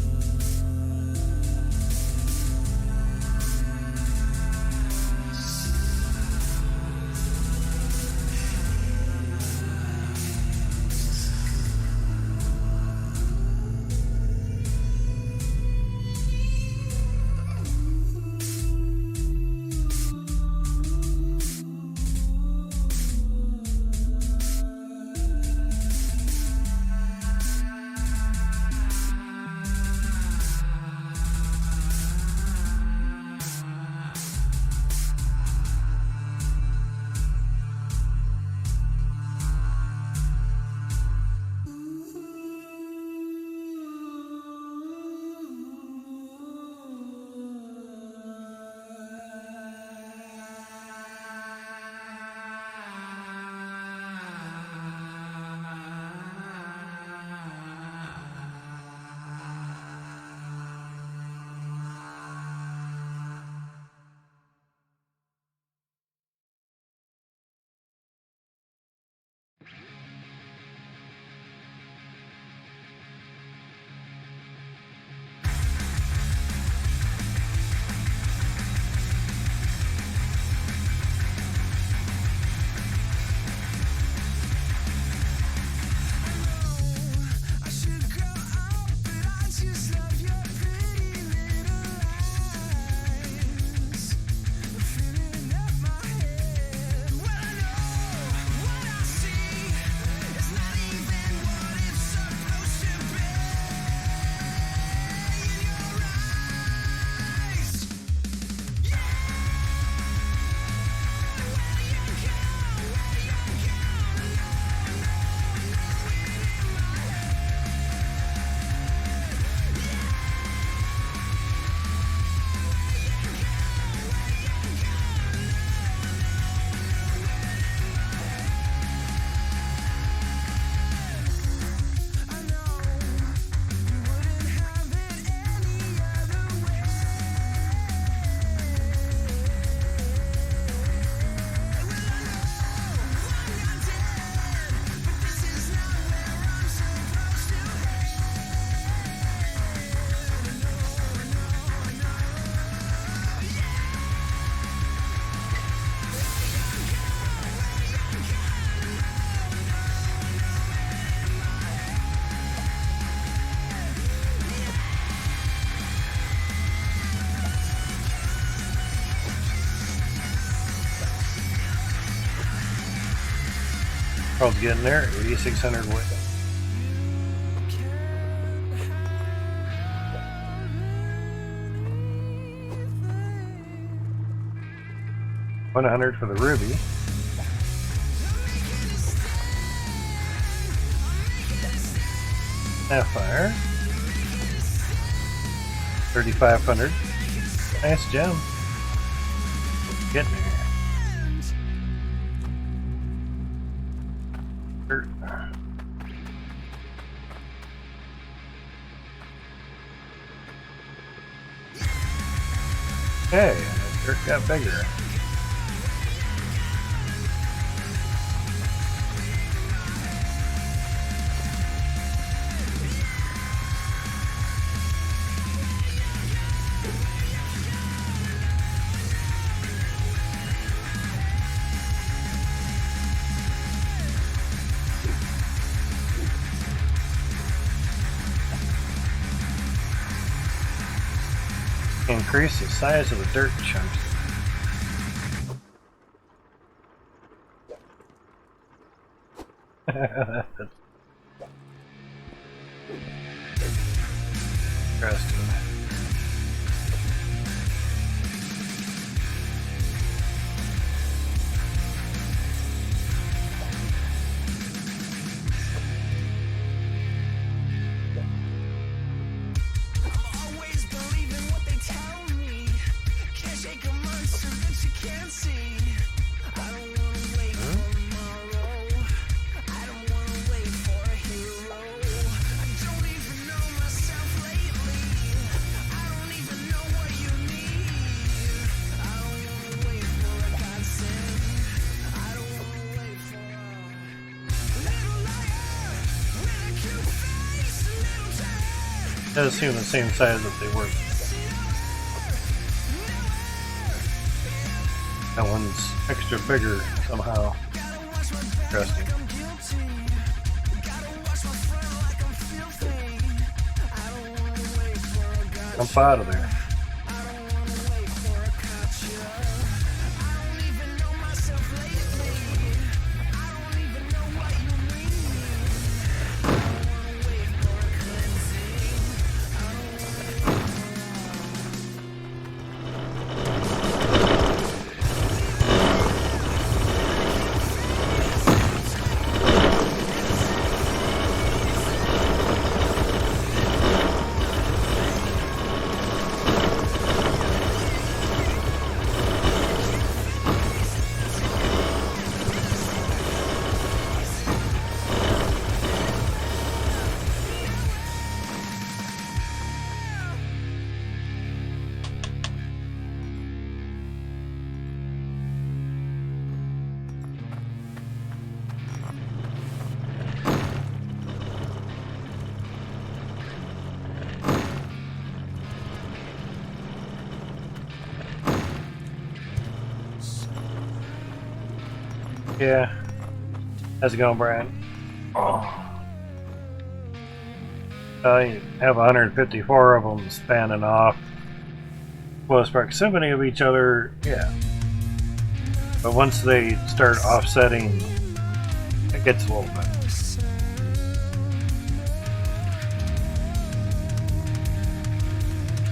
Carl's getting there. 8,600 weight. $100 for the ruby. Sapphire. 3,500. Nice gem. Getting there. Dirt. Hey, the dirt got bigger. Increase the size of the dirt chunks. That's interesting. I don't wanna wait for a hero. does seem the same size that they were. That one's extra bigger somehow. Interesting. Jump out of there. Yeah. How's it going, Brian? Oh. You have 154 of them spanning off. Close proximity of each other, yeah. But once they start offsetting, it gets a little bit.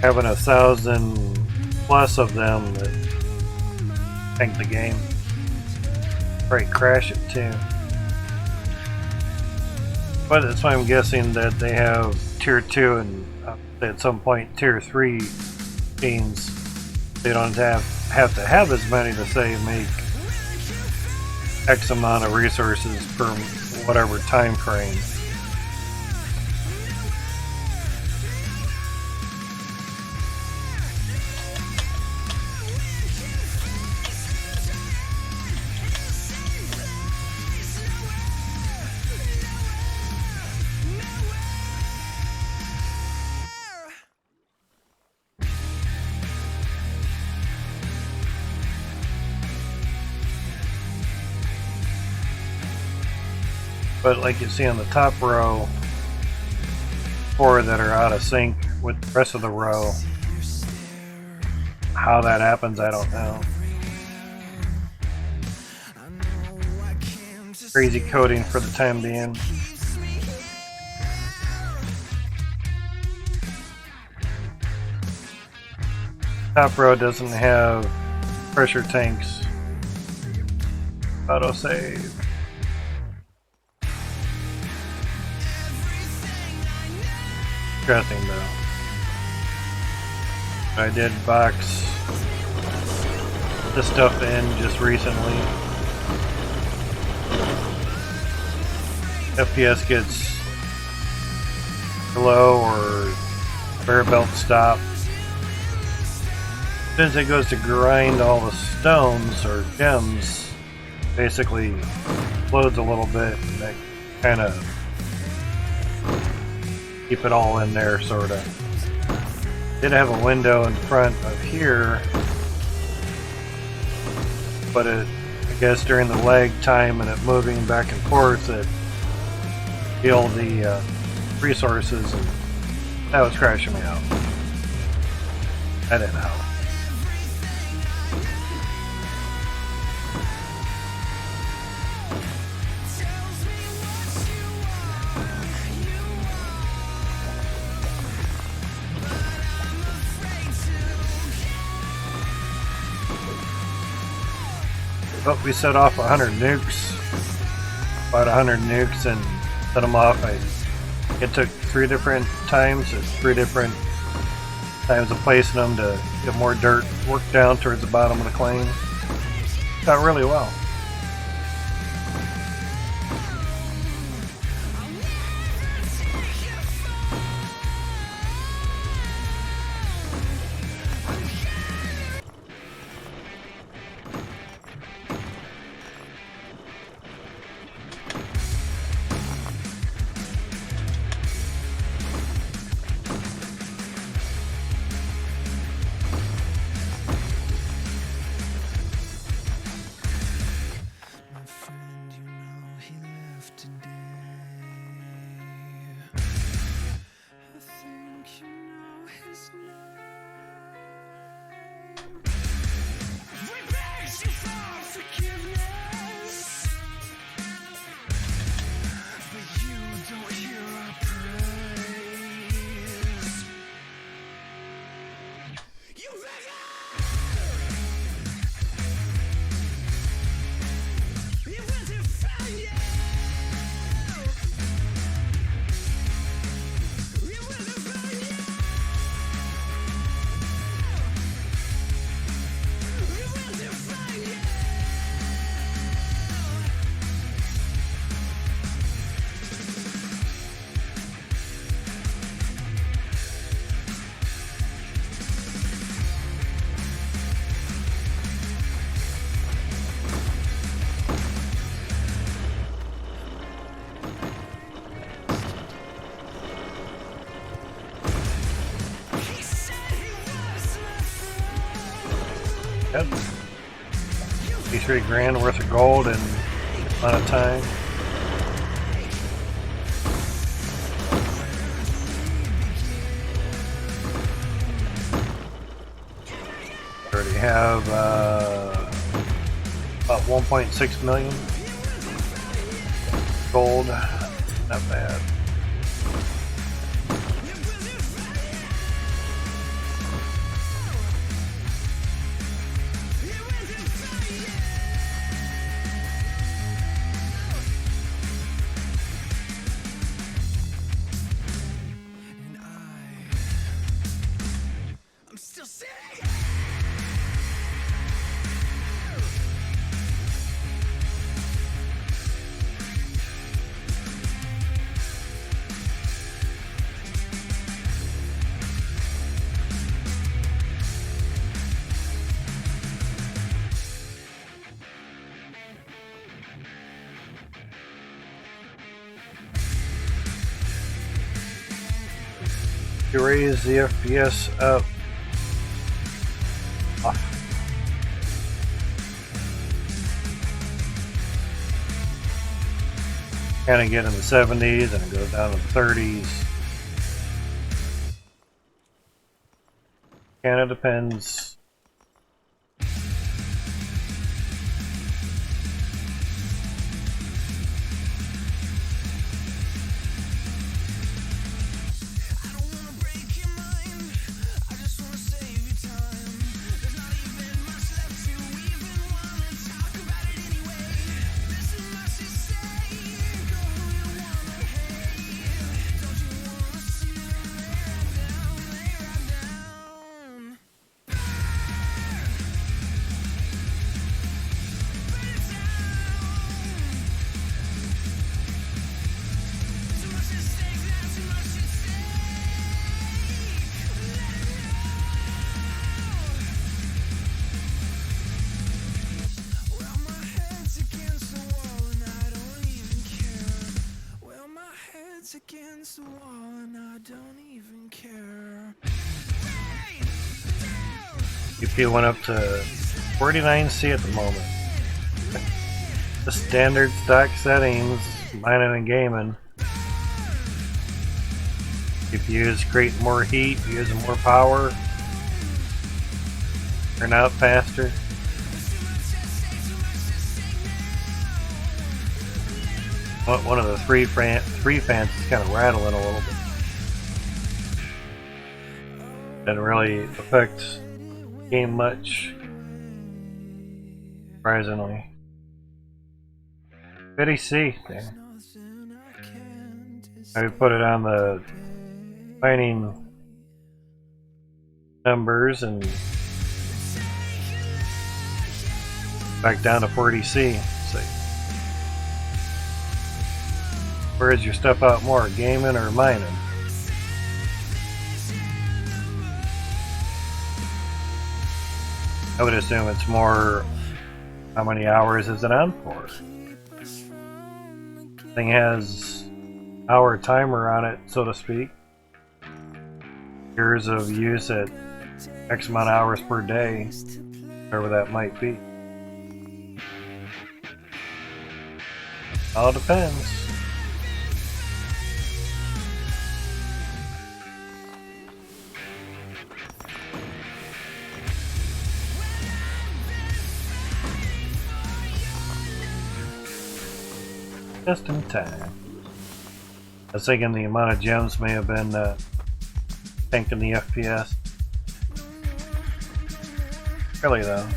Having 1,000 plus of them that tank the game. Probably crash it too. But that's why I'm guessing that they have tier 2 and at some point tier 3 teams. They don't have to have as many to say make X amount of resources per whatever time frame. But like you see on the top row, 4 that are out of sync with the rest of the row. How that happens, I don't know. Crazy coding for the time being. Top row doesn't have pressure tanks. Autosave. Interesting though. I did box this stuff in just recently. FPS gets low or bare belt stop. As soon as it goes to grind all the stones or gems, basically loads a little bit and they kind of keep it all in there, sort of. Did have a window in front of here, but I guess during the lag time and it moving back and forth, it healed the resources, and that was crashing me out. I didn't know. But we set off 100 nukes, about 100 nukes, and set them off. It took 3 different times at 3 different times of placing them to get more dirt worked down towards the bottom of the claim. Got really well. 33 grand worth of gold in a lot of time. Already have about 1.6 million gold. Not bad. You raise the FPS up. Kind of get in the 70s and it goes down to the 30s. Kind of depends. Against the wall and I don't even care. UP went up to 49C at the moment. The standard stock settings, mining and gaming. GPUs create more heat, using more power, turn out faster. One of the three fans is kind of rattling a little bit. Doesn't really affect the game much, surprisingly. 50C, yeah. I put it on the mining numbers and back down to 40C. So, where is your stuff out more, gaming or mining? I would assume it's more how many hours is it on for. Thing has hour timer on it, so to speak. Years of use at X amount of hours per day, whatever that might be. All depends. Just in time. I was thinking the amount of gems may have been tanking the FPS. Really though.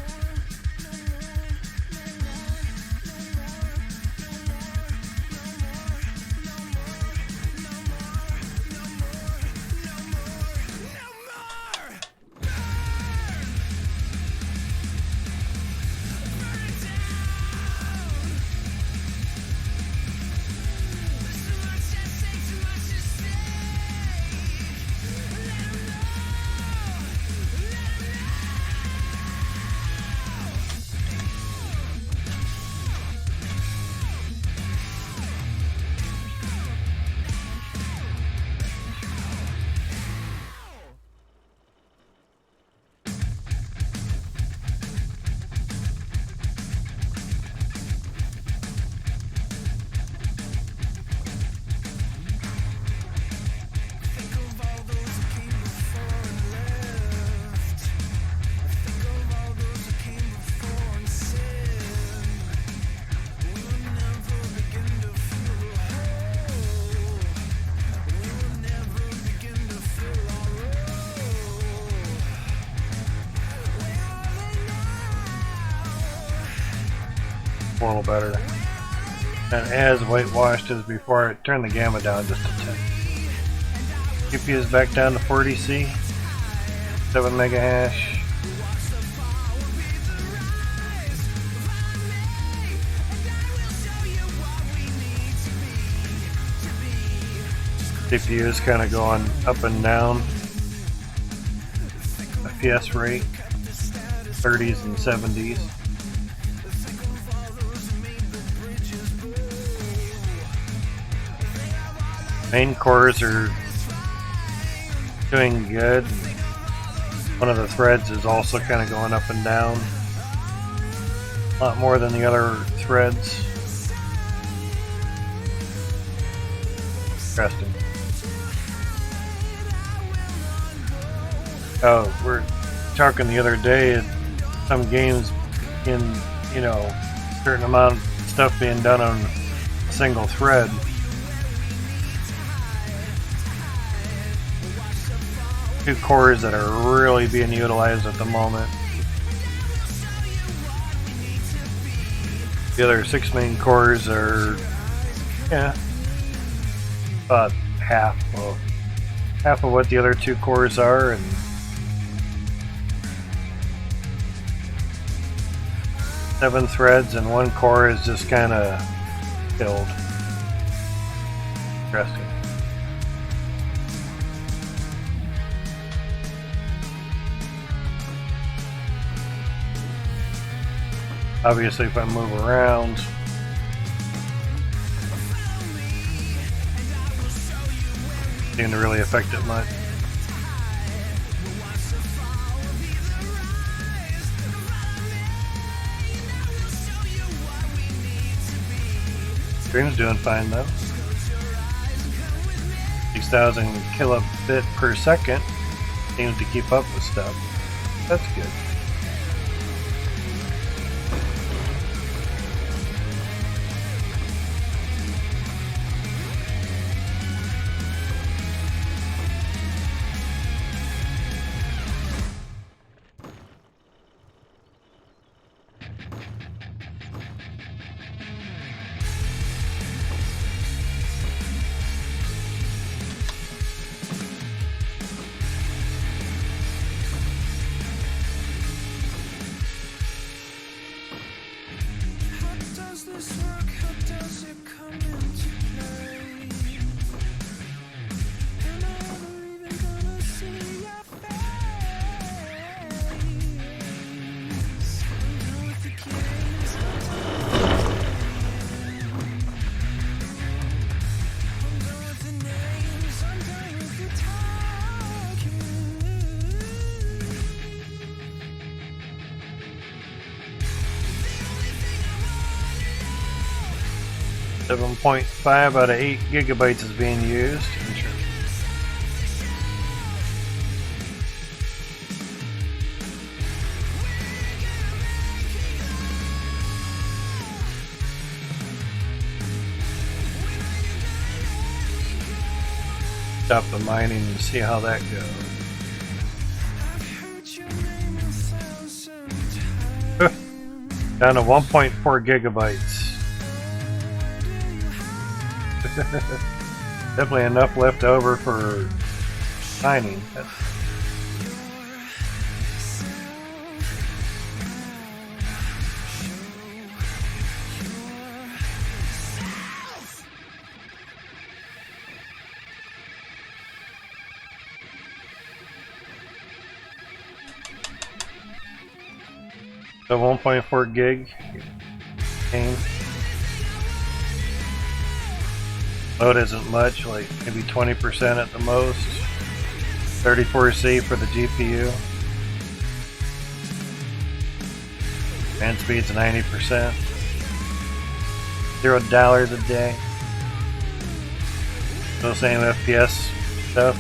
a little better. Not as whitewashed as before. I turned the gamma down just a tick. GPU is back down to 40C, 7 mega hash. CPU is kind of going up and down. FPS rate, 30s and 70s. Main cores are doing good. One of the threads is also kind of going up and down. A lot more than the other threads. Interesting. Oh, we're talking the other day, some games in, you know, a certain amount of stuff being done on a single thread. Two cores that are really being utilized at the moment. The other 6 main cores are, yeah, about half of what the other 2 cores are, and seven threads and 1 core is just kind of killed. Interesting. Obviously, if I move around, it doesn't really affect it much. Stream's doing fine though. 6,000 kilobit per second. Seems to keep up with stuff. That's good. .5 out of 8 gigabytes is being used. Stop the mining and see how that goes. Down to 1.4 gigabytes. Definitely enough left over for mining. So 1.4 gig. Load isn't much, like maybe 20% at the most. 34C for the GPU. Fan speed's 90%. $0 a day. Still same FPS stuff.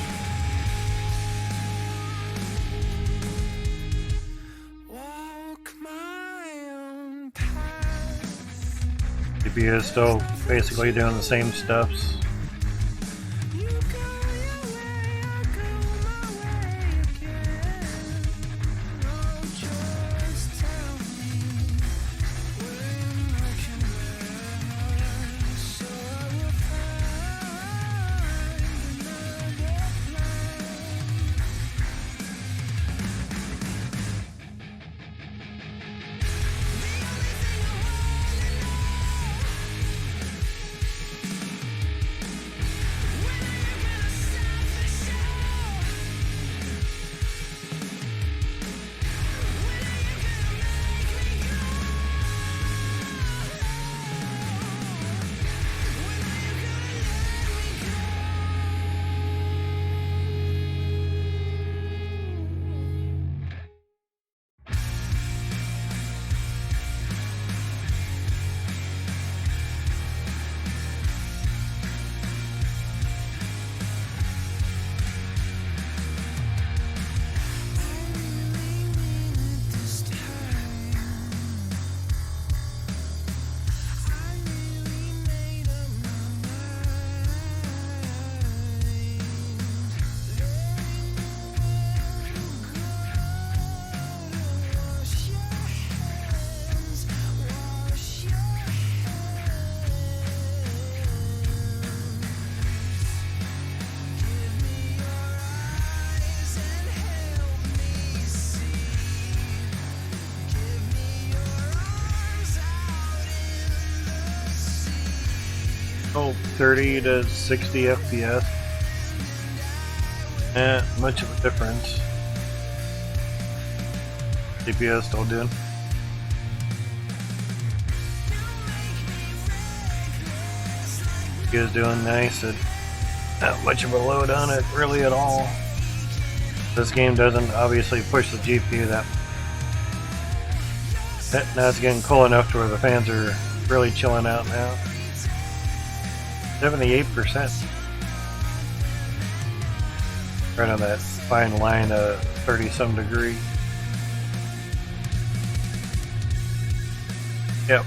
GPU is still basically doing the same stuffs. Oh, 30 to 60 FPS. Much of a difference. CPU still doing. CPU is doing nice. Not much of a load on it really at all. This game doesn't obviously push the GPU that. Now it's getting cool enough to where the fans are really chilling out now. 78%. Right on that fine line of 30-some degree. Yep.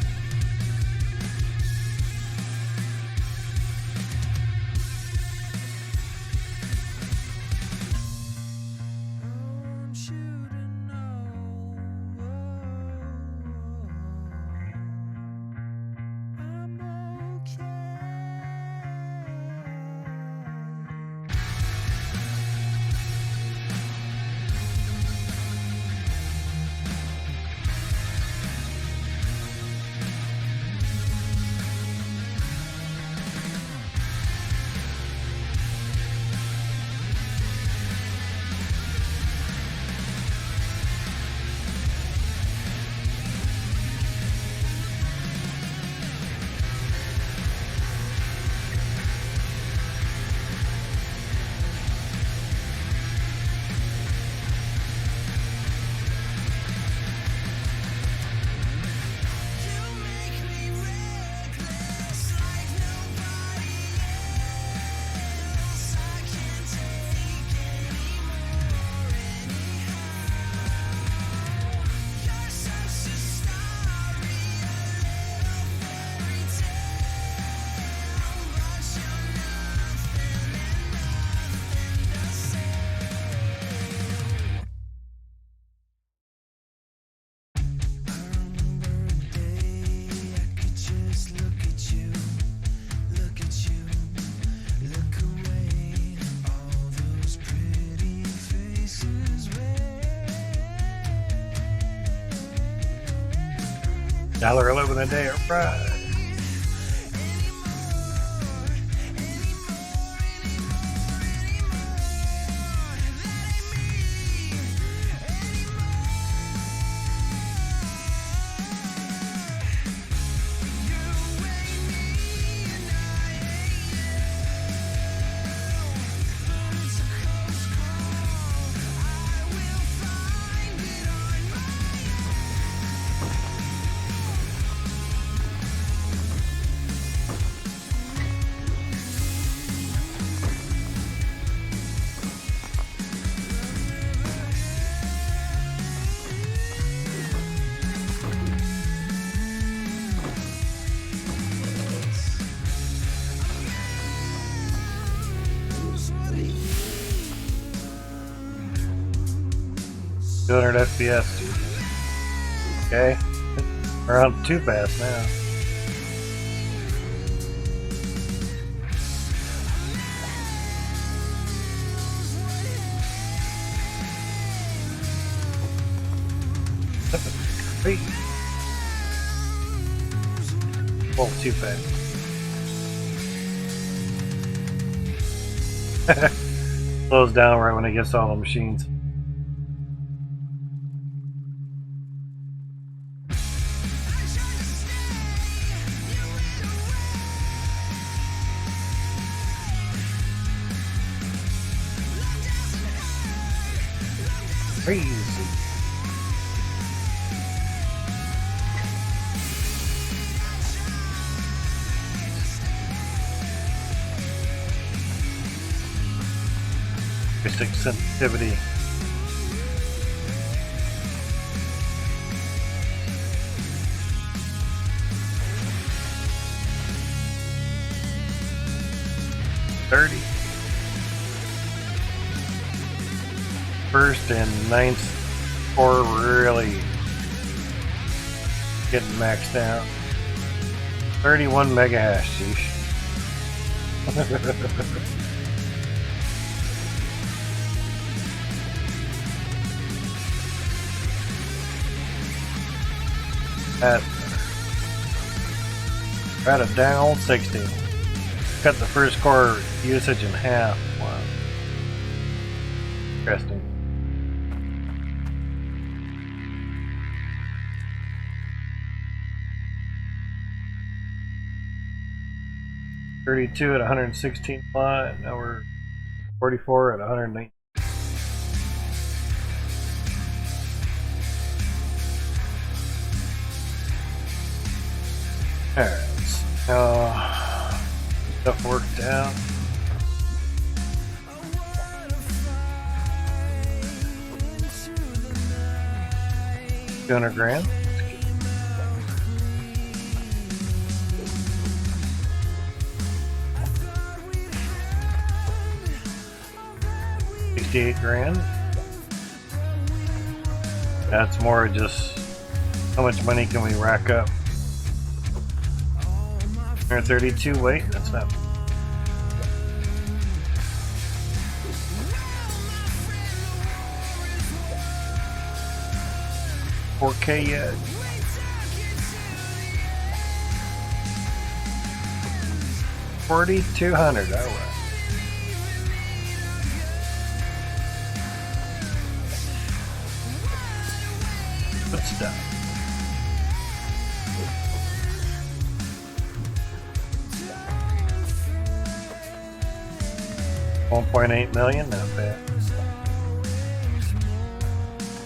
$1.11 a day at Fry. FPS, dude. Okay, around too fast now. Oh, too fast. Slows down right when it gets to all the machines. Crazy. Acoustic sensitivity. First and ninth core really getting maxed out. 31 mega hash, sheesh. At a down 60. cut the first core usage in half. Wow. Interesting. $32 at 116 watt. Now we're 44 at 119. Alright, so stuff worked out. $200,000. $68,000. That's more just how much money can we rack up. 132. Wait, that's not. $4K yet. $4,200. All right. Good stuff. $1.8 million, not bad.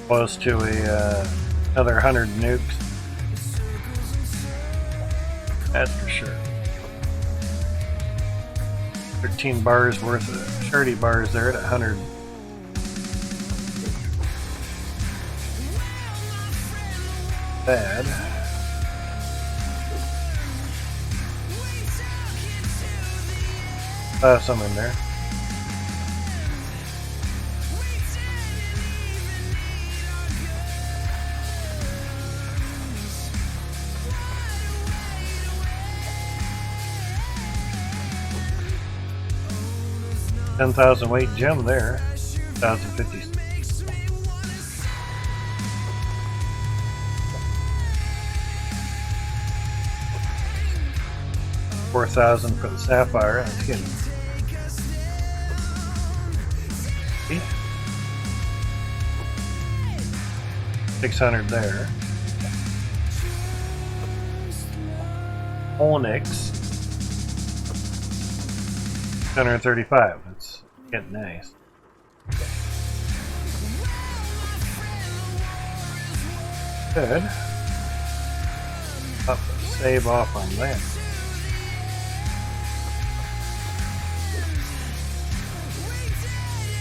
Close to another 100 nukes. That's for sure. 13 bars worth of 30 bars there at 100. Bad. Some in there. $10,000 weight gem there. 1,050. $4,000 for the sapphire. That's good. $600 there. Onyx. $135. That's getting nice. Good. Up, save off on that.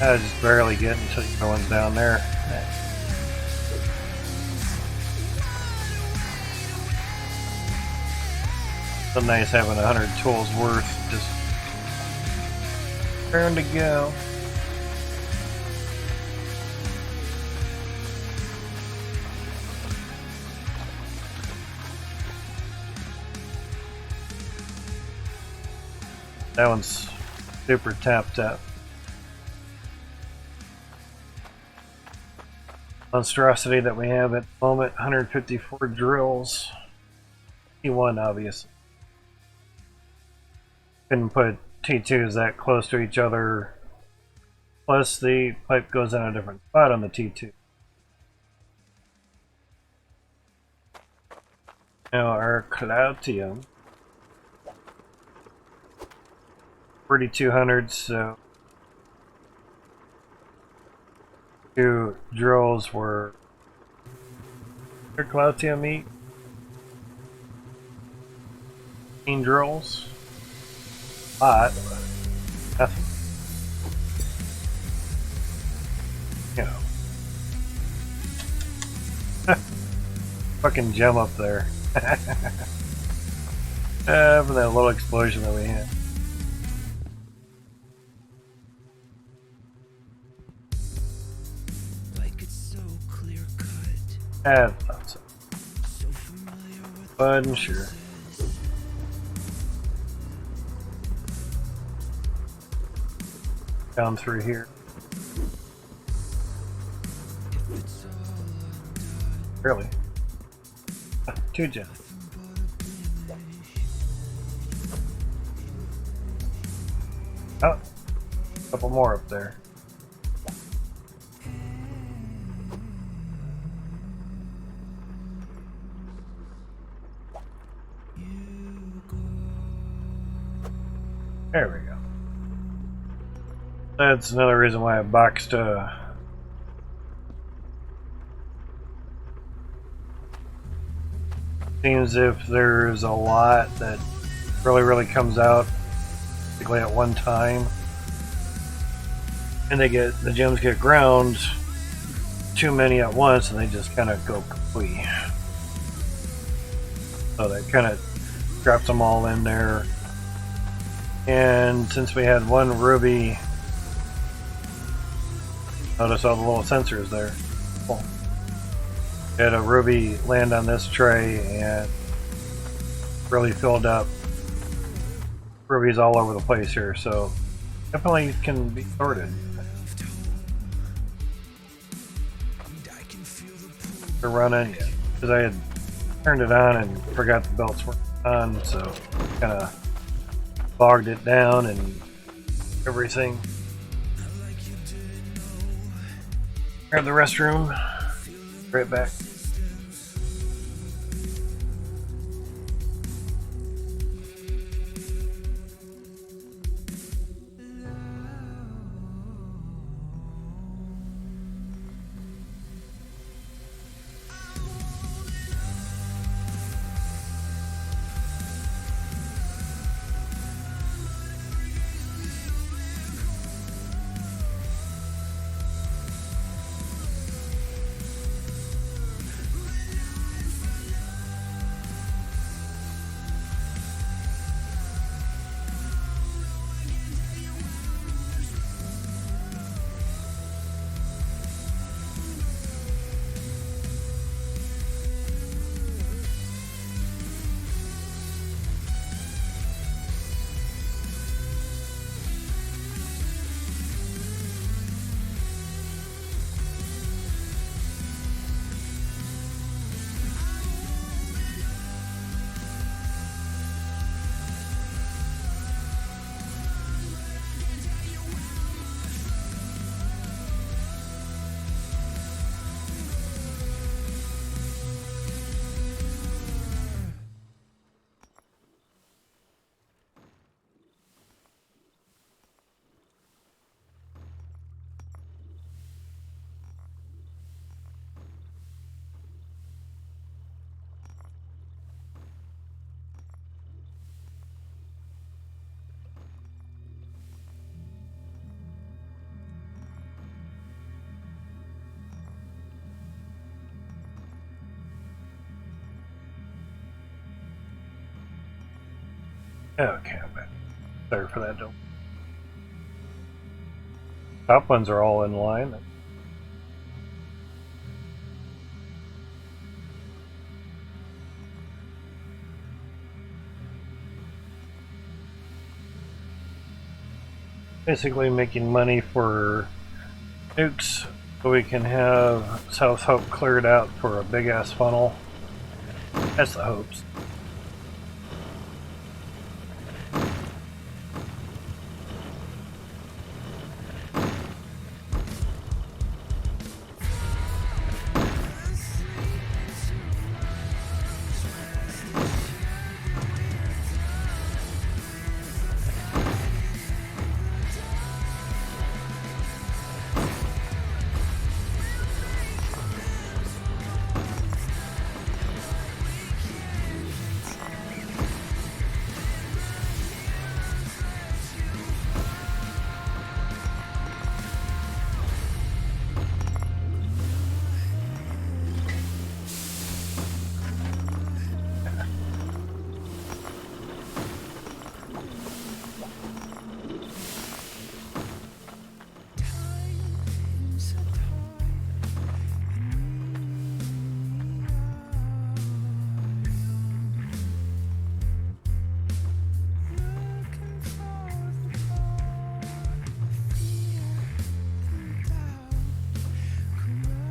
I was just barely getting until the one's down there. So nice having 100 tools worth just turn to go. That one's super tapped up. Monstrosity that we have at the moment, 154 drills. T1 obviously. Couldn't put T2s that close to each other. Plus the pipe goes in a different spot on the T2. Now our Cloutium. 4,200, so 2 drills were Cloutium eat. 15 drills. But nothing. You know. Fucking gem up there. For that little explosion that we had. I thought so. But sure. Down through here. Really? 2 gems. Oh, a couple more up there. There we go. That's another reason why I boxed seems if there's a lot that really comes out basically at one time, and the gems get ground too many at once, and they just kind of go complete. So that kind of drops them all in there. And since we had one ruby, notice all the little sensors there. Cool. We had a ruby land on this tray and really filled up rubies all over the place here, so definitely can be sorted. We're running because I had turned it on and forgot the belts weren't on, so kind of bogged it down and everything. Grab the restroom. Right back. Okay, I'm back. Sorry for that. Don't. Top ones are all in line. Basically making money for nukes so we can have South Hope cleared out for a big ass funnel. That's the hopes.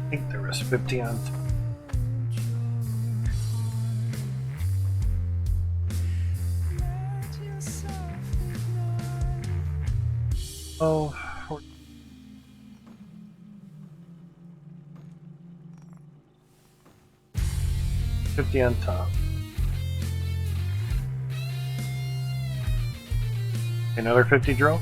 I think there was 50 on. Oh, 50 on top. Another 50 drills.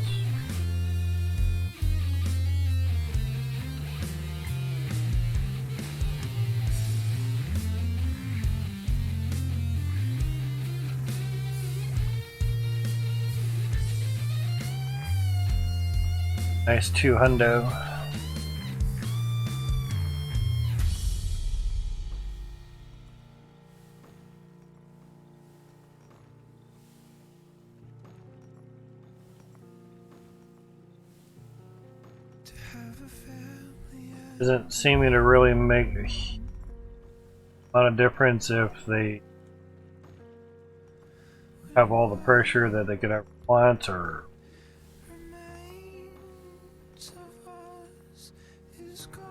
Nice 200. to have a family. Doesn't seem to really make a lot of difference if they have all the pressure that they could ever want, or Remains of us is gone.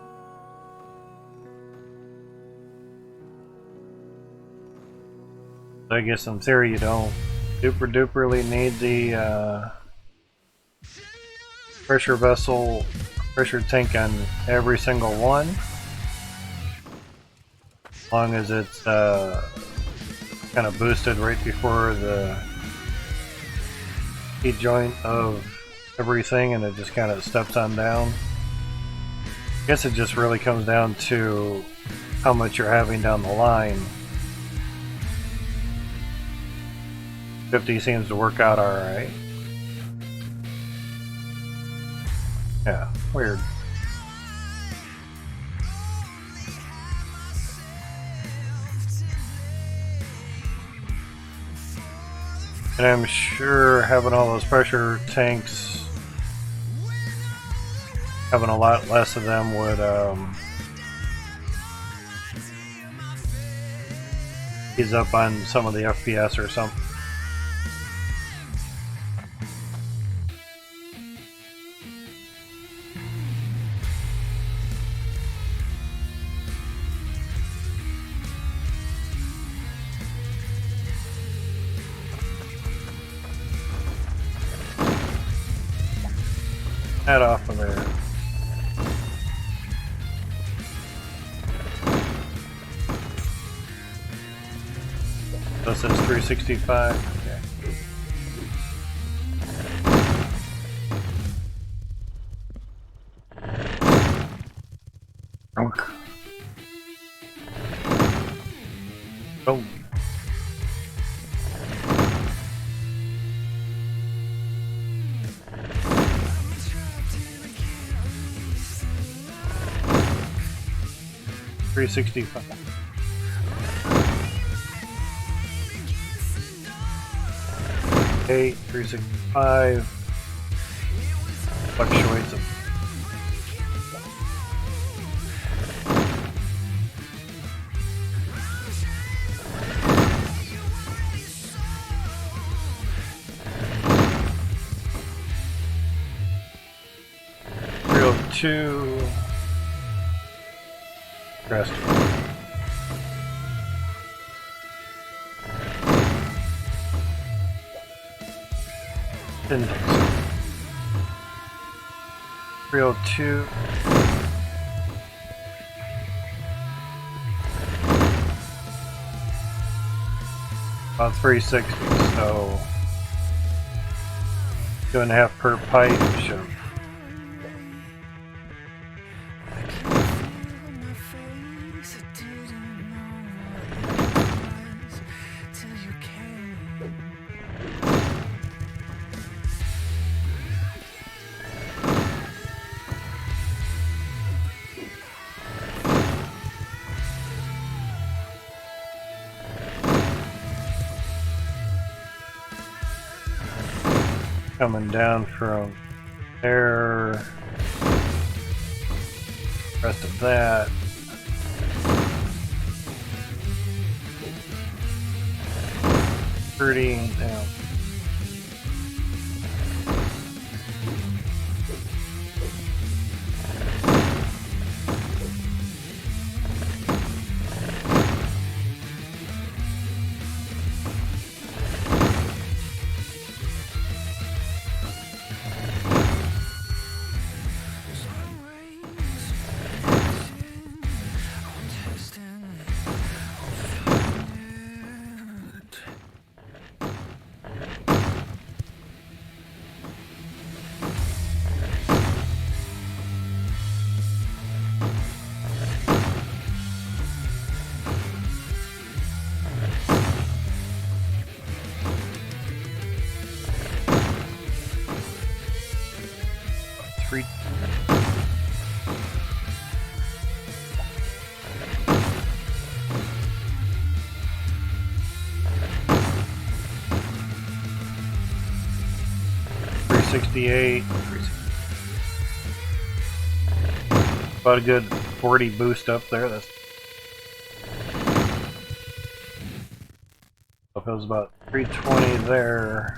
I guess in theory you don't super duperly need the pressure vessel, pressure tank on every single one, as long as it's kind of boosted right before the heat joint of everything, and it just kind of steps on down. I guess it just really comes down to how much you're having down the line. 50 seems to work out alright. Yeah, weird. And I'm sure having all those pressure tanks, having a lot less of them would ease up on some of the FPS or something. That off of there. So it says 365. Okay. Oh. $365. Okay, 365 fluctuates. 302. Rest. Index. 302. About 360, so 2.5 per pipe. Show. Coming down from there, rest of that. Down. 368. About a good 40 boost up there. That's it was about 320 there.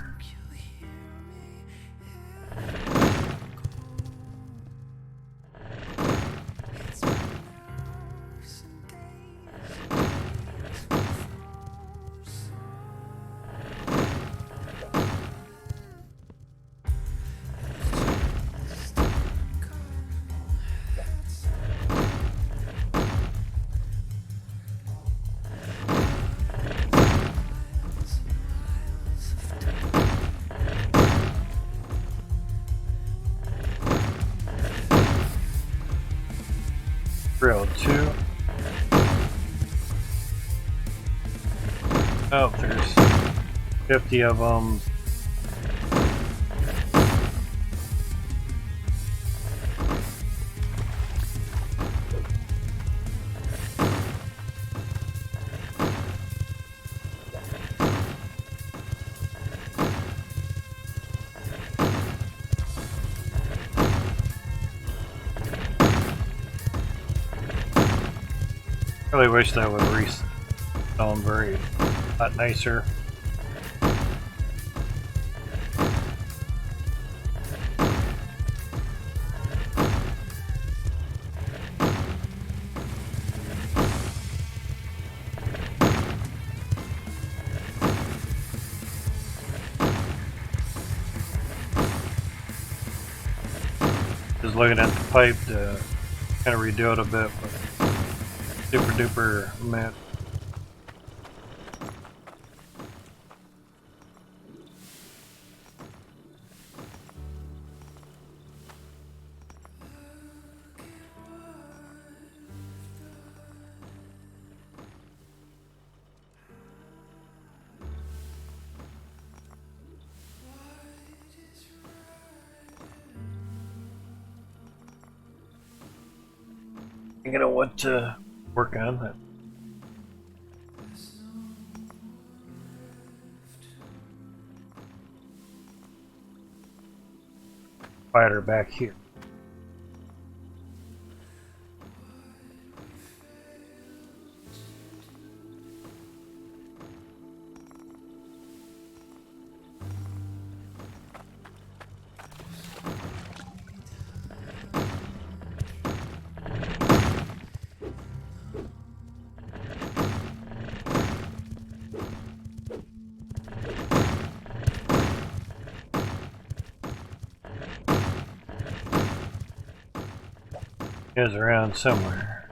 Two. Oh, there's 50 of them. Really wish that would respawn very a lot nicer. Just looking at the pipe to kind of redo it a bit, but super duper mint. You know what to work on that. Spider back here. Is around somewhere.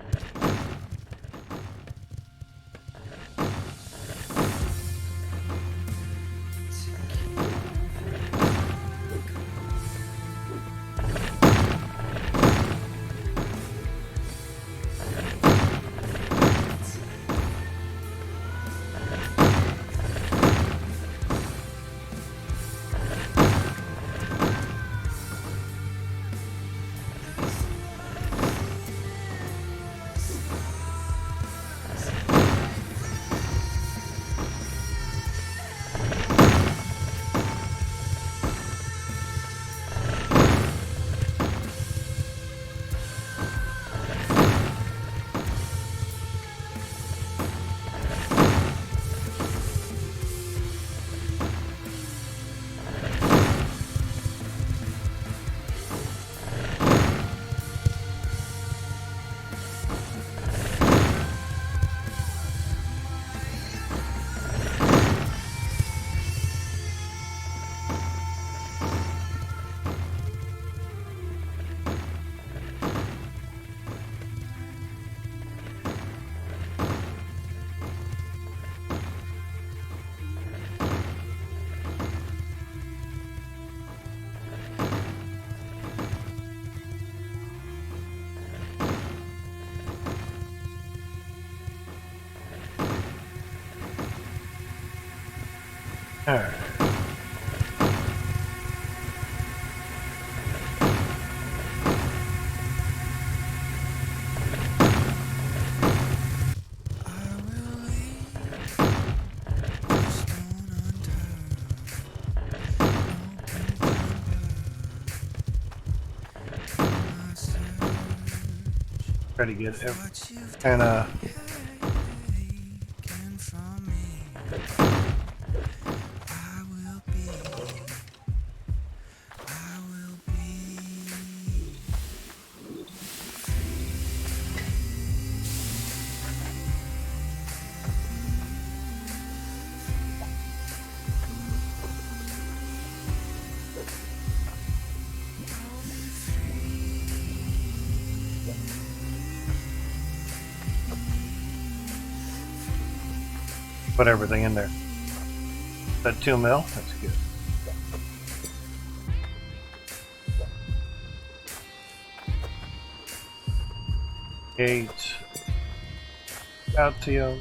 Alright. try to get it kind of taken from me. I will be. put everything in there. That 2 mil, that's good. Gate, Calcium.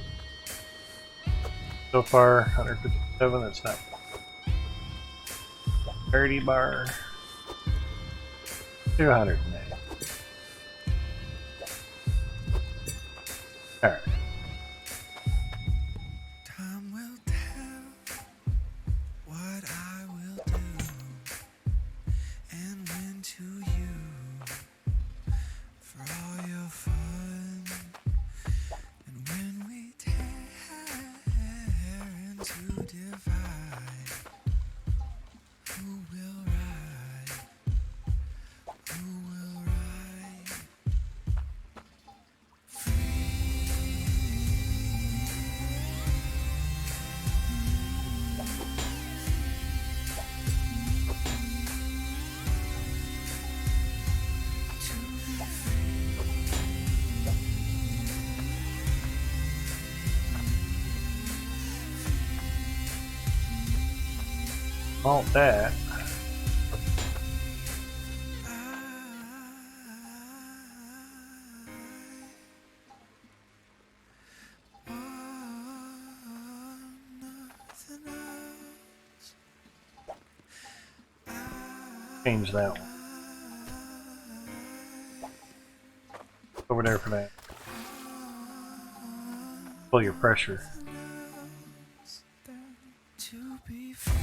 So far, 157, that's not 30 bar, 208. Alright. Time will tell what I will do and when to you for all your fun. And when we tear into divide, who will ride? Who will ride? All that. Change that one. Over there for that. Pull your pressure. To be free.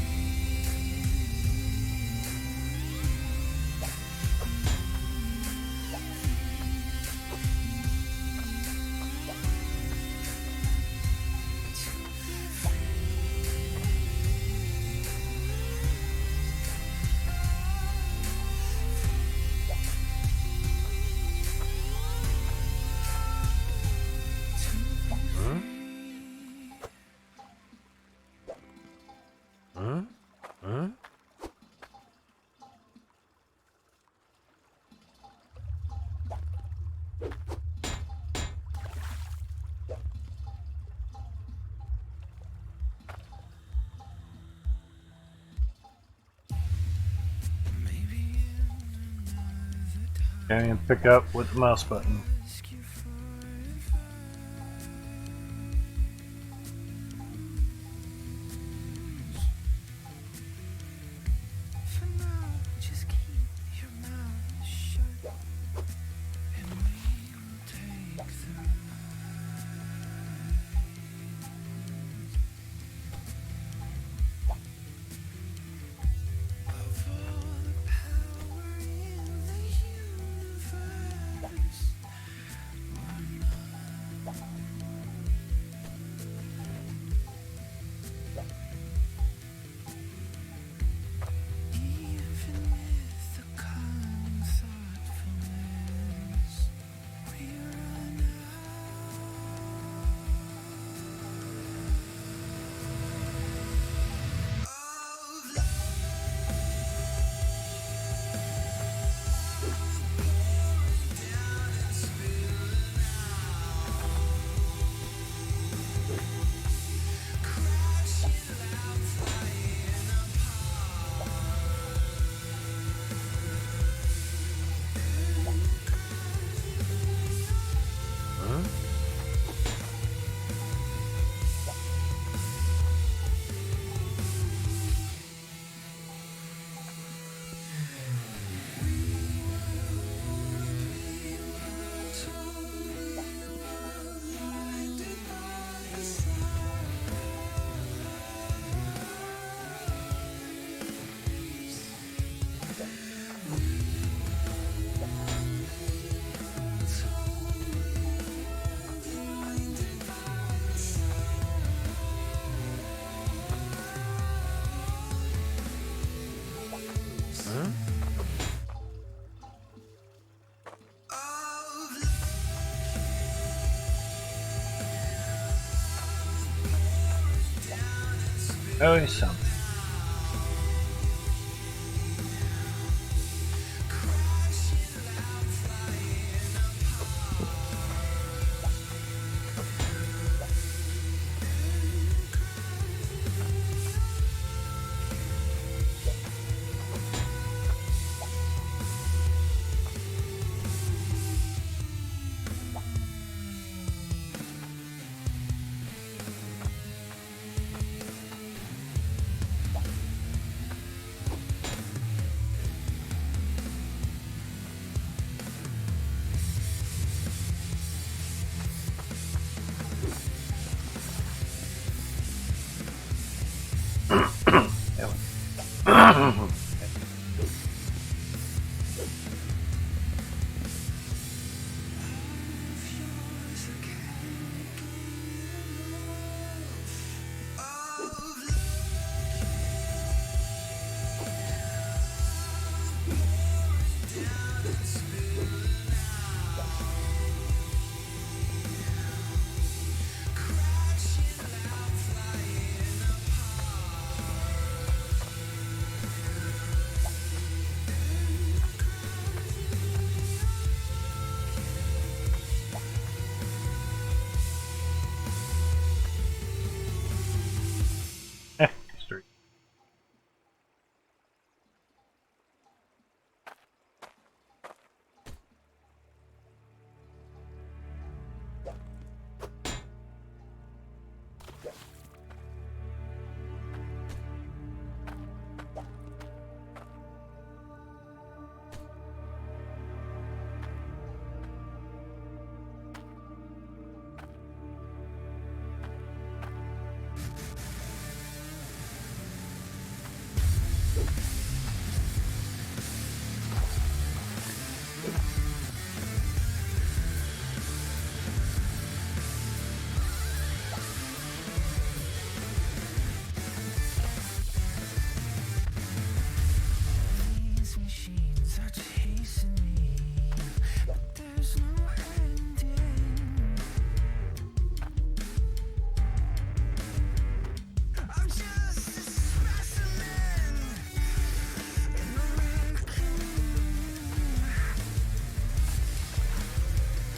And pick up with the mouse button. Always something. Street. These machines are chasing me, but there's no ending. I'm just a specimen in a wrecking.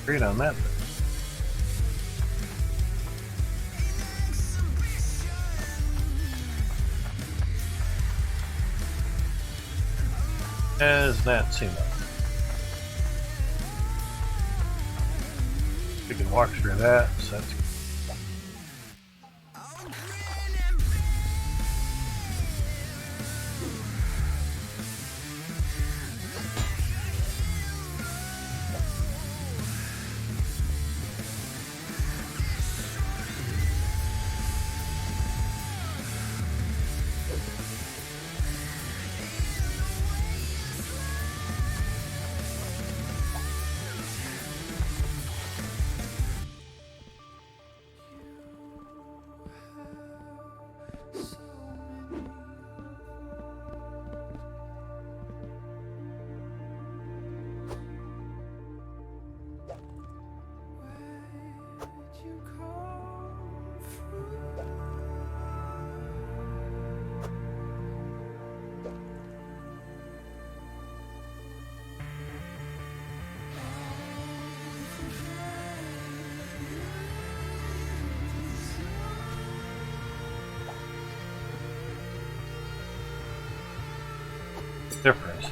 Read on that. As that seemed like. We can walk through that, so that's good. Difference.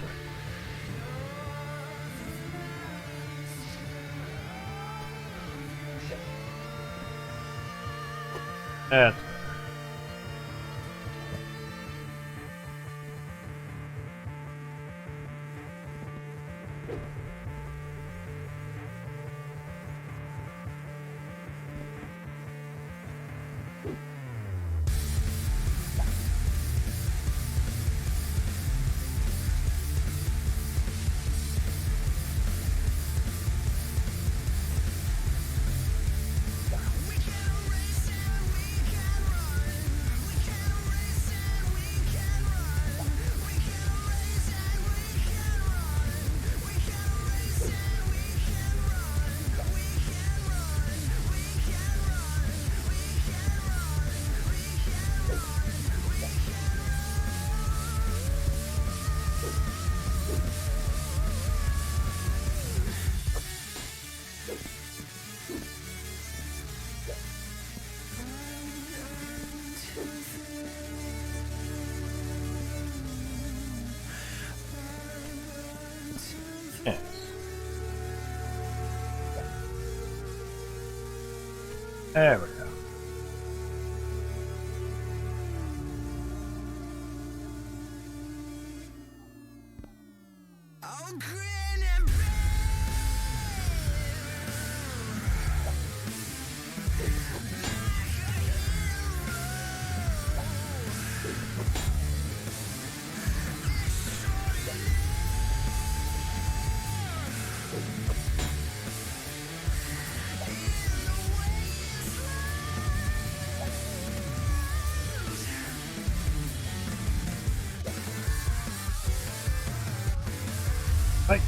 That's There we go. I'll grin and Bye.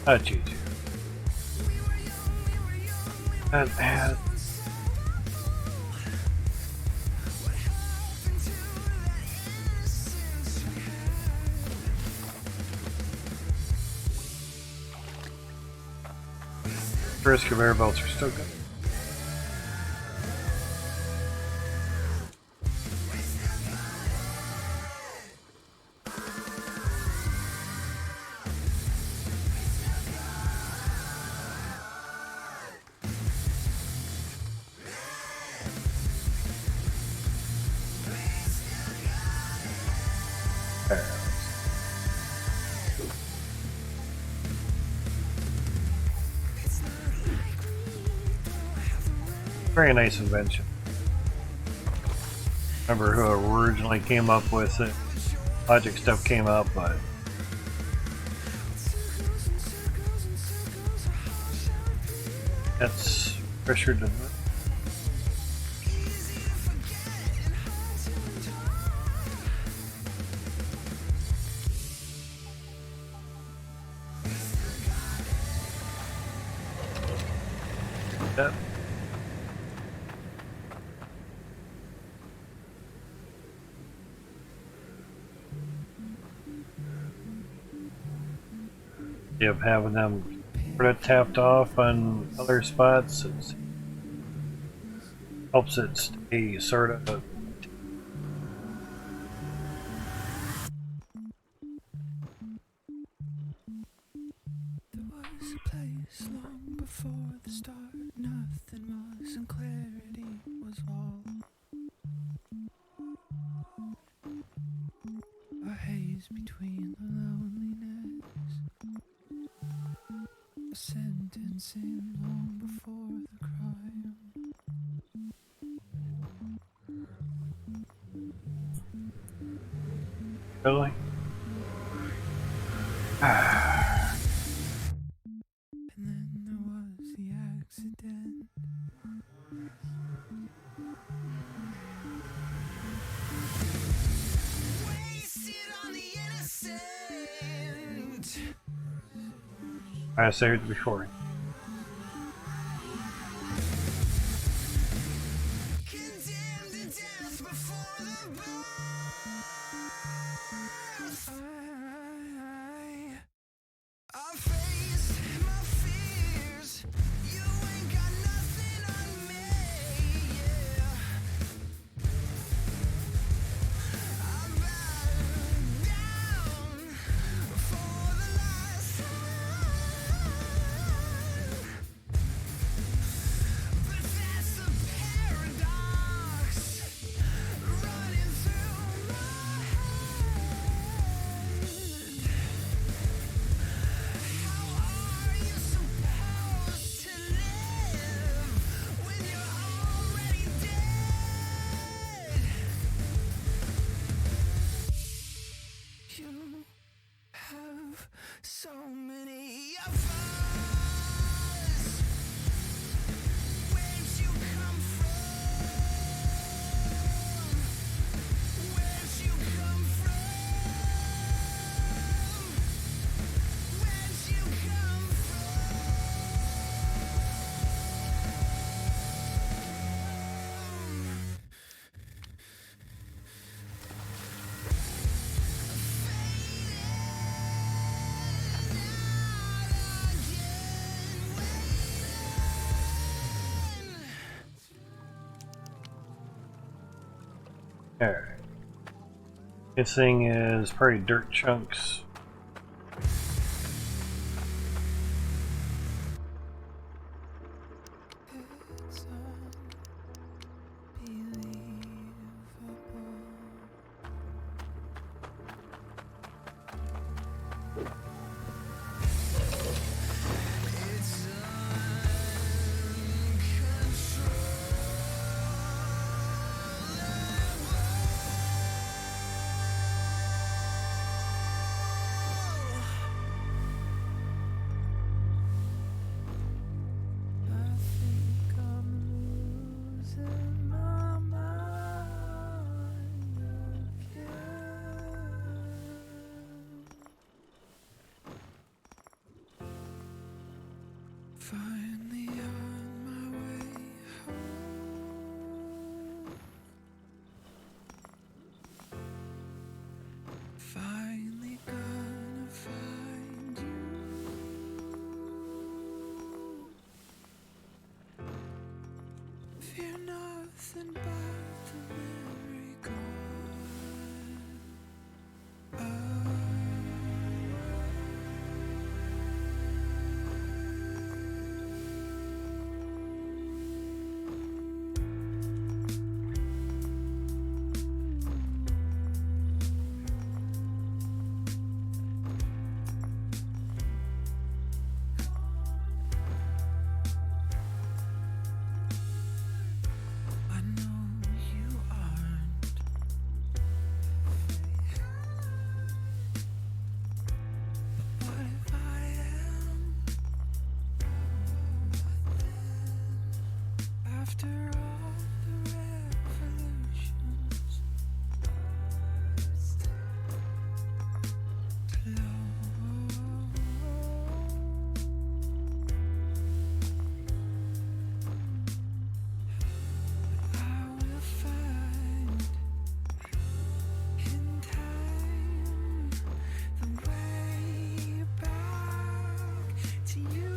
That's easier. And first conveyor belts are still good. Very nice invention. Remember who originally came up with it. Logic stuff came out, but that's pressure to that. Of having them sort of tapped off on other spots, it helps it stay sort of. There was a place long before the start, nothing was, and clarity was all. A haze between the loneliness, a sentencing long before the crime. Really? And then there was the accident. Wasted on the innocent. I saved it before. Condemned to death before the birth. I faced my fears. You ain't got nothing on me, yeah. Alright. This thing is probably dirt chunks. It's unbelievable. It's I think I'm losing my mind again. Finally on my way home. Finally gonna find you. Fear nothing but the memory gone. I know you aren't. What if I am? After all the revolutions, I will find in time the way back to you.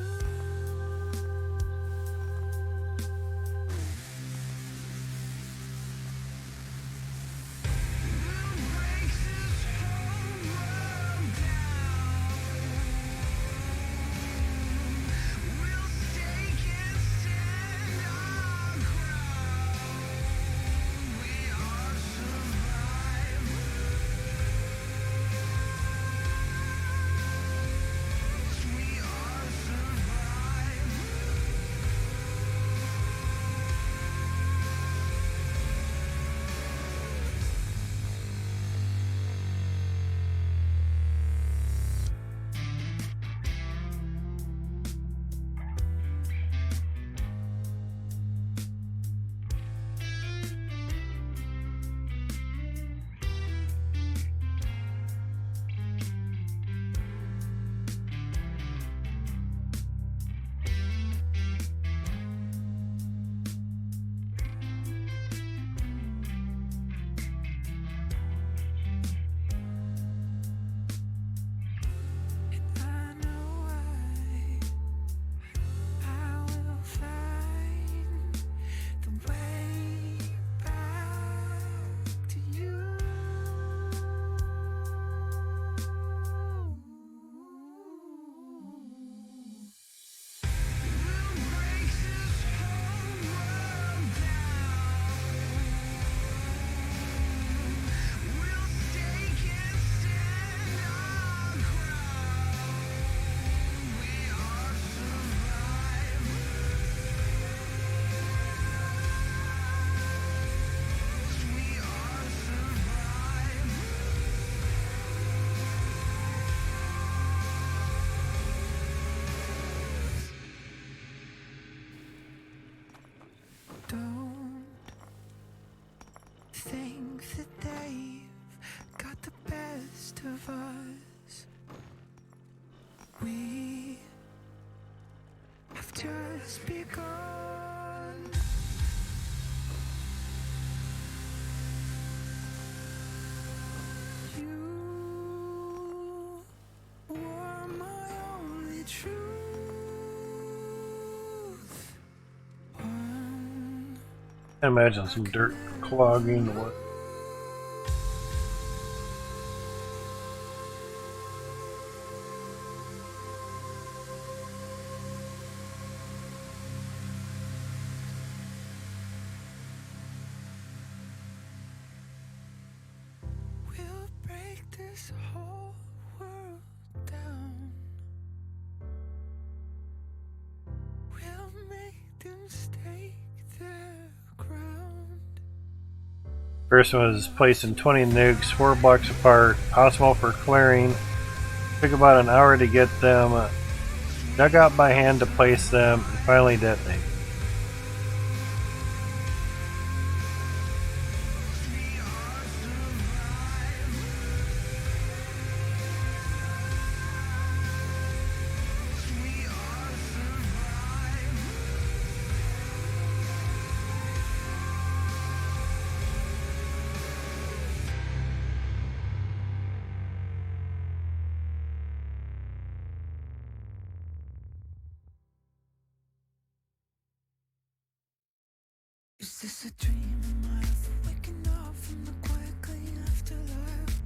I know I will find the way back to you. Don't think that they've got the best of us. We have just begun. You were my only truth. One I imagine some dirt clogging what this whole world down. We'll make them stake their ground. First one was placing 20 nukes 4 blocks apart, possible for clearing. Took about an hour to get them dug out by hand to place them, and finally detonate. Is this a dream? Am I ever waking up from the quiet clean afterlife?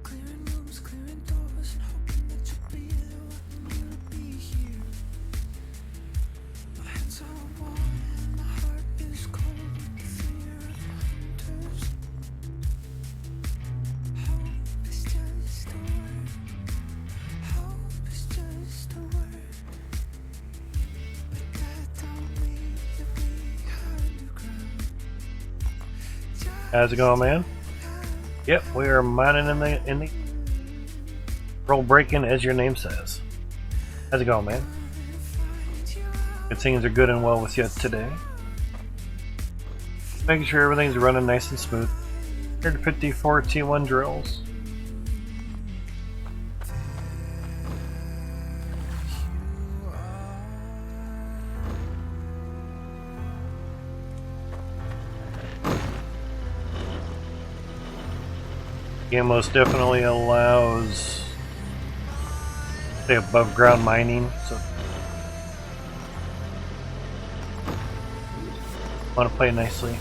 Clearing rooms, clearing doors, and hoping that you'll be there when you'll be here. My hands are warm and my heart is cold with the fear of hunters. Hope is just a word. Hope is just a word. But that don't mean you'll be underground. How's it going, man? Yep, we are mining in the roll breaking, as your name says. How's it going, man? Good things are good and well with you today. Making sure everything's running nice and smooth. 154 T1 drills. Game most definitely allows, say, above ground mining. So, want to play nicely.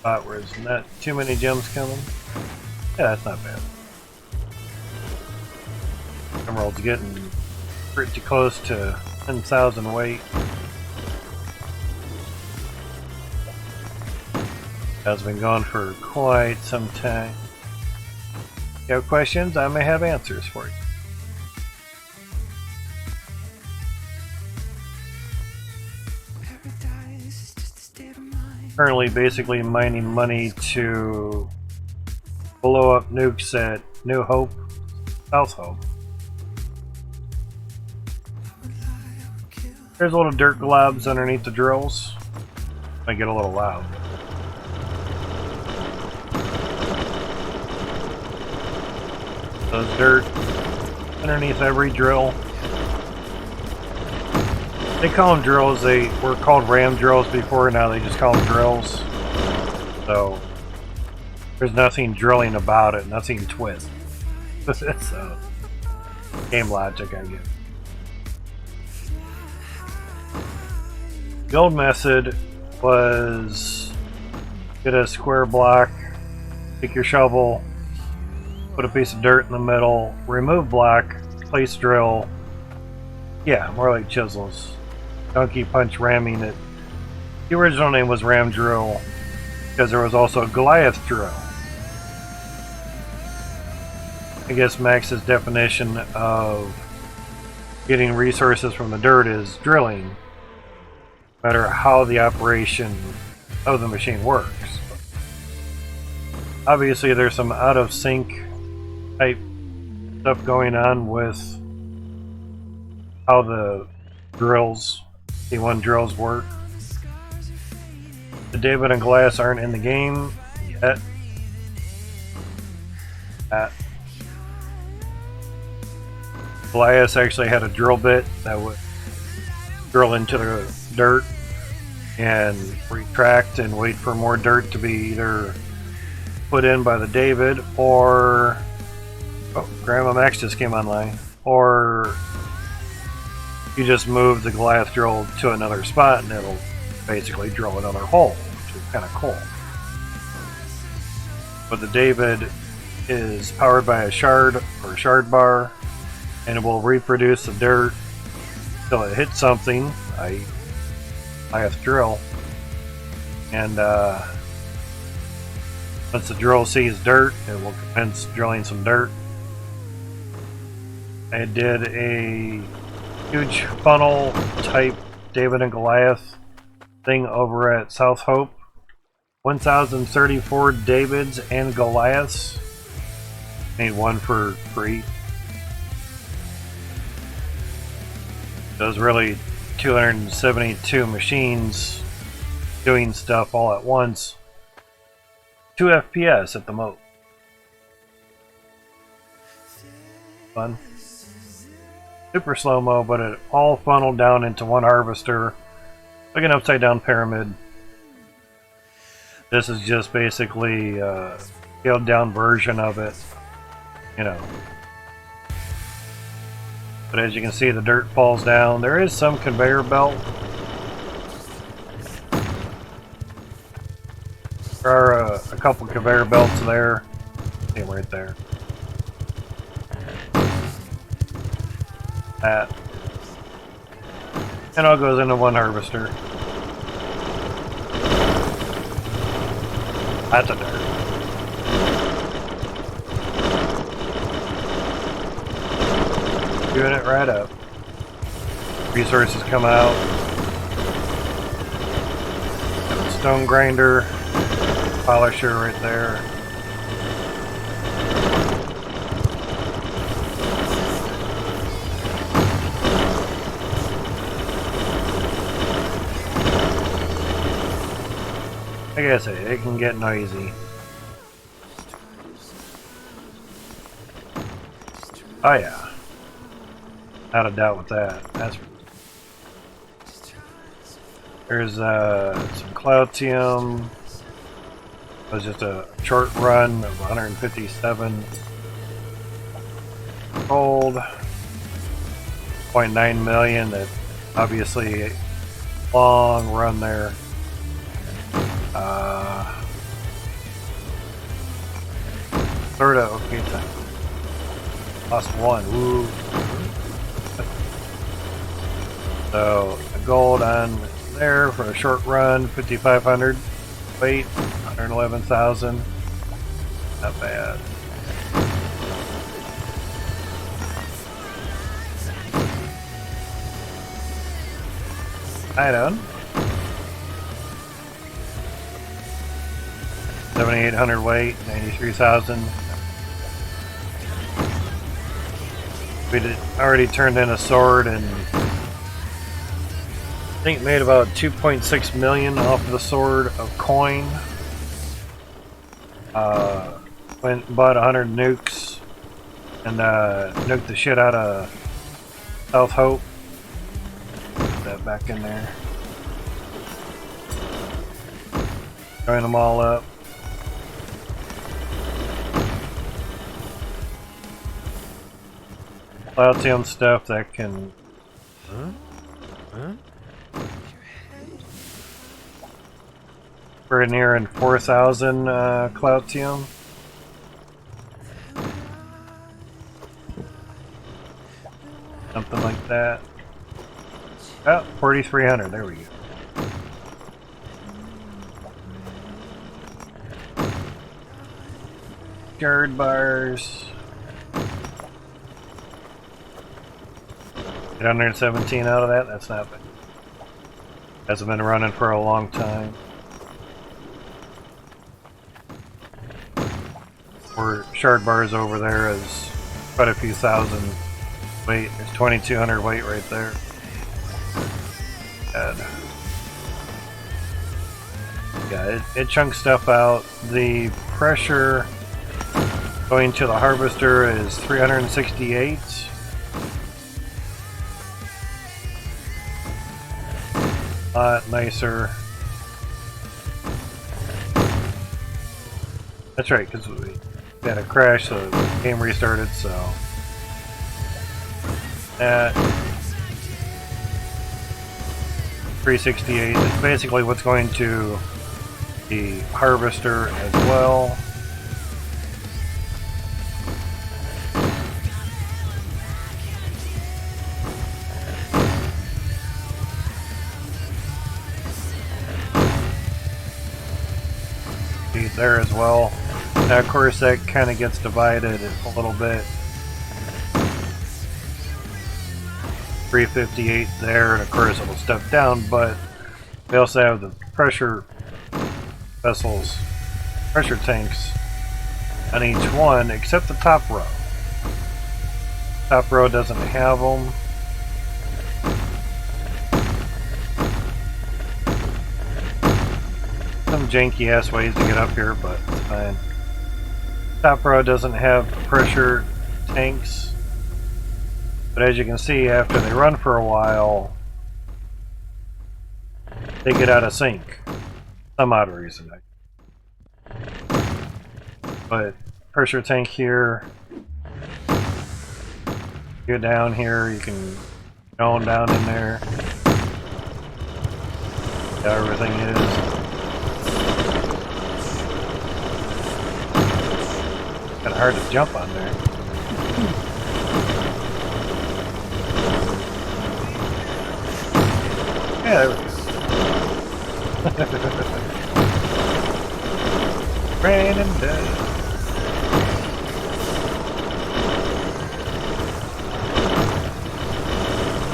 Where there's not too many gems coming. Yeah, that's not bad. Emerald's getting pretty close to 10,000 weight. Has been gone for quite some time. If you have questions, I may have answers for you. Paradise is just a state of mind. Currently basically mining money to blow up nukes at New Hope, South Hope. There's little dirt globs underneath the drills. Might get a little loud. Those dirt underneath every drill. They call them drills. They were called ram drills before, now they just call them drills. So there's nothing drilling about it, nothing twist. It's game logic, I guess. The old method was get a square block, take your shovel, put a piece of dirt in the middle, remove block, place drill. Yeah, more like chisels. Donkey punch ramming it. The original name was ram drill because there was also a Goliath drill. I guess Max's definition of getting resources from the dirt is drilling, no matter how the operation of the machine works. Obviously there's some out of sync type stuff going on with how the drills, T1 drills work. The David and Glass aren't in the game yet. Goliath actually had a drill bit that would drill into the dirt and retract and wait for more dirt to be either put in by the David or Grandma Max just came online, or you just move the Goliath drill to another spot and it'll basically drill another hole, which is kind of cool. But the David is powered by a shard or shard bar, and it will reproduce the dirt until it hits something, i.e. Goliath drill, And once the drill sees dirt, it will commence drilling some dirt. I did a huge funnel type David and Goliath thing over at South Hope. 1,034 Davids and Goliaths. Made one for free. So it was really 272 machines doing stuff all at once. 2 FPS at the most. Fun. Super slow-mo, but it all funneled down into one harvester. Like an upside down pyramid. This is just basically a scaled down version of it. You know. But as you can see, the dirt falls down. There is some conveyor belt. There are a couple conveyor belts there. See them right there. That. And all goes into one harvester. That's a dirt. Doing it right up. Resources come out. Got the stone grinder, polisher right there. Like I say, it can get noisy. Oh yeah. Not a doubt with that. That's there's some Cloutium. It was just a short run of 157 gold. 0.9 million. That obviously long run there. Sort of okay. Lost one. Woo. So gold on there for a short run, 5,500 weight, 111,000. Not bad. Item. 7,800 weight, 93,000. We already turned in a sword and I think made about 2.6 million off of the sword of coin. Went and bought 100 nukes and nuked the shit out of South Hope. Put that back in there. Join them all up. Cloutium stuff that can we're nearing 4,000 Cloutium. Something like that. Oh, 4,300, there we go. Guard bars. 817 out of that, that's not bad. Hasn't been running for a long time. Or shard bars over there is quite a few thousand weight. There's 2,200 weight right there. And yeah, it chunks stuff out. The pressure going to the harvester is 368. A lot nicer. That's right, because we had a crash, so the game restarted, so at 368 is basically what's going to the harvester as well. there as well. Now, of course, that kind of gets divided a little bit. 358 there, and of course it'll step down, but we also have the pressure vessels, pressure tanks on each one, except the top row. Top row doesn't have them. Some janky ass ways to get up here, but it's fine. Top row doesn't have pressure tanks. But as you can see, after they run for a while, they get out of sync. Some odd reason. But pressure tank here, go down here, you can go on down in there. How everything is. Kind of hard to jump on there. Yeah, there we go. Random day.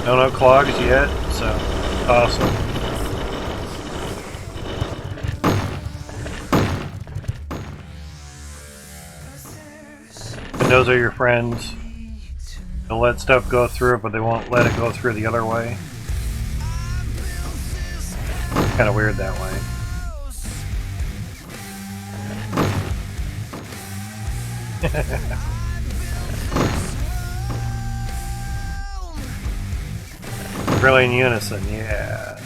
No clogs yet, so awesome. And those are your friends. They'll let stuff go through it, but they won't let it go through the other way. Kind of weird that way. Really in unison, yeah.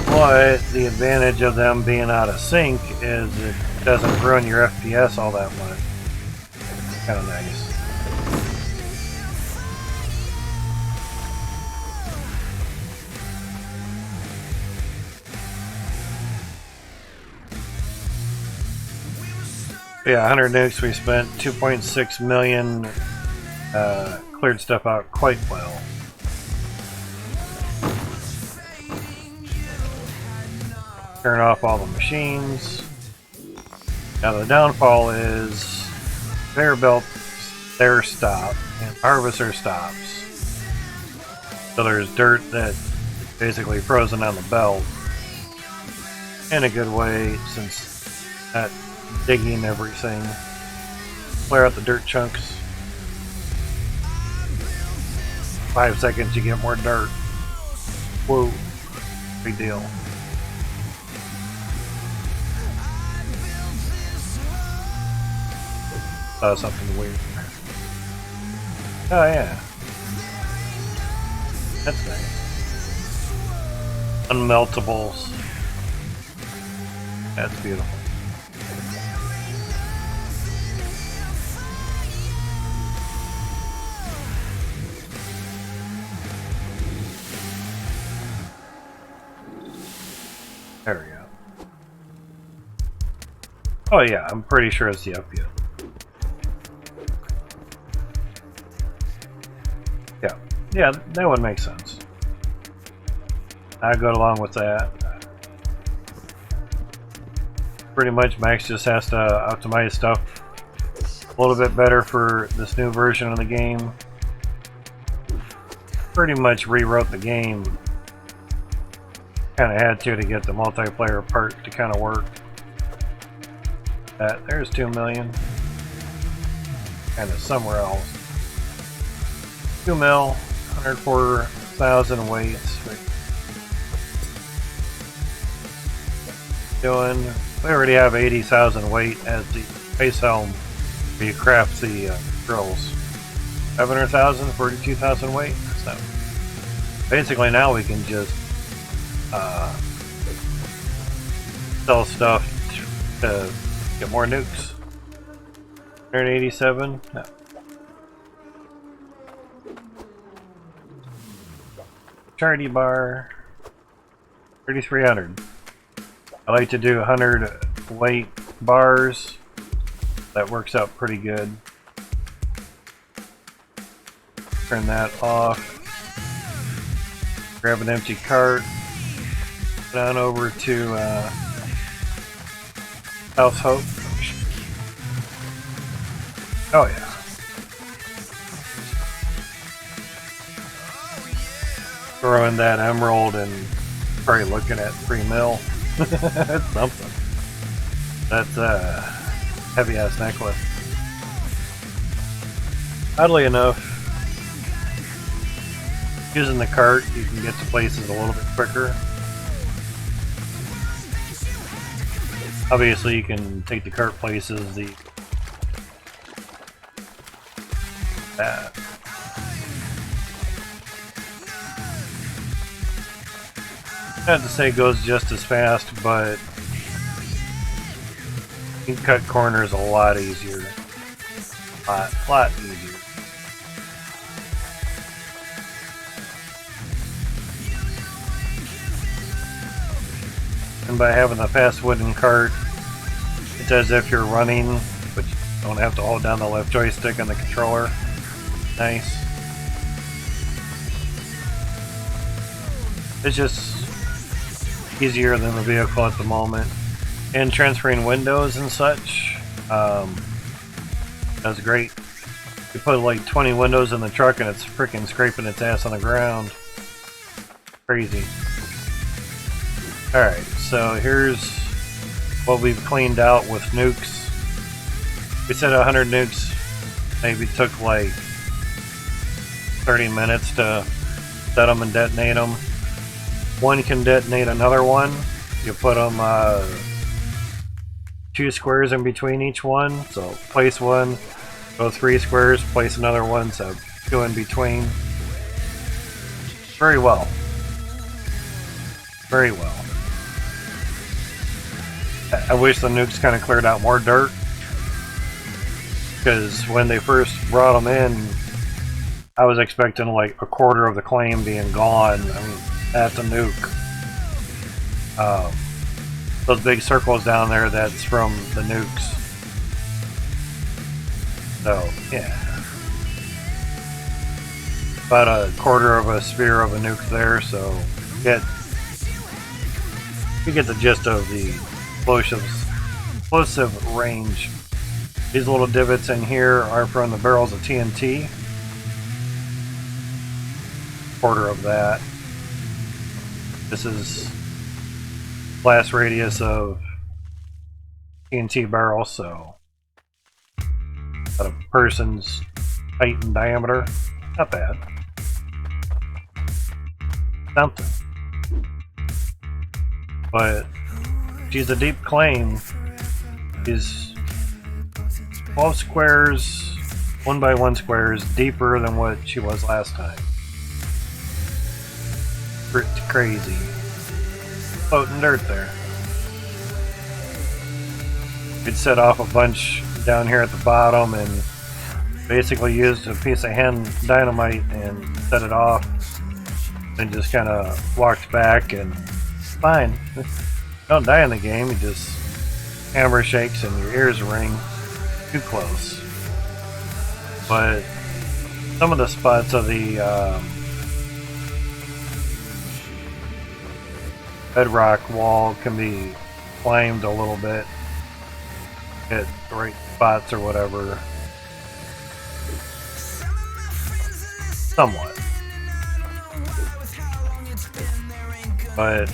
But the advantage of them being out of sync is it doesn't ruin your FPS all that much. Kind of nice. Yeah, 100 nukes. We spent 2.6 million. Cleared stuff out quite well. Turn off all the machines. Now the downfall is conveyor belts, their stop, and harvester stops. So there's dirt that's basically frozen on the belt. In a good way, since that digging everything. Clear out the dirt chunks. 5 seconds, you get more dirt. Whoa. Big deal. Saw something weird. Oh, yeah. That's nice. Unmeltables. That's beautiful. There we go. Oh yeah, I'm pretty sure it's the upfield. Yeah, that would make sense. I'd go along with that. Pretty much Max just has to optimize stuff a little bit better for this new version of the game. Pretty much rewrote the game. Kind of had to get the multiplayer part to kind of work. There's 2 million. Kind of somewhere else. 2 mil, 104,000 weights. We already have 80,000 weight as the base helm where you craft the drills. 500,000, 42,000 weight. So basically now we can just sell stuff to get more nukes. 187? No. Charity bar. 3,300. I like to do 100 weight bars. That works out pretty good. Turn that off. Grab an empty cart. Down over to South Hope. Oh yeah. Throwing that emerald and probably looking at 3 mil. That's something. That's a heavy ass necklace. Oddly enough, using the cart, you can get to places a little bit quicker. Obviously, you can take the cart places that. Not to say it goes just as fast, but you can cut corners a lot easier. A lot easier. And by having the fast wooden cart, it's as if you're running, but you don't have to hold down the left joystick on the controller. Nice. It's just easier than the vehicle at the moment. And transferring windows and such, that's great. You put like 20 windows in the truck and it's freaking scraping its ass on the ground. Crazy. Alright, so here's what we've cleaned out with nukes. We said 100 nukes maybe took like 30 minutes to set them and detonate them. One can detonate another one. You put them 2 squares in between each one. So place one, go 3 squares, place another one, so 2 in between. Very well. Very well. I wish the nukes kind of cleared out more dirt, because when they first brought them in, I was expecting like a quarter of the claim being gone. I mean, that's a nuke. Those big circles down there, that's from the nukes. So, yeah. About a quarter of a sphere of a nuke there, so you get the gist of the explosive range. These little divots in here are from the barrels of TNT. Quarter of that. This is blast radius of TNT barrel, so about a person's height and diameter. Not bad. Something. But she's a deep claim. Is 12 squares, 1 by 1 squares, deeper than what she was last time. Pretty crazy. Floating dirt there. We'd set off a bunch down here at the bottom and basically used a piece of hand dynamite and set it off. And just kind of walked back and fine. Don't die in the game, you just hammer shakes and your ears ring. Too close. But some of the spots of the bedrock wall can be climbed a little bit at the right spots or whatever. Somewhat. But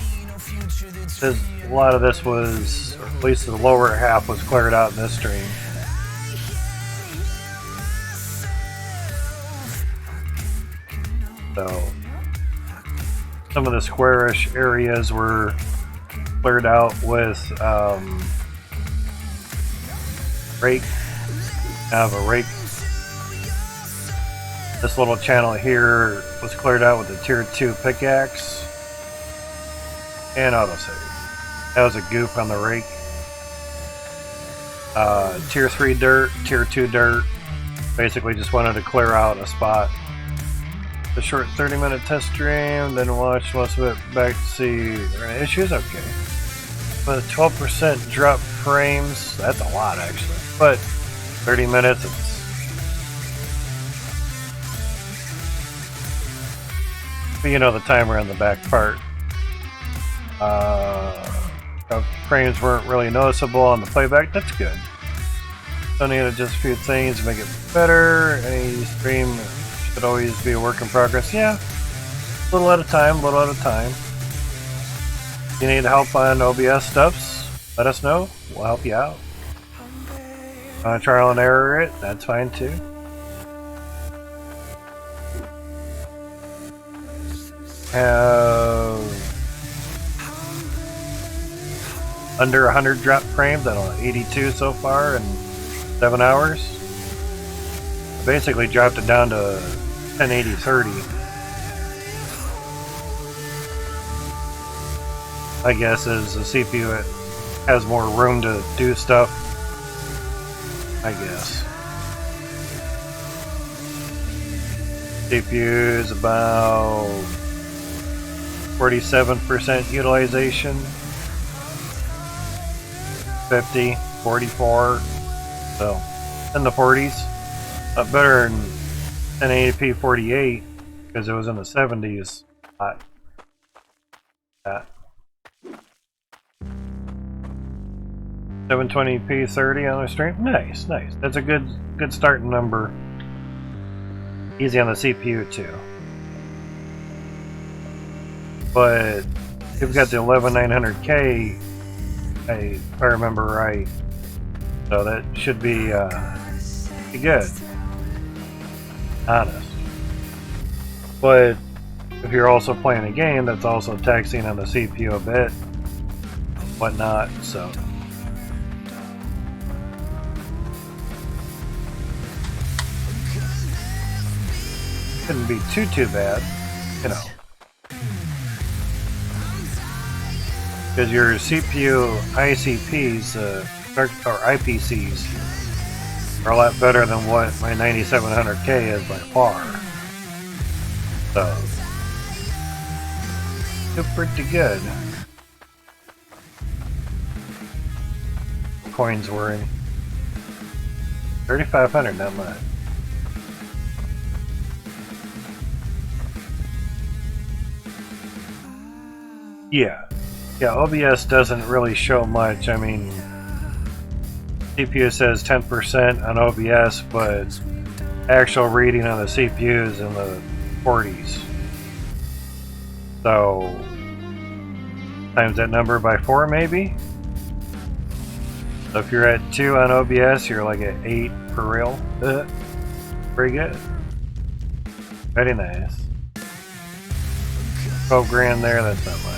a lot of this was, or at least the lower half was cleared out in this stream. So some of the squarish areas were cleared out with rake. I have a rake. This little channel here was cleared out with a tier 2 pickaxe and autosave. That was a goof on the rake. Tier 3 dirt, tier 2 dirt. Basically just wanted to clear out a spot. The short 30-minute test stream, then watch most of it back to see are there any issues. Okay. But 12% drop frames, that's a lot actually. But 30 minutes, but you know the timer on the back part. frames weren't really noticeable on the playback. That's good. Don't need to adjust a few things to make it better. Any stream should always be a work in progress. Yeah, a little at a time, little at a time. If you need help on OBS stuffs, let us know. We'll help you out. Trial and error it, that's fine too. Have under 100 drop frames, I don't know, 82 so far in 7 hours. I basically dropped it down to 1080-30. I guess as the CPU has more room to do stuff, I guess. CPU is about 47% utilization. 50, 44, so in the 40s. Better than 1080p 48 because it was in the 70s. Hot. That. 720p 30 on the stream. Nice, nice. That's a good starting number. Easy on the CPU too. But you've got the 11900K, if I remember right. So that should be good. Honest. But if you're also playing a game, that's also taxing on the CPU a bit, whatnot. So. Couldn't be too bad, you know, because your CPU ICPs or IPCs are a lot better than what my 9700K is by far. So, do pretty good. Coins were in 3,500, not much. Yeah, OBS doesn't really show much. I mean, CPU says 10% on OBS, but actual reading on the CPU is in the 40s. So, times that number by 4 maybe? So if you're at 2 on OBS, you're like at 8 for real. Pretty good. Very nice. 12 grand there, that's not much.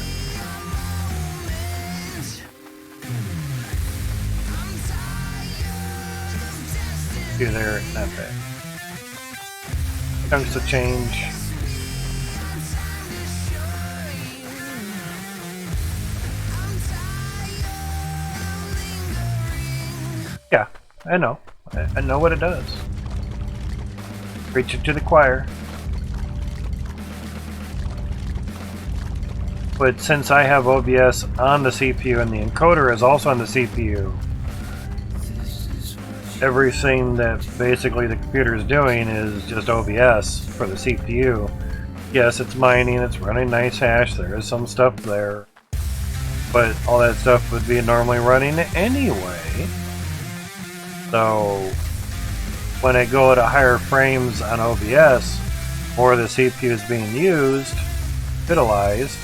There, not bad. Chunks of change. Yeah, I know. I know what it does. Preach it to the choir. But since I have OBS on the CPU and the encoder is also on the CPU, everything that basically the computer is doing is just OBS for the CPU. Yes, it's mining, it's running nice hash, there is some stuff there, but all that stuff would be normally running anyway. So when I go to higher frames on OBS, more of the CPU is being used, utilized,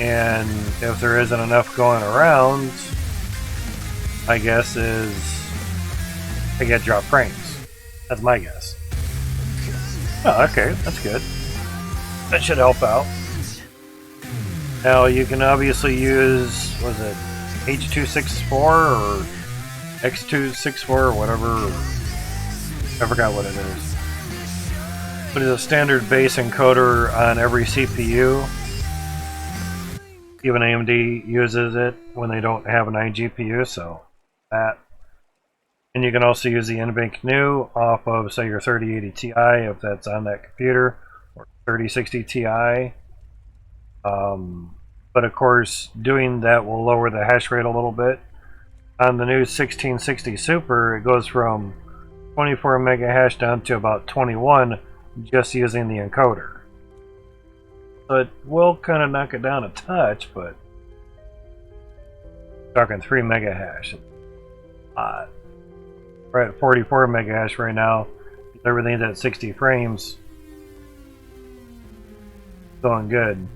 and if there isn't enough going around, my guess is I get drop frames. That's my guess. Oh, okay, that's good. That should help out. Now you can obviously use, was it H264 or X264 or whatever. I forgot what it is. But it's a standard base encoder on every CPU. Even AMD uses it when they don't have an iGPU, so that. And you can also use the NVENC new off of, say, your 3080 Ti if that's on that computer, or 3060 Ti. But of course, doing that will lower the hash rate a little bit. On the new 1660 Super, it goes from 24 mega hash down to about 21 just using the encoder. So it will kind of knock it down a touch, but Talking 3 mega hash. We're at 44 mega hash right now. Everything's at 60 frames. Going good.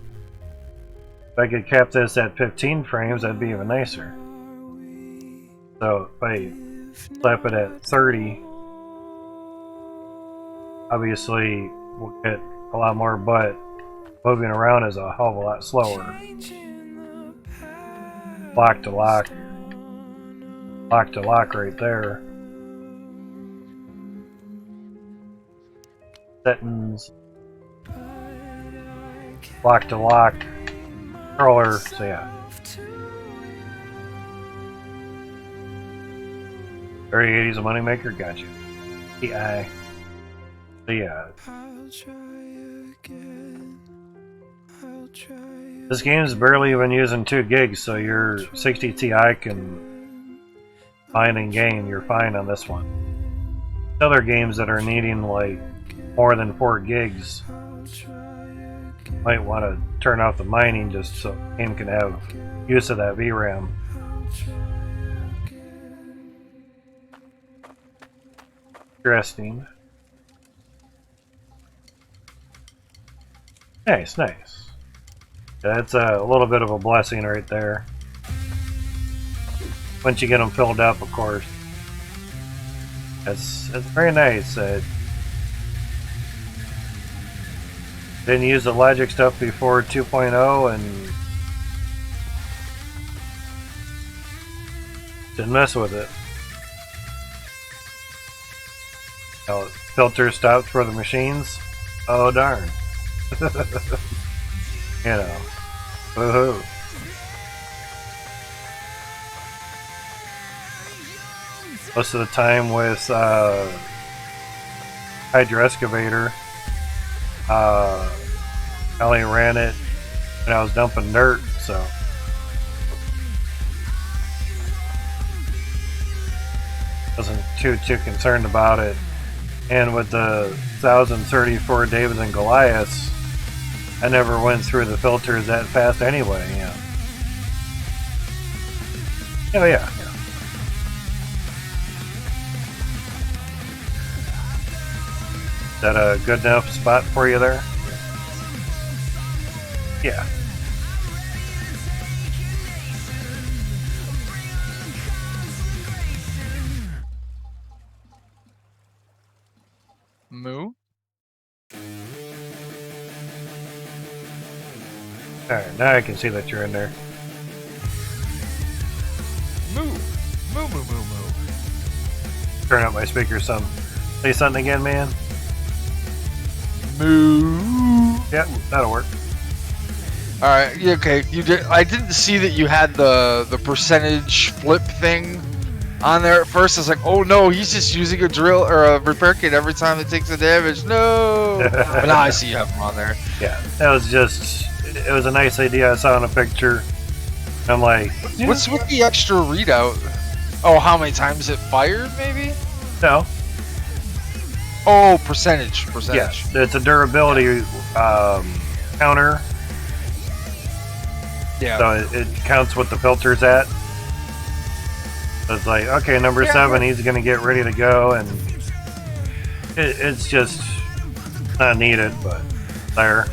If I could cap this at 15 frames, that'd be even nicer. So if I slap it at 30, obviously we'll get a lot more, but moving around is a hell of a lot slower. Lock to lock. Lock to lock right there. Settings. Lock to lock. Controller. So yeah. Very 80s a moneymaker. Got you. TI. So yeah. This game is barely even using 2 gigs, so your 60 Ti can mine and game. You're fine on this one. Other games that are needing like more than 4 gigs might want to turn off the mining just so the game can have use of that VRAM. Interesting. Nice, nice. That's a little bit of a blessing right there. Once you get them filled up, of course. That's very nice. Didn't use the logic stuff before 2.0 and didn't mess with it. Oh, filter stopped for the machines? Oh darn. You know. Woohoo. Most of the time with Hydro Excavator, I only ran it when I was dumping dirt, so wasn't too concerned about it. And with the 1034 David and Goliaths, I never went through the filters that fast anyway, yeah. Oh yeah. Is that a good enough spot for you there? Yeah. Moo? Alright, now I can see that you're in there. Moo! Moo, moo, moo, moo. Turn up my speaker some. Say something again, man. Moo! Yep, that'll work. Alright, yeah, okay. You did. I didn't see that you had the percentage flip thing on there at first. I was like, oh no, he's just using a drill or a repair kit every time it takes a damage. No! But now I see you have them on there. Yeah, that was just... It was a nice idea I saw in a picture. I'm like... What's with the extra readout? Oh, how many times it fired, maybe? No. Oh, percentage. Yeah, it's a durability counter. Yeah. So it counts what the filter's at. So it's like, okay, number 7, he's going to get ready to go, and it's just not needed, but there.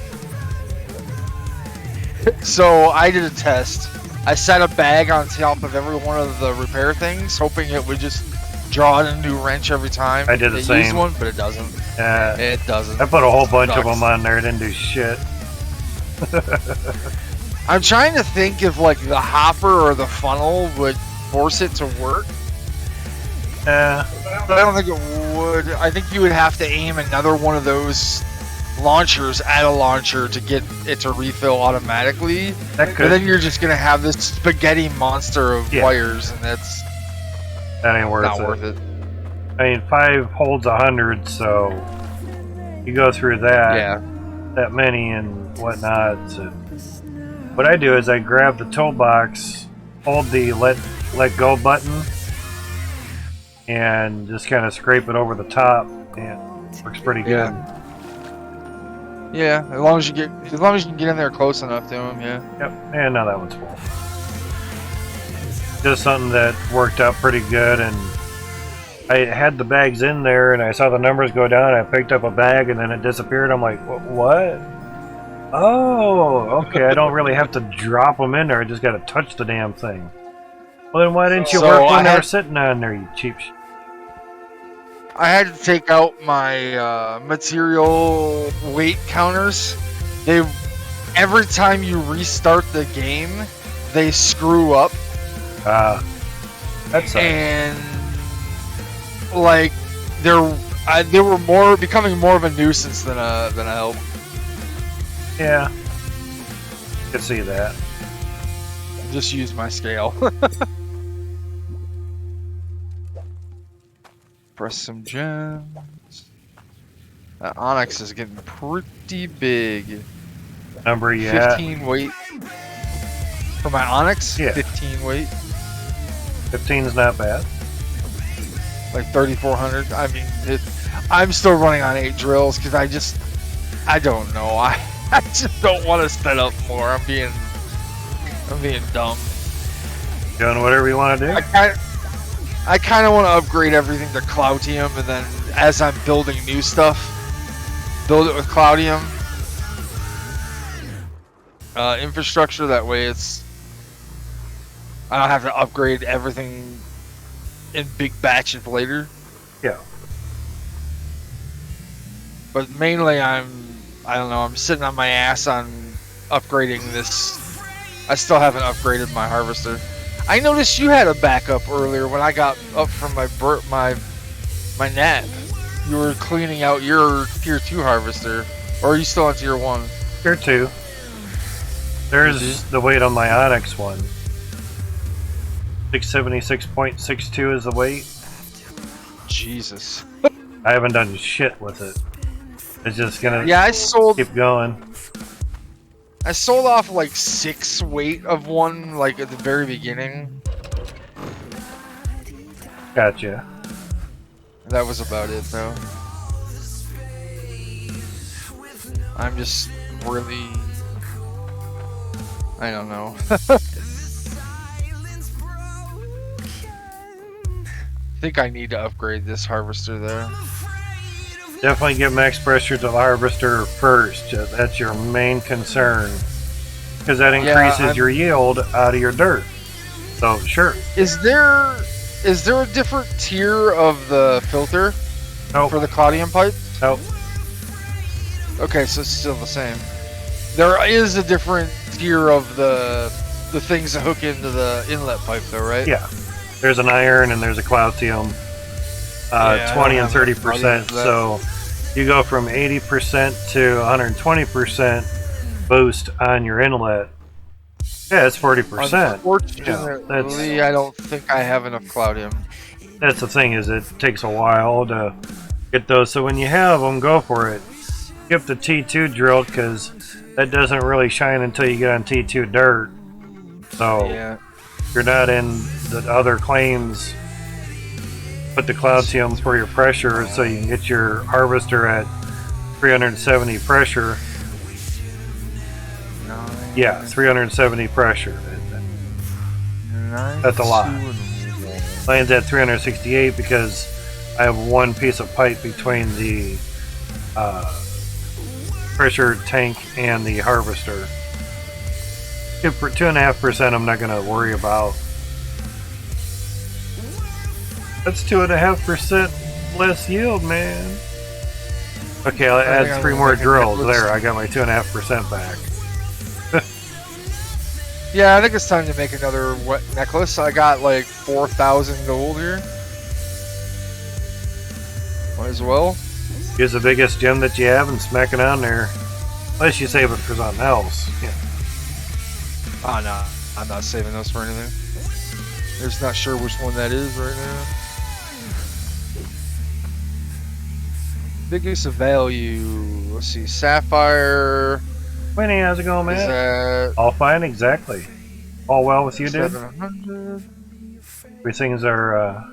So I did a test. I set a bag on top of every one of the repair things, hoping it would just draw in a new wrench every time. I did the same. Use one, but it doesn't. It doesn't. I put a whole bunch of them on there. It didn't do shit. I'm trying to think if like the hopper or the funnel would force it to work. But I don't think it would. I think you would have to aim another one of those launchers at a launcher to get it to refill automatically. That could. But then you're just gonna have this spaghetti monster of wires, and that ain't worth it. I mean, 5 holds 100, so you go through that, that many and whatnot. So what I do is I grab the toolbox, hold the let go button, and just kind of scrape it over the top, and it works pretty good. Yeah, as long as you can get in there close enough to him, yeah. Yep, and now that one's full. just something that worked out pretty good. And I had the bags in there, and I saw the numbers go down. I picked up a bag, and then it disappeared. I'm like, what? Oh, okay. I don't really have to drop them in there. I just got to touch the damn thing. Well, then why didn't you work when they were sitting on there, you cheap shit? I had to take out my material weight counters. Every time you restart the game, they screw up. That's and like they were becoming more of a nuisance than a help. Yeah, could see that. Just use my scale. Press some gems. That onyx is getting pretty big. Number 15 weight. For my onyx? Yeah. 15 weight. 15 is not bad. Like 3,400. I mean, I'm still running on 8 drills because I don't know. I just don't want to spend up more. I'm being dumb. Doing whatever you want to do. I kind of want to upgrade everything to Cloudium, and then as I'm building new stuff, build it with Cloudium. Infrastructure, that way I don't have to upgrade everything in big batches later. Yeah. But mainly I don't know, I'm sitting on my ass on upgrading this. I still haven't upgraded my harvester. I noticed you had a backup earlier when I got up from my nap. You were cleaning out your tier 2 harvester. Or are you still on tier 1? Tier 2. There's the weight on my Onyx one. 676.62 is the weight. Jesus. I haven't done shit with it. It's just gonna keep going. I sold off like 6 weight of one, like at the very beginning. Gotcha. That was about it, though. I'm just really... I don't know. I think I need to upgrade this harvester there. Definitely get max pressure to the harvester first. That's your main concern. Because that increases your yield out of your dirt. So, sure. Is there a different tier of the filter for the Cloudium pipe? Nope. Okay, so it's still the same. There is a different tier of the things that hook into the inlet pipe, though, right? Yeah. There's an iron and there's a Cloudium. 20 and 30%. So you go from 80% to 120% boost on your inlet. Yeah, it's 40%. Unfortunately, I don't think I have enough Cloudium. That's the thing, is it takes a while to get those. So when you have them, go for it. Skip the T2 drill because that doesn't really shine until you get on T2 dirt. So if you're not in the other claims, put the Cloudium for your pressure so you can get your harvester at 370 pressure. Yeah, 370 pressure. That's a lot. Mine's at 368 because I have one piece of pipe between the pressure tank and the harvester. For 2.5%, I'm not going to worry about. That's 2.5% less yield, man. Okay, I'll add 3 more drills. There, I got my 2.5% back. Yeah, I think it's time to make another necklace. I got like 4,000 gold here. Might as well. Use the biggest gem that you have and smack it on there. Unless you save it for something else. Yeah. Oh, no. I'm not saving those for anything. Just not sure which one that is right now. Biggest of value. Let's see. Sapphire. Winnie, how's it going, man? All fine, exactly. All well with you, dude? 700. Everything's are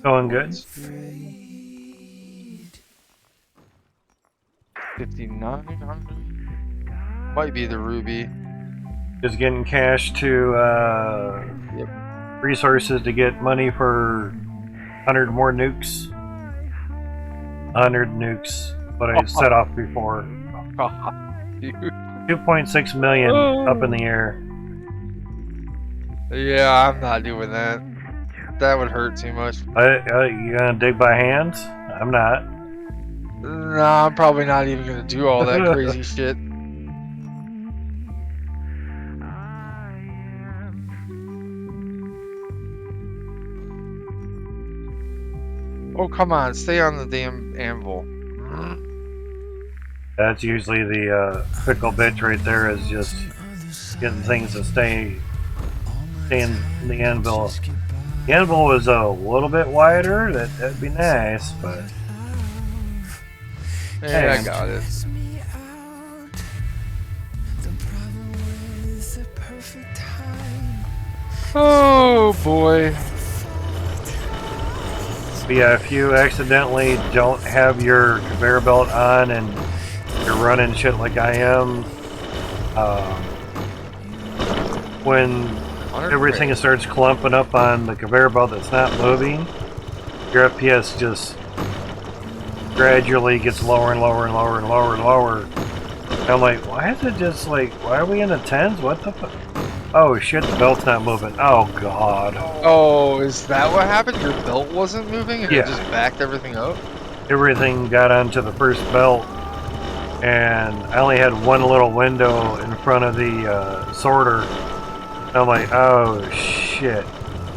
going good. 5,900. Might be the ruby. Just getting cash to resources to get money for 100 more nukes. 100 nukes, what I set off before. 2.6 million up in the air. Yeah, I'm not doing that. That would hurt too much. You gonna dig by hands? I'm not. No, I'm probably not even gonna do all that crazy shit. Oh, come on, stay on the damn anvil. That's usually the fickle bitch right there, is just getting things to stay in the anvil. The anvil was a little bit wider, that'd be nice, but... Yeah, I got it. Oh boy. But yeah, if you accidentally don't have your conveyor belt on and you're running shit like I am, when everything starts clumping up on the conveyor belt that's not moving, your FPS just gradually gets lower and lower and lower and lower and lower. And I'm like, why is it just like, why are we in the tens? What the fuck? Oh shit, the belt's not moving. Oh god. Oh, is that what happened? Your belt wasn't moving and Yeah. it just backed everything up? Everything got onto the first belt, and I only had one little window in front of the sorter. I'm like, oh shit.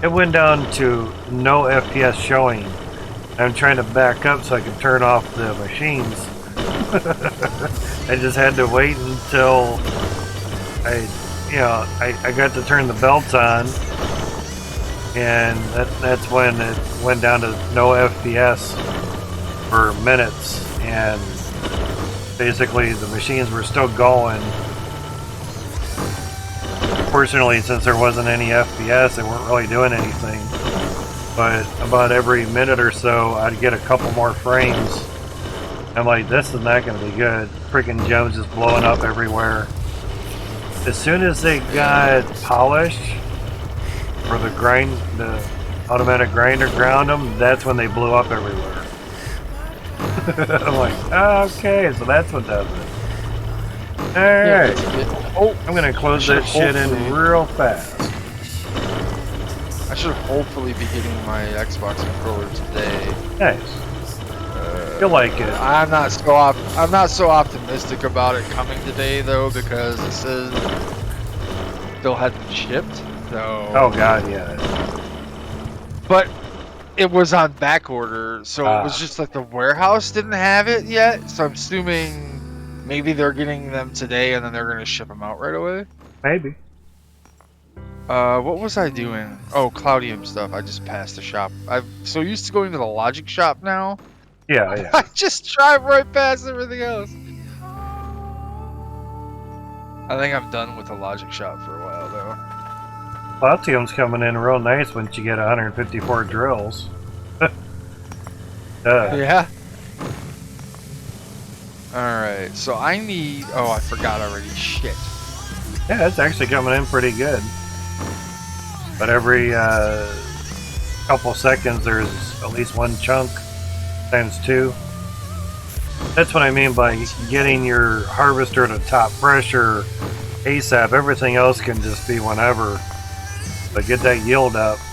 It went down to no FPS showing. I'm trying to back up so I can turn off the machines. I just had to wait until I got to turn the belts on, and that's when it went down to no FPS for minutes, and basically the machines were still going. Fortunately, since there wasn't any FPS, they weren't really doing anything. But about every minute or so, I'd get a couple more frames. I'm like, this is not going to be good. Freaking gems just blowing up everywhere. As soon as they got polished, or the automatic grinder ground them, that's when they blew up everywhere. I'm like, okay, so that's what does it. Alright. Oh, I'm going to close that shit in real fast. I should hopefully be getting my Xbox controller today. Nice. You'll like it. I'm not so optimistic about it coming today though, because it says still hadn't shipped. So. Oh god, yeah. But it was on back order, so it was just like the warehouse didn't have it yet. So I'm assuming maybe they're getting them today and then they're gonna ship them out right away. Maybe. What was I doing? Oh, Cloudium stuff. I just passed the shop. I'm so used to going to the Logic shop now. Yeah, yeah. I just drive right past everything else. I think I'm done with the Logic shop for a while, though. Platinum's coming in real nice once you get 154 drills. Yeah. Alright, so I need... Oh, I forgot already. Shit. Yeah, it's actually coming in pretty good. But every couple seconds there's at least one chunk times 2. That's what I mean by getting your harvester to top pressure ASAP. Everything else can just be whenever. But get that yield up. 2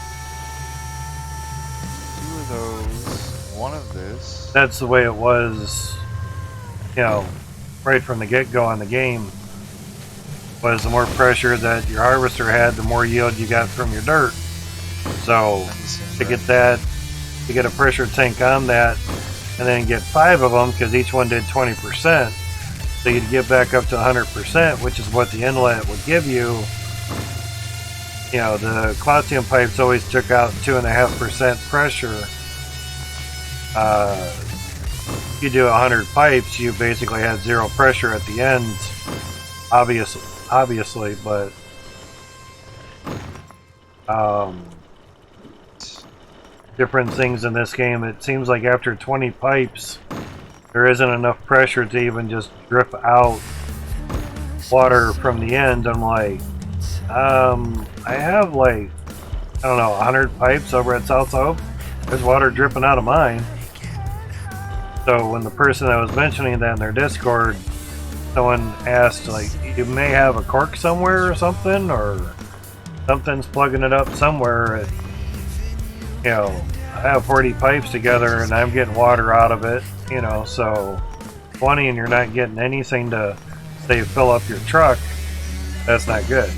of those. 1 of this. That's the way it was, you know, right from the get-go on the game. Was the more pressure that your harvester had, the more yield you got from your dirt. So to get a pressure tank on that, and then get 5 of them, because each one did 20%, so you'd get back up to 100%, which is what the inlet would give you. You know, the Cloudium pipes always took out 2.5% pressure. If you do 100 pipes, you basically had 0 pressure at the end, obviously, but different things in this game. It seems like after 20 pipes, there isn't enough pressure to even just drip out water from the end. I'm like, I have like I don't know, 100 pipes over at South Hope. There's water dripping out of mine. So when the person that was mentioning that in their Discord, someone asked, like, you may have a cork somewhere or something, or something's plugging it up somewhere. And, you know, I have 40 pipes together and I'm getting water out of it, you know, so 20 and you're not getting anything to, say, fill up your truck, that's not good.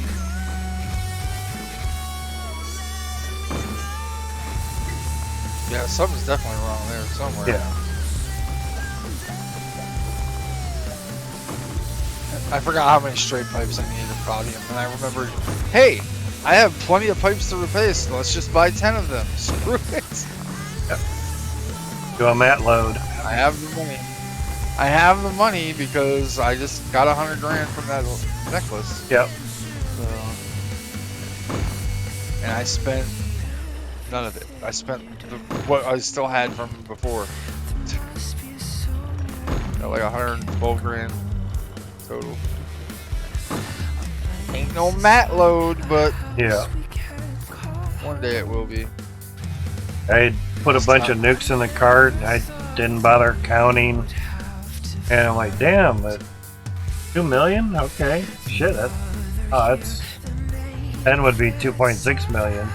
Yeah, something's definitely wrong there somewhere. Yeah. I forgot how many straight pipes I needed to podium, and I remembered, hey, I have plenty of pipes to replace, so let's just buy 10 of them. Screw it. Yep. Do a mat load. I have the money. I have the money because I just got 100 grand from that necklace. Yep. So, and I spent none of it. I spent what I still had from before. Got like 112 grand total. Ain't no mat load, but Yeah. one day it will be. I put a bunch of nukes in the cart and I didn't bother counting. And I'm like, damn, but 2 million? Okay. Shit, that's 10 would be 2.6 million.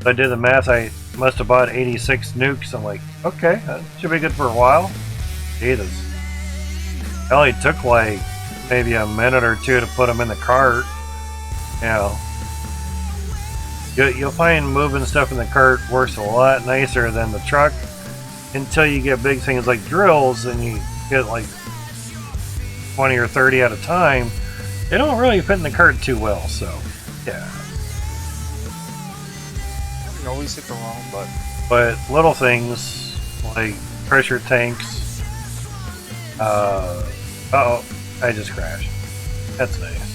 So I did the math, I must have bought 86 nukes. I'm like, okay, that should be good for a while. Jesus. It only took like maybe a minute or two to put them in the cart. You know, you'll find moving stuff in the cart works a lot nicer than the truck until you get big things like drills and you get like 20 or 30 at a time. They don't really fit in the cart too well, so yeah. You can always hit the wrong button. But little things like pressure tanks. Uh-oh, I just crashed. That's nice.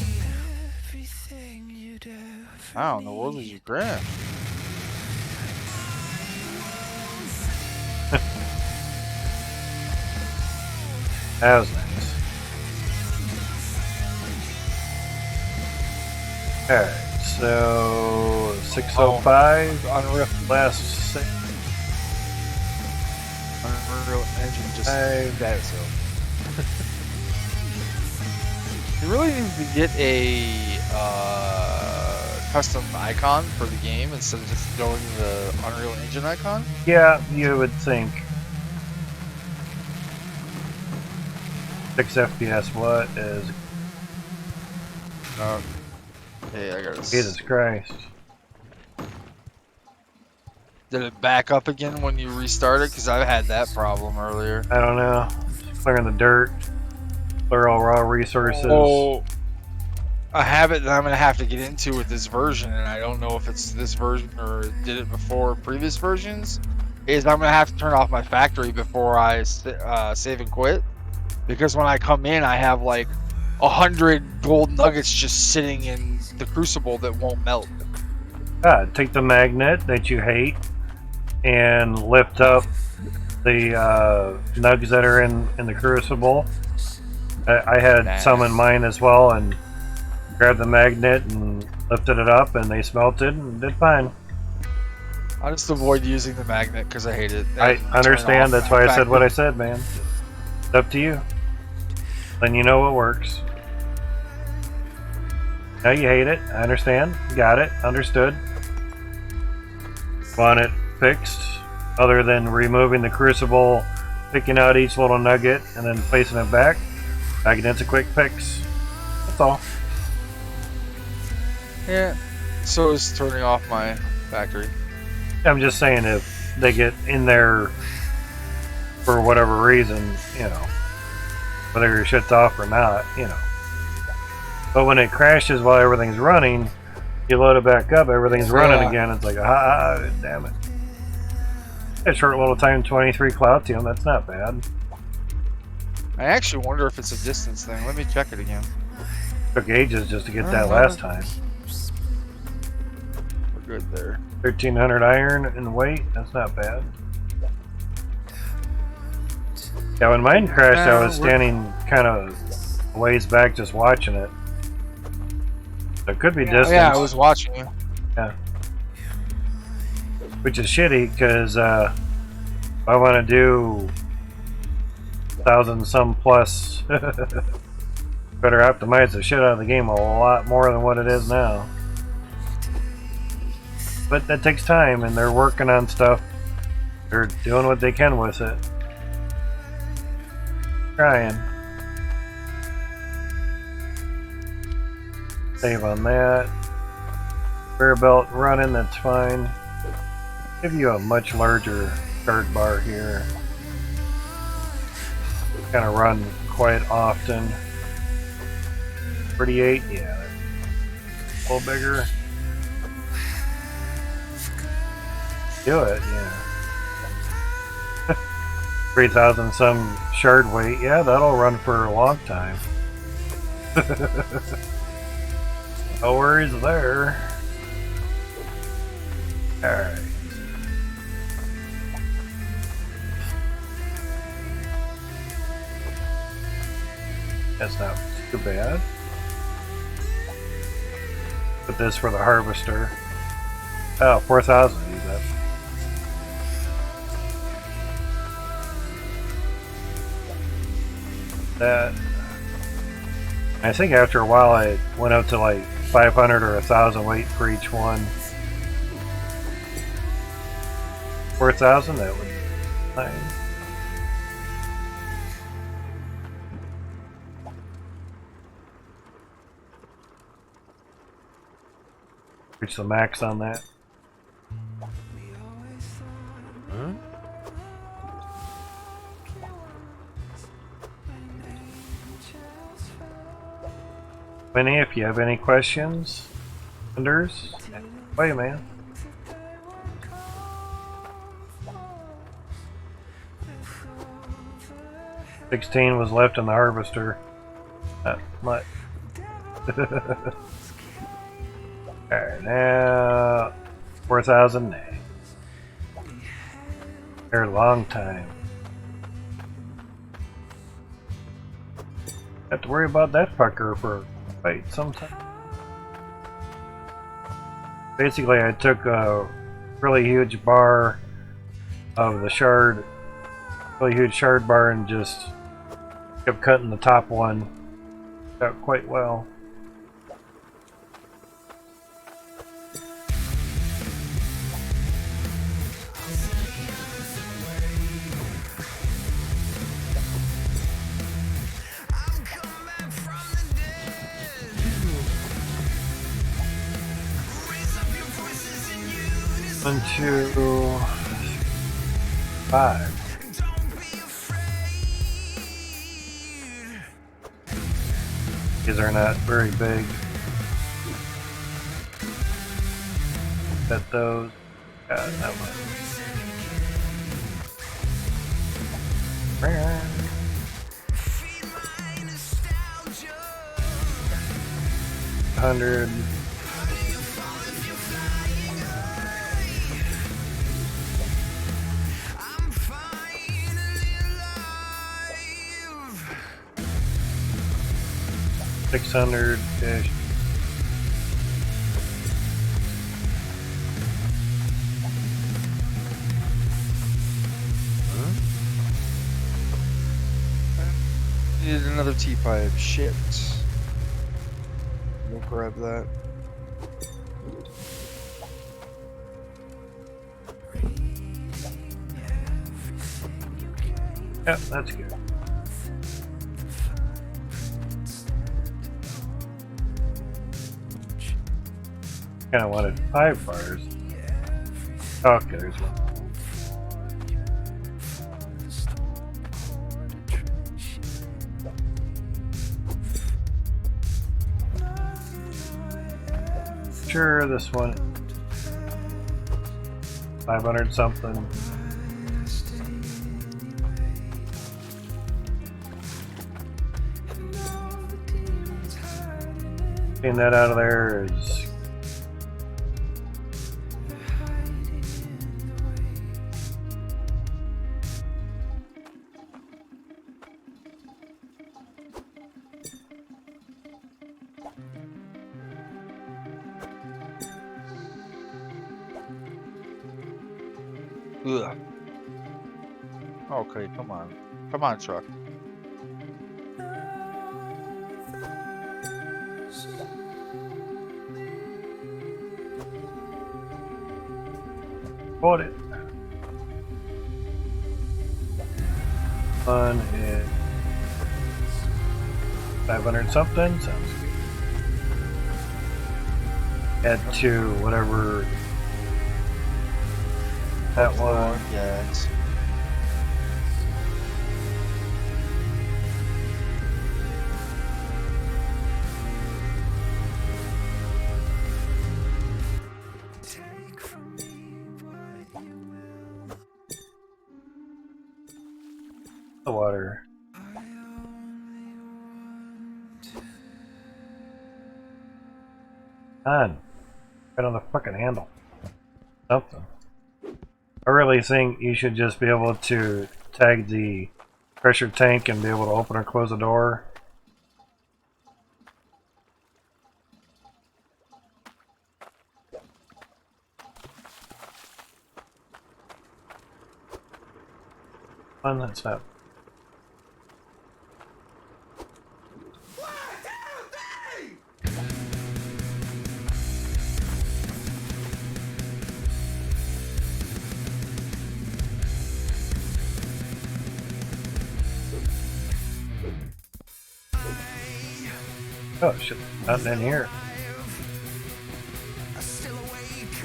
How in the world did you crash? That was nice. Alright, so 605. Unreal. Last six. Unreal Engine just Five. that so. You really need to get a custom icon for the game instead of just going the Unreal Engine icon. Yeah, you would think. 6 FPS, what is... Hey, I got Jesus Christ. Did it back up again when you restart it? Because I've had that problem earlier. I don't know. Just clearing the dirt. Clear all raw resources. Oh, a habit that I'm going to have to get into with this version, and I don't know if it's this version or did it before previous versions, is I'm going to have to turn off my factory before I save and quit. Because when I come in, I have like 100 gold nuggets just sitting in the crucible that won't melt. Take the magnet that you hate and lift up the nugs that are in the crucible. I had some in mine as well, and grabbed the magnet and lifted it up, and they smelted and did fine. I just avoid using the magnet because I hate it. I understand. That's why I said what I said, man. It's up to you. Then you know what works. Now you hate it. I understand. Got it. Understood. Want it fixed, other than removing the crucible, picking out each little nugget, and then placing it back. Magnet's a quick fix. That's all. Yeah. So is turning off my factory. I'm just saying, if they get in there for whatever reason, you know, whether your shit's off or not, you know. But when it crashes while everything's running, you load it back up, everything's running again. It's like, damn it. A short little time, 23 cloud team, that's not bad. I actually wonder if it's a distance thing. Let me check it again. Took ages just to get that last time. We're good there. 1300 iron in weight, that's not bad. Yeah, when mine crashed, I was standing kind of a ways back just watching it. So it could be distance. Yeah, I was watching you. Yeah. which is shitty because I want to do 1,000 some plus. Better optimize the shit out of the game a lot more than what it is now. But that takes time, and they're working on stuff. They're doing what they can with it. Trying. Save on that. Rear belt running, that's fine. Give you a much larger start bar here. Kind of run quite often. 38, yeah. A little bigger. Do it, yeah. 3,000 some shard weight, yeah, that'll run for a long time. No worries there. Alright. That's not too bad. Put this for the harvester. Oh, 4,000 use that. That. I think after a while I went up to like 500 or 1,000 weight for each one. 4,000, that would be fine. Reach the max on that. Huh? Winnie, if you have any questions, vendors, wait, man. $16 was left in the harvester. Not much. Alright, now 4,000. For a long time. Have to worry about that fucker for quite some time. Basically, I took a really huge bar of the shard, really huge shard bar, and just kept cutting the top one out quite well. One, two, 5. These are not very big. Bet those. That one. 100. $600-ish. Needed another T5. Shit. We'll grab that. Yep, that's good. Kind of wanted 5 bars. Okay, there's one. Sure, this one. 500 something. Getting that out of there is Ugh. Okay, come on. Come on, truck. Bought it. Fun is 500 something. Sounds good. Add to whatever that was. Yes. Take from me what you will. The water. I only want On. Right on the fucking handle. Something. I really think you should just be able to tag the pressure tank and be able to open or close the door. Fun, that's not. Oh shit, nothing in here. still awake.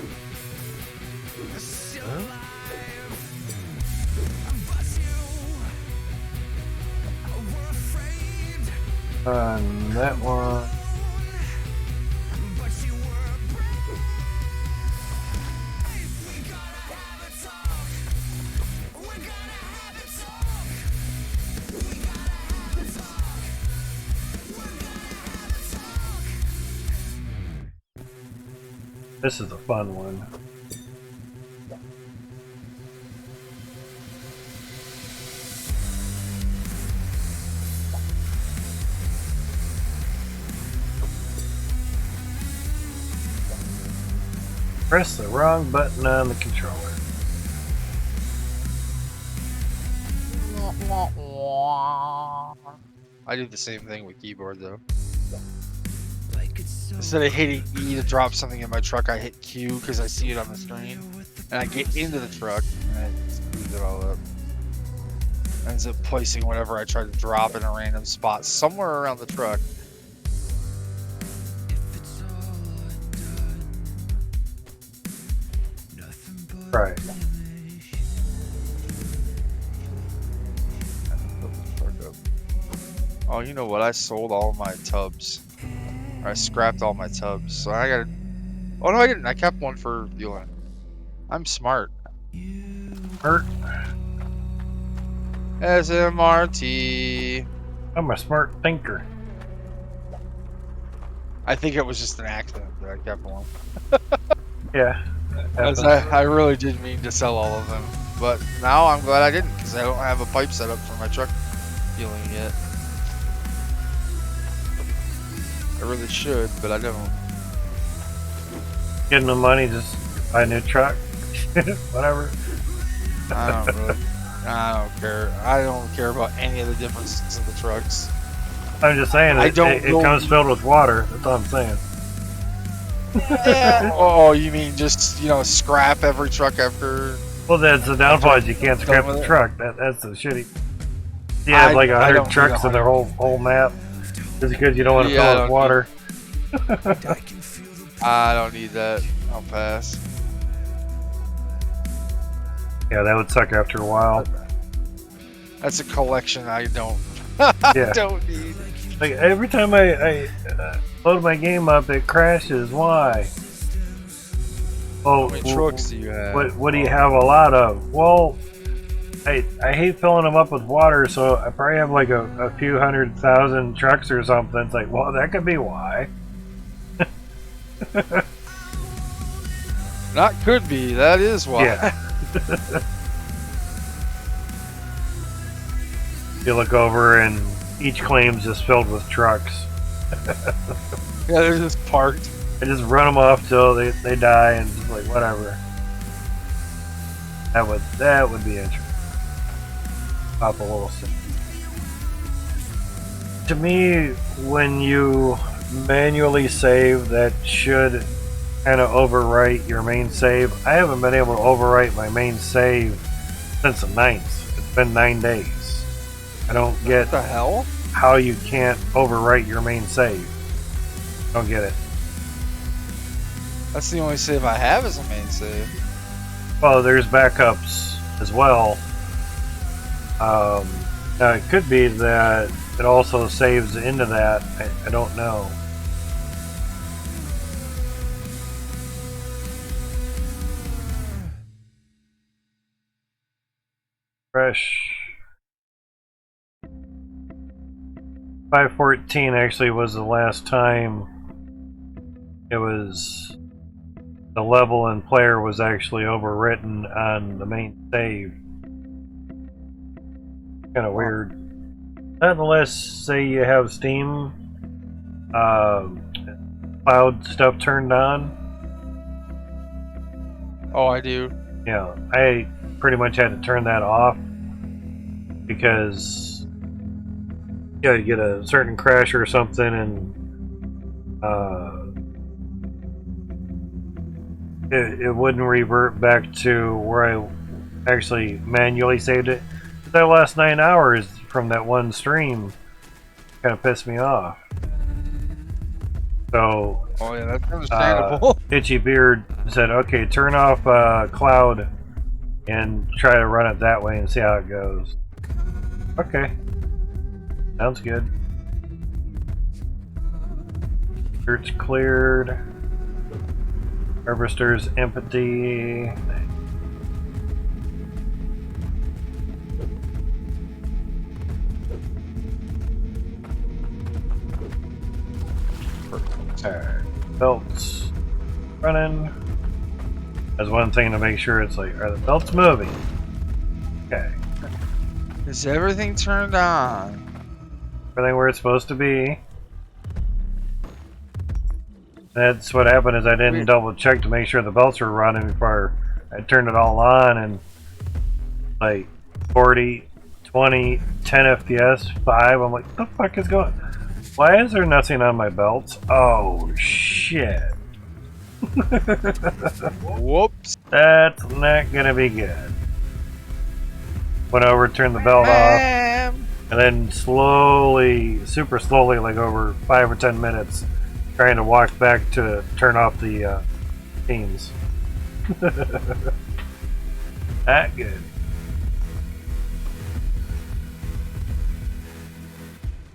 Still alive. But you were afraid. That one. But you were brave. We gotta have a talk. We're gonna have a talk. We gotta have a talk. We're gonna have a talk. This is a fun one. Press the wrong button on the controller. I do the same thing with keyboard though. Like it's so Instead of hitting E to drop something in my truck, I hit Q because I see it on the screen. And I get into the truck and it screws it all up. Ends up placing whatever I try to drop in a random spot somewhere around the truck. if it's all undone. Nothing but Right. damage. Oh, you know what? I sold all my tubs. Or I scrapped all my tubs. So I got. Oh no, I didn't. I kept one for fueling. I'm smart. Hurt. SMRT. I'm a smart thinker. I think it was just an accident that I kept one. Yeah. As I really did mean to sell all of them. But now I'm glad I didn't because I don't have a pipe set up for my truck fueling yet. I really should, but I don't. Getting the money, just buy a new truck. Whatever. I don't care. I don't care about any of the differences in the trucks. I'm just saying, I it, don't it, it know- comes filled with water. That's all I'm saying. Oh, you mean just, scrap every truck after? Well, that's the downfall is you can't scrap with the it? truck. That's the shitty. You have like I 100 don't need trucks in their whole map. Just because you don't want to Yeah, I fill it with don't water. I can feel the I don't need that. I'll pass. Yeah, that would suck after a while. That's a collection I don't. Yeah. don't need. Like every time I load my game up, it crashes. Why? Oh, How many trucks do you have? what do you have a lot of? Well, I hate filling them up with water, so I probably have like a few 100,000 trucks or something. It's like, well, that could be why. Not could be. That is why. Yeah. You look over and each claim's just filled with trucks. Yeah, they're just parked. I just run them off till they die and just like whatever. That would be interesting. Pop a little save. To me, when you manually save, that should kind of overwrite your main save. I haven't been able to overwrite my main save since the 9th. It's been 9 days. I don't get What the hell? how you can't overwrite your main save. Don't get it. That's the only save I have as a main save. Well, there's backups as well. Now it could be that it also saves into that. I don't know. Fresh. 514 actually was the last time it was the level and player was actually overwritten on the main save. Kind of weird. Nonetheless, say you have Steam cloud stuff turned on. Oh, I do. Yeah, I pretty much had to turn that off because you get a certain crash or something, and it wouldn't revert back to where I actually manually saved it. That last 9 hours from that one stream kind of pissed me off. So, Oh yeah, that's understandable. Itchy Beard said, okay, turn off cloud and try to run it that way and see how it goes. Okay. Sounds good. Search cleared. Harvester's empty. Belts running. That's one thing to make sure it's like, are the belts moving? Okay. Is everything turned on? Everything where it's supposed to be. That's what happened is I didn't double check to make sure the belts were running before I turned it all on, and like 40, 20, 10 FPS, 5. I'm like, what the fuck is going on? Why is there nothing on my belts? Oh shit. Whoops. That's not gonna be good. Went over, turned the belt off, and then slowly, super slowly, like over 5 or 10 minutes, trying to walk back to turn off the themes. That good.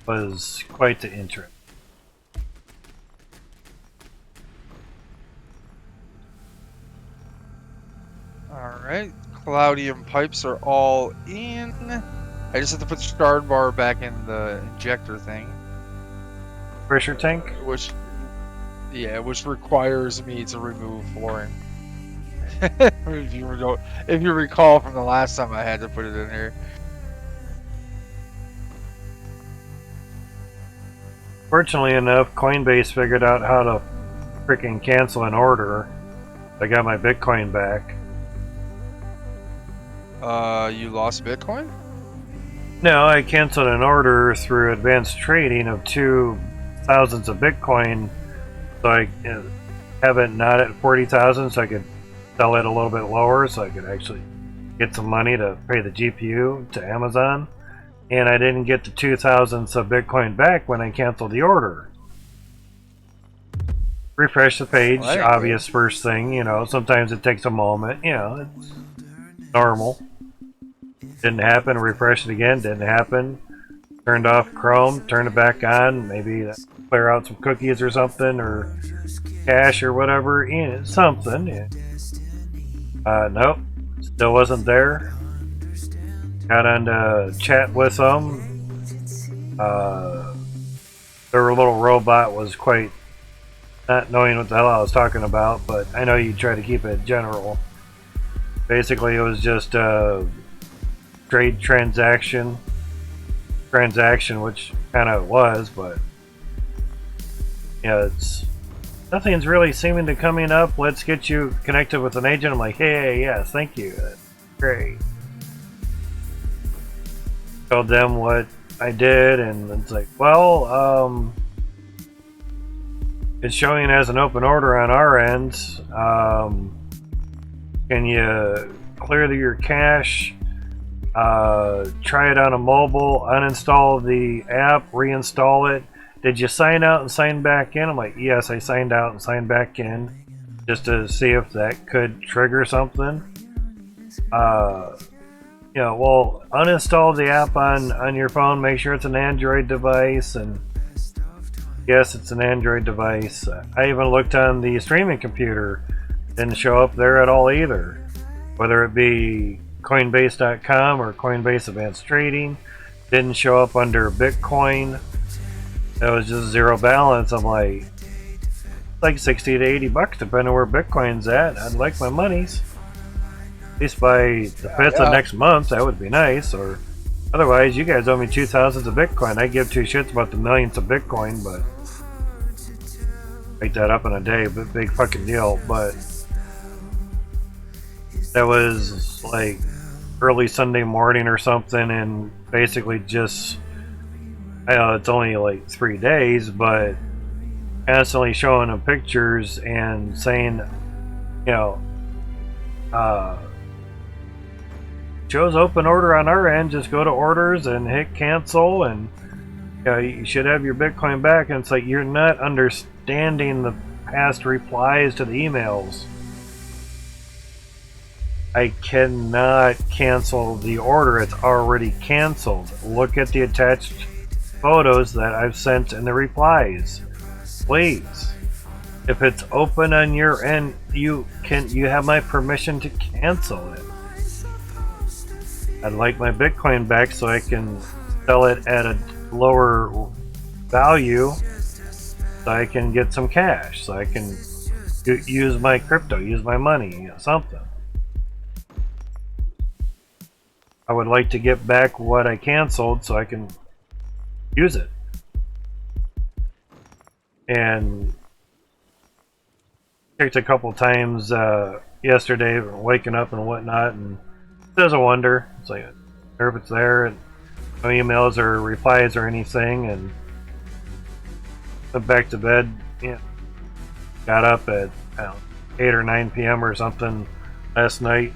Was quite the intro. Alright, Cloudium pipes are all in. I just have to put the start bar back in the injector thing. Pressure tank? Which requires me to remove flooring. if you recall from the last time I had to put it in here. Fortunately enough, Coinbase figured out how to freaking cancel an order. I got my Bitcoin back. You lost Bitcoin? No, I canceled an order through advanced trading of 2,000s of Bitcoin, so I have it not at 40,000, so I could sell it a little bit lower, so I could actually get some money to pay the GPU to Amazon. And I didn't get the 2,000s of Bitcoin back when I canceled the order. Refresh the page, obvious first thing, you know, sometimes it takes a moment, you know, it's normal. Didn't happen, refresh it again, didn't happen. Turned off Chrome, turned it back on, maybe clear out some cookies or something, or cache or whatever, you know, something. Yeah. Nope, still wasn't there. Got on to chat with them. Their little robot was quite not knowing what the hell I was talking about, but I know you try to keep it general. Basically, it was just a trade transaction, which kind of was, but yeah, it's nothing's really seeming to coming up. Let's get you connected with an agent. I'm like, hey, yes, thank you. Great. Told them what I did, and it's like, well, it's showing as an open order on our end. Can you clear your cache? Try it on a mobile, uninstall the app, reinstall it. Did you sign out and sign back in? I'm like, yes, I signed out and signed back in just to see if that could trigger something. Well, uninstall the app on your phone, make sure it's an Android device, and yes, it's an Android device. I even looked on the streaming computer, didn't show up there at all either. Whether it be Coinbase.com or Coinbase Advanced Trading, didn't show up under Bitcoin. It was just zero balance. I'm like 60 to 80 bucks depending on where Bitcoin's at. I'd like my monies. At least by the 5th of next month, that would be nice. Or otherwise, you guys owe me 2,000 of Bitcoin. I give two shits about the millions of Bitcoin, but make that up in a day, but big fucking deal. But that was like early Sunday morning or something, and basically just, I know it's only like 3 days, but constantly showing them pictures and saying, shows open order on our end, just go to orders and hit cancel, and you should have your Bitcoin back. And it's like, you're not understanding the past replies to the emails. I cannot cancel the order, it's already canceled. Look at the attached photos that I've sent in the replies. Please. If it's open on your end, you have my permission to cancel it. I'd like my Bitcoin back so I can sell it at a lower value, so I can get some cash, so I can use my crypto, use my money, something. I would like to get back what I canceled so I can use it. And checked a couple times yesterday, waking up and whatnot, and there's a wonder. It's like, if it's there, and no emails or replies or anything, and went back to bed. Got up at 8 or 9 p.m. or something last night.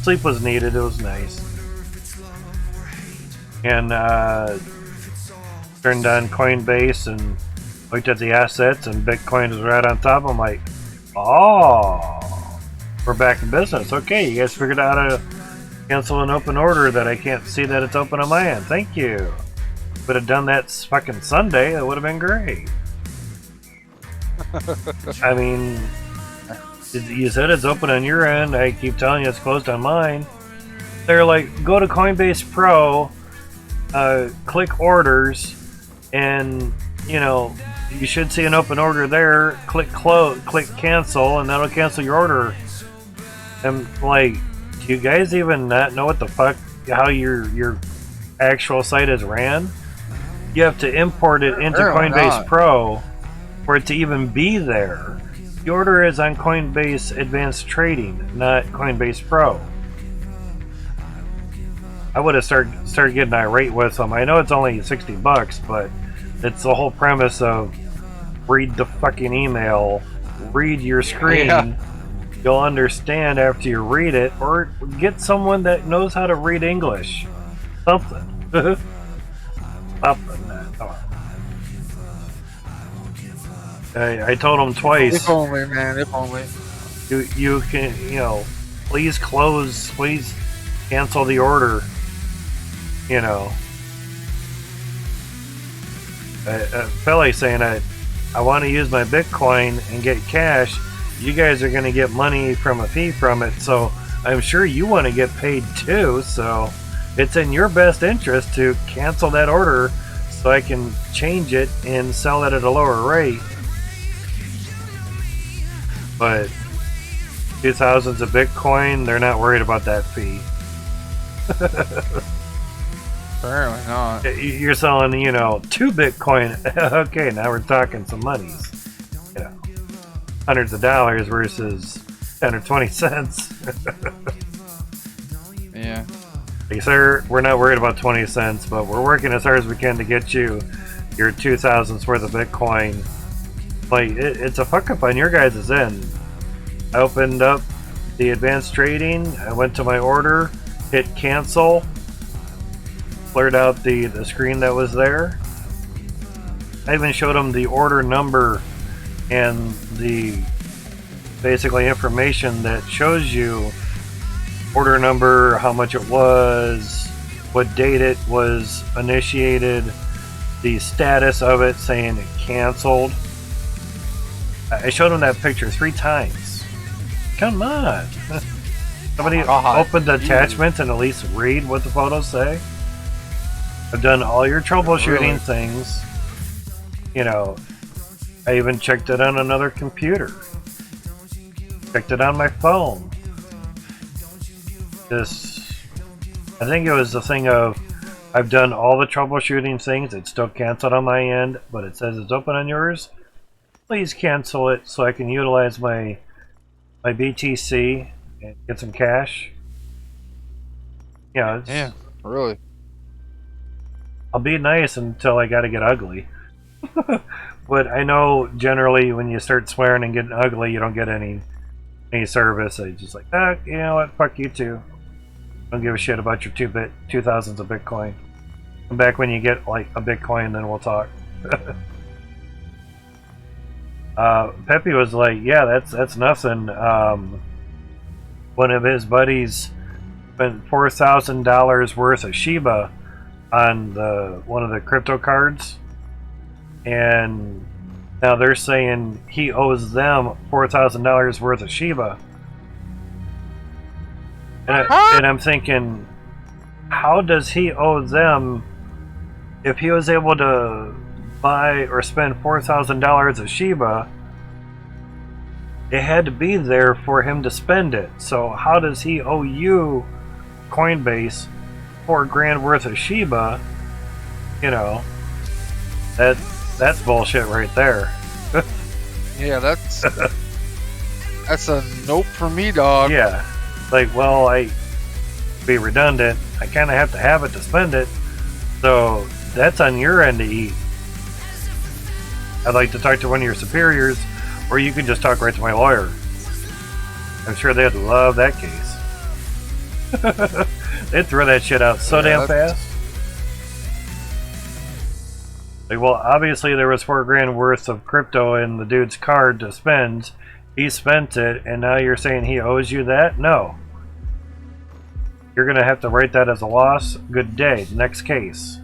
Sleep was needed. It was nice. And turned on Coinbase and looked at the assets, and Bitcoin was right on top. I'm like, oh, we're back in business. Okay, you guys figured out how to cancel an open order that I can't see that it's open on my end. Thank you. Would have done that fucking Sunday. That would have been great. I mean, you said it's open on your end. I keep telling you it's closed on mine. They're like, go to Coinbase Pro, click orders, and you should see an open order there. Click cancel, and that'll cancel your order. I'm like, do you guys even not know what the fuck, how your actual site is ran? You have to import it into Coinbase Pro for it to even be there. The order is on Coinbase Advanced Trading, not Coinbase Pro. I would have started getting irate with them. I know it's only 60 bucks, but it's the whole premise of read the fucking email, read your screen. Yeah. You'll understand after you read it, or get someone that knows how to read English. Something. Something. I told him twice. If only, man. If only. You can, please close. Please cancel the order. A fella saying I want to use my Bitcoin and get cash. You guys are going to get money from a fee from it, so I'm sure you want to get paid too. So it's in your best interest to cancel that order so I can change it and sell it at a lower rate. But 2,000s of Bitcoin, they're not worried about that fee. Apparently not. You're selling, 2 Bitcoin. Okay, now we're talking some monies. Hundreds of dollars versus 10 or 20 cents. Like, sir, we're not worried about 20 cents, but we're working as hard as we can to get you your 2,000's worth of Bitcoin. Like, it's a fuck up on your guys' end. I opened up the advanced trading, I went to my order, hit cancel, blurred out the screen that was there. I even showed them the order number and the basically information that shows you order number, how much it was, what date it was initiated, the status of it saying it canceled. I showed them that picture 3 times. Come on. Somebody open the attachments and at least read what the photos say. I've done all your troubleshooting things. You know, I even checked it on another computer. Checked it on my phone. I think it was the thing of, I've done all the troubleshooting things, it's still canceled on my end, but it says it's open on yours. Please cancel it so I can utilize my BTC and get some cash. Yeah, yeah, really. I'll be nice until I gotta get ugly. But I know generally when you start swearing and getting ugly, you don't get any service. I just like, you know what, fuck you too. Don't give a shit about your 2,000s of Bitcoin. Come back when you get like a Bitcoin, then we'll talk. Pepe was like, yeah, that's nothing. One of his buddies spent $4,000 worth of Shiba on one of the crypto cards, and now they're saying he owes them $4,000 worth of Shiba. And I'm thinking, how does he owe them if he was able to buy or spend $4,000 of Shiba? It had to be there for him to spend it. So how does he owe you, Coinbase, $4,000 worth of Shiba? You know, that's bullshit right there. Yeah, that's a nope for me, dog. Yeah. Like, well, be redundant, I kind of have to have it to spend it, so that's on your end to eat. I'd like to talk to one of your superiors, or you can just talk right to my lawyer. I'm sure they'd love that case. They'd throw that shit out so damn fast. Like, well, obviously there was $4,000 worth of crypto in the dude's card to spend. He spent it, and now you're saying he owes you that? No. You're going to have to write that as a loss. Good day. Next case.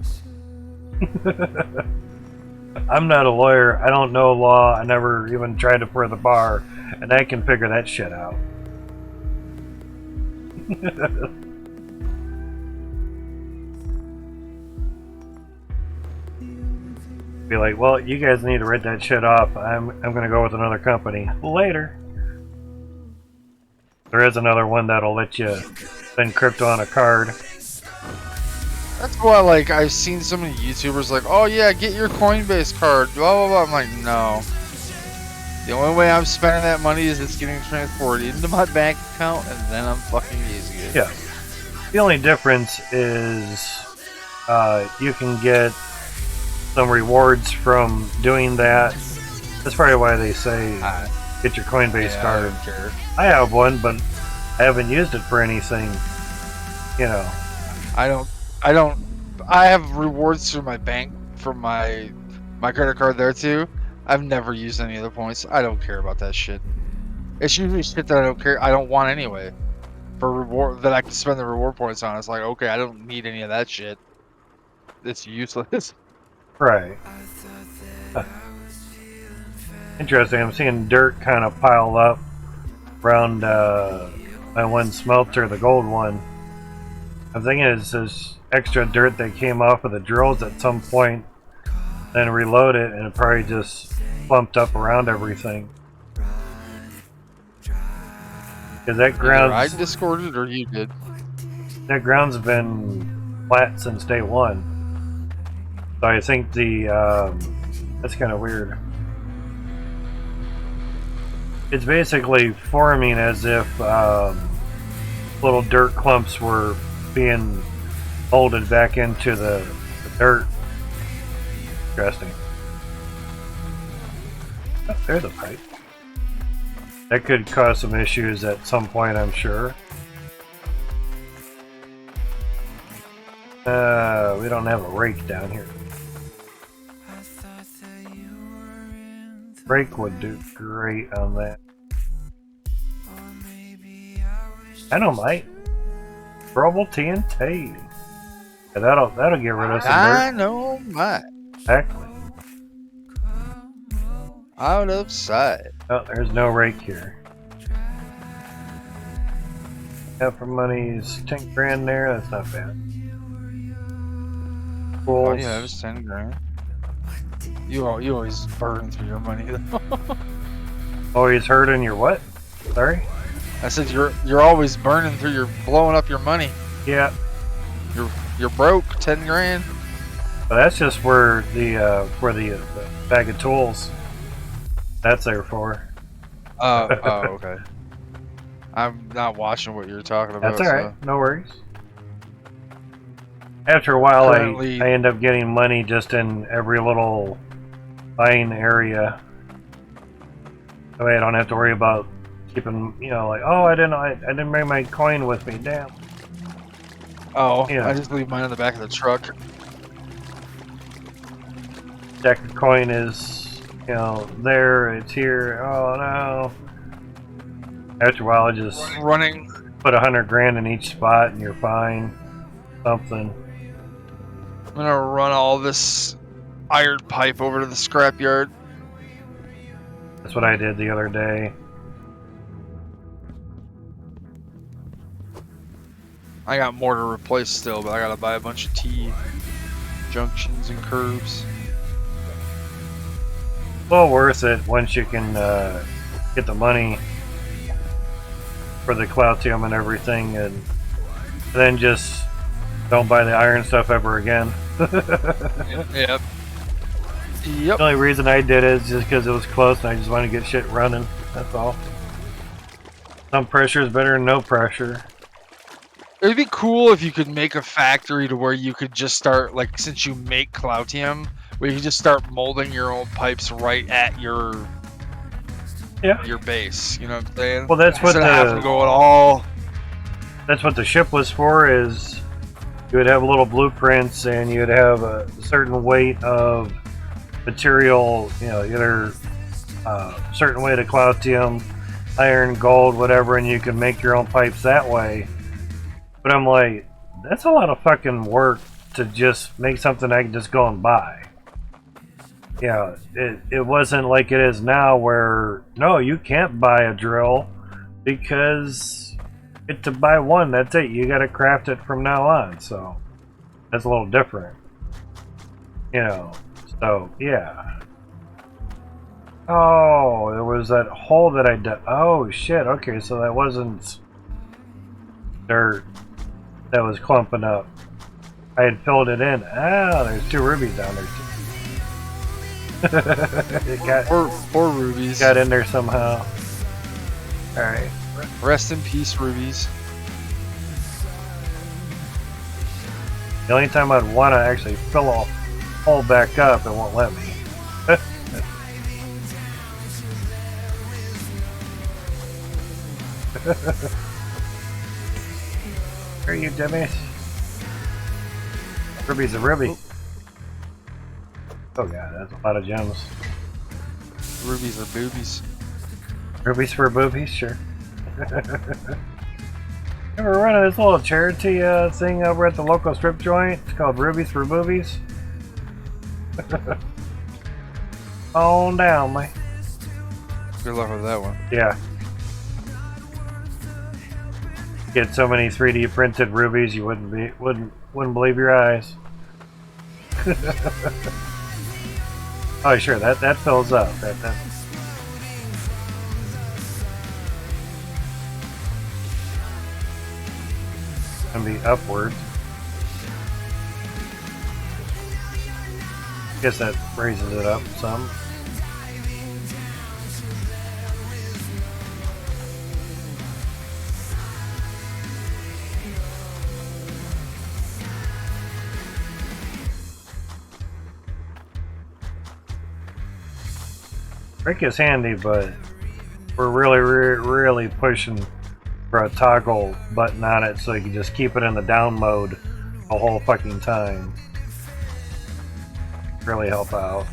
I'm not a lawyer. I don't know law. I never even tried it for the bar. And I can figure that shit out. Be like, well, you guys need to write that shit off. I'm going to go with another company. Later. There is another one that'll let you spend crypto on a card. That's why, like, I've seen so many YouTubers like, oh yeah, get your Coinbase card, blah blah blah. I'm like, no. The only way I'm spending that money is it's getting transferred into my bank account, and then I'm fucking using it. Yeah. The only difference is you can get some rewards from doing that. That's probably why they say get your Coinbase card. I don't care. I have one, but I haven't used it for anything. You know. I have rewards through my bank from my credit card there too. I've never used any of the points. I don't care about that shit. It's usually shit that I don't want anyway. For reward that I can spend the reward points on. It's like, okay, I don't need any of that shit. It's useless. Right. Interesting. I'm seeing dirt kind of pile up around my one smelter, the gold one. I'm thinking it's this extra dirt that came off of the drills at some point, then reload it, and it probably just plumped up around everything. Because that ground, I discorded or you did. That ground's been flat since day one. So I think that's kind of weird. It's basically forming as if little dirt clumps were being folded back into the dirt. Interesting. Oh, there's a pipe. That could cause some issues at some point, I'm sure. We don't have a rake down here. Rake would do great on that. Dynamite. Throwable TNT. Yeah, that'll get rid of some dirt. Dynamite. Exactly. Out of sight. Oh, there's no rake here. Half for money's 10 grand there, that's not bad. Oh yeah, it was 10 grand. You always burn through your money though. Always hurting your what? Sorry? I said you're always burning through your blowing up your money. Yeah. You're broke, 10 grand. But that's just where the bag of tools. That's there for. Oh, okay. I'm not watching what you're talking about. That's alright, no worries. After a while, I end up getting money just in every little buying area. That way I don't have to worry about keeping, like, oh, I didn't bring my coin with me, damn. Oh, Yeah. I just leave mine in the back of the truck. Stack of coin is, there, it's here, oh no. After a while, I just Running. put 100 grand in each spot and you're fine. Something. I'm gonna run all this iron pipe over to the scrapyard. That's what I did the other day. I got more to replace still, but I gotta buy a bunch of T junctions and curves. Well worth it once you can get the money for the Cloutium and everything, and then just don't buy the iron stuff ever again. Yep. The only reason I did it is just because it was close and I just wanted to get shit running. That's all. Some pressure is better than no pressure. It'd be cool if you could make a factory to where you could just start, like, since you make Cloutium, where you could just start molding your own pipes right at your base. You know what I'm saying? Well, that's what Instead of having to go at all. That's what the ship was for. Is you would have little blueprints and you'd have a certain weight of material. Either certain weight of Cloutium, iron, gold, whatever, and you can make your own pipes that way. But I'm like, that's a lot of fucking work to just make something I can just go and buy. Yeah, it wasn't like it is now where, no, you can't buy a drill because to buy one, that's it. You gotta craft it from now on, so that's a little different. So, yeah. Oh, there was that hole that I did. Oh, shit, okay, so that wasn't dirt that was clumping up. I had filled it in. Ah, there's 2 rubies down there too. It got Four rubies. got in there somehow. Alright. Rest in peace, rubies. The only time I'd want to actually fill a hole back up, it won't let me. Where are you, dummies? Ruby's a ruby. Oh god, that's a lot of gems. Rubies are boobies. Rubies for boobies, sure. We're running this little charity thing over at the local strip joint. It's called Rubies for Boobies. On down, man. Good luck with that one. Yeah. Get so many 3D printed rubies you wouldn't believe your eyes. Oh sure, that fills up. That can be upward. Guess that raises it up some. Brake is handy, but we're really pushing for a toggle button on it so you can just keep it in the down mode the whole fucking time. Really help out.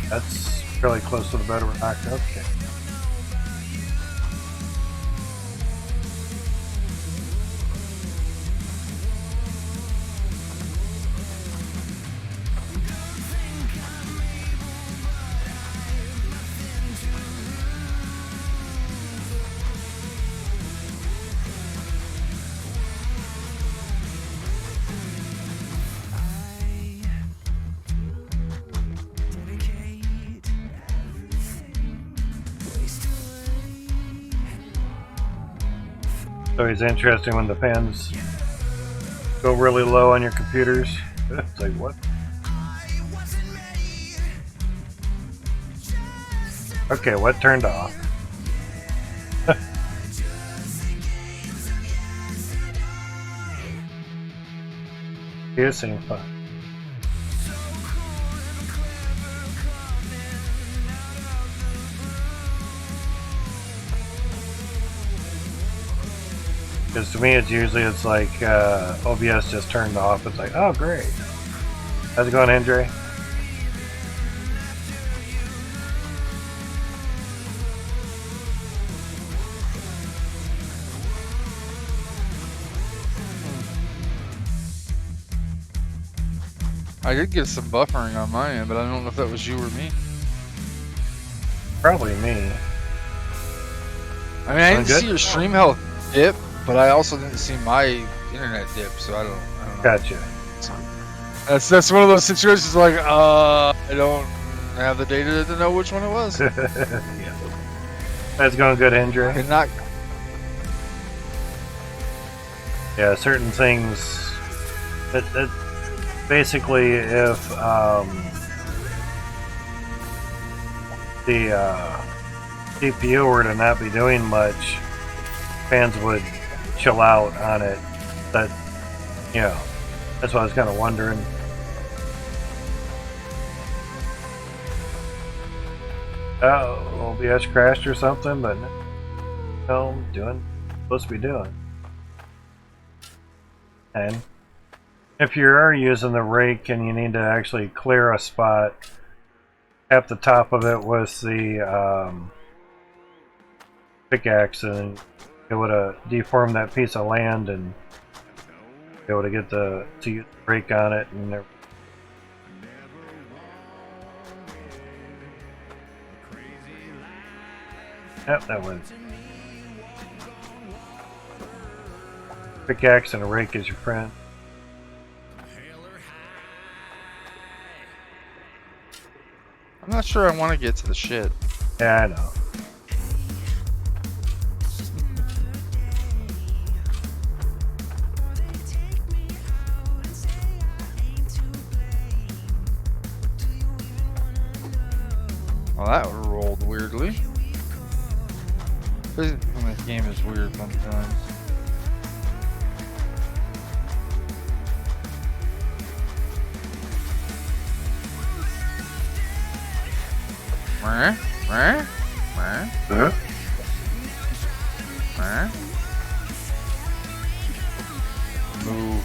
That's fairly close to the bedrock. Okay. It's always interesting when the fans go really low on your computers. It's like, what? Okay, what turned off? Here's seeing fun. Because to me, it's like OBS just turned off. It's like, oh great. How's it going, Andre? I did get some buffering on my end, but I don't know if that was you or me. Probably me. I mean, I didn't see your stream health dip, but I also didn't see my internet dip, so I don't know. Gotcha. That's one of those situations like, I don't have the data to know which one it was. Yeah. That's going good, Andre. And not. Yeah, certain things. It basically, if the CPU were to not be doing much, fans would chill out on it. That, you know, that's what I was kind of wondering. Oh, OBS crashed or something, but no, doing supposed to be doing. And if you are using the rake and you need to actually clear a spot, at the top of it with the pickaxe, and it would have deformed that piece of land and be able to get to use the rake on it and everything. Yep, that went. Pickaxe and a rake is your friend. I'm not sure I want to get to the shit. Yeah, I know. Well, that rolled weirdly. This game is weird sometimes. Move.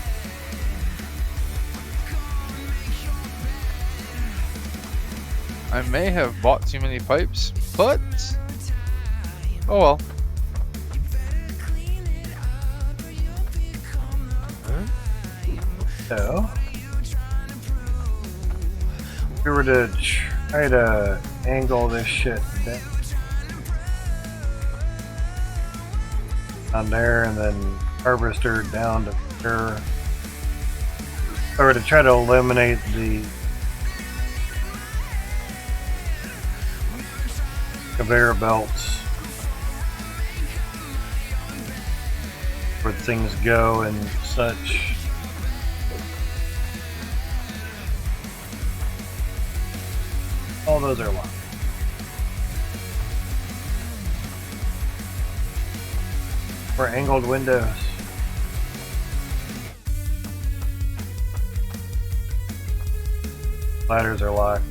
I may have bought too many pipes, but oh well. So, if we were to try to angle this shit down there and then harvester down to there, or to try to eliminate the conveyor belts where things go and such. All those are locked. For angled windows. Ladders are locked.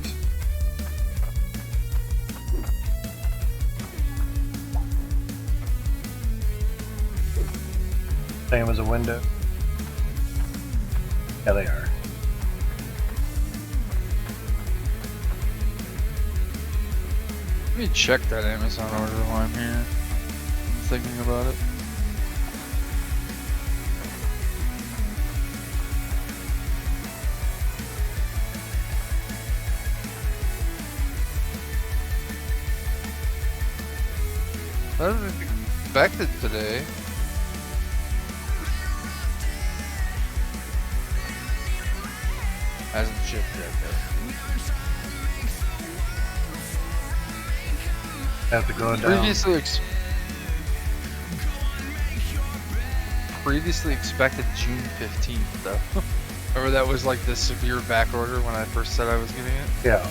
Same as a window. Yeah, they are. Let me check that Amazon order while I'm here. I'm thinking about it. I didn't expect it today. Hasn't shipped yet though. Have to go down. Previously expected June 15th though. Remember that was like the severe back order when I first said I was getting it? Yeah.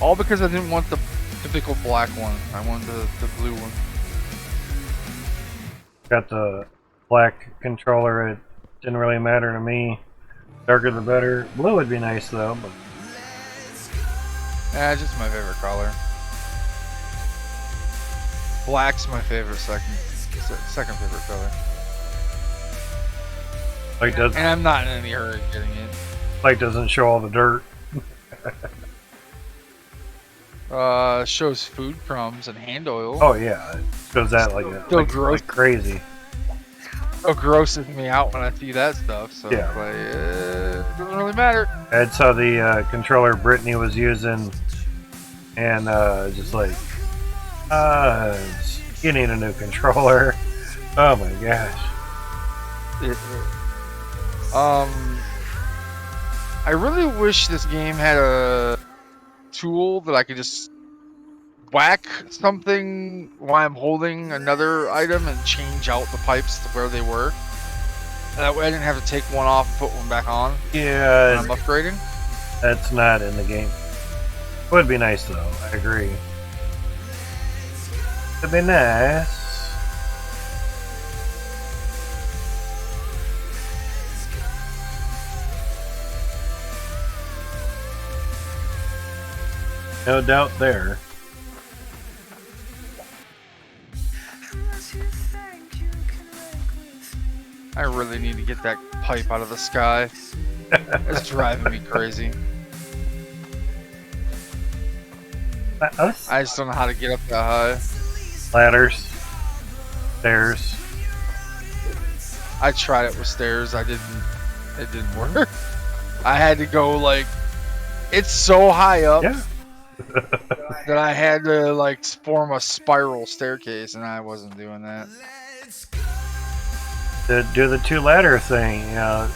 All because I didn't want the typical black one. I wanted the blue one. Got the black controller. It didn't really matter to me. Darker the better. Blue would be nice though. But Yeah, just my favorite color. Black's my favorite second favorite color. light doesn't. And I'm not in any hurry getting it. Light doesn't show all the dirt. Shows food crumbs and hand oil. Oh yeah, it shows that like gross. like crazy. It grosses me out when I see that stuff. So Yeah. it's like, it doesn't really matter. I saw the controller Brittany was using, and just like, you need a new controller. Oh my gosh. I really wish this game had a tool that I could just whack something while I'm holding another item and change out the pipes to where they were. And that way I didn't have to take one off and put one back on when Yeah, I'm upgrading. that's not in the game. Would be nice though. I agree. It'd be nice. No doubt there. Unless you think you can make with me. I really need to get that pipe out of the sky. It's driving me crazy. Us? I just don't know how to get up that high. Ladders. Stairs. I tried it with stairs. It didn't work. I had to go like, it's so high up Yeah. that I had to like form a spiral staircase, and I wasn't doing that. Do the two ladder thing, you know,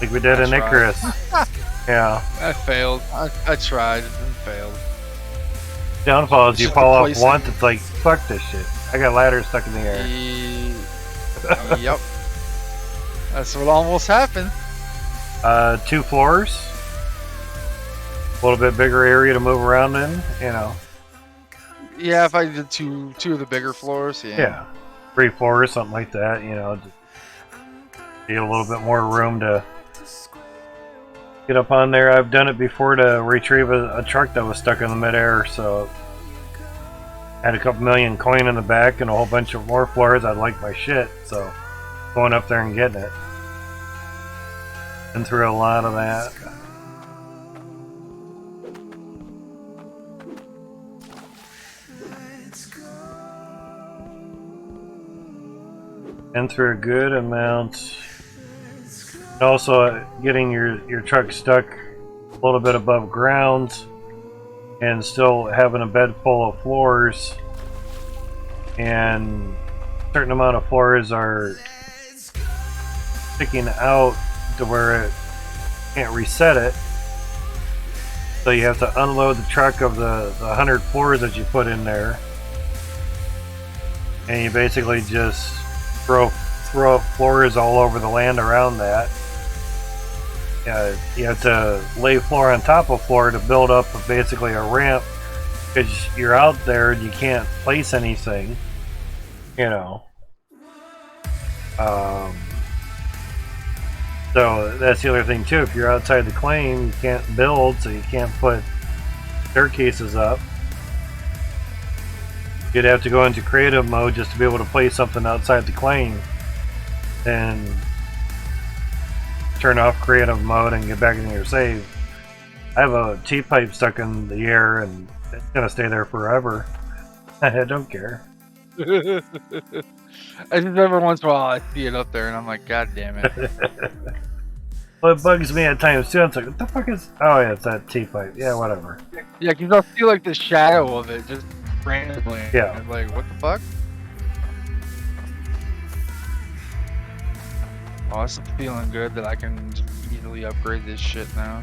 like we did in tried. Icarus. Yeah. I failed. I tried and failed. Downfall is you Just fall off replacing- once, it's like, fuck this shit. I got ladders stuck in the air. Yep. That's what almost happened. 2 floors. A little bit bigger area to move around in, you know. Yeah, if I did two of the bigger floors, yeah. Yeah. 3 floors, something like that, you know. Just get a little bit more room to get up on there. I've done it before to retrieve a truck that was stuck in the midair, so had a couple million coin in the back and a whole bunch of more floors. I'd like my shit, so going up there and getting it. Been through a lot of that. Been through a good amount And also getting your truck stuck a little bit above ground and still having a bed full of floors, and a certain amount of floors are sticking out to where it can't reset it. So you have to unload the truck of the 100 floors that you put in there, and you basically just throw up floors all over the land around that. You have to lay floor on top of floor to build up basically a ramp, because you're out there and you can't place anything, you know. So that's the other thing too. If you're outside the claim, you can't build, so you can't put staircases up. You'd have to go into creative mode just to be able to place something outside the claim, and turn off creative mode and get back into your save. I have a T-pipe stuck in the air and it's gonna stay there forever. I don't care. I just every once in a while I see it up there and I'm like, God damn it. Well, it bugs me at times too. It's like, what the fuck is... Oh yeah, it's that T-pipe. Yeah, whatever. Yeah, because I'll see like the shadow of it just randomly. Yeah. And like, what the fuck? Oh, it's feeling good that I can just easily upgrade this shit now.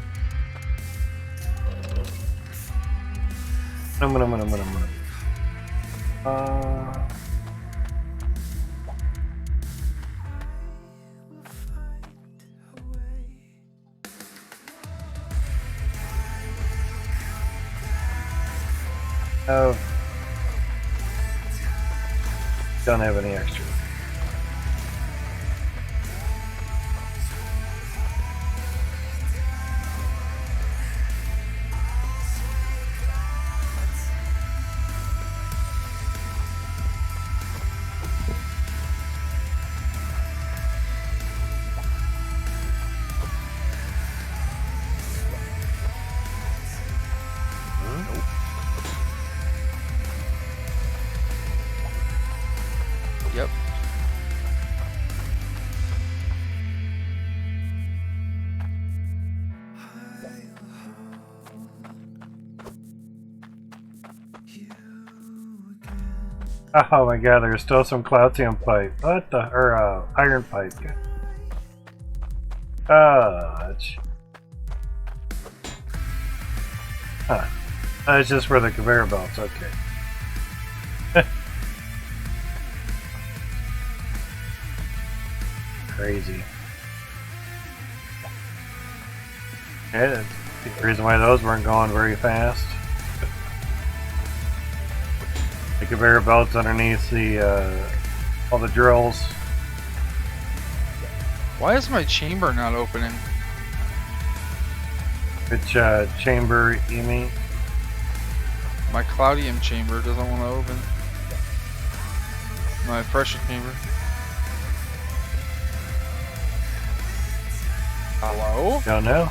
Oh. Don't have any extra. Yep. Oh my god, there's still some Cloutium pipe. What the... or, iron pipe. Huh. That's just for the conveyor belts, okay. Crazy. Yeah, that's the reason why those weren't going very fast. The conveyor belts underneath the all the drills. Why is my chamber not opening? Which chamber you mean? My Cloudium chamber doesn't want to open. My pressure chamber. Hello? Don't know.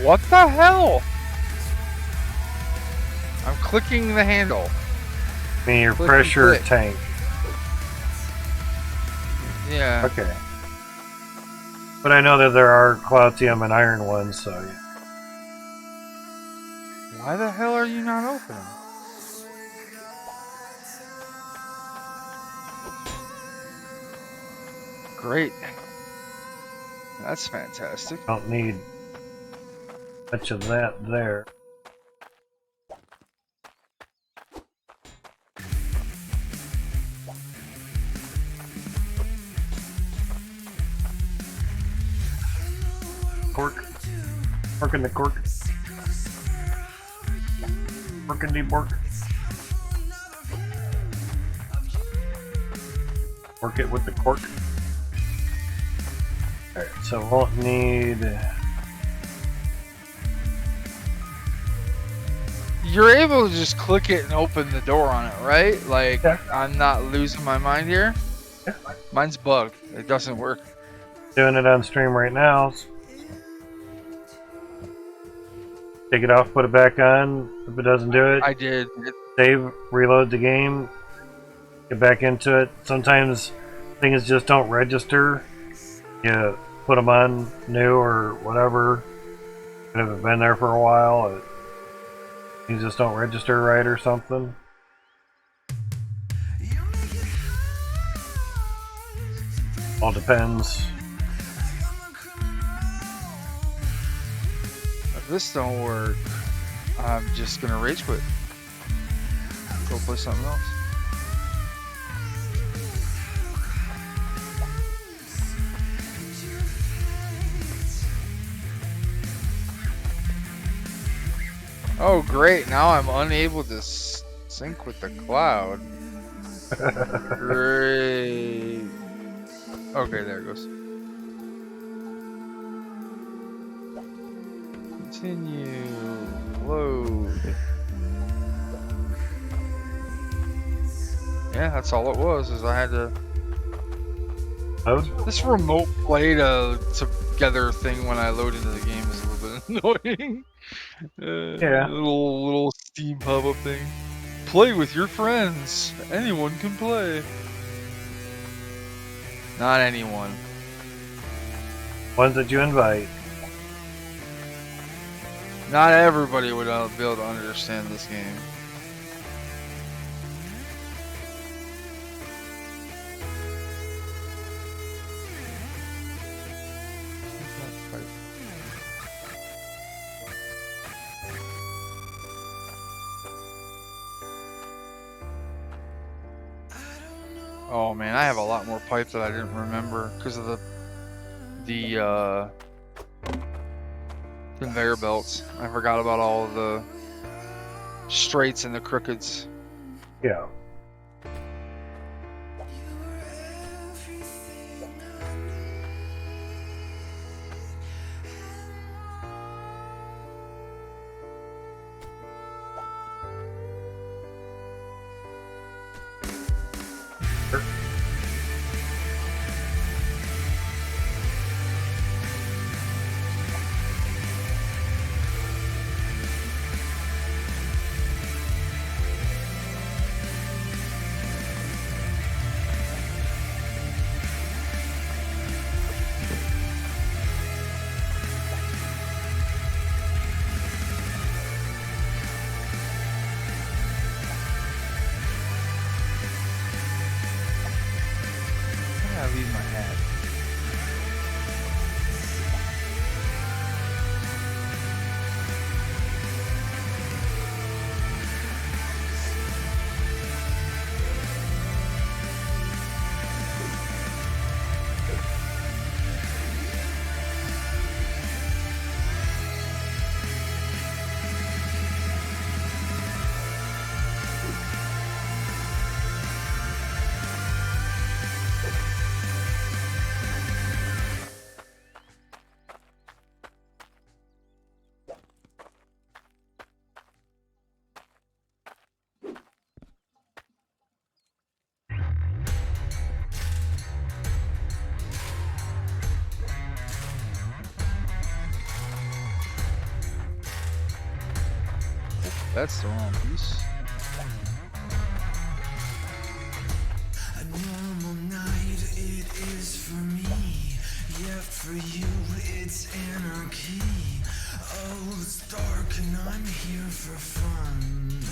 What the hell? I'm clicking the handle. I mean your Click and pressure click. tank. Yeah. Okay. But I know that there are Cloutium and iron ones, so yeah. Why the hell are you not opening? Great. That's fantastic. Don't need much of that there. Cork. Cork in the cork. Cork in the bork. Work it with the cork. Alright, so we'll need... You're able to just click it and open the door on it, right? Like, Yeah. I'm not losing my mind here. Yeah. Mine's bugged. It doesn't work. Doing it on stream right now. Take it off, put it back on. If it doesn't do it, I did. save, reload the game, get back into it. Sometimes things just don't register You put them on new or whatever, and if it's been there for a while, you just don't register right or something. All depends. If this don't work, I'm just gonna rage quit. Go play something else. Oh great, now I'm unable to sync with the cloud. Great. Okay, there it goes. Continue. Load. Yeah, that's all it was, is I had to... Load? This remote play together thing when I load into the game is a little bit annoying. Yeah. Little Steam pop-up thing. Play with your friends. Anyone can play. Not anyone. Ones that you invite. Not everybody would be able to understand this game. Oh man, I have a lot more pipe that I didn't remember because of the conveyor belts. I forgot about all of the straights and the crookeds. Yeah. I leave my hat. That's the wrong piece. A normal night it is for me, yet for you it's anarchy. Oh, it's dark and I'm here for fun.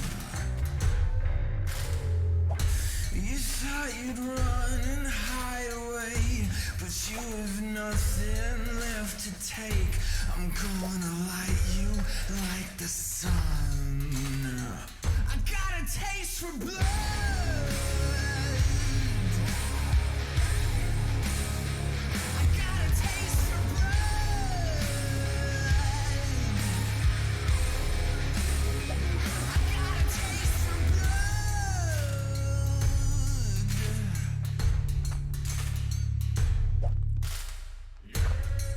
You thought you'd run and hide away, but you have nothing left to take. I'm gonna light you like the sun. I got a taste for blood. I got a taste for blood. I got a taste for blood.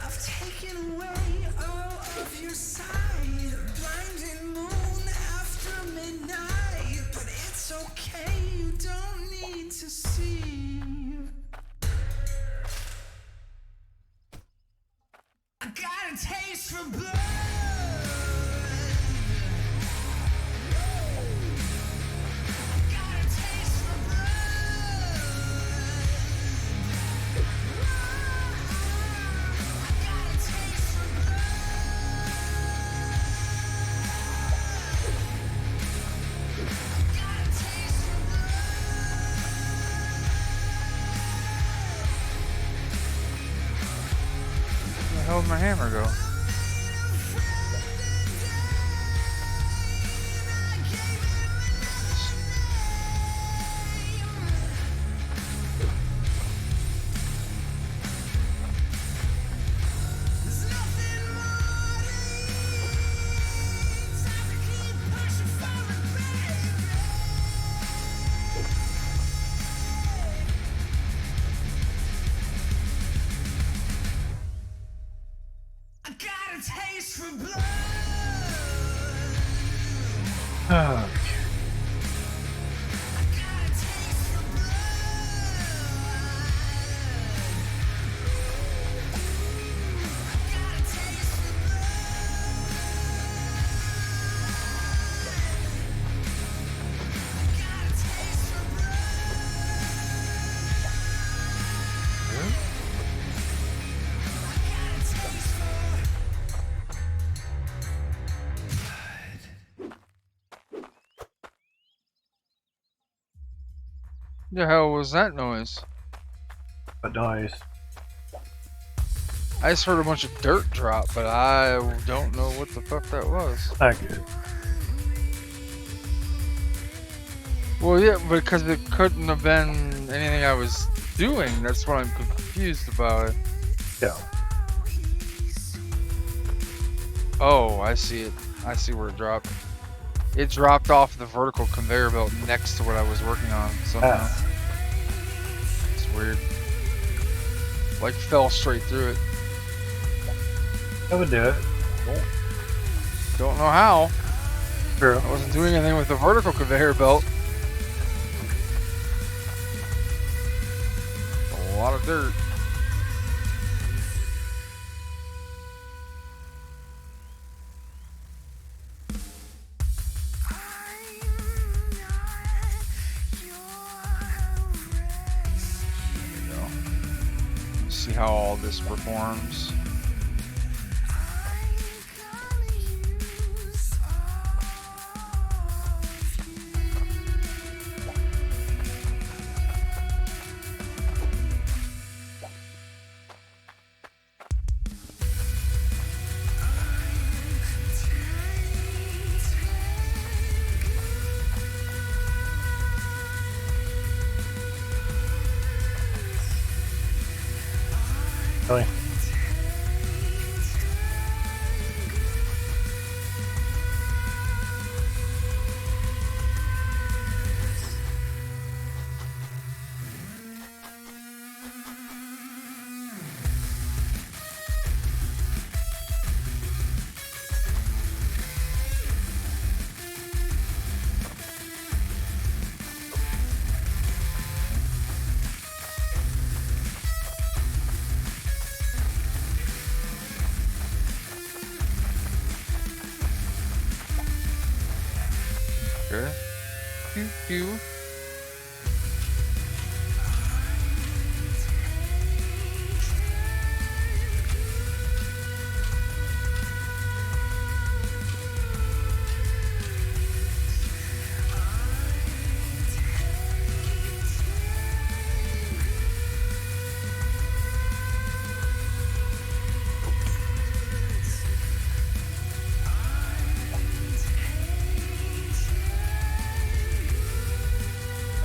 I've taken away all of your sight. Blinding moon after midnight, but it's okay, you don't need to see. I got a taste for blood. I got a taste for blood. my hammer go? Oh, The hell was that noise? but noise. I just heard a bunch of dirt drop, but I don't know what the fuck that was. Not good. Well, yeah, because it couldn't have been anything I was doing. That's what I'm confused about. Yeah. Oh, I see it. I see where it dropped. It dropped off the vertical conveyor belt next to what I was working on somehow. Ah. It's weird. Like, fell straight through it. That would do it. Don't know how. True. I wasn't doing anything with the vertical conveyor belt. A lot of dirt. There we go. See how all this performs. Really? Okay. Pew pew.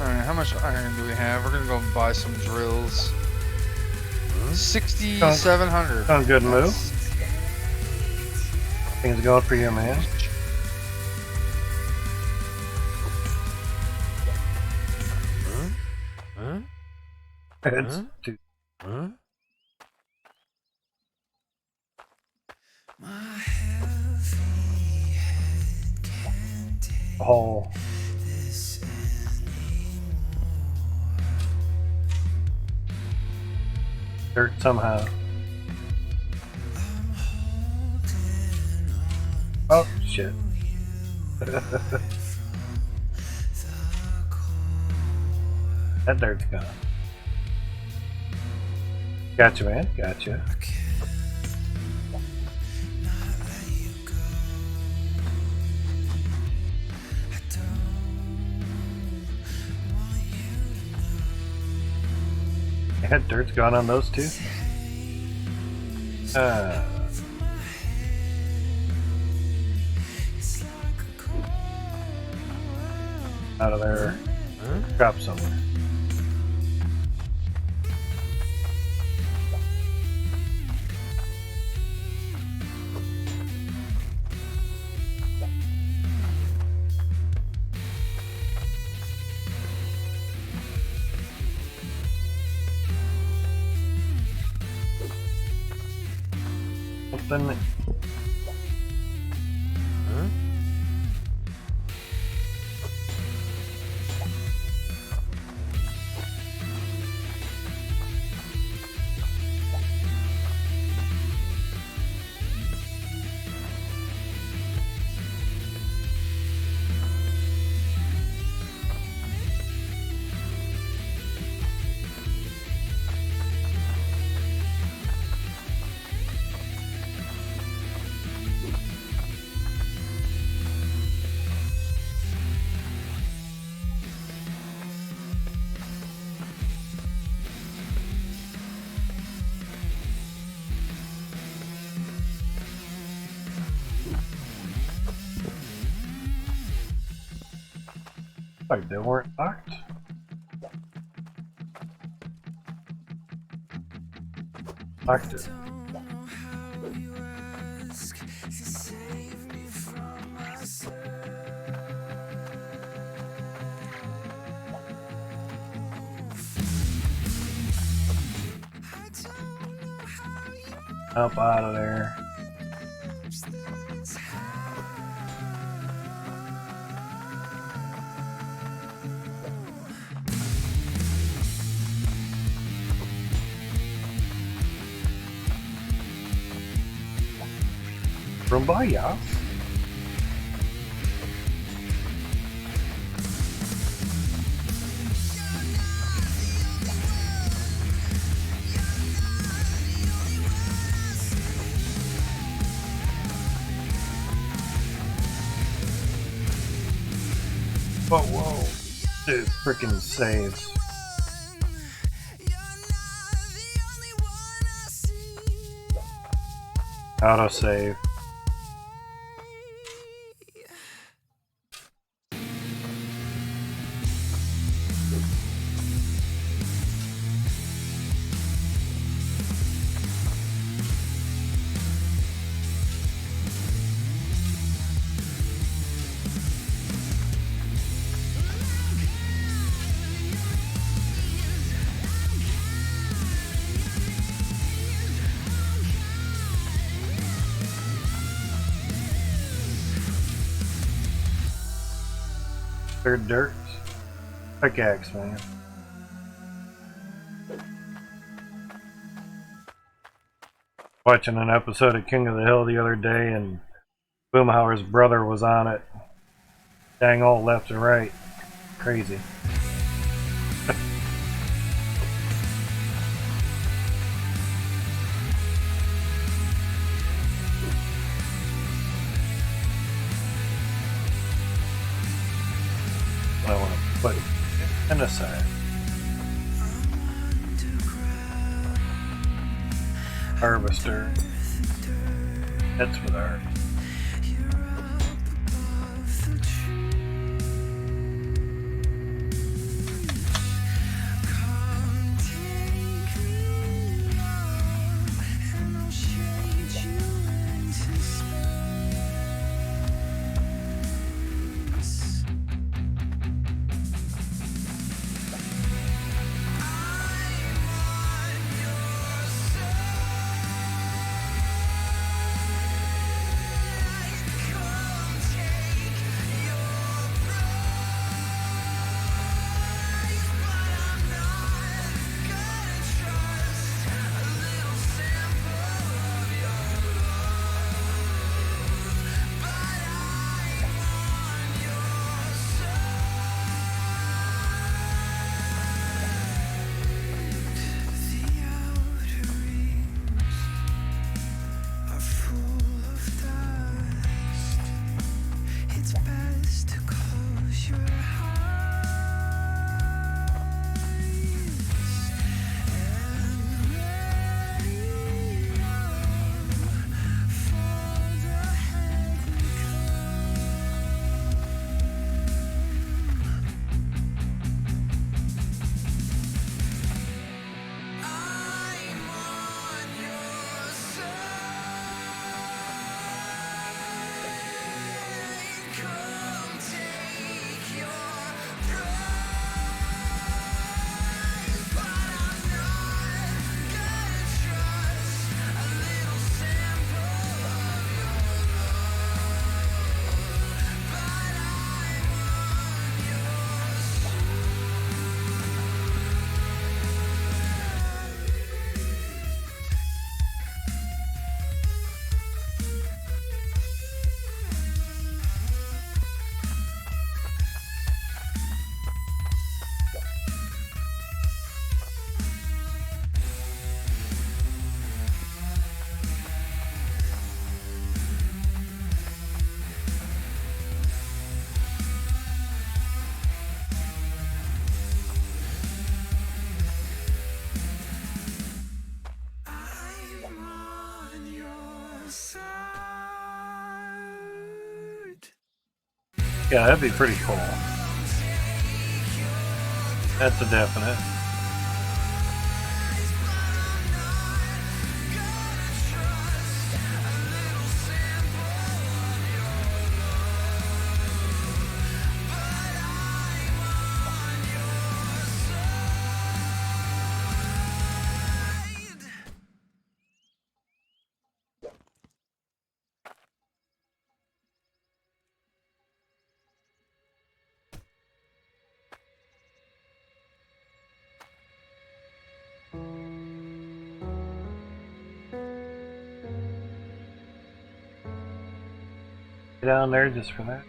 Alright, how much iron do we have? We're gonna go buy some drills. 6,700. Sounds good move. Things going for you, man. It's too. My heavy head can't take Oh, this anymore. dirt somehow. I'm holding on Oh, shit. from the core. That dirt's gone. Gotcha, man. Gotcha. I can't not let you go. I don't want you to know. That dirt's gone on those two. Taste Out of there. Drop somewhere. Something. Like they weren't locked. Locked it. Up out of there. Rumbaya. Whoa. Dude, freaking saves. Auto save. They're dirt. Pickaxe, man. Watching an episode of King of the Hill the other day, and Boomhauer's brother was on it. Dang all left and right. Crazy. I want to put in a side. Harvester. That's with our. Yeah, that'd be pretty cool. That's a definite. Get down there just for that.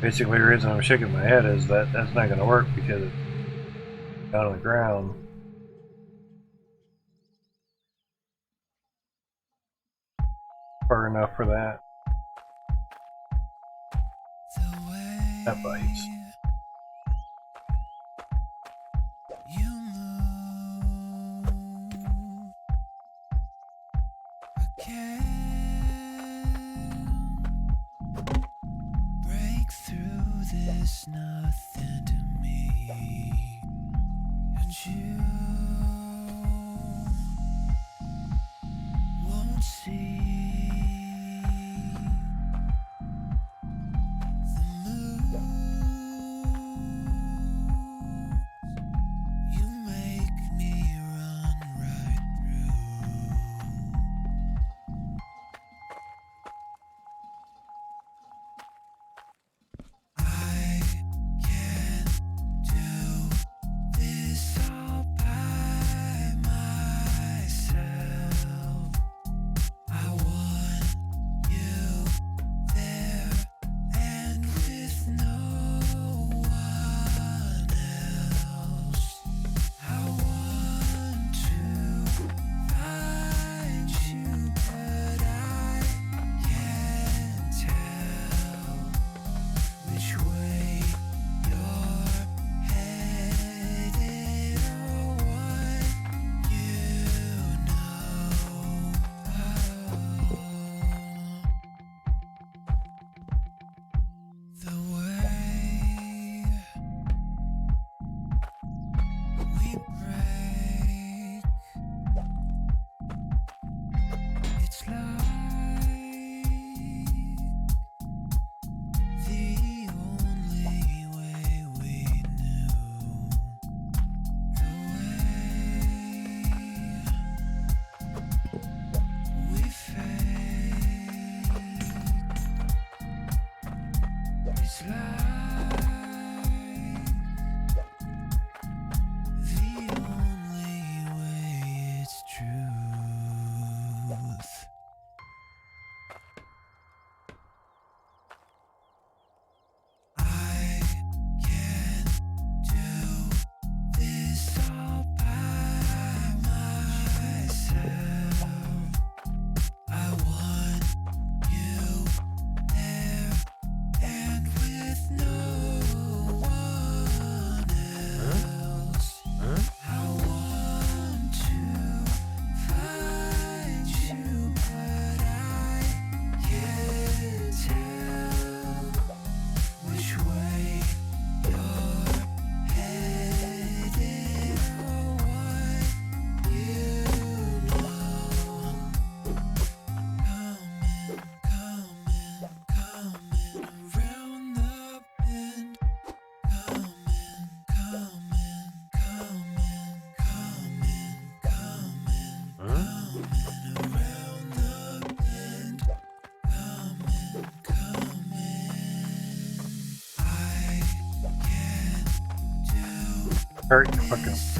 Basically, the reason I'm shaking my head is that that's not going to work because it's down on the ground. Far enough for that. That bites. You move, I can't break through this nothing to me, and you won't see the moves you make me run right through. I can't do Hurt fucking.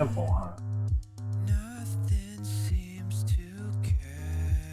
Simple, huh? Nothing seems to catch you.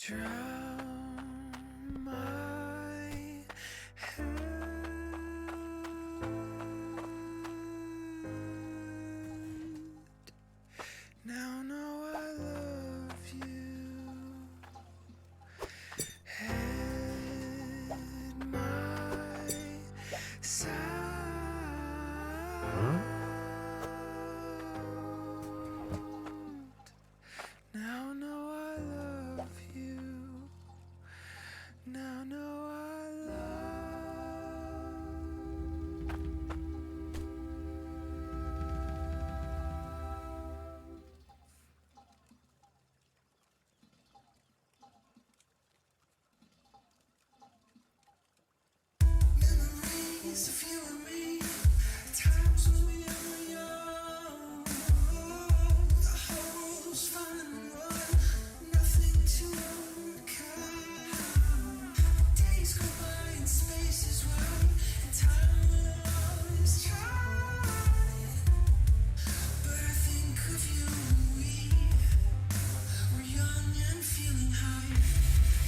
drown my head. Now know I love you. Had my side. Now know I love you. Now know I memories of you and me. Times when we were young. The whole was fun and run. Nothing to overcome. Days go by and space is wide. And time will always try. But I think of you and we were young and feeling high.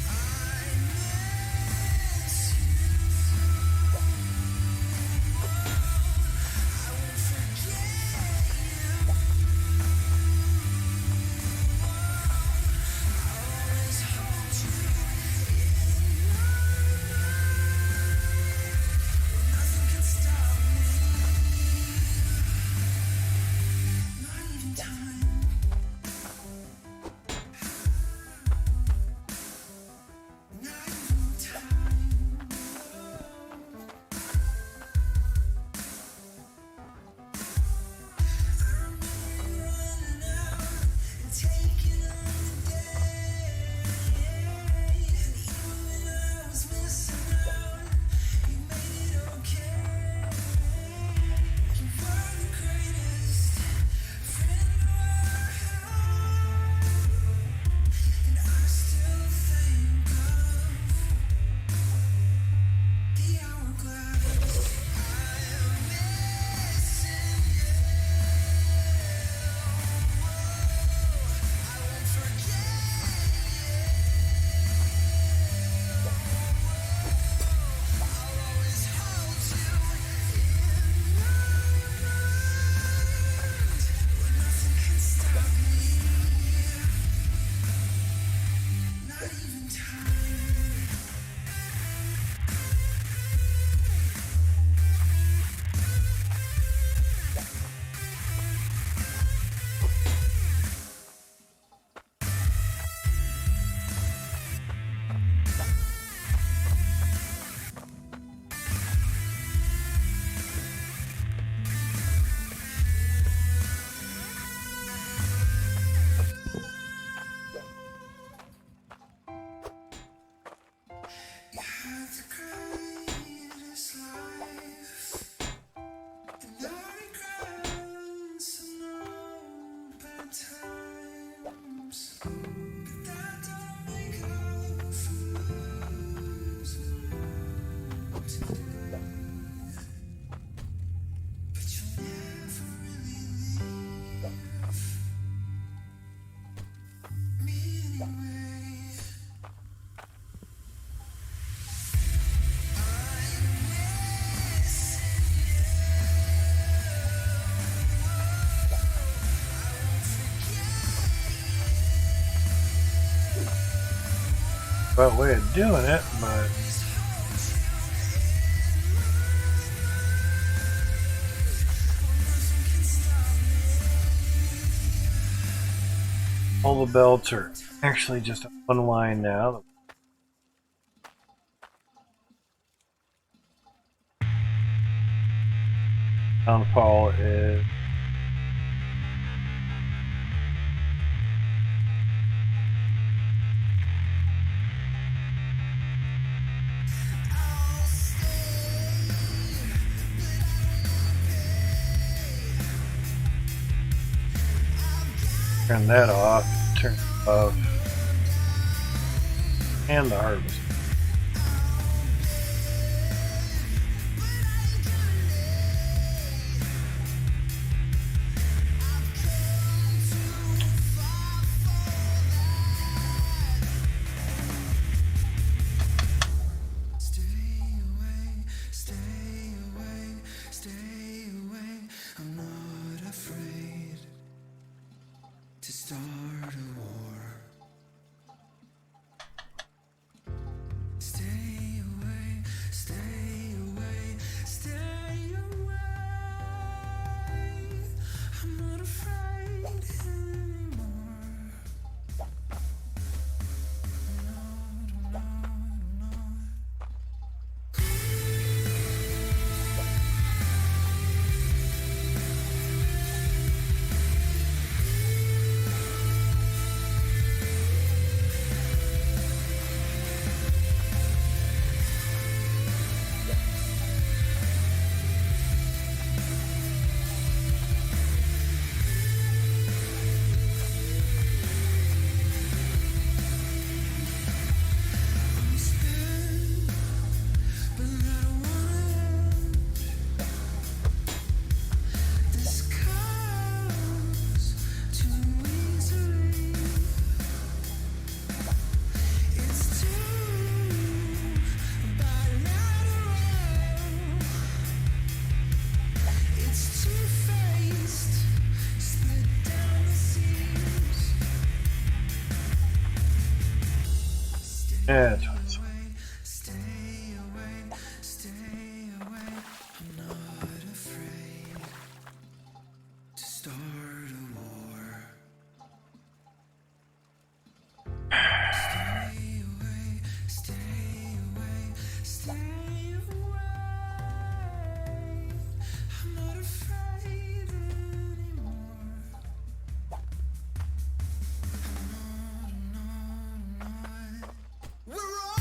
I miss you. I won't forget you. Always hold you in my mind. Nothing can stop me. Not even time. Not even time. I remember running out and taking on the day. And even when I was missing out, you made it okay. You were the greatest friend I had, and I still think of the hourglass. I am missing you. I won't forget you. I'll always hold you in my mind. Nothing can stop me. Not even time. You had the greatest life, and no regrets and no bad times. But that don't make up for losing today. But you'll never really leave me anyway. Right way of doing it, but all the belts are actually just one line now. Downfall is turn that off, turn it off, and the harvest. to start a war. Stay away, stay away, stay away. I'm not afraid anymore. No, no, no. I'm scared, but I don't wanna. This comes too easily. It's too bilateral. It's two-faced, split down the seams. Yeah, that's what it's. Stay away, stay away. I'm not afraid to start a war. Stay away, stay away, stay away. I'm not afraid anymore. I'm not. We're all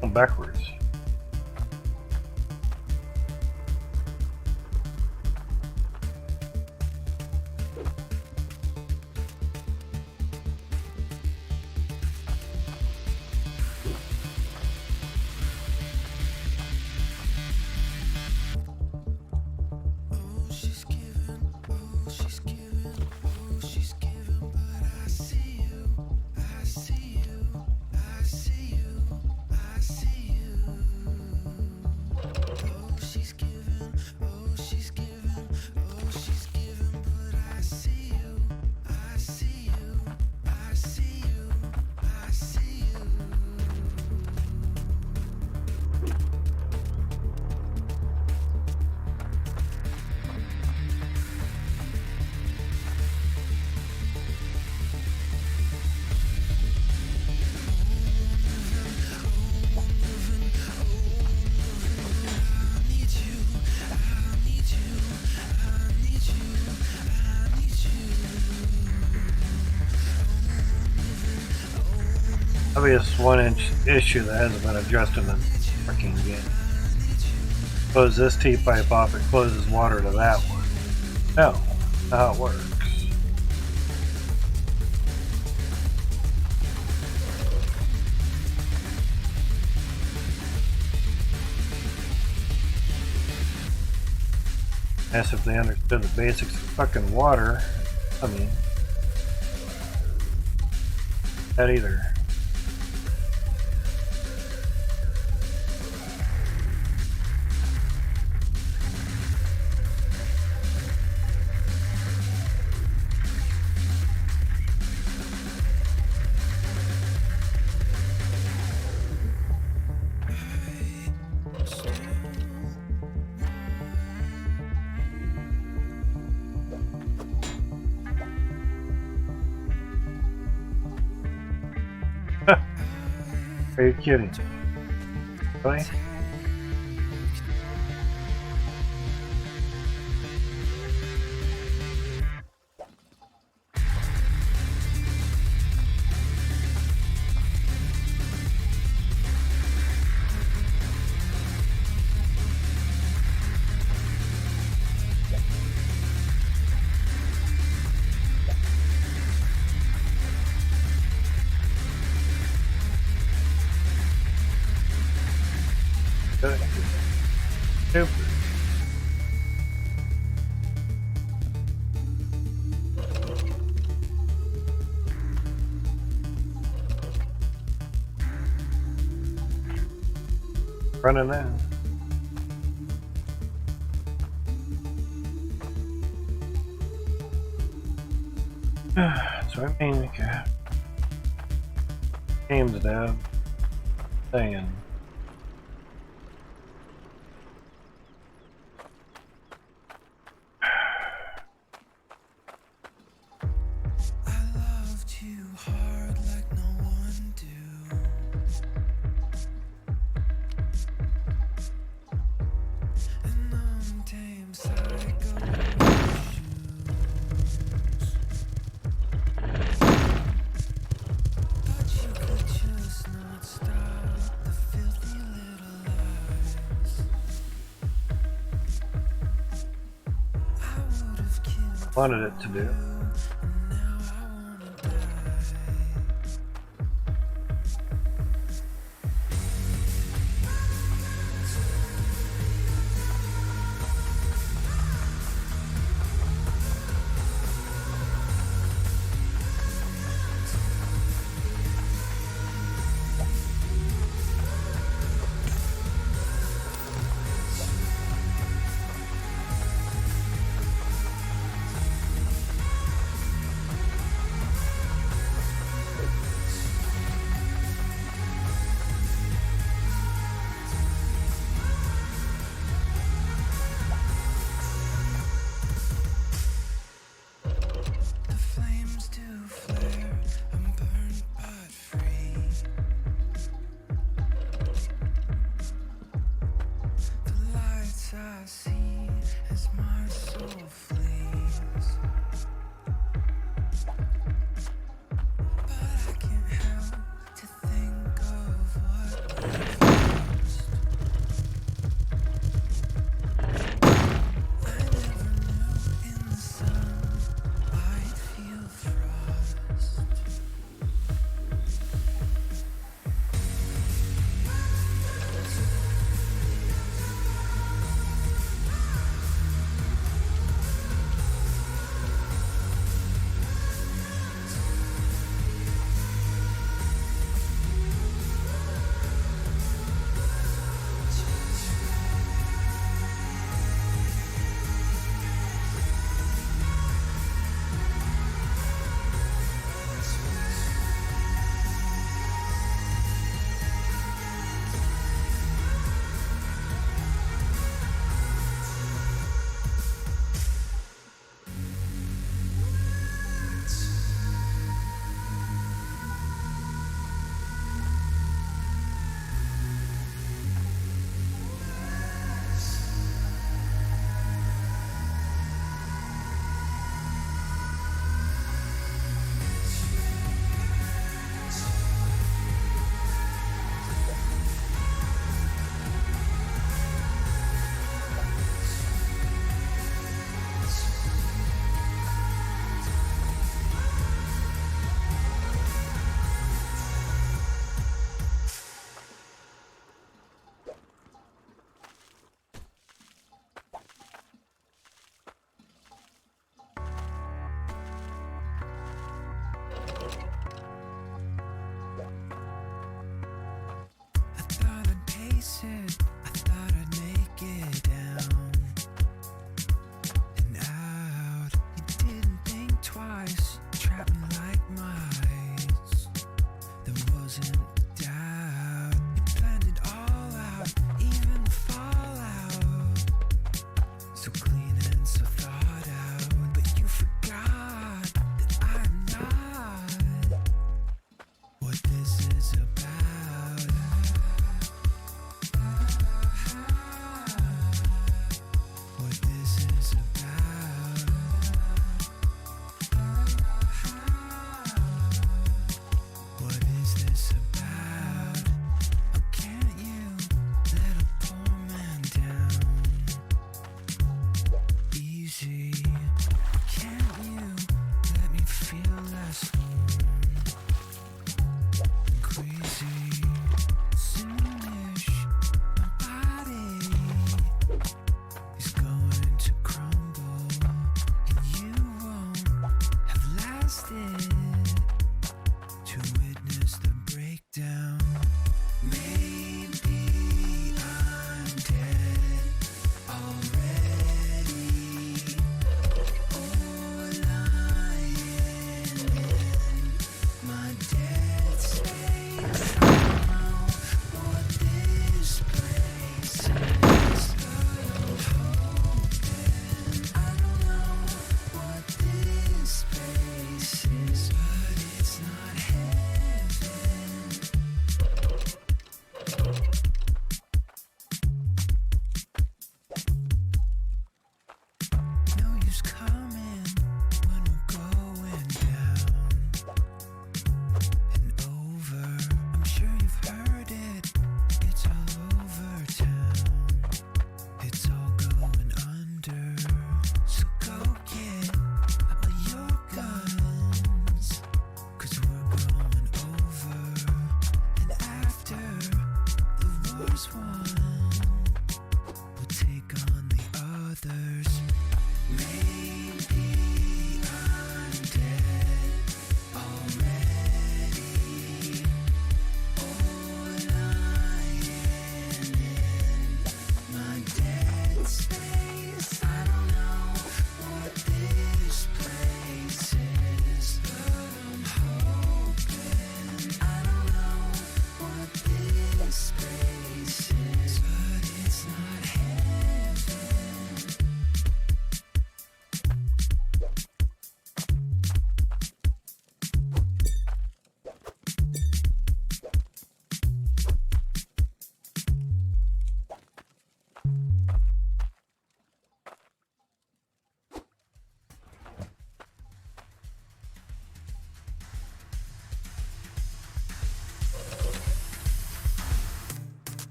Going backwards. Obvious 1-inch issue that hasn't been addressed in the freaking game. Close this T-pipe off, it closes water to that one. No, not how it works. As if they understood the basics of fucking water. I mean, that either. Are you kidding? Really? Stupid. Running now. So I mean, game's down. Saying. Wanted it to do.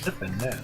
Flipping that.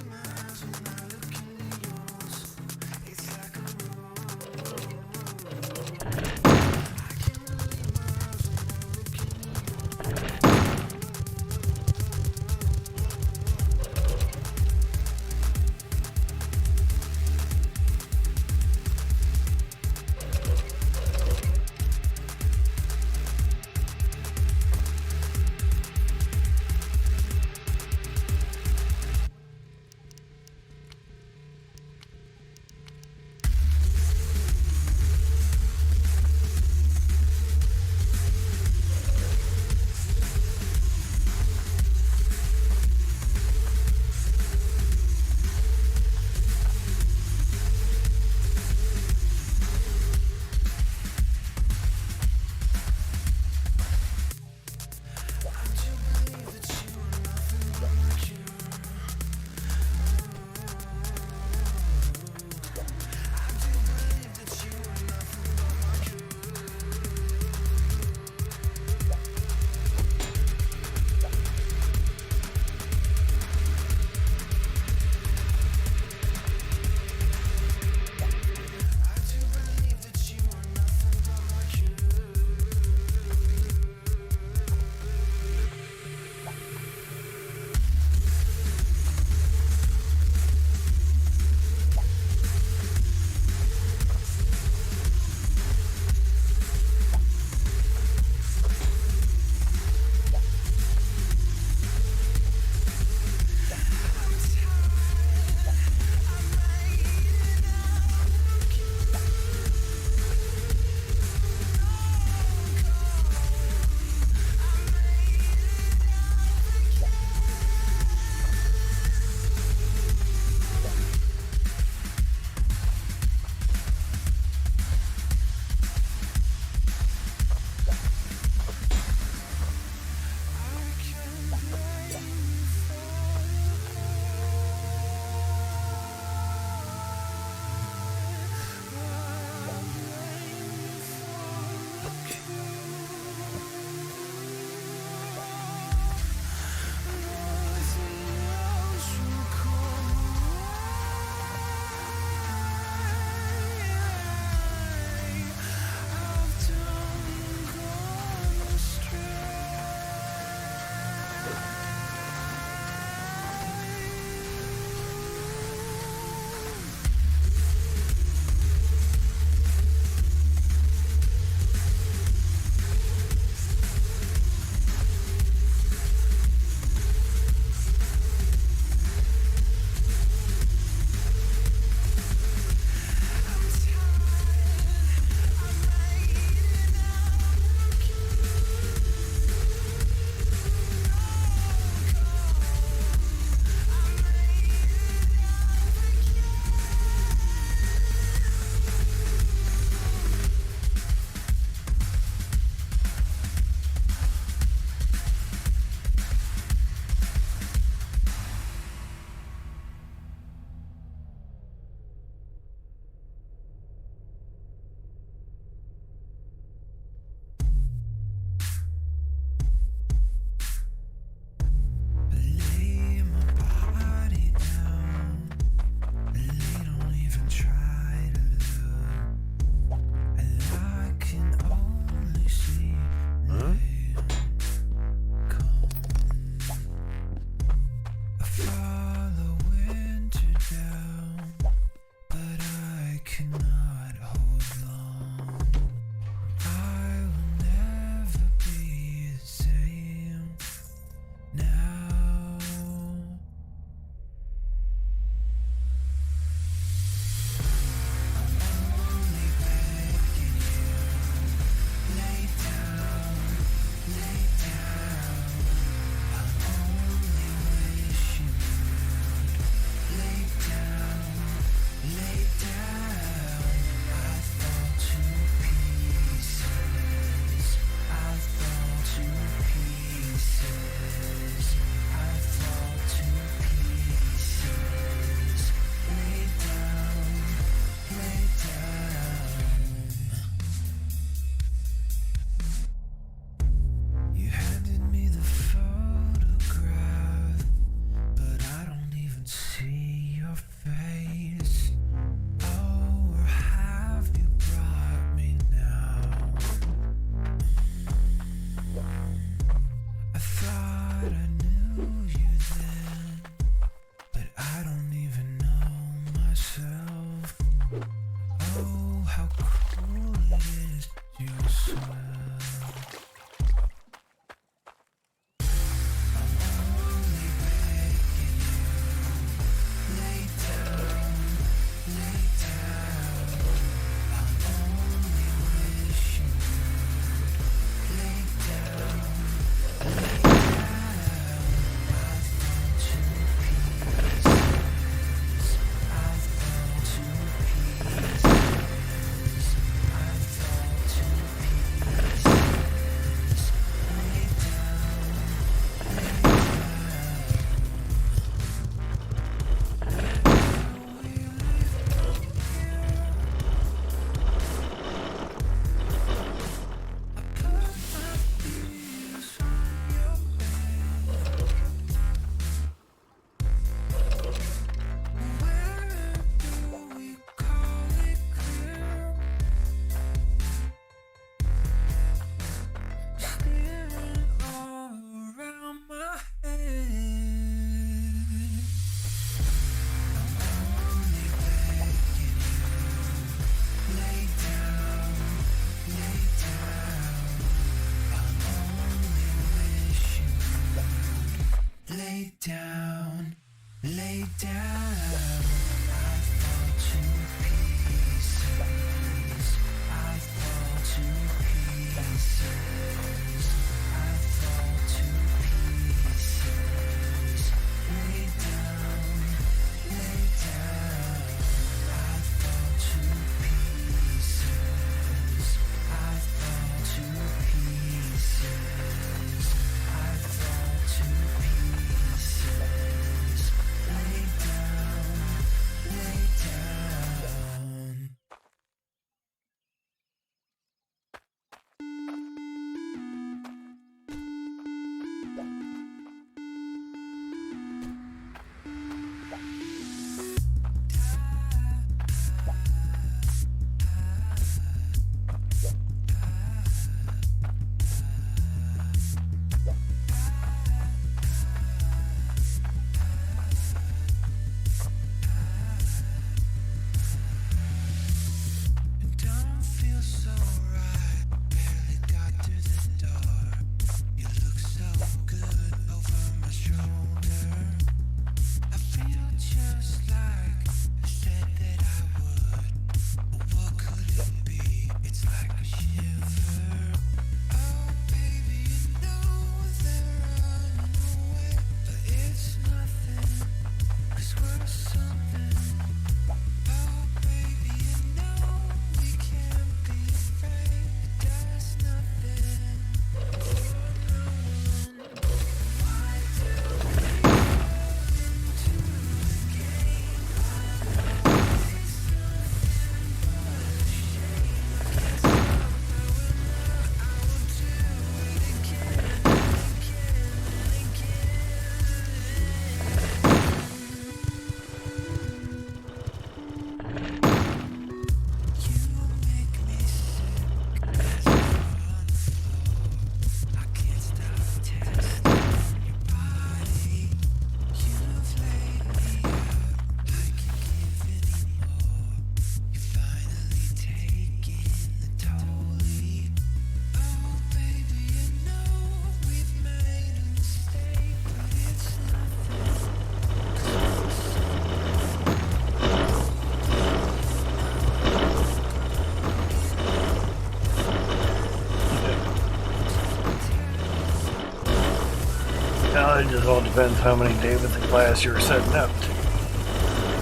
Well, it just all depends how many Davids of glass you're setting up to.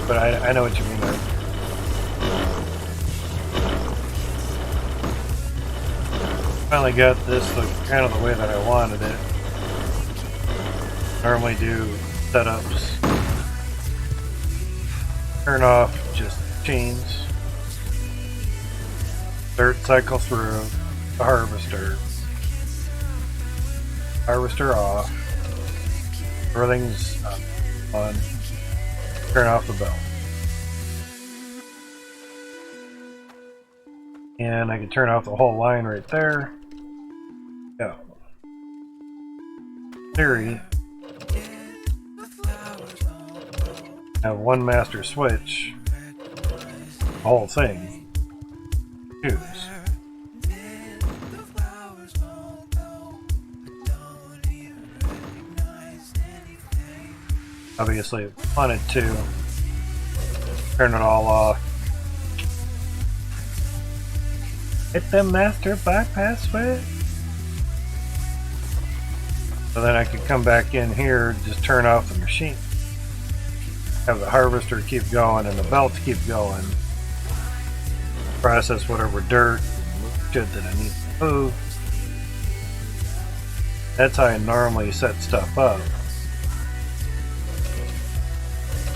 But I know what you mean. Finally got this kind of the way that I wanted it. Normally do setups. Turn off just chains. Dirt cycle through the harvester. Harvester off. Everything's on. Turn off the belt. And I can turn off the whole line right there. Yeah. Theory. Have one master switch. The whole thing. Choose. Obviously, wanted to turn it all off. Hit the master bypass switch. So then I could come back in here, just turn off the machine. Have the harvester keep going and the belts keep going. Process whatever dirt, shit that I need to move. That's how I normally set stuff up.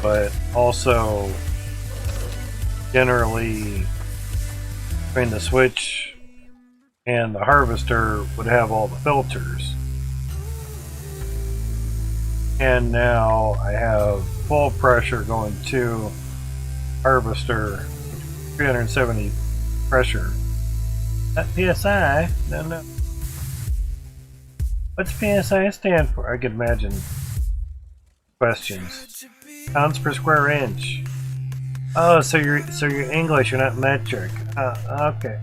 But also, generally, between the switch and the harvester would have all the filters. And now I have full pressure going to harvester, 370 pressure. Not PSI, no. What's PSI stand for? I could imagine questions. Pounds per square inch. Oh, so you're English, you're not metric. Okay.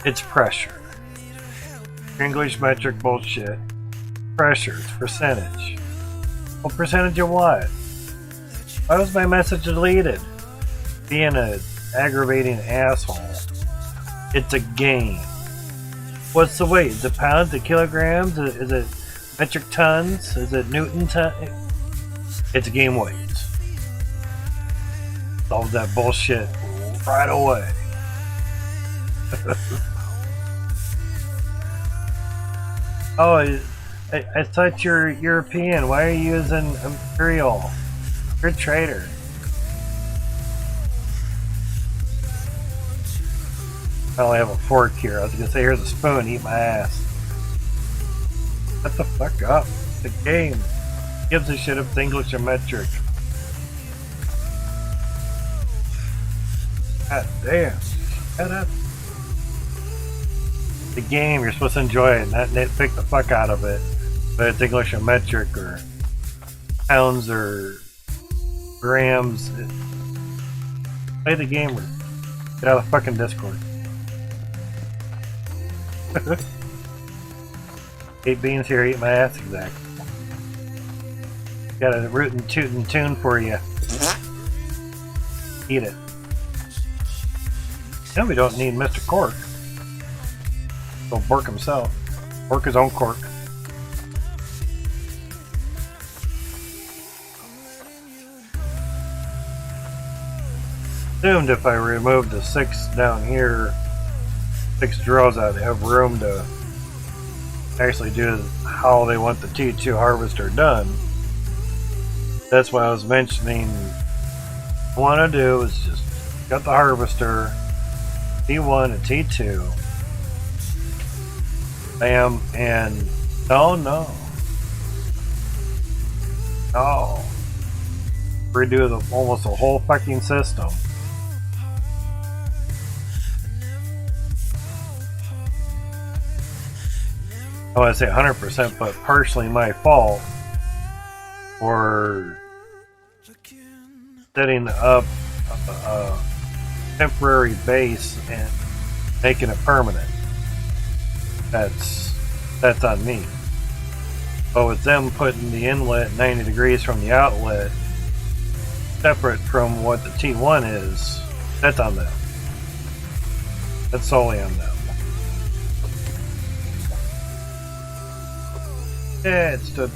It's pressure. English metric bullshit. Pressure, it's percentage. Well, percentage of what? Why was my message deleted? Being an aggravating asshole. It's a game. What's the weight? Is it pounds? Is it kilograms? Is it metric tons? Is it Newton ton? It's game weights. Solve that bullshit right away. Oh, I thought you're European. Why are you using imperial? You're a traitor. I only have a fork here. I was gonna say, here's a spoon. Eat my ass. Shut the fuck up. It's a game. Who gives a shit if it's English or metric? God damn. Shut up. The game, you're supposed to enjoy it, not nitpick the fuck out of it. But it's English or metric or pounds or grams. Play the game or get out of the fucking Discord. 8 beans here, eat my ass exact. Got a rootin' tootin' tune for you. Eat it. And we don't need Mr. Cork. He'll bork himself. Bork his own cork. Assumed if I remove the 6 down here, 6 drills, I'd have room to actually do how they want the T2 harvester done. That's why I was mentioning what I want to do is just got the harvester, T1 and T2. Bam, and no. Redo almost the whole fucking system. I want to say 100%, but partially my fault for setting up a temporary base and making it permanent. That's on me. But with them putting the inlet 90 degrees from the outlet, separate from what the T1 is, that's on them. That's solely on them. Yeah, it's you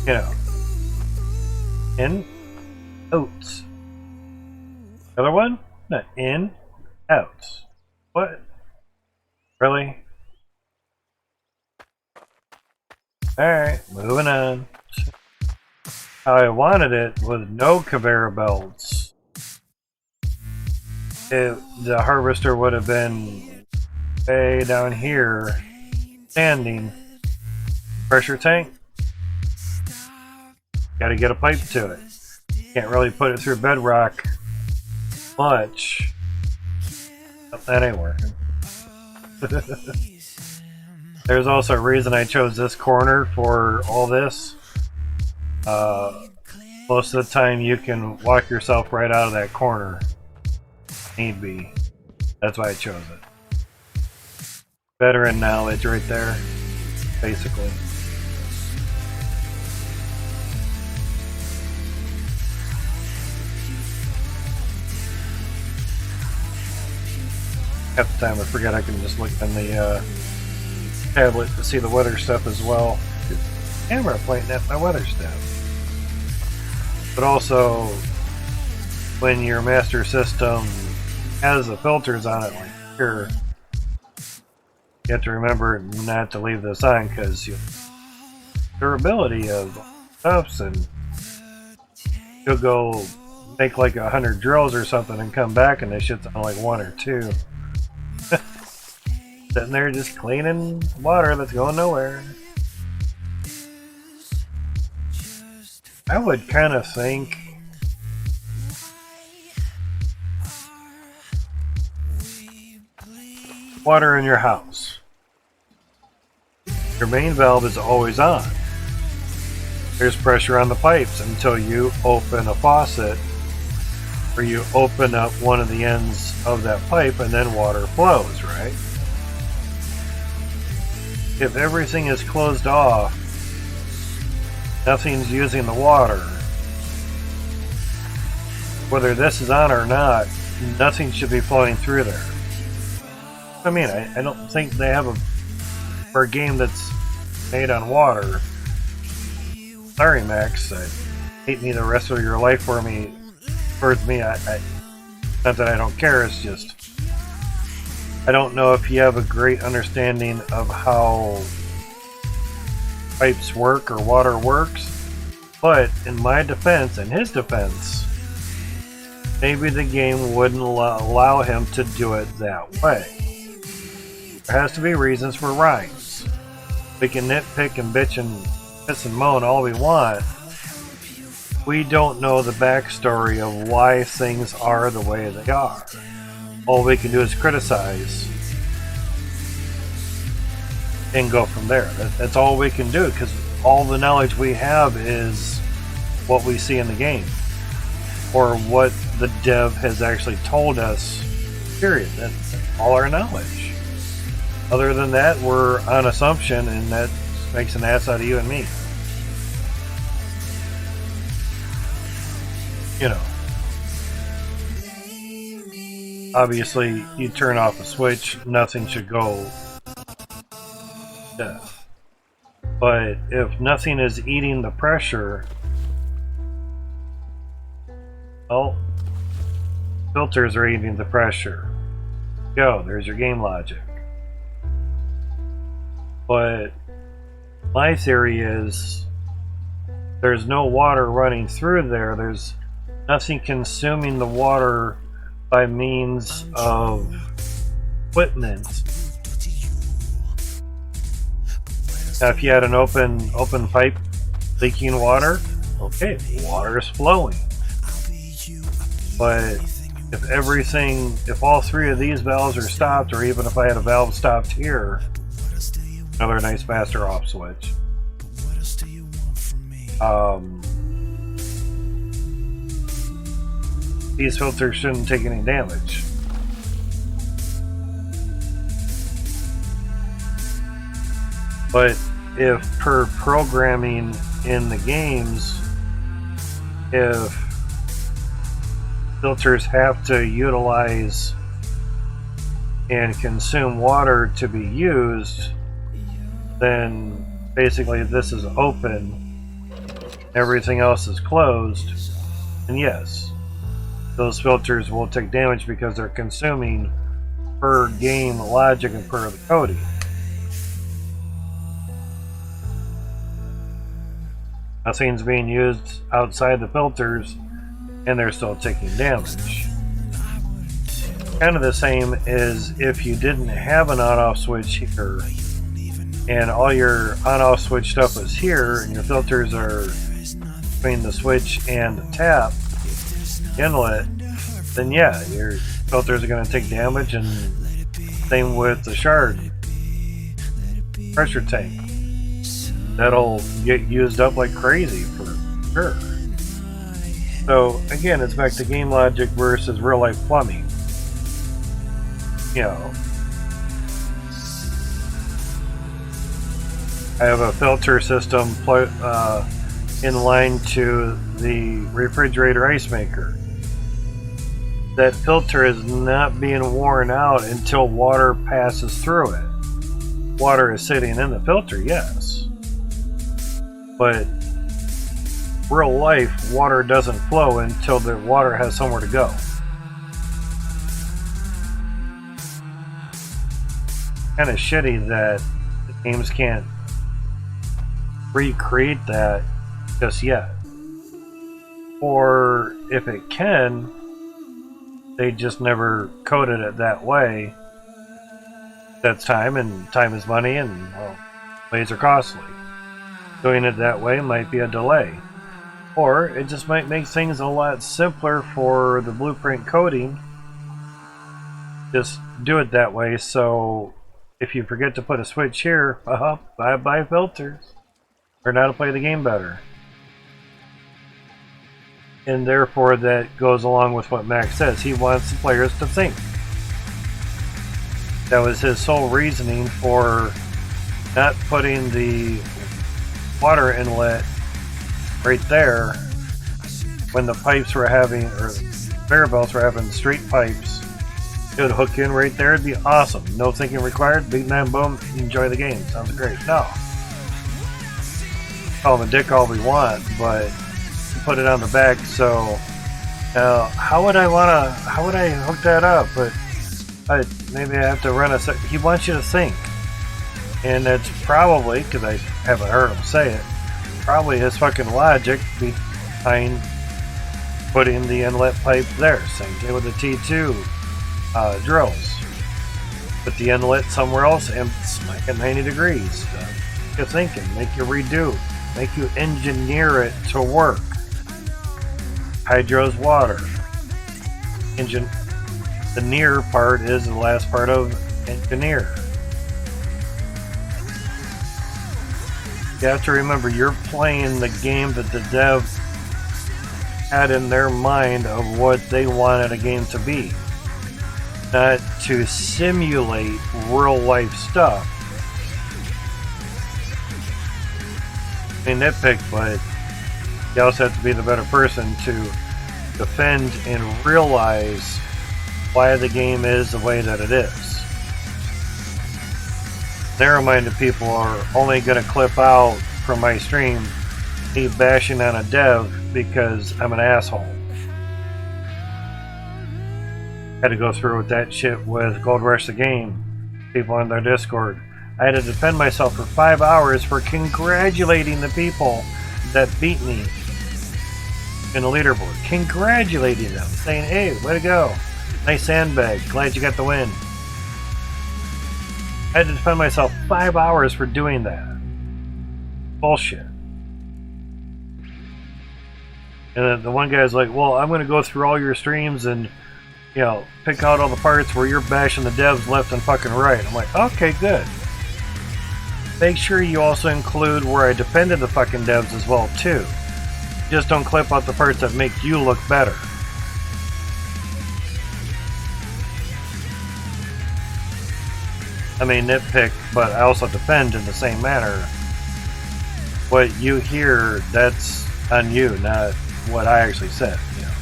know, in, outs. Other one? No, in, outs. What? Really? Alright, moving on. How I wanted it with no conveyor belts. The harvester would have been way down here, standing. Pressure tank. Gotta get a pipe to it. Can't really put it through bedrock much. That ain't working. There's also a reason I chose this corner for all this. Most of the time you can walk yourself right out of that corner. Need be. That's why I chose it. Veteran knowledge right there, basically. Half the time I forget I can just look on the tablet to see the weather stuff as well. Camera pointing at my weather stuff. But also, when your master system has the filters on it, like here, you have to remember not to leave this on because durability of stuffs, and you'll go make like 100 drills or something and come back and this shit's on like 1 or 2. Sitting there just cleaning water that's going nowhere. I would kind of think water in your house. Your main valve is always on. There's pressure on the pipes until you open a faucet or you open up one of the ends of that pipe and then water flows, right? If everything is closed off, nothing's using the water, whether this is on or not, nothing should be flowing through there. I mean, I don't think they have for a game that's made on water. Sorry, Max, I hate me the rest of your life for me. Towards me, not that I don't care, it's just I don't know if you have a great understanding of how pipes work or water works, but in my defense and his defense, maybe the game wouldn't allow him to do it that way. There has to be reasons for rhymes. We can nitpick and bitch and piss and moan all we want. We don't know the backstory of why things are the way they are. All we can do is criticize and go from there. That's all we can do, because all the knowledge we have is what we see in the game or what the dev has actually told us, period. That's all our knowledge. Other than that, we're on assumption, and that makes an ass out of you and me. You know, obviously you turn off a switch, nothing should go death. But if nothing is eating the pressure, well, filters are eating the pressure. Go, there's your game logic. But my theory is there's no water running through there. There's nothing consuming the water by means of equipment. Now, if you had an open pipe leaking water, okay, water is flowing. But if all 3 of these valves are stopped, or even if I had a valve stopped here, another nice master off switch. These filters shouldn't take any damage. But if per programming in the games, if filters have to utilize and consume water to be used, then basically this is open, everything else is closed, and yes, those filters will take damage because they're consuming per game logic and per the coding. Nothing's being used outside the filters, and they're still taking damage. Kind of the same as if you didn't have an on-off switch here, and all your on-off switch stuff is here, and your filters are between the switch and the tap inlet, then yeah, your filters are going to take damage, and same with the shard pressure tank. That'll get used up like crazy for sure. So again, it's back to game logic versus real life plumbing. You know, I have a filter system in line to the refrigerator ice maker. That filter is not being worn out until water passes through it. Water is sitting in the filter, yes. But real life, water doesn't flow until the water has somewhere to go. Kind of shitty that the games can't recreate that just yet. Or if it can, they just never coded it that way. That's time, and time is money, and well, plays are costly. Doing it that way might be a delay. Or it just might make things a lot simpler for the blueprint coding. Just do it that way, so if you forget to put a switch here, bye filters. Learn how to play the game better. And therefore that goes along with what Max says. He wants the players to think. That was his sole reasoning for not putting the water inlet right there when the pipes were having, or conveyor belts were having straight pipes. It would hook in right there. It'd be awesome. No thinking required. Big man, boom. Enjoy the game. Sounds great. No. Call him a dick all we want, but put it on the back. So now, how would I hook that up? But maybe I have to run a. He wants you to think, and it's probably, because I haven't heard him say it, probably his fucking logic behind putting the inlet pipe there. Same thing with the T2 drills. Put the inlet somewhere else and smack it 90 degrees. Make you thinking, make you redo, make you engineer it to work. Hydro's water. The near part is the last part of engineer. You have to remember, you're playing the game that the dev had in their mind of what they wanted a game to be. Not to simulate real life stuff. I nitpick, but you also have to be the better person to defend and realize why the game is the way that it is. Narrow-minded people are only going to clip out from my stream me bashing on a dev because I'm an asshole. Had to go through with that shit with Gold Rush the Game, people on their Discord. I had to defend myself for 5 hours for congratulating the people that beat me in the leaderboard. Congratulating them, saying, hey, way to go. Nice sandbag, glad you got the win. I had to defend myself 5 hours for doing that. Bullshit. And then the one guy's like, well, I'm going to go through all your streams and, you know, pick out all the parts where you're bashing the devs left and fucking right. I'm like, okay, good. Make sure you also include where I defended the fucking devs as well, too. Just don't clip out the parts that make you look better. I may nitpick, but I also defend in the same manner. What you hear, that's on you, not what I actually said, you know.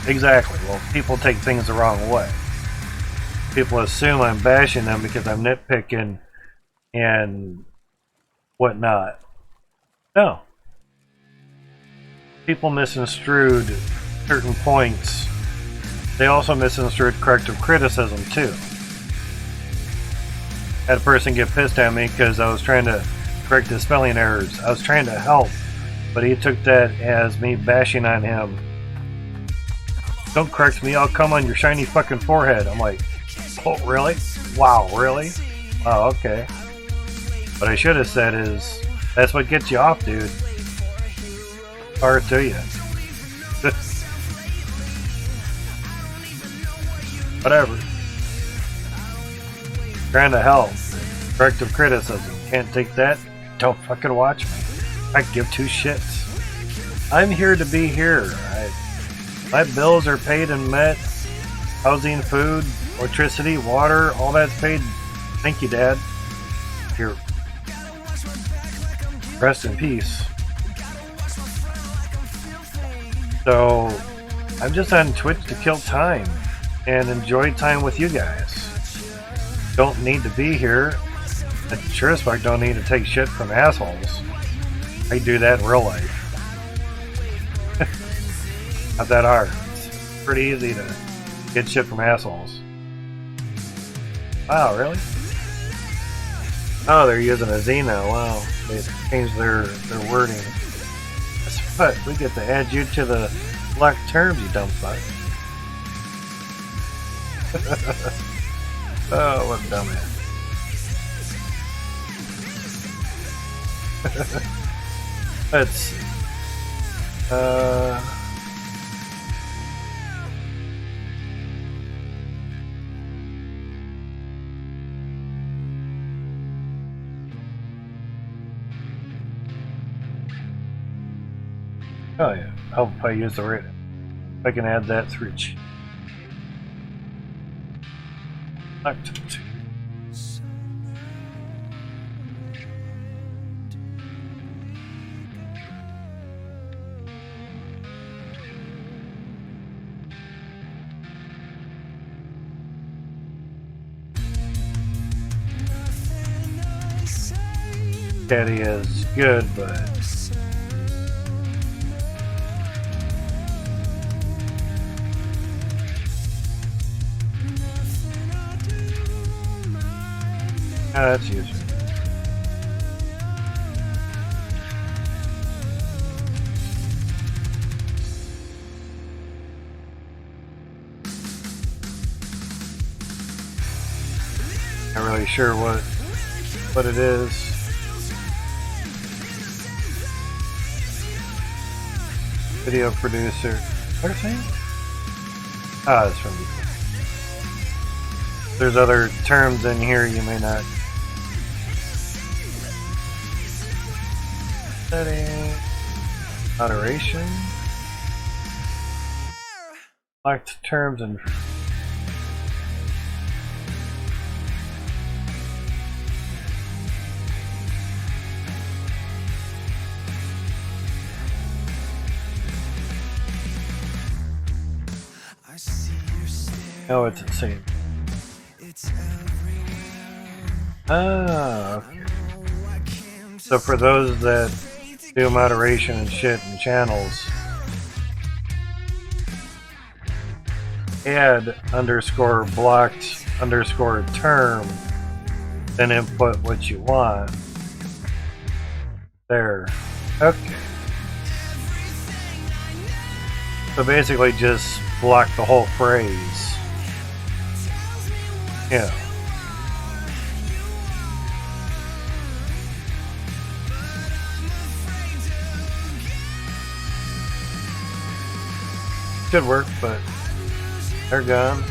Exactly. Well, people take things the wrong way. People assume I'm bashing them because I'm nitpicking and whatnot. No. People misconstrued certain points. They also misconstrued corrective criticism too. Had a person get pissed at me because I was trying to correct his spelling errors. I was trying to help, but he took that as me bashing on him. Don't correct me, I'll come on your shiny fucking forehead. I'm like, oh, really? Wow, really? Oh, okay. What I should have said is, that's what gets you off, dude. Power to you. Whatever. Trying to help. Corrective criticism. Can't take that? Don't fucking watch me. I give two shits. I'm here to be here. My bills are paid and met. Housing, food, electricity, water, all that's paid. Thank you, Dad. Here. Rest in peace. So, I'm just on Twitch to kill time and enjoy time with you guys. Don't need to be here. I sure as fuck don't need to take shit from assholes. I do that in real life. Not that hard. It's pretty easy to get shit from assholes. Wow, really? Oh, they're using a Z now. Wow. They changed their wording. Guess what? We get to add you to the black terms, you dumb fuck. Oh, what a dumbass. Let's see. Oh yeah, I'll probably use the rating. I can add that through. Caddy is good, but that's useful. Not really sure what it is. Video producer. What are you saying? Ah, it's from before. There's other terms in here you may not. Setting. Moderation. Select terms and. Oh, it's the same. Ah, okay. So for those that do moderation and shit in channels, add underscore blocked underscore term, then input what you want. There. Okay. So basically just block the whole phrase. Yeah. Should work, but they're gone.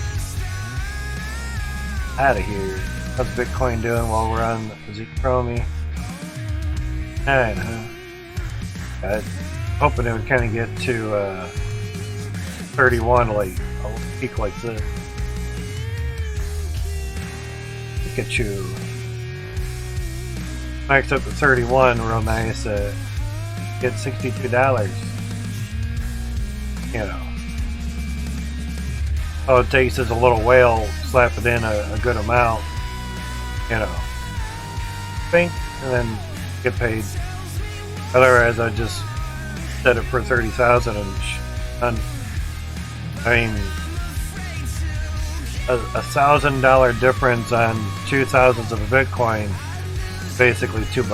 Out of here. How's Bitcoin doing while we're on Zchromie? I know. I'm hoping it would kind of get to 31 like a peak like this. Pikachu. Max up to 31, real nice. Get $62. You know. All it takes is a little whale, slap it in a good amount. You know. Think, and then get paid. Otherwise, I just set it for 30,000 and I mean, $1,000 difference on 2,000s of a Bitcoin, basically $2.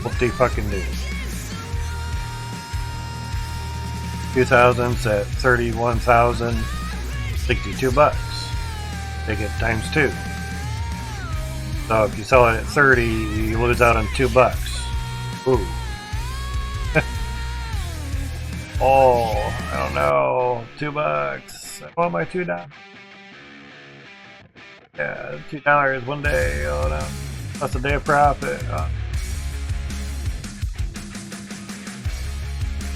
What do you fucking do? 2,000s at 31,000, $62. Take it times 2. So if you sell it at 30, you lose out on $2. Ooh. Oh, I don't know. $2. I want my $2. Yeah, $2 one day. Oh no, that's a day of profit.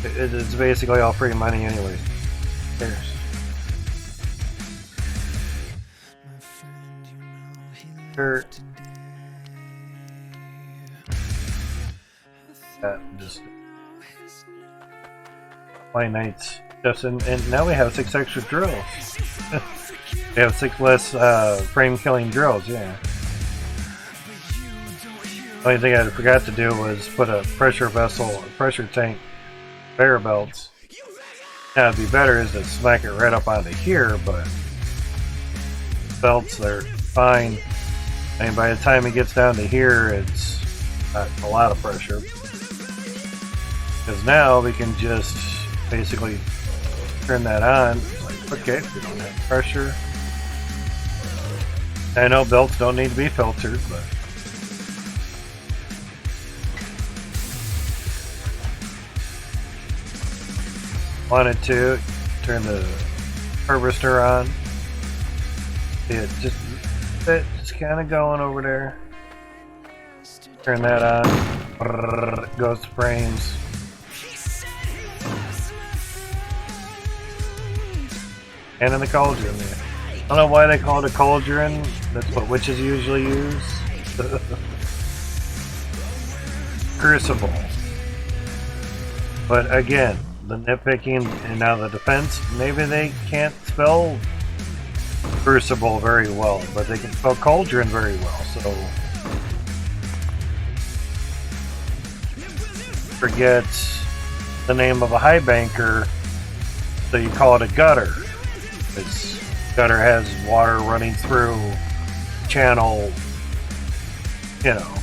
It's basically all free money anyway. There's. Dirt. Just play nights. And now we have 6 extra drills. We have 6 less frame killing drills, yeah. The only thing I forgot to do was put a pressure vessel, a pressure tank, conveyor belts. Now it'd be better is to smack it right up onto here, but belts are fine. And by the time it gets down to here, it's not a lot of pressure. Because now we can just basically turn that on. Like, okay, we don't have pressure. I know belts don't need to be filtered, but wanted to turn the harvester on. It just kind of going over there. Turn that on. Brrr, goes to frames. And in the cauldron. I don't know why they call it a cauldron. That's what witches usually use. Crucible. But again, the nitpicking and now the defense, maybe they can't spell crucible very well, but they can spell cauldron very well, so forget the name of a high banker, so you call it a gutter, because gutter has water running through channel, you know,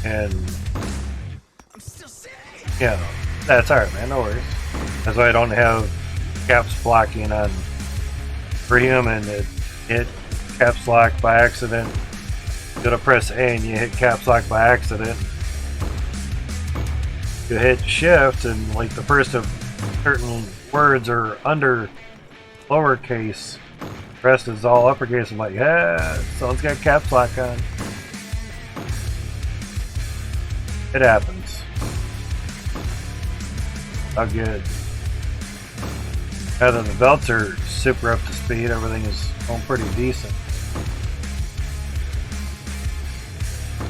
and yeah, that's alright, man, no worries. That's why I don't have caps blocking on for human. It hit caps lock by accident. You gotta press A and you hit caps lock by accident. You hit shift and like the first of certain words are under lowercase. The rest is all uppercase. I'm like, yeah, someone's got caps lock on. It happens. How good. Now that the belts are super up to speed, everything is going pretty decent.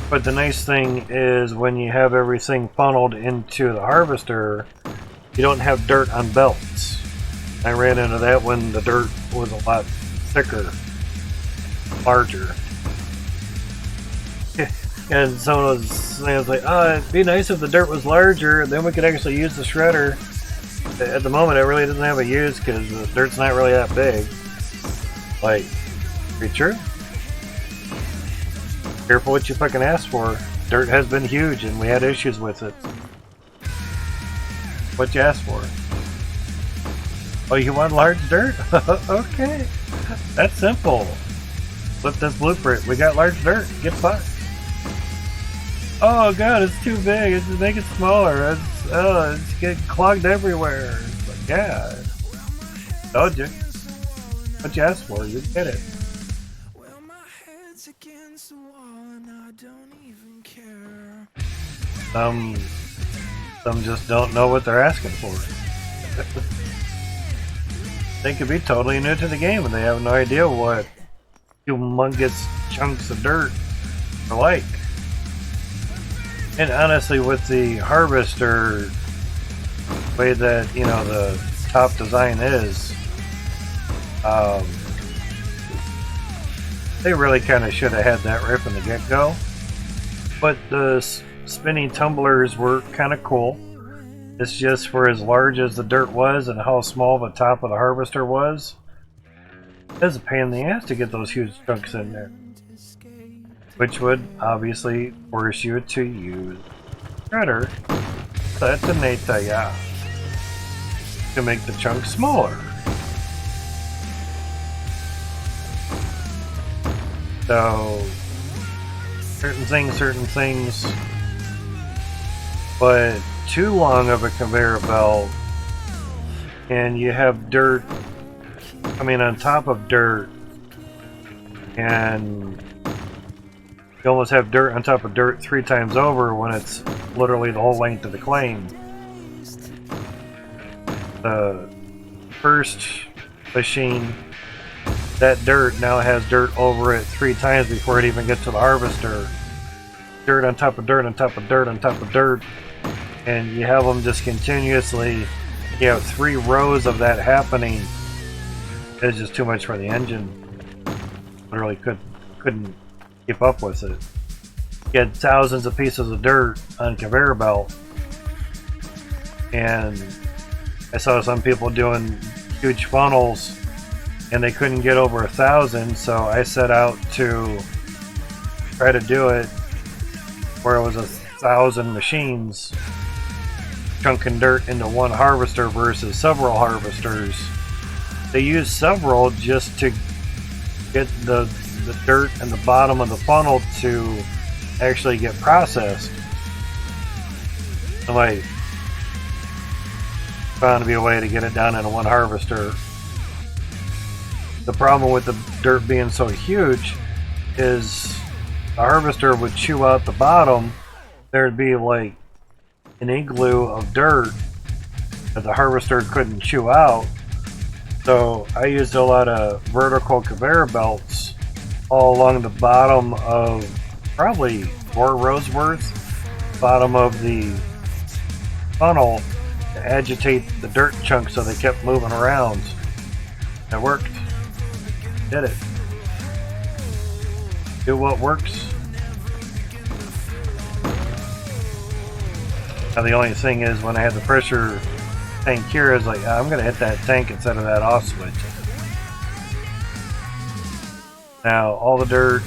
But the nice thing is when you have everything funneled into the harvester, you don't have dirt on belts. I ran into that when the dirt was a lot thicker, larger. And someone was saying, like, oh, it'd be nice if the dirt was larger, then we could actually use the shredder. At the moment, it really doesn't have a use because the dirt's not really that big. Like, be true? Careful what you fucking ask for. Dirt has been huge and we had issues with it. What you asked for? Oh, you want large dirt? Okay. That's simple. Flip this blueprint. We got large dirt. Get fucked. Oh god, it's too big. It's just make it smaller. It's getting clogged everywhere. It's like, yeah. Told you. What you asked for, you get it. Well, my head's against the wall and I don't even care. Some just don't know what they're asking for. They could be totally new to the game and they have no idea what humongous chunks of dirt are like. And honestly, with the harvester, the way that, you know, the top design is, They really kind of should have had that right from the get-go. But the spinning tumblers were kind of cool. It's just for as large as the dirt was and how small the top of the harvester was. It was a pain in the ass to get those huge chunks in there. Which would obviously force you to use shredder to make the chunks smaller. So certain things, but too long of a conveyor belt and you have dirt coming on top of dirt, and you almost have dirt on top of dirt 3 times over when it's literally the whole length of the claim. The first machine, that dirt now has dirt over it 3 times before it even gets to the harvester. Dirt on top of dirt on top of dirt on top of dirt, and you have them just continuously. You have 3 rows of that happening. It's just too much for the engine. Literally couldn't keep up with it. You had thousands of pieces of dirt on conveyor belt, and I saw some people doing huge funnels and they couldn't get over 1,000, so I set out to try to do it where it was 1,000 machines chunking dirt into one harvester versus several harvesters. They used several just to get the dirt in the bottom of the funnel to actually get processed. So I found to be a way to get it down into one harvester. The problem with the dirt being so huge is the harvester would chew out the bottom. There'd be like an igloo of dirt that the harvester couldn't chew out. So I used a lot of vertical conveyor belts all along the bottom of probably 4 rows worth, bottom of the funnel, to agitate the dirt chunks so they kept moving around. It worked. Did it. Do what works. Now the only thing is, when I had the pressure tank here, I was like, I'm going to hit that tank instead of that off switch. Now all the dirt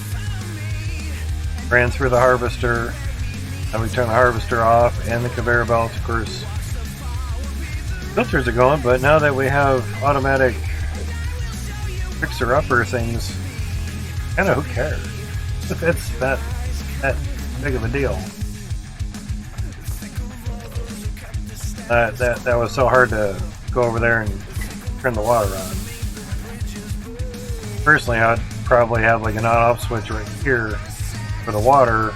ran through the harvester. Now we turn the harvester off and the conveyor belts, of course. Filters are going, but now that we have automatic fixer-upper things, kind of who cares? It's that big of a deal. That was so hard to go over there and turn the water on. Personally, I'd probably have like an on-off switch right here for the water.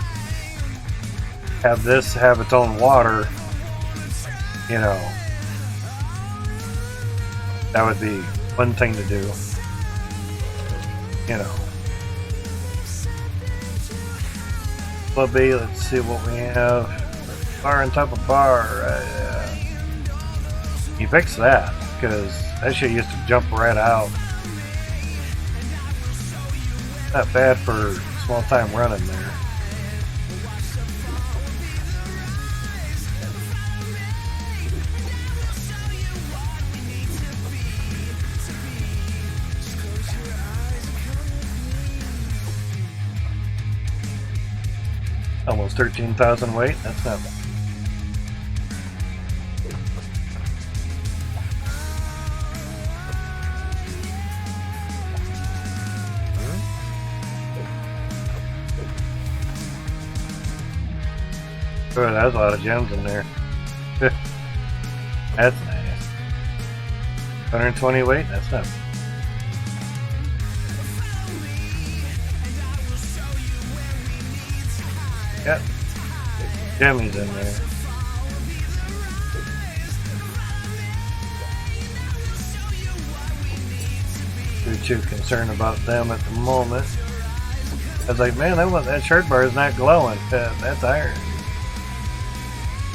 Have this have its own water. You know, that would be one thing to do. You know. Let's see what we have. Bar on top of bar. You fix that, because that shit used to jump right out. Not bad for small time running there. Almost 13,000 weight, that's not bad. Oh, that's a lot of gems in there. That's nice. 120 weight, that's not bad. Yep. Jemmies in there. Too concerned about them at the moment. I was like, man, that shirt bar is not glowing. That's iron.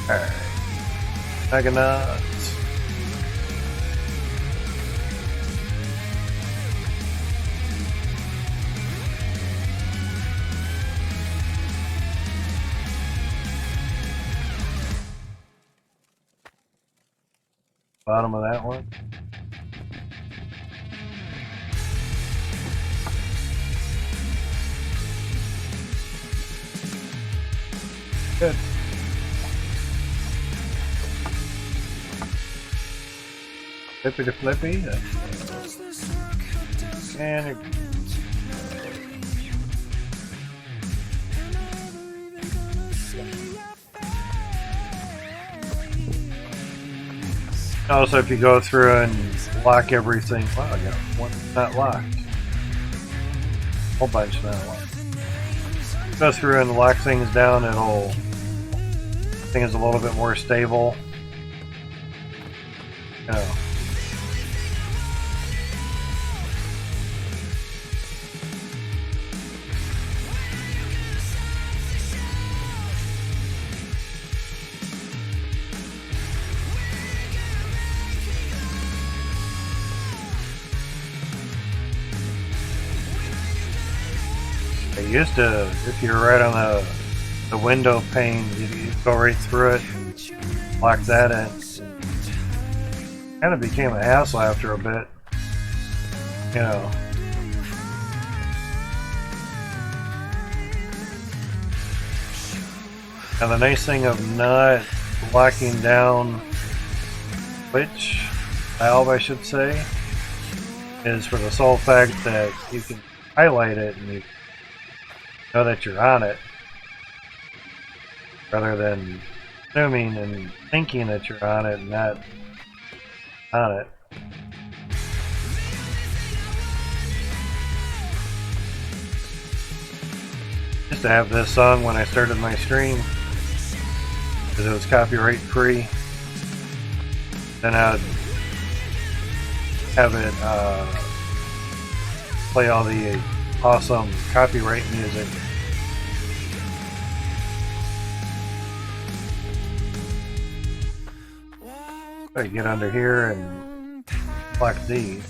Alright. Meganauts. Bottom of that one. Good. Flippy to flippy. And it, also, if you go through and lock everything, wow, I got one not locked. Whole bunch not locked. Go through and lock things down, it'll thing is a little bit more stable. You know. They used to, if you're right on the window pane, you'd go right through it and lock that in. Kind of became a hassle after a bit, you know. Now the nice thing of not locking down switch valve, I should say, is for the sole fact that you can highlight it and you know that you're on it, rather than assuming and thinking that you're on it and not on it. Used to have this song when I started my stream because it was copyright free. Then I'd have it play all the awesome copyright music. I get under here and block these.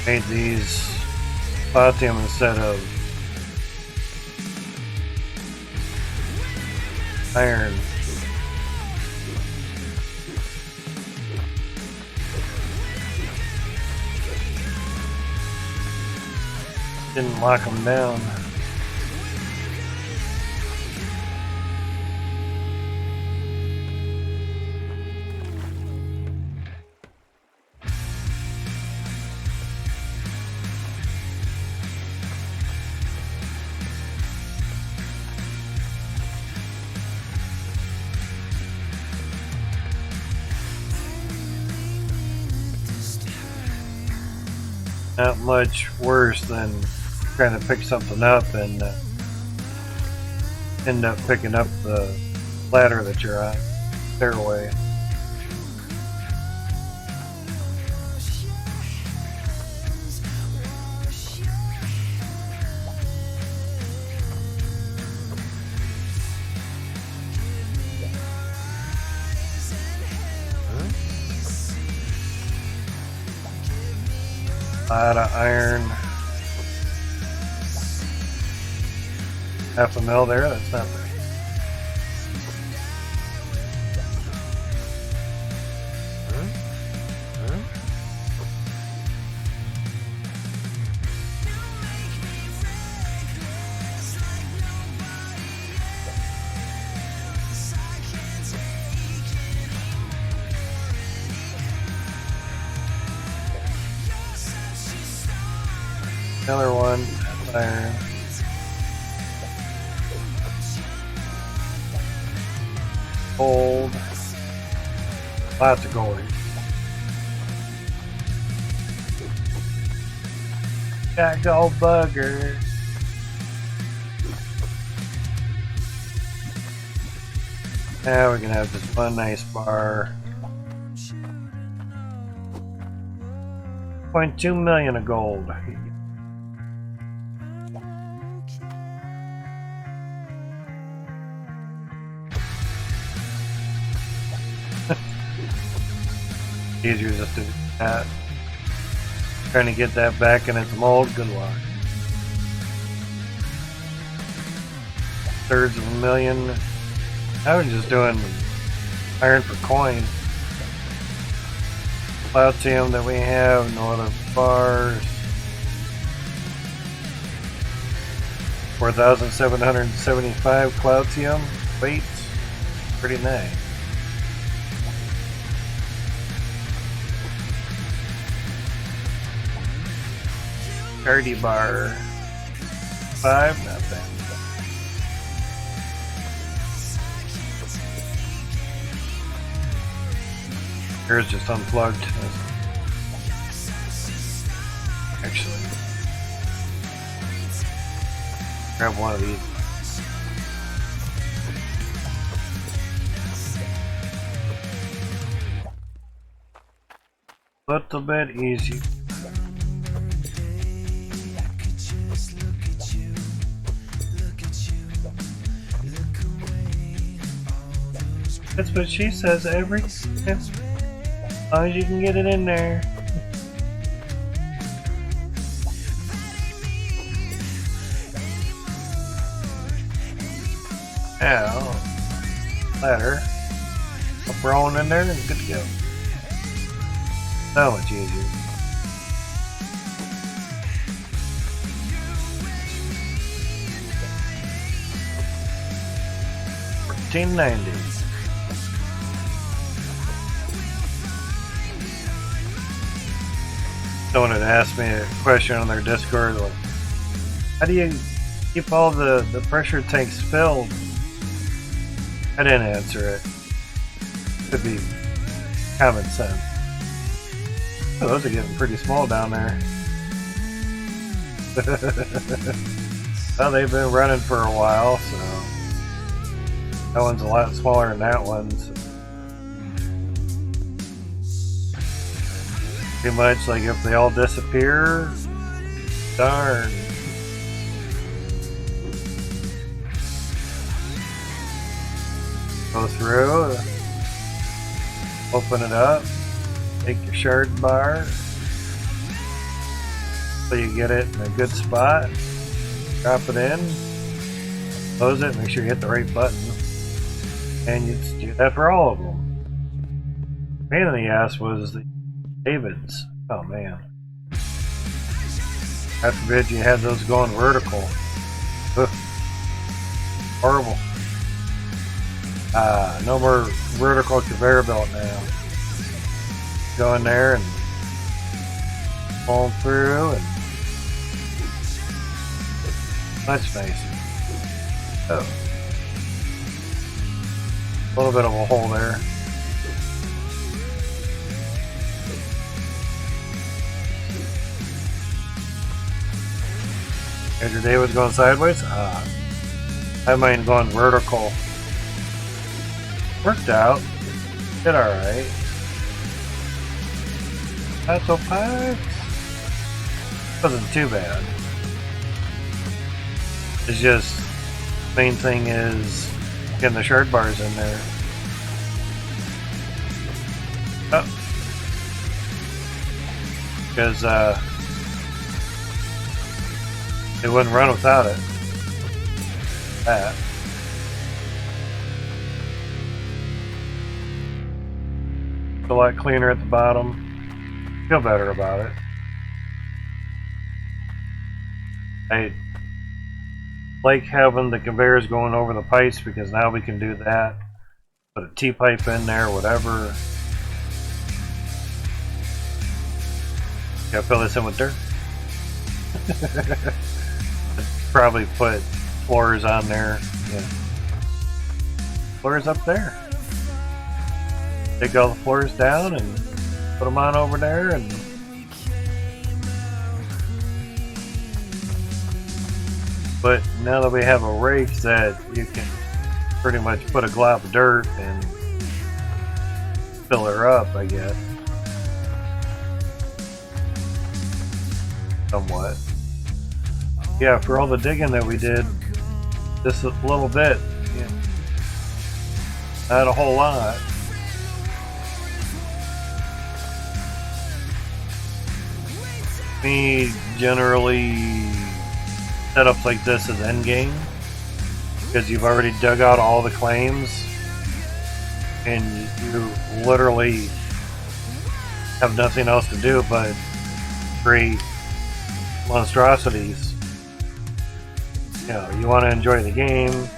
Made these platinum instead of iron. Didn't lock them down. Not much worse than trying to pick something up and end up picking up the ladder that you're on, stairway. A lot of iron. Half a mil there, that's not bad. Another one, iron. Gold. Lots of gold. Got gold bugger. Now we're gonna have this one nice bar. 0.2 million of gold. Easier just to do that. Trying to get that back in its mold, good luck. Thirds of a million. I was just doing iron per coin. Cloutium that we have, no other bars. 4,775 Cloutium. Weight. Pretty nice. Hardy bar. 5, not bad. Here's just unplugged. Actually, grab one of these. Little bit easy. That's what she says every time. As long as you can get it in there. Now, ladder. Up rolling in there and good to go. So much easier. $14.90. Someone had asked me a question on their Discord, like, how do you keep all the pressure tanks filled? I didn't answer it. Could be common sense. Oh, those are getting pretty small down there. Well, they've been running for a while, so that one's a lot smaller than that one. So. Pretty much like if they all disappear, darn. Go through, open it up, take your shard bar, so you get it in a good spot, drop it in, close it, make sure you hit the right button, and you just do that for all of them. Pain in the ass was the Davids. Oh man. God forbid you had those going vertical. Ugh. Horrible. No more vertical conveyor belt now. Go in there and pull through and much nicer. Oh. A little bit of a hole there. As your day was going sideways? I mind going vertical. Worked out. Did alright. Not so bad. Wasn't too bad. It's just, main thing is getting the shard bars in there. Oh. Because, they wouldn't run without it. That. It's a lot cleaner at the bottom. Feel better about it. I like having the conveyors going over the pipes because now we can do that. Put a T-pipe in there, whatever. Gotta fill this in with dirt. Probably put floors on there. Yeah. Floors up there. Take all the floors down and put them on over there, and but now that we have a rake that you can pretty much put a glob of dirt and fill her up, I guess. somewhat. Yeah, for all the digging that we did, just a little bit, yeah, not a whole lot. Me generally setups like this as endgame because you've already dug out all the claims and you literally have nothing else to do but create monstrosities. You know, you want to enjoy the game,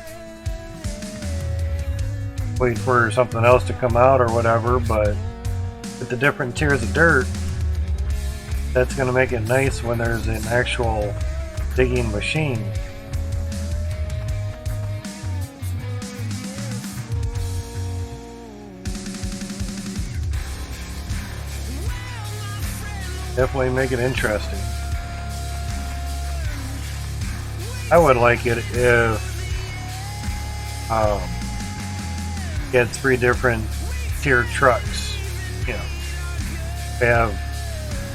wait for something else to come out or whatever, but with the different tiers of dirt, that's going to make it nice when there's an actual digging machine. Definitely make it interesting. I would like it if you had 3 different tier trucks. You know, they have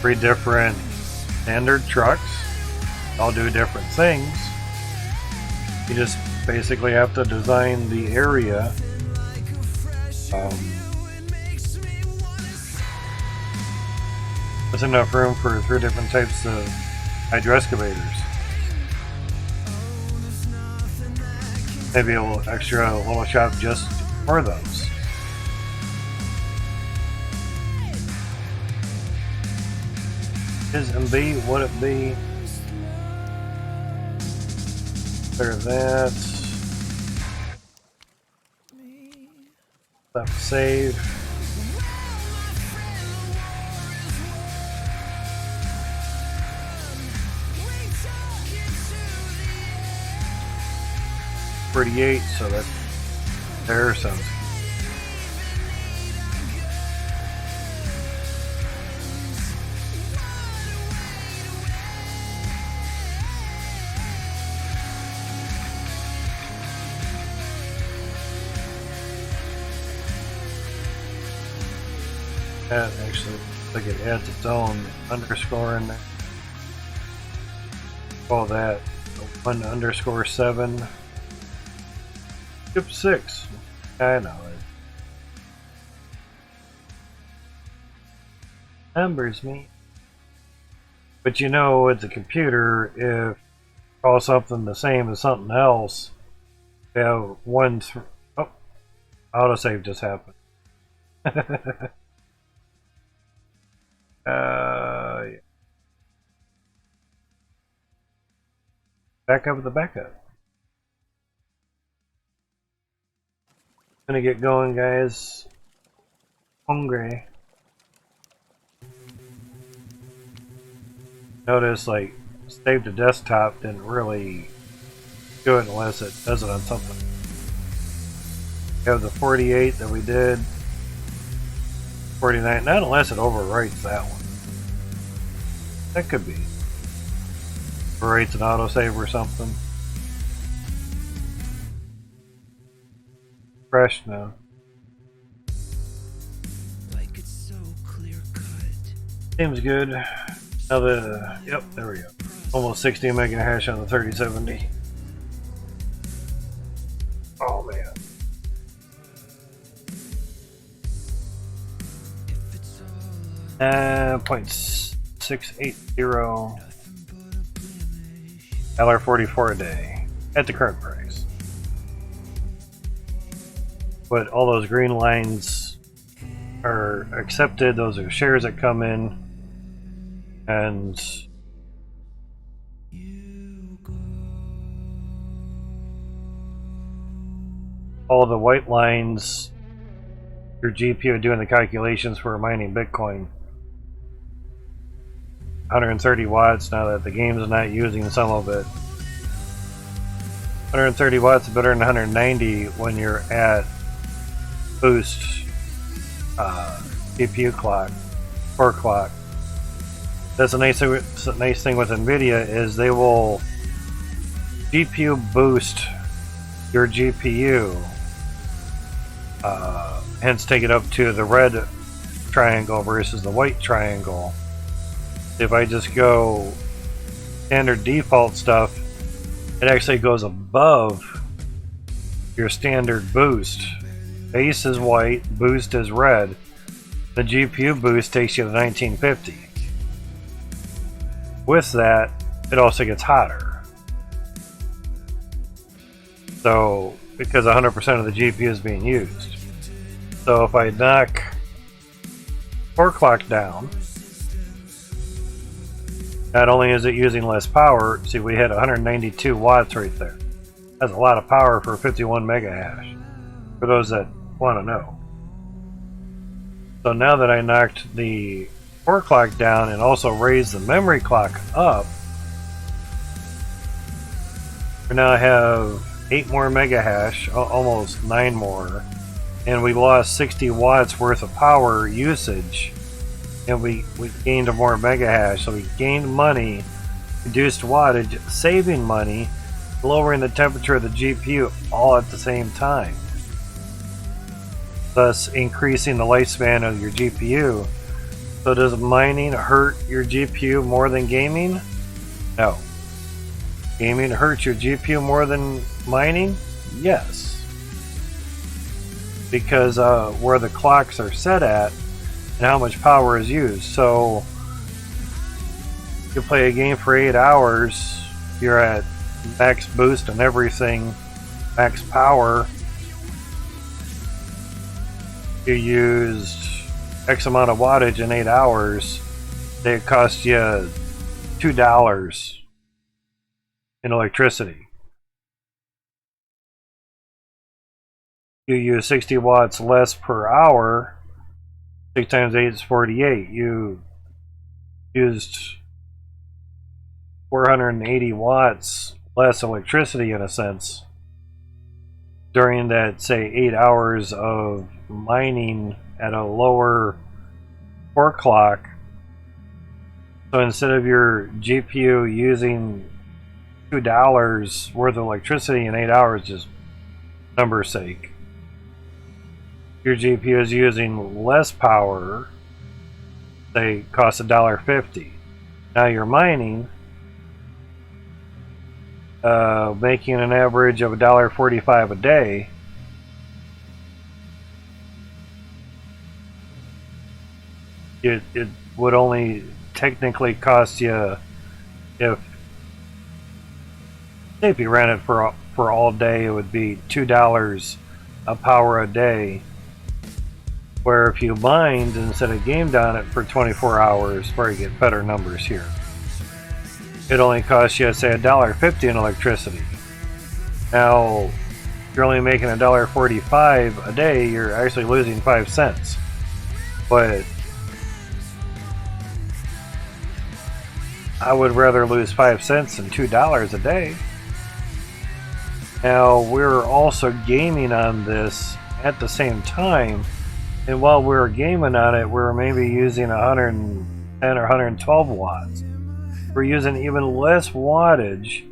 3 different standard trucks, all do different things. You just basically have to design the area with enough room for 3 different types of hydro excavators. Maybe a little extra little shop just for those. Is MB, would it be? Clear that. Left save. $38, so that there sounds good. That actually looks like it adds its own underscore in there. Call that 1_7. Skip 6. I know it. Numbers me. But you know, with the computer, if you call something the same as something else, they have oh, autosave just happened. Yeah. Back up with the backup. Gonna get going, guys. Hungry. Notice, like, save to desktop didn't really do it unless it does it on something. We have the 48 that we did. 49, not unless it overwrites that one. That could be. Overwrites an autosave or something. Fresh now. Like it's so clear cut. Seems good. Now yep, there we go. Almost 60 mega hash on the 3070. Oh man. If it's all 0.680 $1.44 a day at the current price. But all those green lines are accepted. Those are shares that come in, and all the white lines, your GPU doing the calculations for mining Bitcoin. 130 watts now that the game is not using some of it. 130 watts is better than 190 when you're at boost GPU clock, core clock. That's a nice thing with NVIDIA is they will GPU boost your GPU, hence take it up to the red triangle versus the white triangle. If I just go standard default stuff, it actually goes above your standard boost. Base is white, boost is red. The GPU boost takes you to 1950. With that, it also gets hotter. So, because 100% of the GPU is being used. So if I knock core clock down, not only is it using less power, see we hit 192 watts right there. That's a lot of power for 51 mega hash, for those that want to know. So now that I knocked the core clock down and also raised the memory clock up, we now have 8 more mega hash, almost 9 more, and we lost 60 watts worth of power usage, and we gained more mega hash. So we gained money, reduced wattage, saving money, lowering the temperature of the GPU all at the same time, thus increasing the lifespan of your GPU. So does mining hurt your GPU more than gaming? No. Gaming hurts your GPU more than mining? Yes. Because where the clocks are set at and how much power is used. So you play a game for 8 hours, you're at max boost and everything, max power. You used X amount of wattage in 8 hours. It cost you $2 in electricity. You use 60 watts less per hour. 6 times 8 is 48. You used 480 watts less electricity in a sense during that, say, 8 hours of mining at a lower core clock. So instead of your GPU using $2 worth of electricity in 8 hours, just number's sake, your GPU is using less power. They cost $1.50. Now you're mining, making an average of $1.45 a day. It would only technically cost you, if you ran it for all day, it would be $2 a power a day. Where if you mined instead of gamed on it for 24 hours, where you get better numbers here, it only costs you, say, $1.50 in electricity. Now, if you're only making $1.45 a day, you're actually losing 5 cents. But I would rather lose 5 cents than $2 a day. Now, we're also gaming on this at the same time, and while we were gaming on it, we were maybe using 110 or 112 watts. We're using even less wattage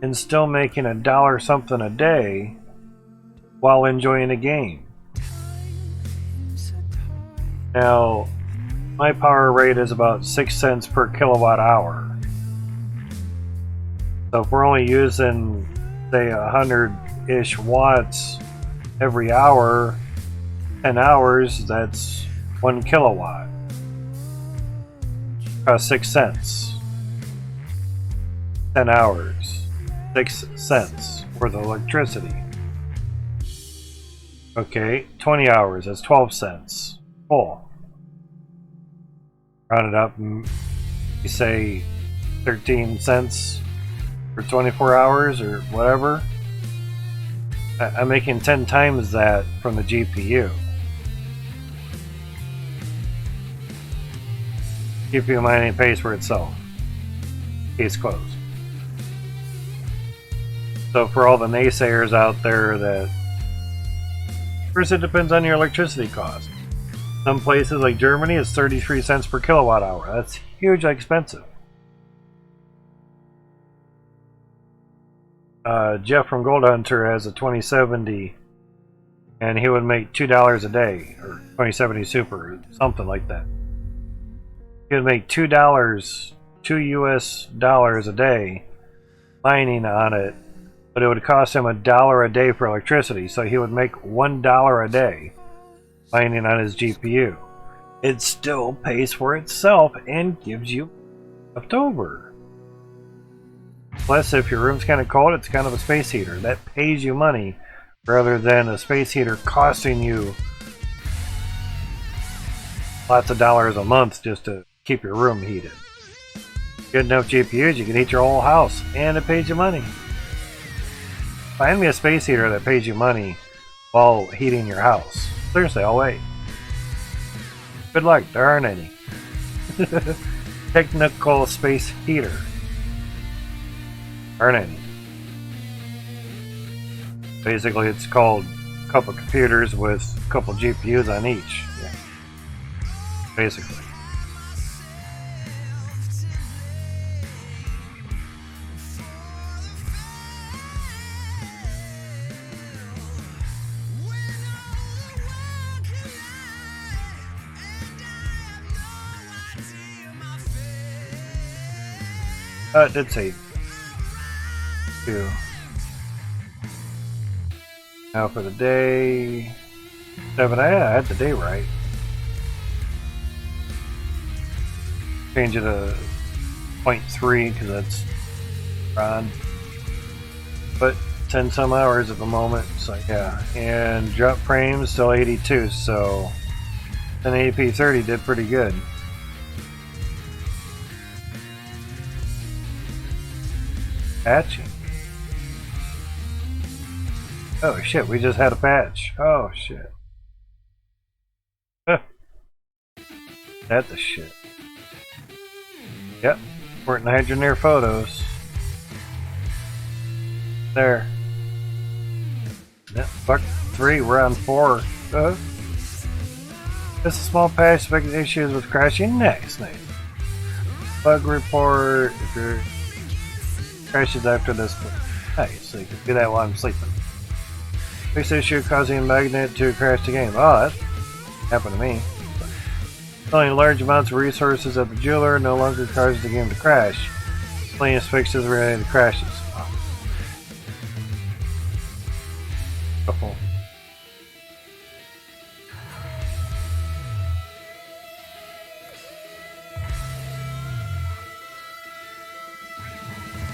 and still making $1 something a day while enjoying a game. Now, my power rate is about 6 cents per kilowatt hour. So if we're only using, say, 100-ish watts every hour, 10 hours, that's 1 kilowatt. Costs 6 cents. 10 hours. 6 cents worth of electricity. Okay, 20 hours, that's 12 cents. Full. Round it up, and you say 13 cents for 24 hours or whatever. I'm making 10 times that from the GPU. GPU mining pays for itself. Case closed. So for all the naysayers out there that, first, it depends on your electricity cost. Some places like Germany, it's 33 cents per kilowatt hour. That's hugely expensive. Jeff from Gold Hunter has a 2070, and he would make $2 a day, or 2070 Super, something like that. He would make $2 $2 a day mining on it, but it would cost him $1 a day for electricity, so he would make $1 a day mining on his GPU. It still pays for itself and gives you left over. Plus, if your room's kind of cold, it's kind of a space heater. That pays you money rather than a space heater costing you lots of dollars a month just to keep your room heated. Good enough GPUs, you can heat your whole house, and it pays you money. Find me a space heater that pays you money while heating your house. Seriously, I'll wait. Good luck, there aren't any. Technical space heater. Aren't any. Basically, it's called a couple computers with a couple GPUs on each. Yeah. Basically. It did say 2. Now for the day 7. I had the day right. Change it to 0.3 because that's on. But 10 some hours at the moment, so yeah. And drop frames still 82, so 1080p 30 did pretty good. Patching. Oh shit, we just had a patch. Oh shit. That's a shit. Yep, we're in Hydroneer photos. There. Yep, fuck 3, we're on 4. Just a small patch, expecting issues with crashing. Nice. Bug report, if you're crashes after this point. Nice, so you can do that while I'm sleeping. Fix issue causing a magnet to crash the game. Oh, that happened to me. Selling large amounts of resources at the jeweler no longer causes the game to crash. Miscellaneous fixes related to crashes. Oh.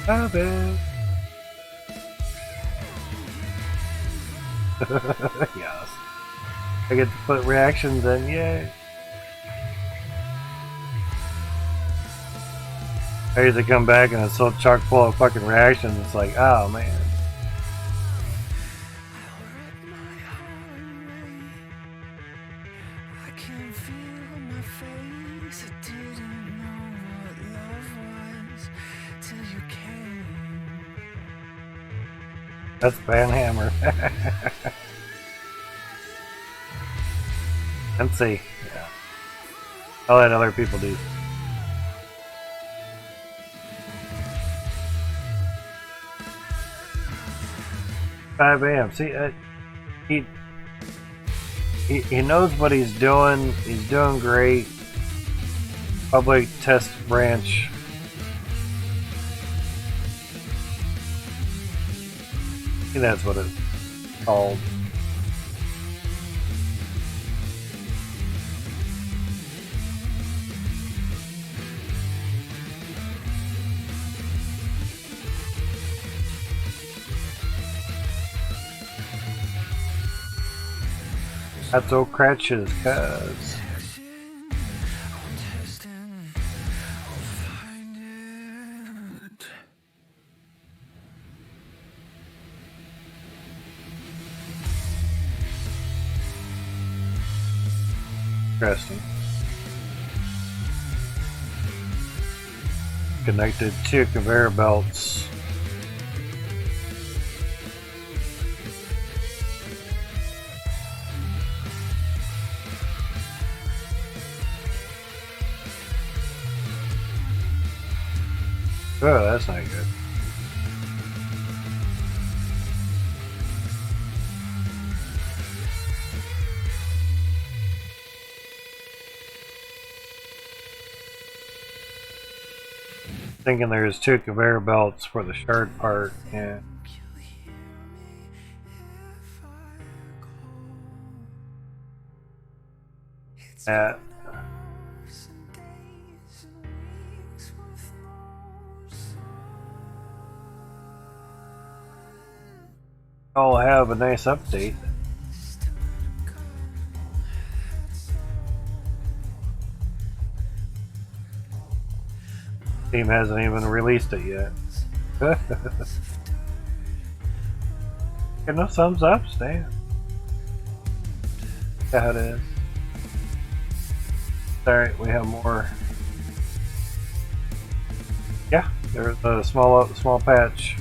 Stop it. Yes. I get to put reactions in, yay. I usually come back and it's so chock full of fucking reactions, it's like, oh man. That's Van Hammer. Let's see. Yeah. I'll let other people do. $5 a.m. See, he knows what he's doing. He's doing great. Public test branch. I think that's what it's called. That's old Cratch's cuz. Interesting. Connected to conveyor belts. Oh, that's not good. Thinking there's 2 conveyor belts for the shard part, and that. I'll have a nice update. Steam hasn't even released it yet. Get no thumbs up, Stan. Yeah, it is. Alright, we have more. Yeah, there's a small patch.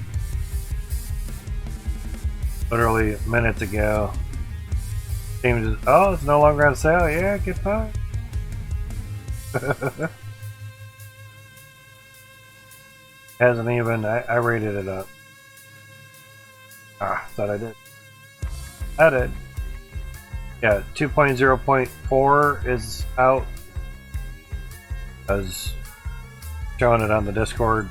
Literally minutes ago. Steam just, oh, it's no longer on sale. Yeah, get fine. Hasn't even, I rated it up. Ah, thought I did. I did. Yeah, 2.0.4 is out. I was showing it on the Discord.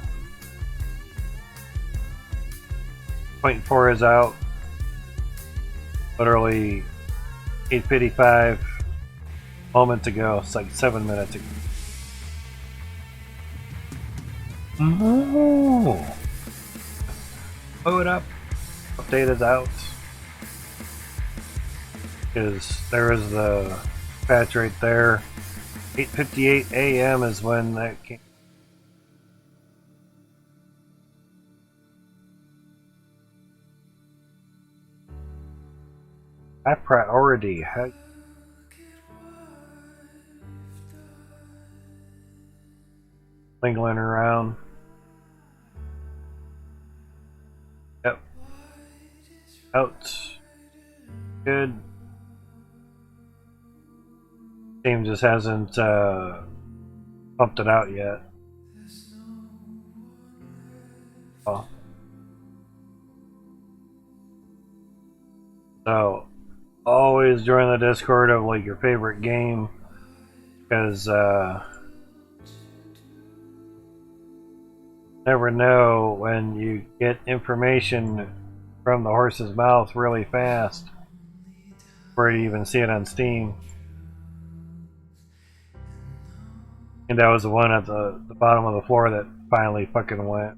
0.4 is out. Literally 8:55 moments ago. It's like 7 minutes ago. Ooh. Load up. Update is out. Because there is the patch right there. 8:58 a.m. is when that came. High priority. Lingling around. Yep. Out. Good. Steam just hasn't pumped it out yet. Oh. So, always join the Discord of like your favorite game, because never know when you get information from the horse's mouth really fast before you even see it on Steam. And that was the one at the bottom of the floor that finally fucking went.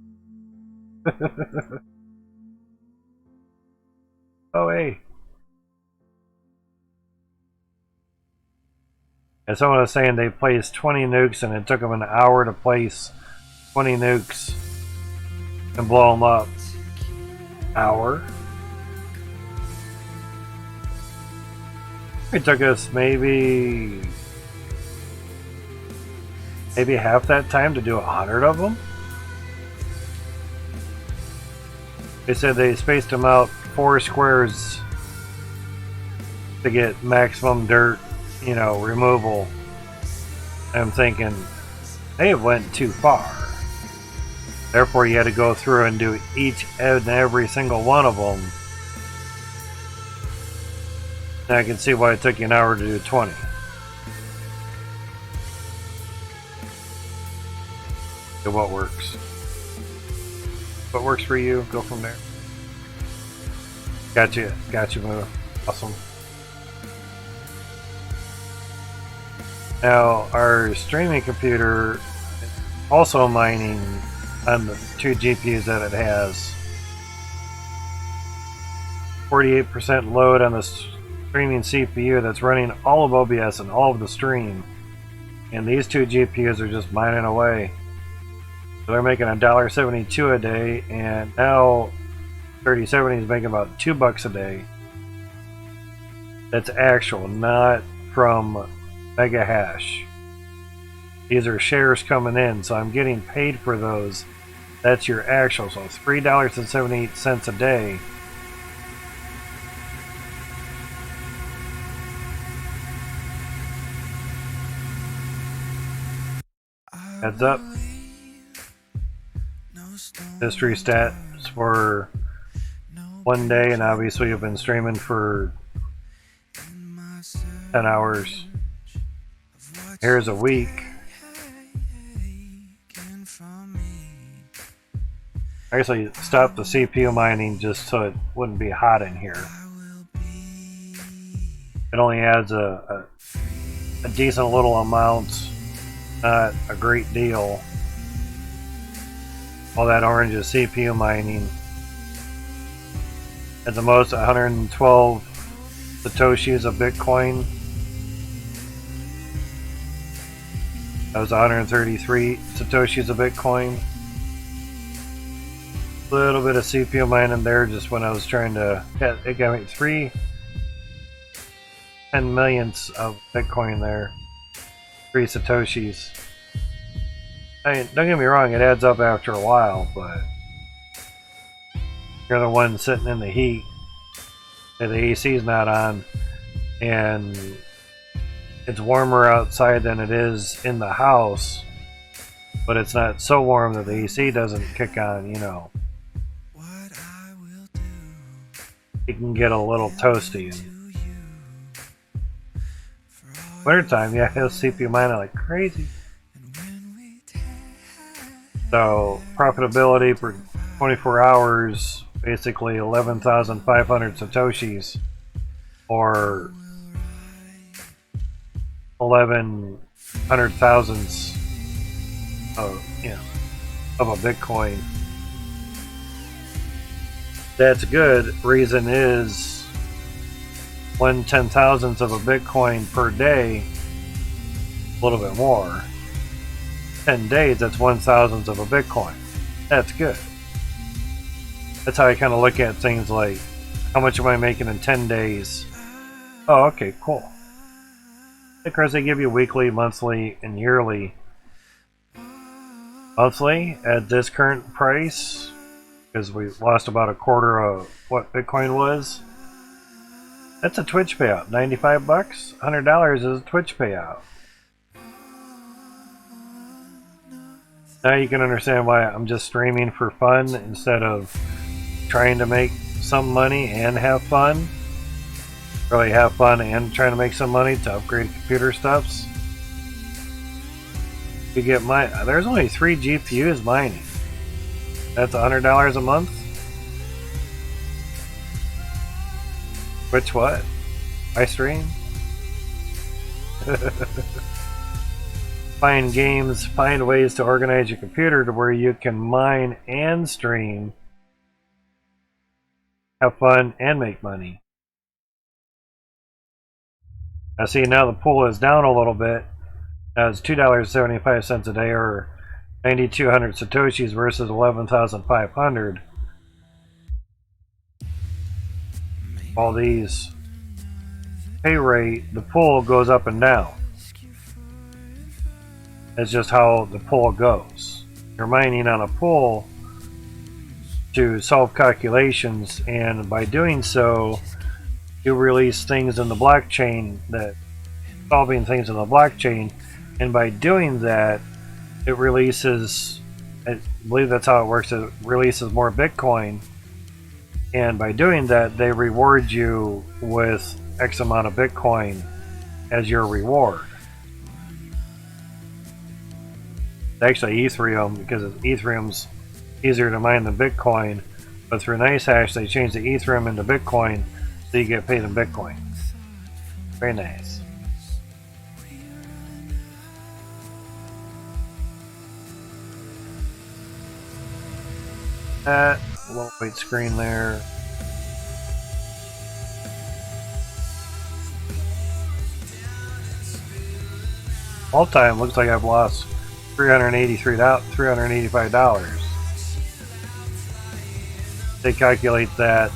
Oh, hey. And someone was saying they placed 20 nukes and it took them an hour to place 20 nukes and blow them up. Hour? It took us maybe half that time to do 100 of them. They said they spaced them out 4 squares to get maximum dirt, you know, removal. I'm thinking they went too far. Therefore, you had to go through and do each and every single one of them. And I can see why it took you an hour to do 20. So what works? What works for you? Go from there. Gotcha, Moo. Awesome. Now, our streaming computer is also mining on the 2 GPUs that it has. 48% load on the streaming CPU that's running all of OBS and all of the stream. And these 2 GPUs are just mining away. So they're making $1.72 a day, and now 3070 is making about $2 a day. That's actual, not from Mega Hash. These are shares coming in, so I'm getting paid for those. That's your actual, so $3.78 a day. Heads up. History stats for one day, and obviously you've been streaming for 10 hours. Here's a week. I actually stopped the CPU mining just so it wouldn't be hot in here. It only adds a decent little amount, not a great deal. All that orange is CPU mining. At the most 112 Satoshis of Bitcoin. That was 133 Satoshis of Bitcoin. A little bit of CPU mining there just when I was trying to... Yeah, it got me 10 millionths of Bitcoin there. 3 Satoshis. I mean, don't get me wrong, it adds up after a while, but... You're the one sitting in the heat. And the AC's not on. And it's warmer outside than it is in the house. But it's not so warm that the AC doesn't kick on, you know. It can get a little toasty. Wintertime, yeah, he'll CPU mining like crazy. So, profitability for 24 hours, basically 11,500 Satoshis, or 1100 thousandths of, you know, of a Bitcoin. That's good. Reason is 1/10,000th of a Bitcoin per day, a little bit more. 10 days, that's 1/1000th of a Bitcoin. That's good. That's how I kind of look at things like, how much am I making in 10 days? Oh, okay, cool. Of course, they give you weekly, monthly, and yearly. Monthly, at this current price, because we lost about a quarter of what Bitcoin was, that's a Twitch payout. 95 bucks, $100 is a Twitch payout. Now you can understand why I'm just streaming for fun instead of trying to make some money and have fun. Really have fun and trying to make some money to upgrade computer stuffs. You get there's only 3 GPUs mining. That's $100 a month. Which what? I stream? Find games, find ways to organize your computer to where you can mine and stream, have fun, and make money. I see now the pool is down a little bit. Now it's $2.75 a day, or 9,200 Satoshis versus 11,500. All these pay rate, the pool goes up and down. It's just how the pool goes. You're mining on a pool to solve calculations, and by doing so, you release things in the blockchain that solving things in the blockchain, and by doing that, it releases, I believe that's how it works, it releases more Bitcoin, and by doing that, they reward you with X amount of Bitcoin as your reward. Actually Ethereum, because Ethereum's easier to mine than Bitcoin, but through NiceHash they changed the Ethereum into Bitcoin, so you get paid in Bitcoin. Very nice. That little white screen there. All time looks like I've lost $385. They calculate that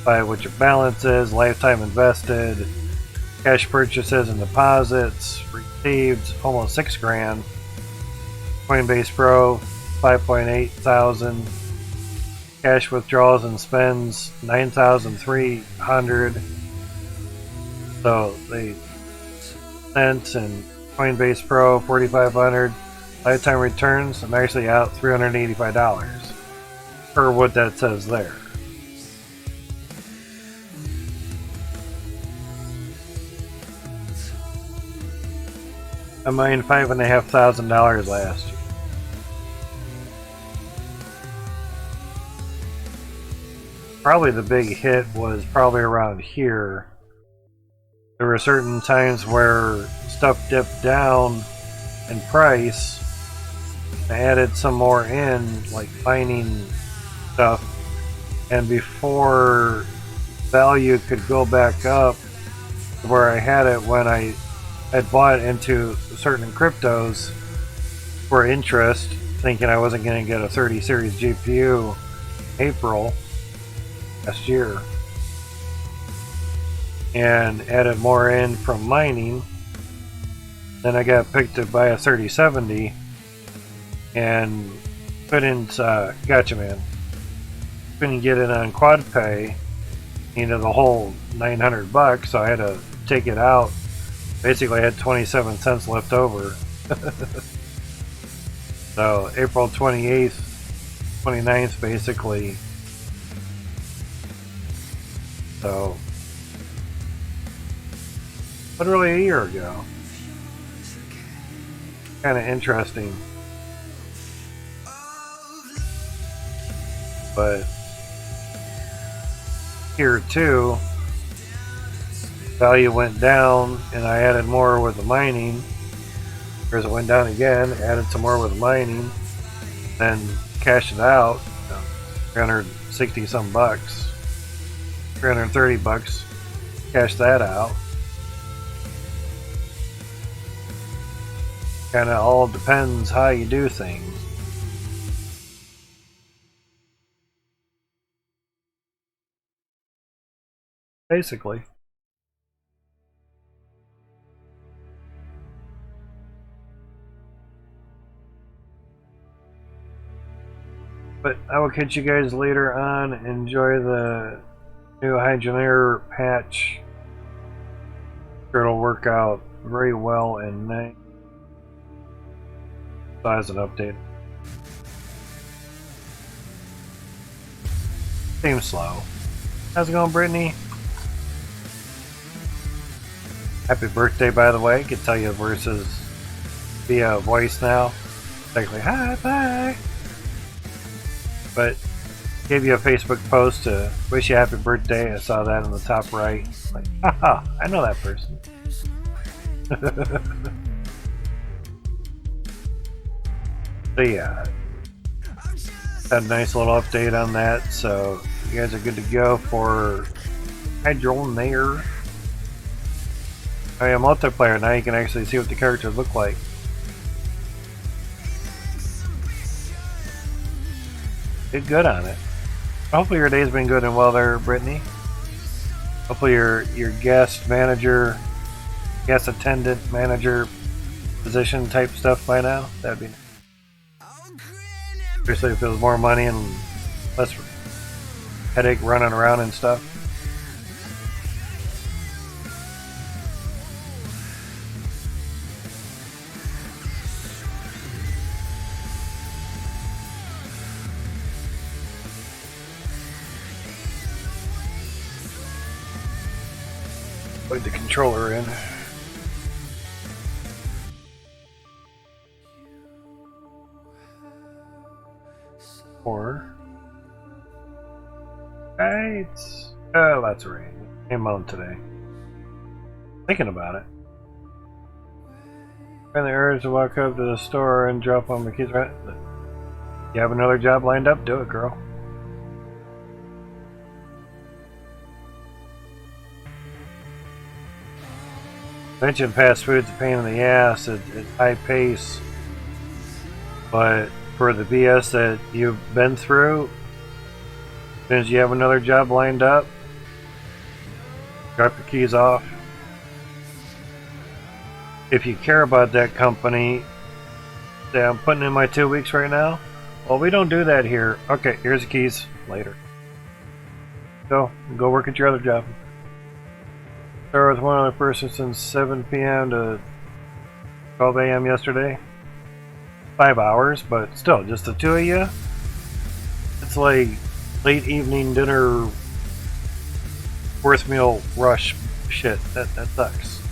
by what your balance is, lifetime invested, cash purchases and deposits, received almost $6 grand. Coinbase Pro 5.8 thousand. Cash withdrawals and spends 9,300. So they sent, and Coinbase Pro 4,500. Lifetime returns, I'm actually out $385 for what that says there. I mined $5,500 last year. probably the big hit was probably around here. There were certain times where stuff dipped down in price. I added some more in, like mining stuff, and before value could go back up to where I had it when I had bought into certain cryptos for interest, thinking I wasn't going to get a 30 series GPU April last year, and added more in from mining. Then I got picked to buy a 3070 and couldn't, gotcha man, couldn't get it on quad pay, the whole $900, so I had to take it out. Basically I had 27 cents left over. So April 28th, 29th basically. So literally a year ago. Kind of interesting. But here too, value went down and I added more with the mining. As it went down again, added some more with mining, then cashed it out, 360 some bucks, 330 bucks, cashed that out. Kind of all depends how you do things. Basically. But I will catch you guys later on. Enjoy the new Hydroneer patch. Sure, it'll work out very well and nice. Size and update. Seems slow. How's it going, Brittany? Happy birthday, by the way. I can tell you versus via voice now. It's like, hi, bye. But gave you a Facebook post to wish you happy birthday. I saw that in the top right. Like, haha, I know that person. So yeah, had a nice little update on that. So you guys are good to go for Hydroneer. Oh yeah, multiplayer. Now you can actually see what the characters look like. Did good on it. Hopefully your day's been good and well there, Brittany. Hopefully your guest manager, guest attendant manager position type stuff by now. That'd be nice. Especially if it was more money and less headache running around and stuff. Plug the controller in. Or right. Oh, that's right. Came on today. Thinking about it. And the urge to walk up to the store and drop on the kids. Right? You have another job lined up? Do it, girl. Mentioned fast food's a pain in the ass. It's high pace, but for the BS that you've been through, as soon as you have another job lined up, drop your keys off. If you care about that company, say I'm putting in my 2 weeks right now. Well, we don't do that here. Okay, here's the keys. Later. Go work at your other job. Started with one other person since 7 p.m. to 12 a.m. yesterday. 5 hours, but still, just the two of you. It's like late evening dinner, worst meal rush shit. That sucks.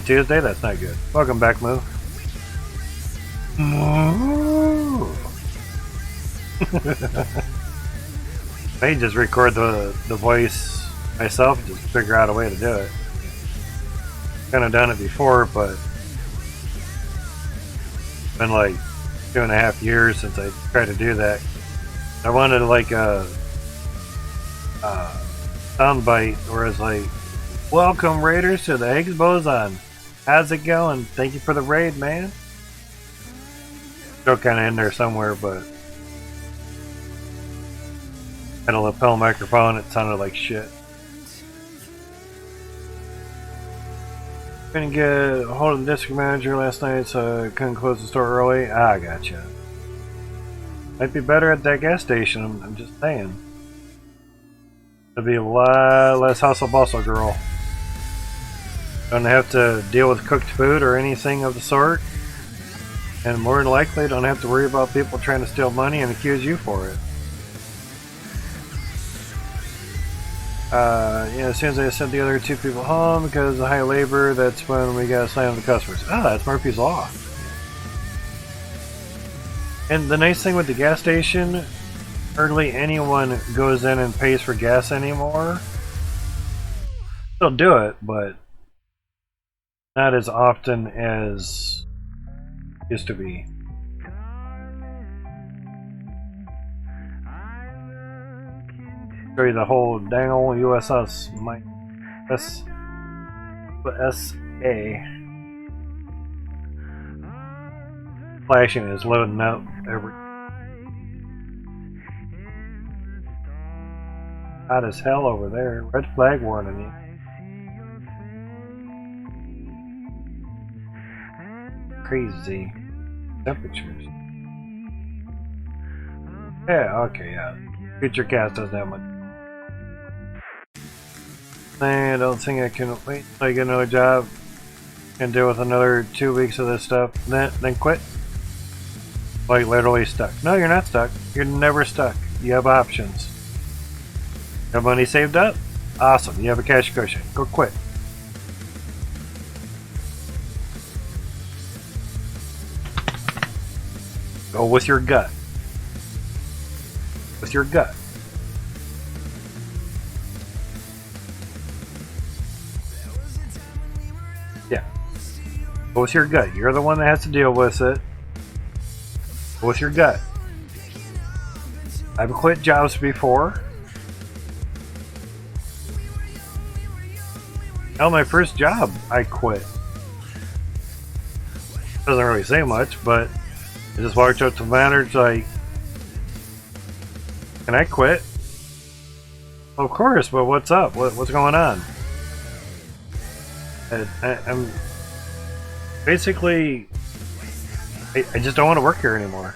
Tuesday, that's not good. Welcome back, Moo. may just record the voice myself and just figure out a way to do it. Kind of done it before, but it's been like 2.5 years since I tried to do that. I wanted like a soundbite where it's like, "Welcome Raiders to the Higgs Boson. How's it going? Thank you for the raid, man." Still kind of in there somewhere, but had a lapel microphone. It sounded like shit. Couldn't get a hold of the district manager last night, so I couldn't close the store early. Ah, gotcha. Might be better at that gas station. I'm just saying. It'll be a lot less hustle bustle, girl. Don't have to deal with cooked food or anything of the sort. And more than likely, don't have to worry about people trying to steal money and accuse you for it. Yeah, as soon as I sent the other 2 people home because of high labor, that's when we got assigned to the customers. Ah, that's Murphy's Law. And the nice thing with the gas station, hardly anyone goes in and pays for gas anymore. They'll do it, but not as often as it used to be. Show you the whole dang old USS SA. Flashing is loading up every. Hot as hell over there. Red flag warning you. Crazy temperatures. Yeah, okay, yeah. Future cast doesn't have much. I don't think I can wait until I get another job and deal with another 2 weeks of this stuff. Then quit. Like literally stuck. No, you're not stuck. You're never stuck. You have options. You have money saved up? Awesome. You have a cash cushion. Go quit. Go with your gut. With your gut. Yeah. Go with your gut. You're the one that has to deal with it. Go with your gut. I've quit jobs before. Hell, my first job, I quit. Doesn't really say much, but I just walked up to the manager like, "Can I quit?" Of course, but what's up? What's going on? I'm basically, I just don't want to work here anymore.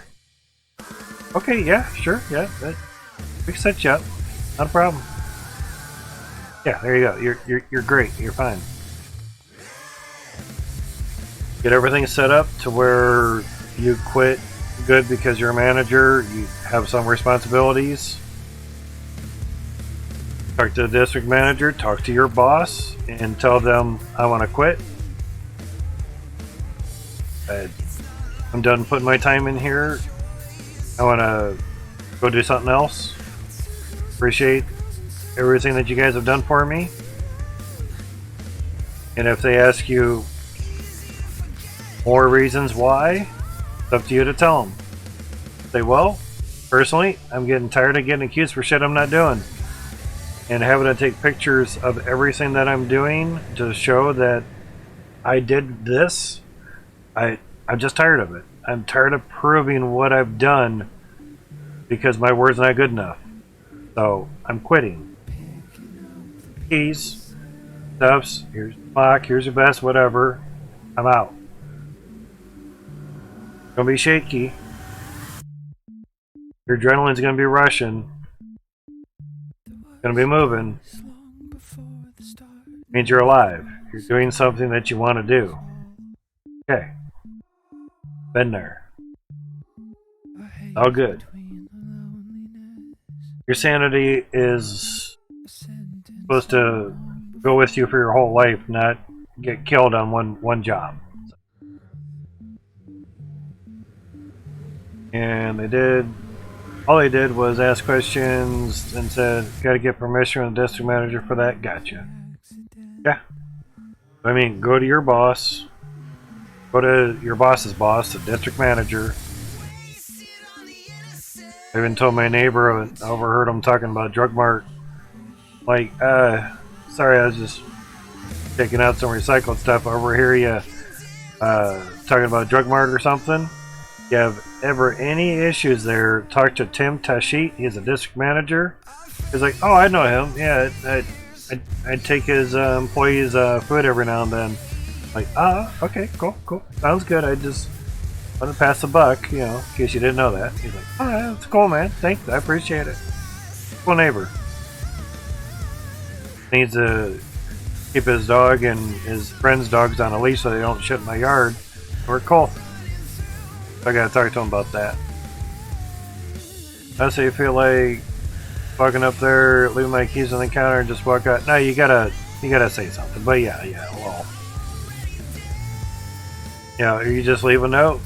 Okay, yeah, sure, yeah, we can set you up, not a problem. Yeah, there you go. You're great. You're fine. Get everything set up to where you quit good because you're a manager. You have some responsibilities. Talk to the district manager. Talk to your boss and tell them I want to quit. I'm done putting my time in here. I want to go do something else. Appreciate everything that you guys have done for me. And if they ask you more reasons why, it's up to you to tell them. Say, well, personally, I'm getting tired of getting accused for shit I'm not doing. And having to take pictures of everything that I'm doing to show that I did this. I'm just tired of it. I'm tired of proving what I've done because my word's not good enough. So I'm quitting. Keys, stuffs, here's the lock, here's your vest, whatever. I'm out. Gonna be shaky. Your adrenaline's gonna be rushing. Gonna be moving. Means you're alive. You're doing something that you want to do. Okay. Been there. All good. Your sanity is supposed to go with you for your whole life, not get killed on one job. And they did All they did was ask questions and said, "Gotta get permission from the district manager for that." Gotcha. Yeah. I mean, go to your boss. Go to your boss's boss, the district manager. I even told my neighbor, I overheard him talking about drug mart. Like, sorry, I was just taking out some recycled stuff over here. You talking about drug mart or something? You have ever any issues there? Talk to Tim Tashit. He's a district manager. He's like, oh, I know him. Yeah, I take his employees' food every now and then. Like, okay, cool. Sounds good. I just want to pass the buck, you know, in case you didn't know that. He's like, oh, yeah, that's cool, man. Thanks, I appreciate it. Cool neighbor. Needs to keep his dog and his friend's dogs on a leash so they don't shit in my yard. We're cool. So I gotta talk to him about that. That's how you feel like walking up there, leaving my keys on the counter, and just walk out. No, you gotta say something. But yeah, well. Yeah, or you just leave a note.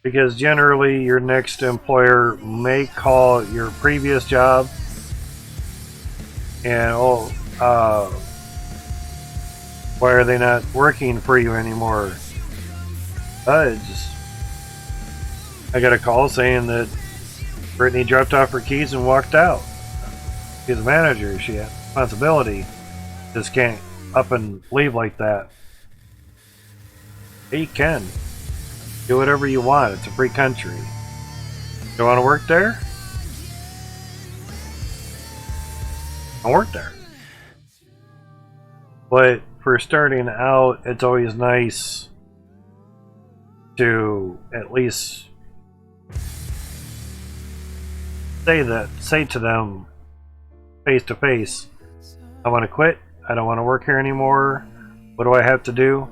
Because generally your next employer may call your previous job and why are they not working for you anymore? I got a call saying that Brittany dropped off her keys and walked out. She's a manager, she has responsibility. Just can't up and leave like that. Yeah, you can. Do whatever you want. It's a free country. You want to work there? I'll work there. But for starting out, it's always nice to at least say to them face to face, I want to quit. I don't want to work here anymore. What do I have to do?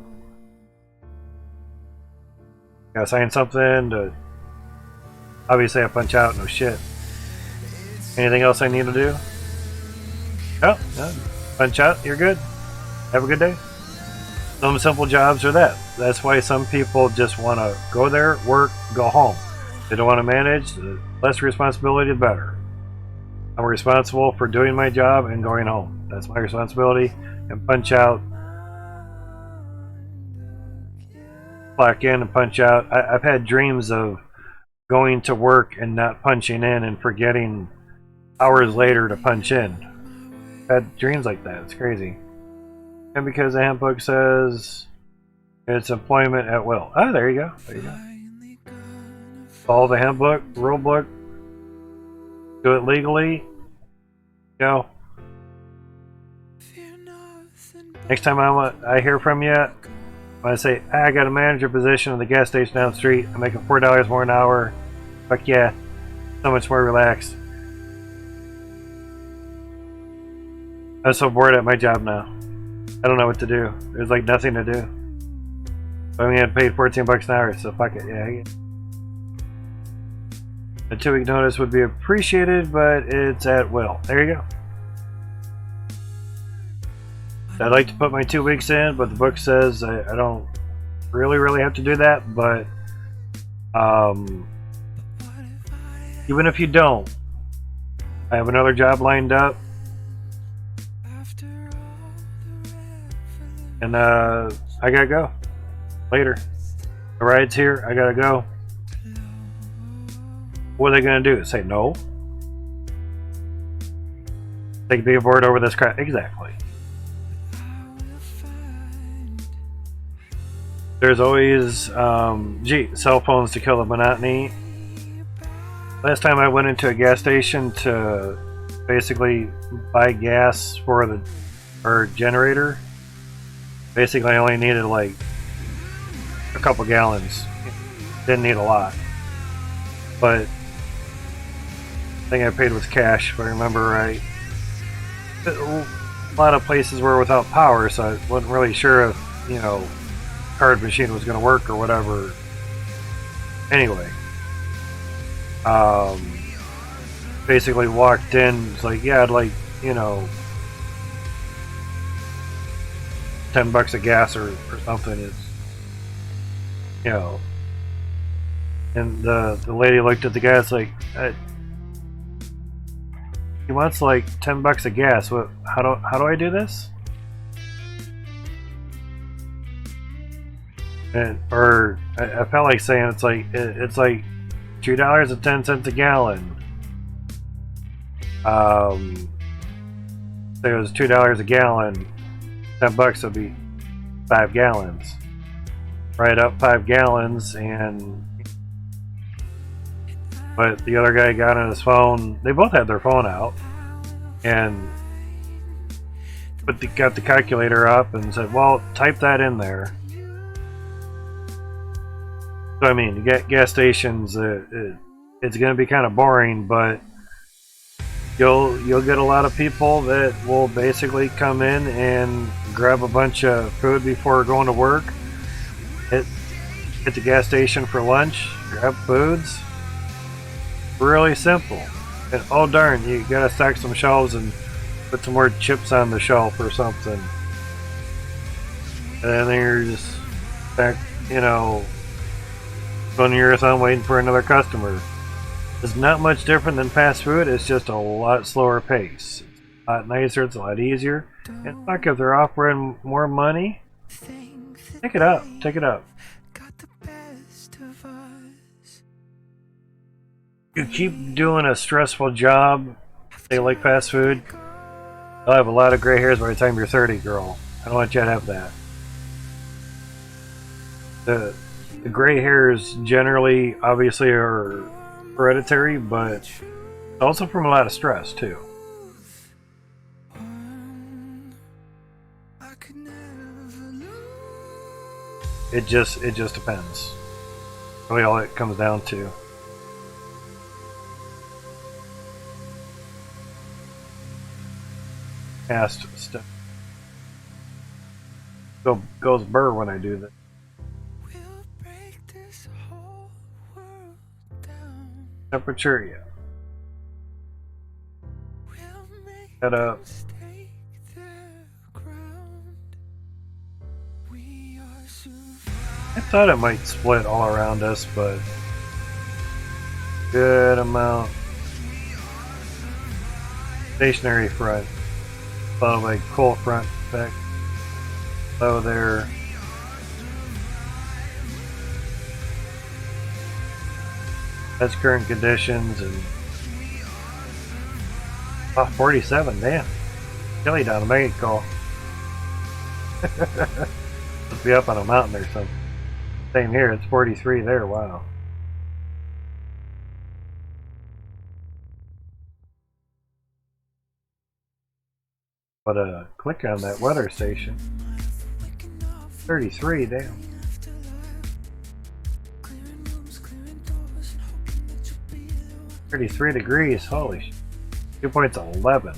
Gotta sign something to... Obviously I punch out, no shit. Anything else I need to do? No. Punch out, you're good. Have a good day. Some simple jobs are that. That's why some people just want to go there, work, go home. They don't want to manage. The less responsibility, the better. I'm responsible for doing my job and going home. That's my responsibility. And punch out. Clock in and punch out. I've had dreams of going to work and not punching in and forgetting hours later to punch in. I've had dreams like that. It's crazy. And because the handbook says it's employment at will. Ah, there you go. There you go. Follow the handbook, rule book. Do it legally. Go. Next time I hear from you, when I say, I got a manager position at the gas station down the street, I'm making $4 more an hour. Fuck yeah. So much more relaxed. I'm so bored at my job now. I don't know what to do. There's like nothing to do. I'm getting paid $14 an hour, so fuck it. Yeah. A 2-week notice would be appreciated, but it's at will. There you go. I'd like to put my 2 weeks in, but the book says I don't really have to do that. But even if you don't, I have another job lined up. And I gotta go. Later. The ride's here. I gotta go. What are they gonna do? Say no? They can be aboard over this crap. Exactly. There's always, cell phones to kill the monotony. Last time I went into a gas station to basically buy gas for our generator. Basically, I only needed like a couple gallons. Didn't need a lot. But I think I paid with cash, if I remember right. A lot of places were without power, so I wasn't really sure if, card machine was going to work or whatever. Anyway. Basically walked in, it's like, yeah, I'd like, $10 of gas or something. It's And the lady looked at the guy. It's like, he wants like $10 of gas. What? How do I do this? And I felt like saying it's like $2.10 a gallon. Say it was $2 a gallon. $10 would be 5 gallons. Right up 5 gallons, but the other guy got on his phone. They both had their phone out, and got the calculator up and said, "Well, type that in there." So I mean, gas stations, it's going to be kind of boring, but you'll get a lot of people that will basically come in and grab a bunch of food before going to work. Hit the gas station for lunch, grab foods. Really simple. And oh darn, you gotta stack some shelves and put some more chips on the shelf or something. And then you're just back, going your thumb waiting for another customer. It's not much different than fast food, it's just a lot slower pace. It's a lot nicer, it's a lot easier. And fuck, if they're offering more money, take it up. You keep doing a stressful job, say like fast food, you'll have a lot of gray hairs by the time you're 30, girl. I don't want you to have that. The gray hairs generally, obviously, are hereditary, but also from a lot of stress, too. It just depends. Really all it comes down to. Past stuff. Goes burr when I do that. Temperature, yeah. Set up. I thought it might split all around us, but good amount. Stationary front. Followed by cold front back. Low there. That's current conditions and 47, damn. Chilly down to make a call. Must be up on a mountain or something. Same here, it's 43 there, wow. But click on that weather station. 33, damn. 33 degrees, holy sh**. Dew point's 11.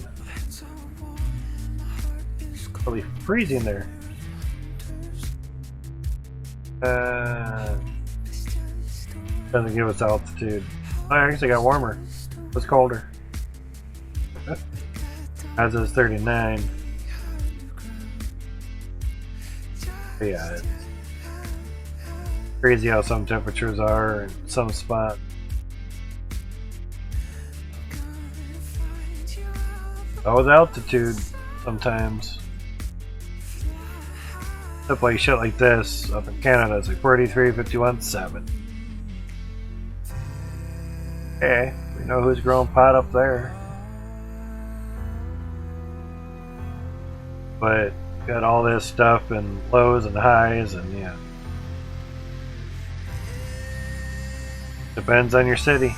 Really freezing there. Doesn't give us altitude. Oh, I actually got warmer. It was colder. As is 39. But yeah, it's crazy how some temperatures are in some spots. With altitude sometimes. Stuff like shit like this up in Canada is like 43, 51, 7. Okay, we know who's growing pot up there. But got all this stuff and lows and highs and yeah. Depends on your city.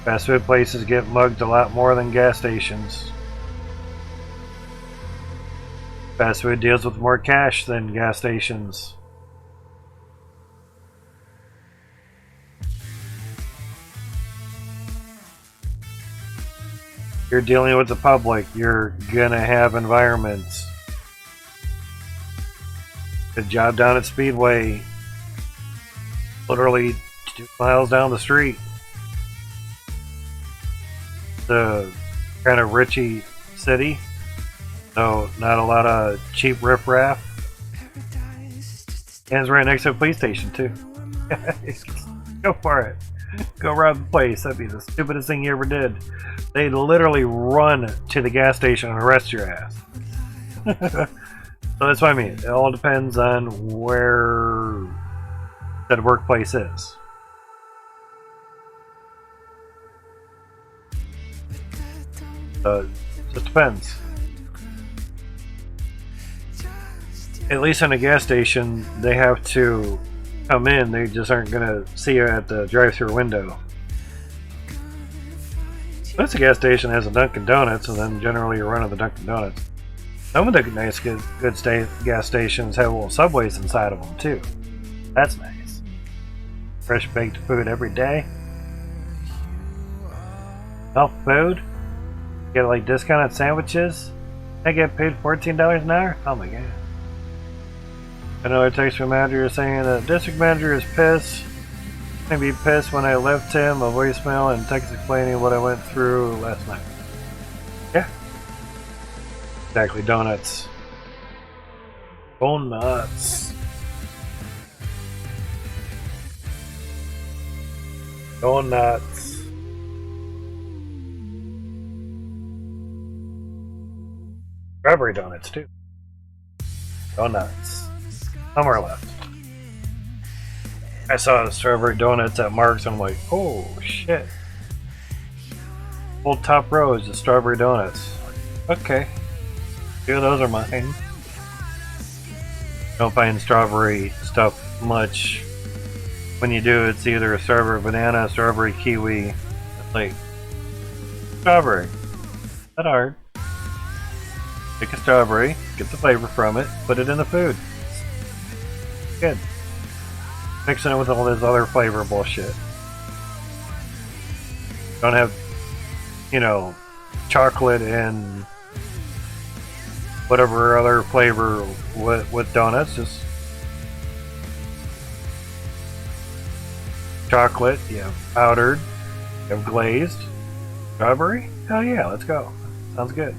Fast food places get mugged a lot more than gas stations. Fast food deals with more cash than gas stations. You're dealing with the public, you're gonna have environments. Good job down at Speedway. Literally 2 miles down the street. The kind of richy city. So not a lot of cheap riffraff. And it's right next to a police station too. Go for it. Go rob the place. That'd be the stupidest thing you ever did. They'd literally run to the gas station and arrest your ass. So that's what I mean. It all depends on where that workplace is. It just depends. At least in a gas station, they have to come in. They just aren't going to see you at the drive-thru window. Most of the gas station has a Dunkin' Donuts, and then generally you run to the Dunkin' Donuts. Some of the nice, good gas stations have little Subways inside of them, too. That's nice. Fresh baked food every day. Health food. Get like discounted sandwiches. I get paid $14 an hour? Oh my god. Another text from manager saying the district manager is pissed. I'd be pissed when I left him a voicemail and text explaining what I went through last night. Yeah. Exactly, donuts. Donuts. Donuts. Strawberry donuts too. Donuts. Somewhere left. I saw the strawberry donuts at Mark's and I'm like, oh shit. Whole top row is the strawberry donuts. Okay. Two of those are mine. Don't find strawberry stuff much. When you do, it's either a strawberry banana, strawberry kiwi. It's like, strawberry. Not hard. Pick a strawberry, get the flavor from it, put it in the food. Good. Mixing it with all this other flavor bullshit. Don't have, you know, chocolate and whatever other flavor with donuts. Just chocolate, you have powdered, you have glazed. Strawberry? Hell yeah, let's go. Sounds good.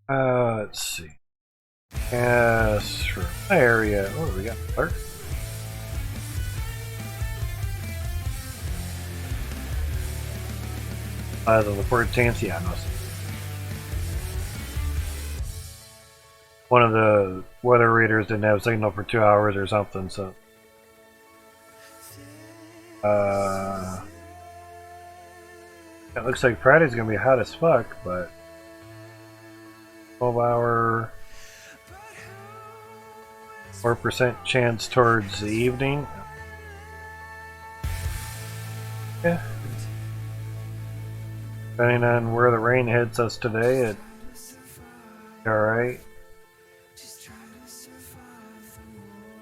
Let's see. Yes, for my area. Oh, we got clerk. The 14th, yeah, no. One of the weather readers didn't have signal for 2 hours or something, so. It looks like Friday's gonna be hot as fuck, but 12-hour 4% chance towards the evening. Yeah. Depending on where the rain hits us today, it's alright.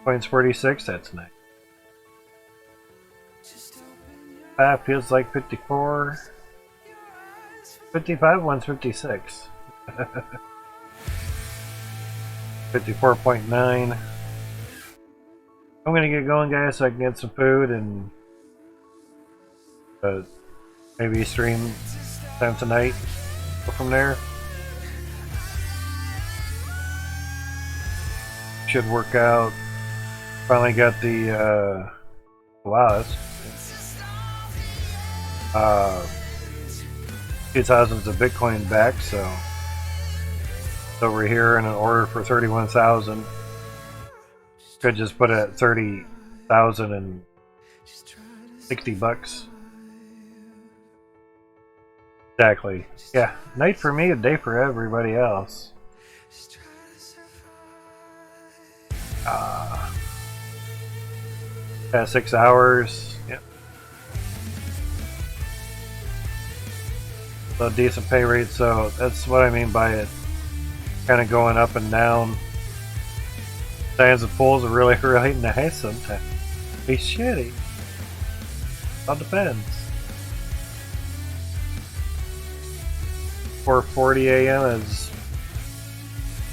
Points 46, that's nice. Feels like 54. 55, one's 56. 54.9. I'm gonna get going, guys, so I can get some food and maybe stream time tonight. Go from there. Should work out. Finally got the wow, that's 2,000s of Bitcoin back, so it's over here in an order for 31,000. Could just put it at 30,060 bucks. Exactly. Yeah, night for me, a day for everybody else. Past 6 hours. Yep. So decent pay rate, so that's what I mean by it kind of going up and down. Stands and pulls are really, really nice sometimes. Be shitty. All depends. 4:40 a.m. is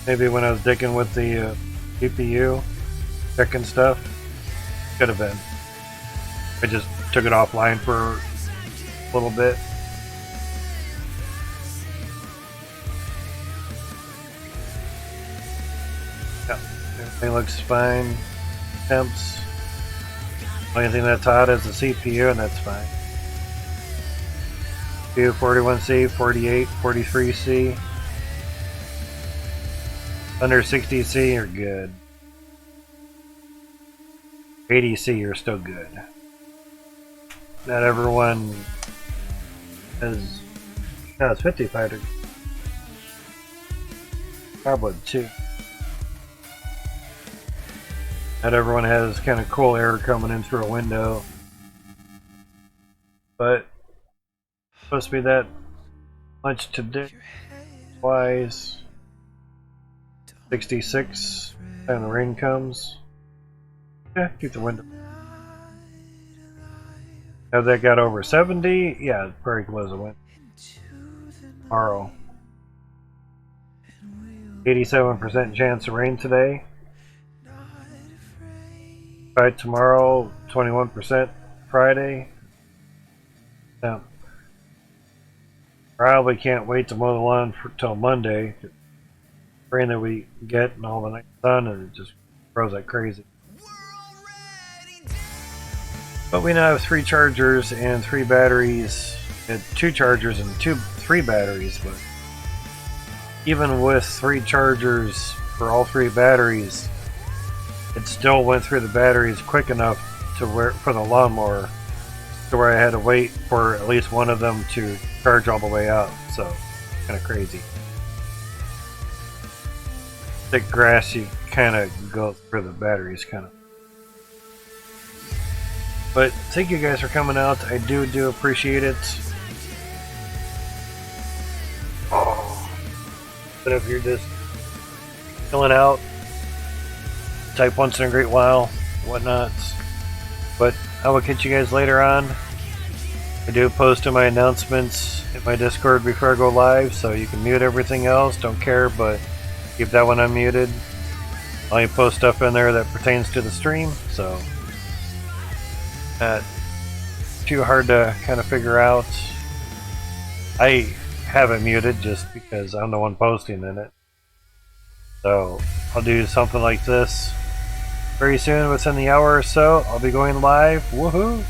maybe when I was digging with the GPU, checking stuff. Could have been. I just took it offline for a little bit. Everything looks fine. Temps. Only thing that's hot is the CPU, and that's fine. CPU 41C, 48, 43C. Under 60C, you're good. 80C, you're still good. Not everyone is. No, it's 55 degrees. Probably too. Not everyone has kind of cool air coming in through a window, but it's supposed to be that much today. Wise 66, and the rain comes. Yeah, keep the window. Have that got over 70? Yeah, it probably was a win. Tomorrow. 87% chance of rain today. By tomorrow, 21% Friday. Yeah. Probably can't wait to mow the lawn till Monday. Rain that we get and all the night sun, and it just grows like crazy. But we now have 3 chargers and 3 batteries. We had 2 chargers and 3 batteries, but even with 3 chargers for all 3 batteries, it still went through the batteries quick enough to for the lawnmower to where I had to wait for at least one of them to charge all the way out. So, kind of crazy. Thick grass, you kind of go through the batteries, kind of. But thank you guys for coming out. I do appreciate it. Oh. But if you're just chilling out, type once in a great while, whatnot. But I will catch you guys later on. I do post my announcements in my Discord before I go live, so you can mute everything else. Don't care, but keep that one unmuted. I only post stuff in there that pertains to the stream, so not too hard to kind of figure out. I have it muted just because I'm the one posting in it. So I'll do something like this very soon, within the hour or so. I'll be going live. Woohoo!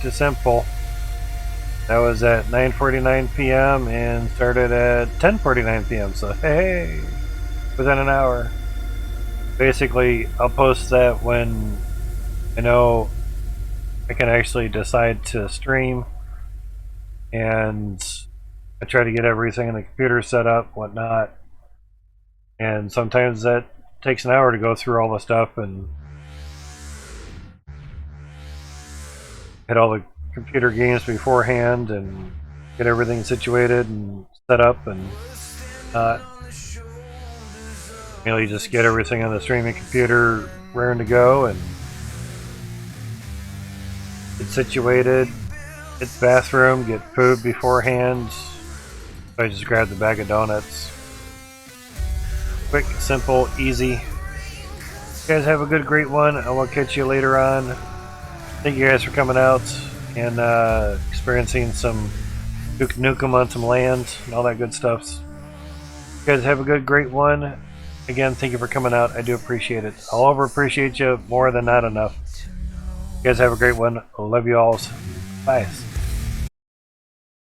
To simple. That was at 9:49 p.m. and started at 10:49 p.m. So hey, within an hour. Basically, I'll post that when I know I can actually decide to stream, and I try to get everything in the computer set up, whatnot. And sometimes that takes an hour to go through all the stuff and hit all the computer games beforehand and get everything situated and set up, and you just get everything on the streaming computer raring to go and get situated, get the bathroom, get food beforehand. So I just grabbed the bag of donuts. Quick, simple, easy. You guys have a good, great one. I will catch you later on. Thank you guys for coming out and experiencing some Duke Nukem on some land and all that good stuff. You guys have a good, great one. Again, thank you for coming out. I do appreciate it. I'll over appreciate you more than not enough. You guys have a great one. I love you all. Bye.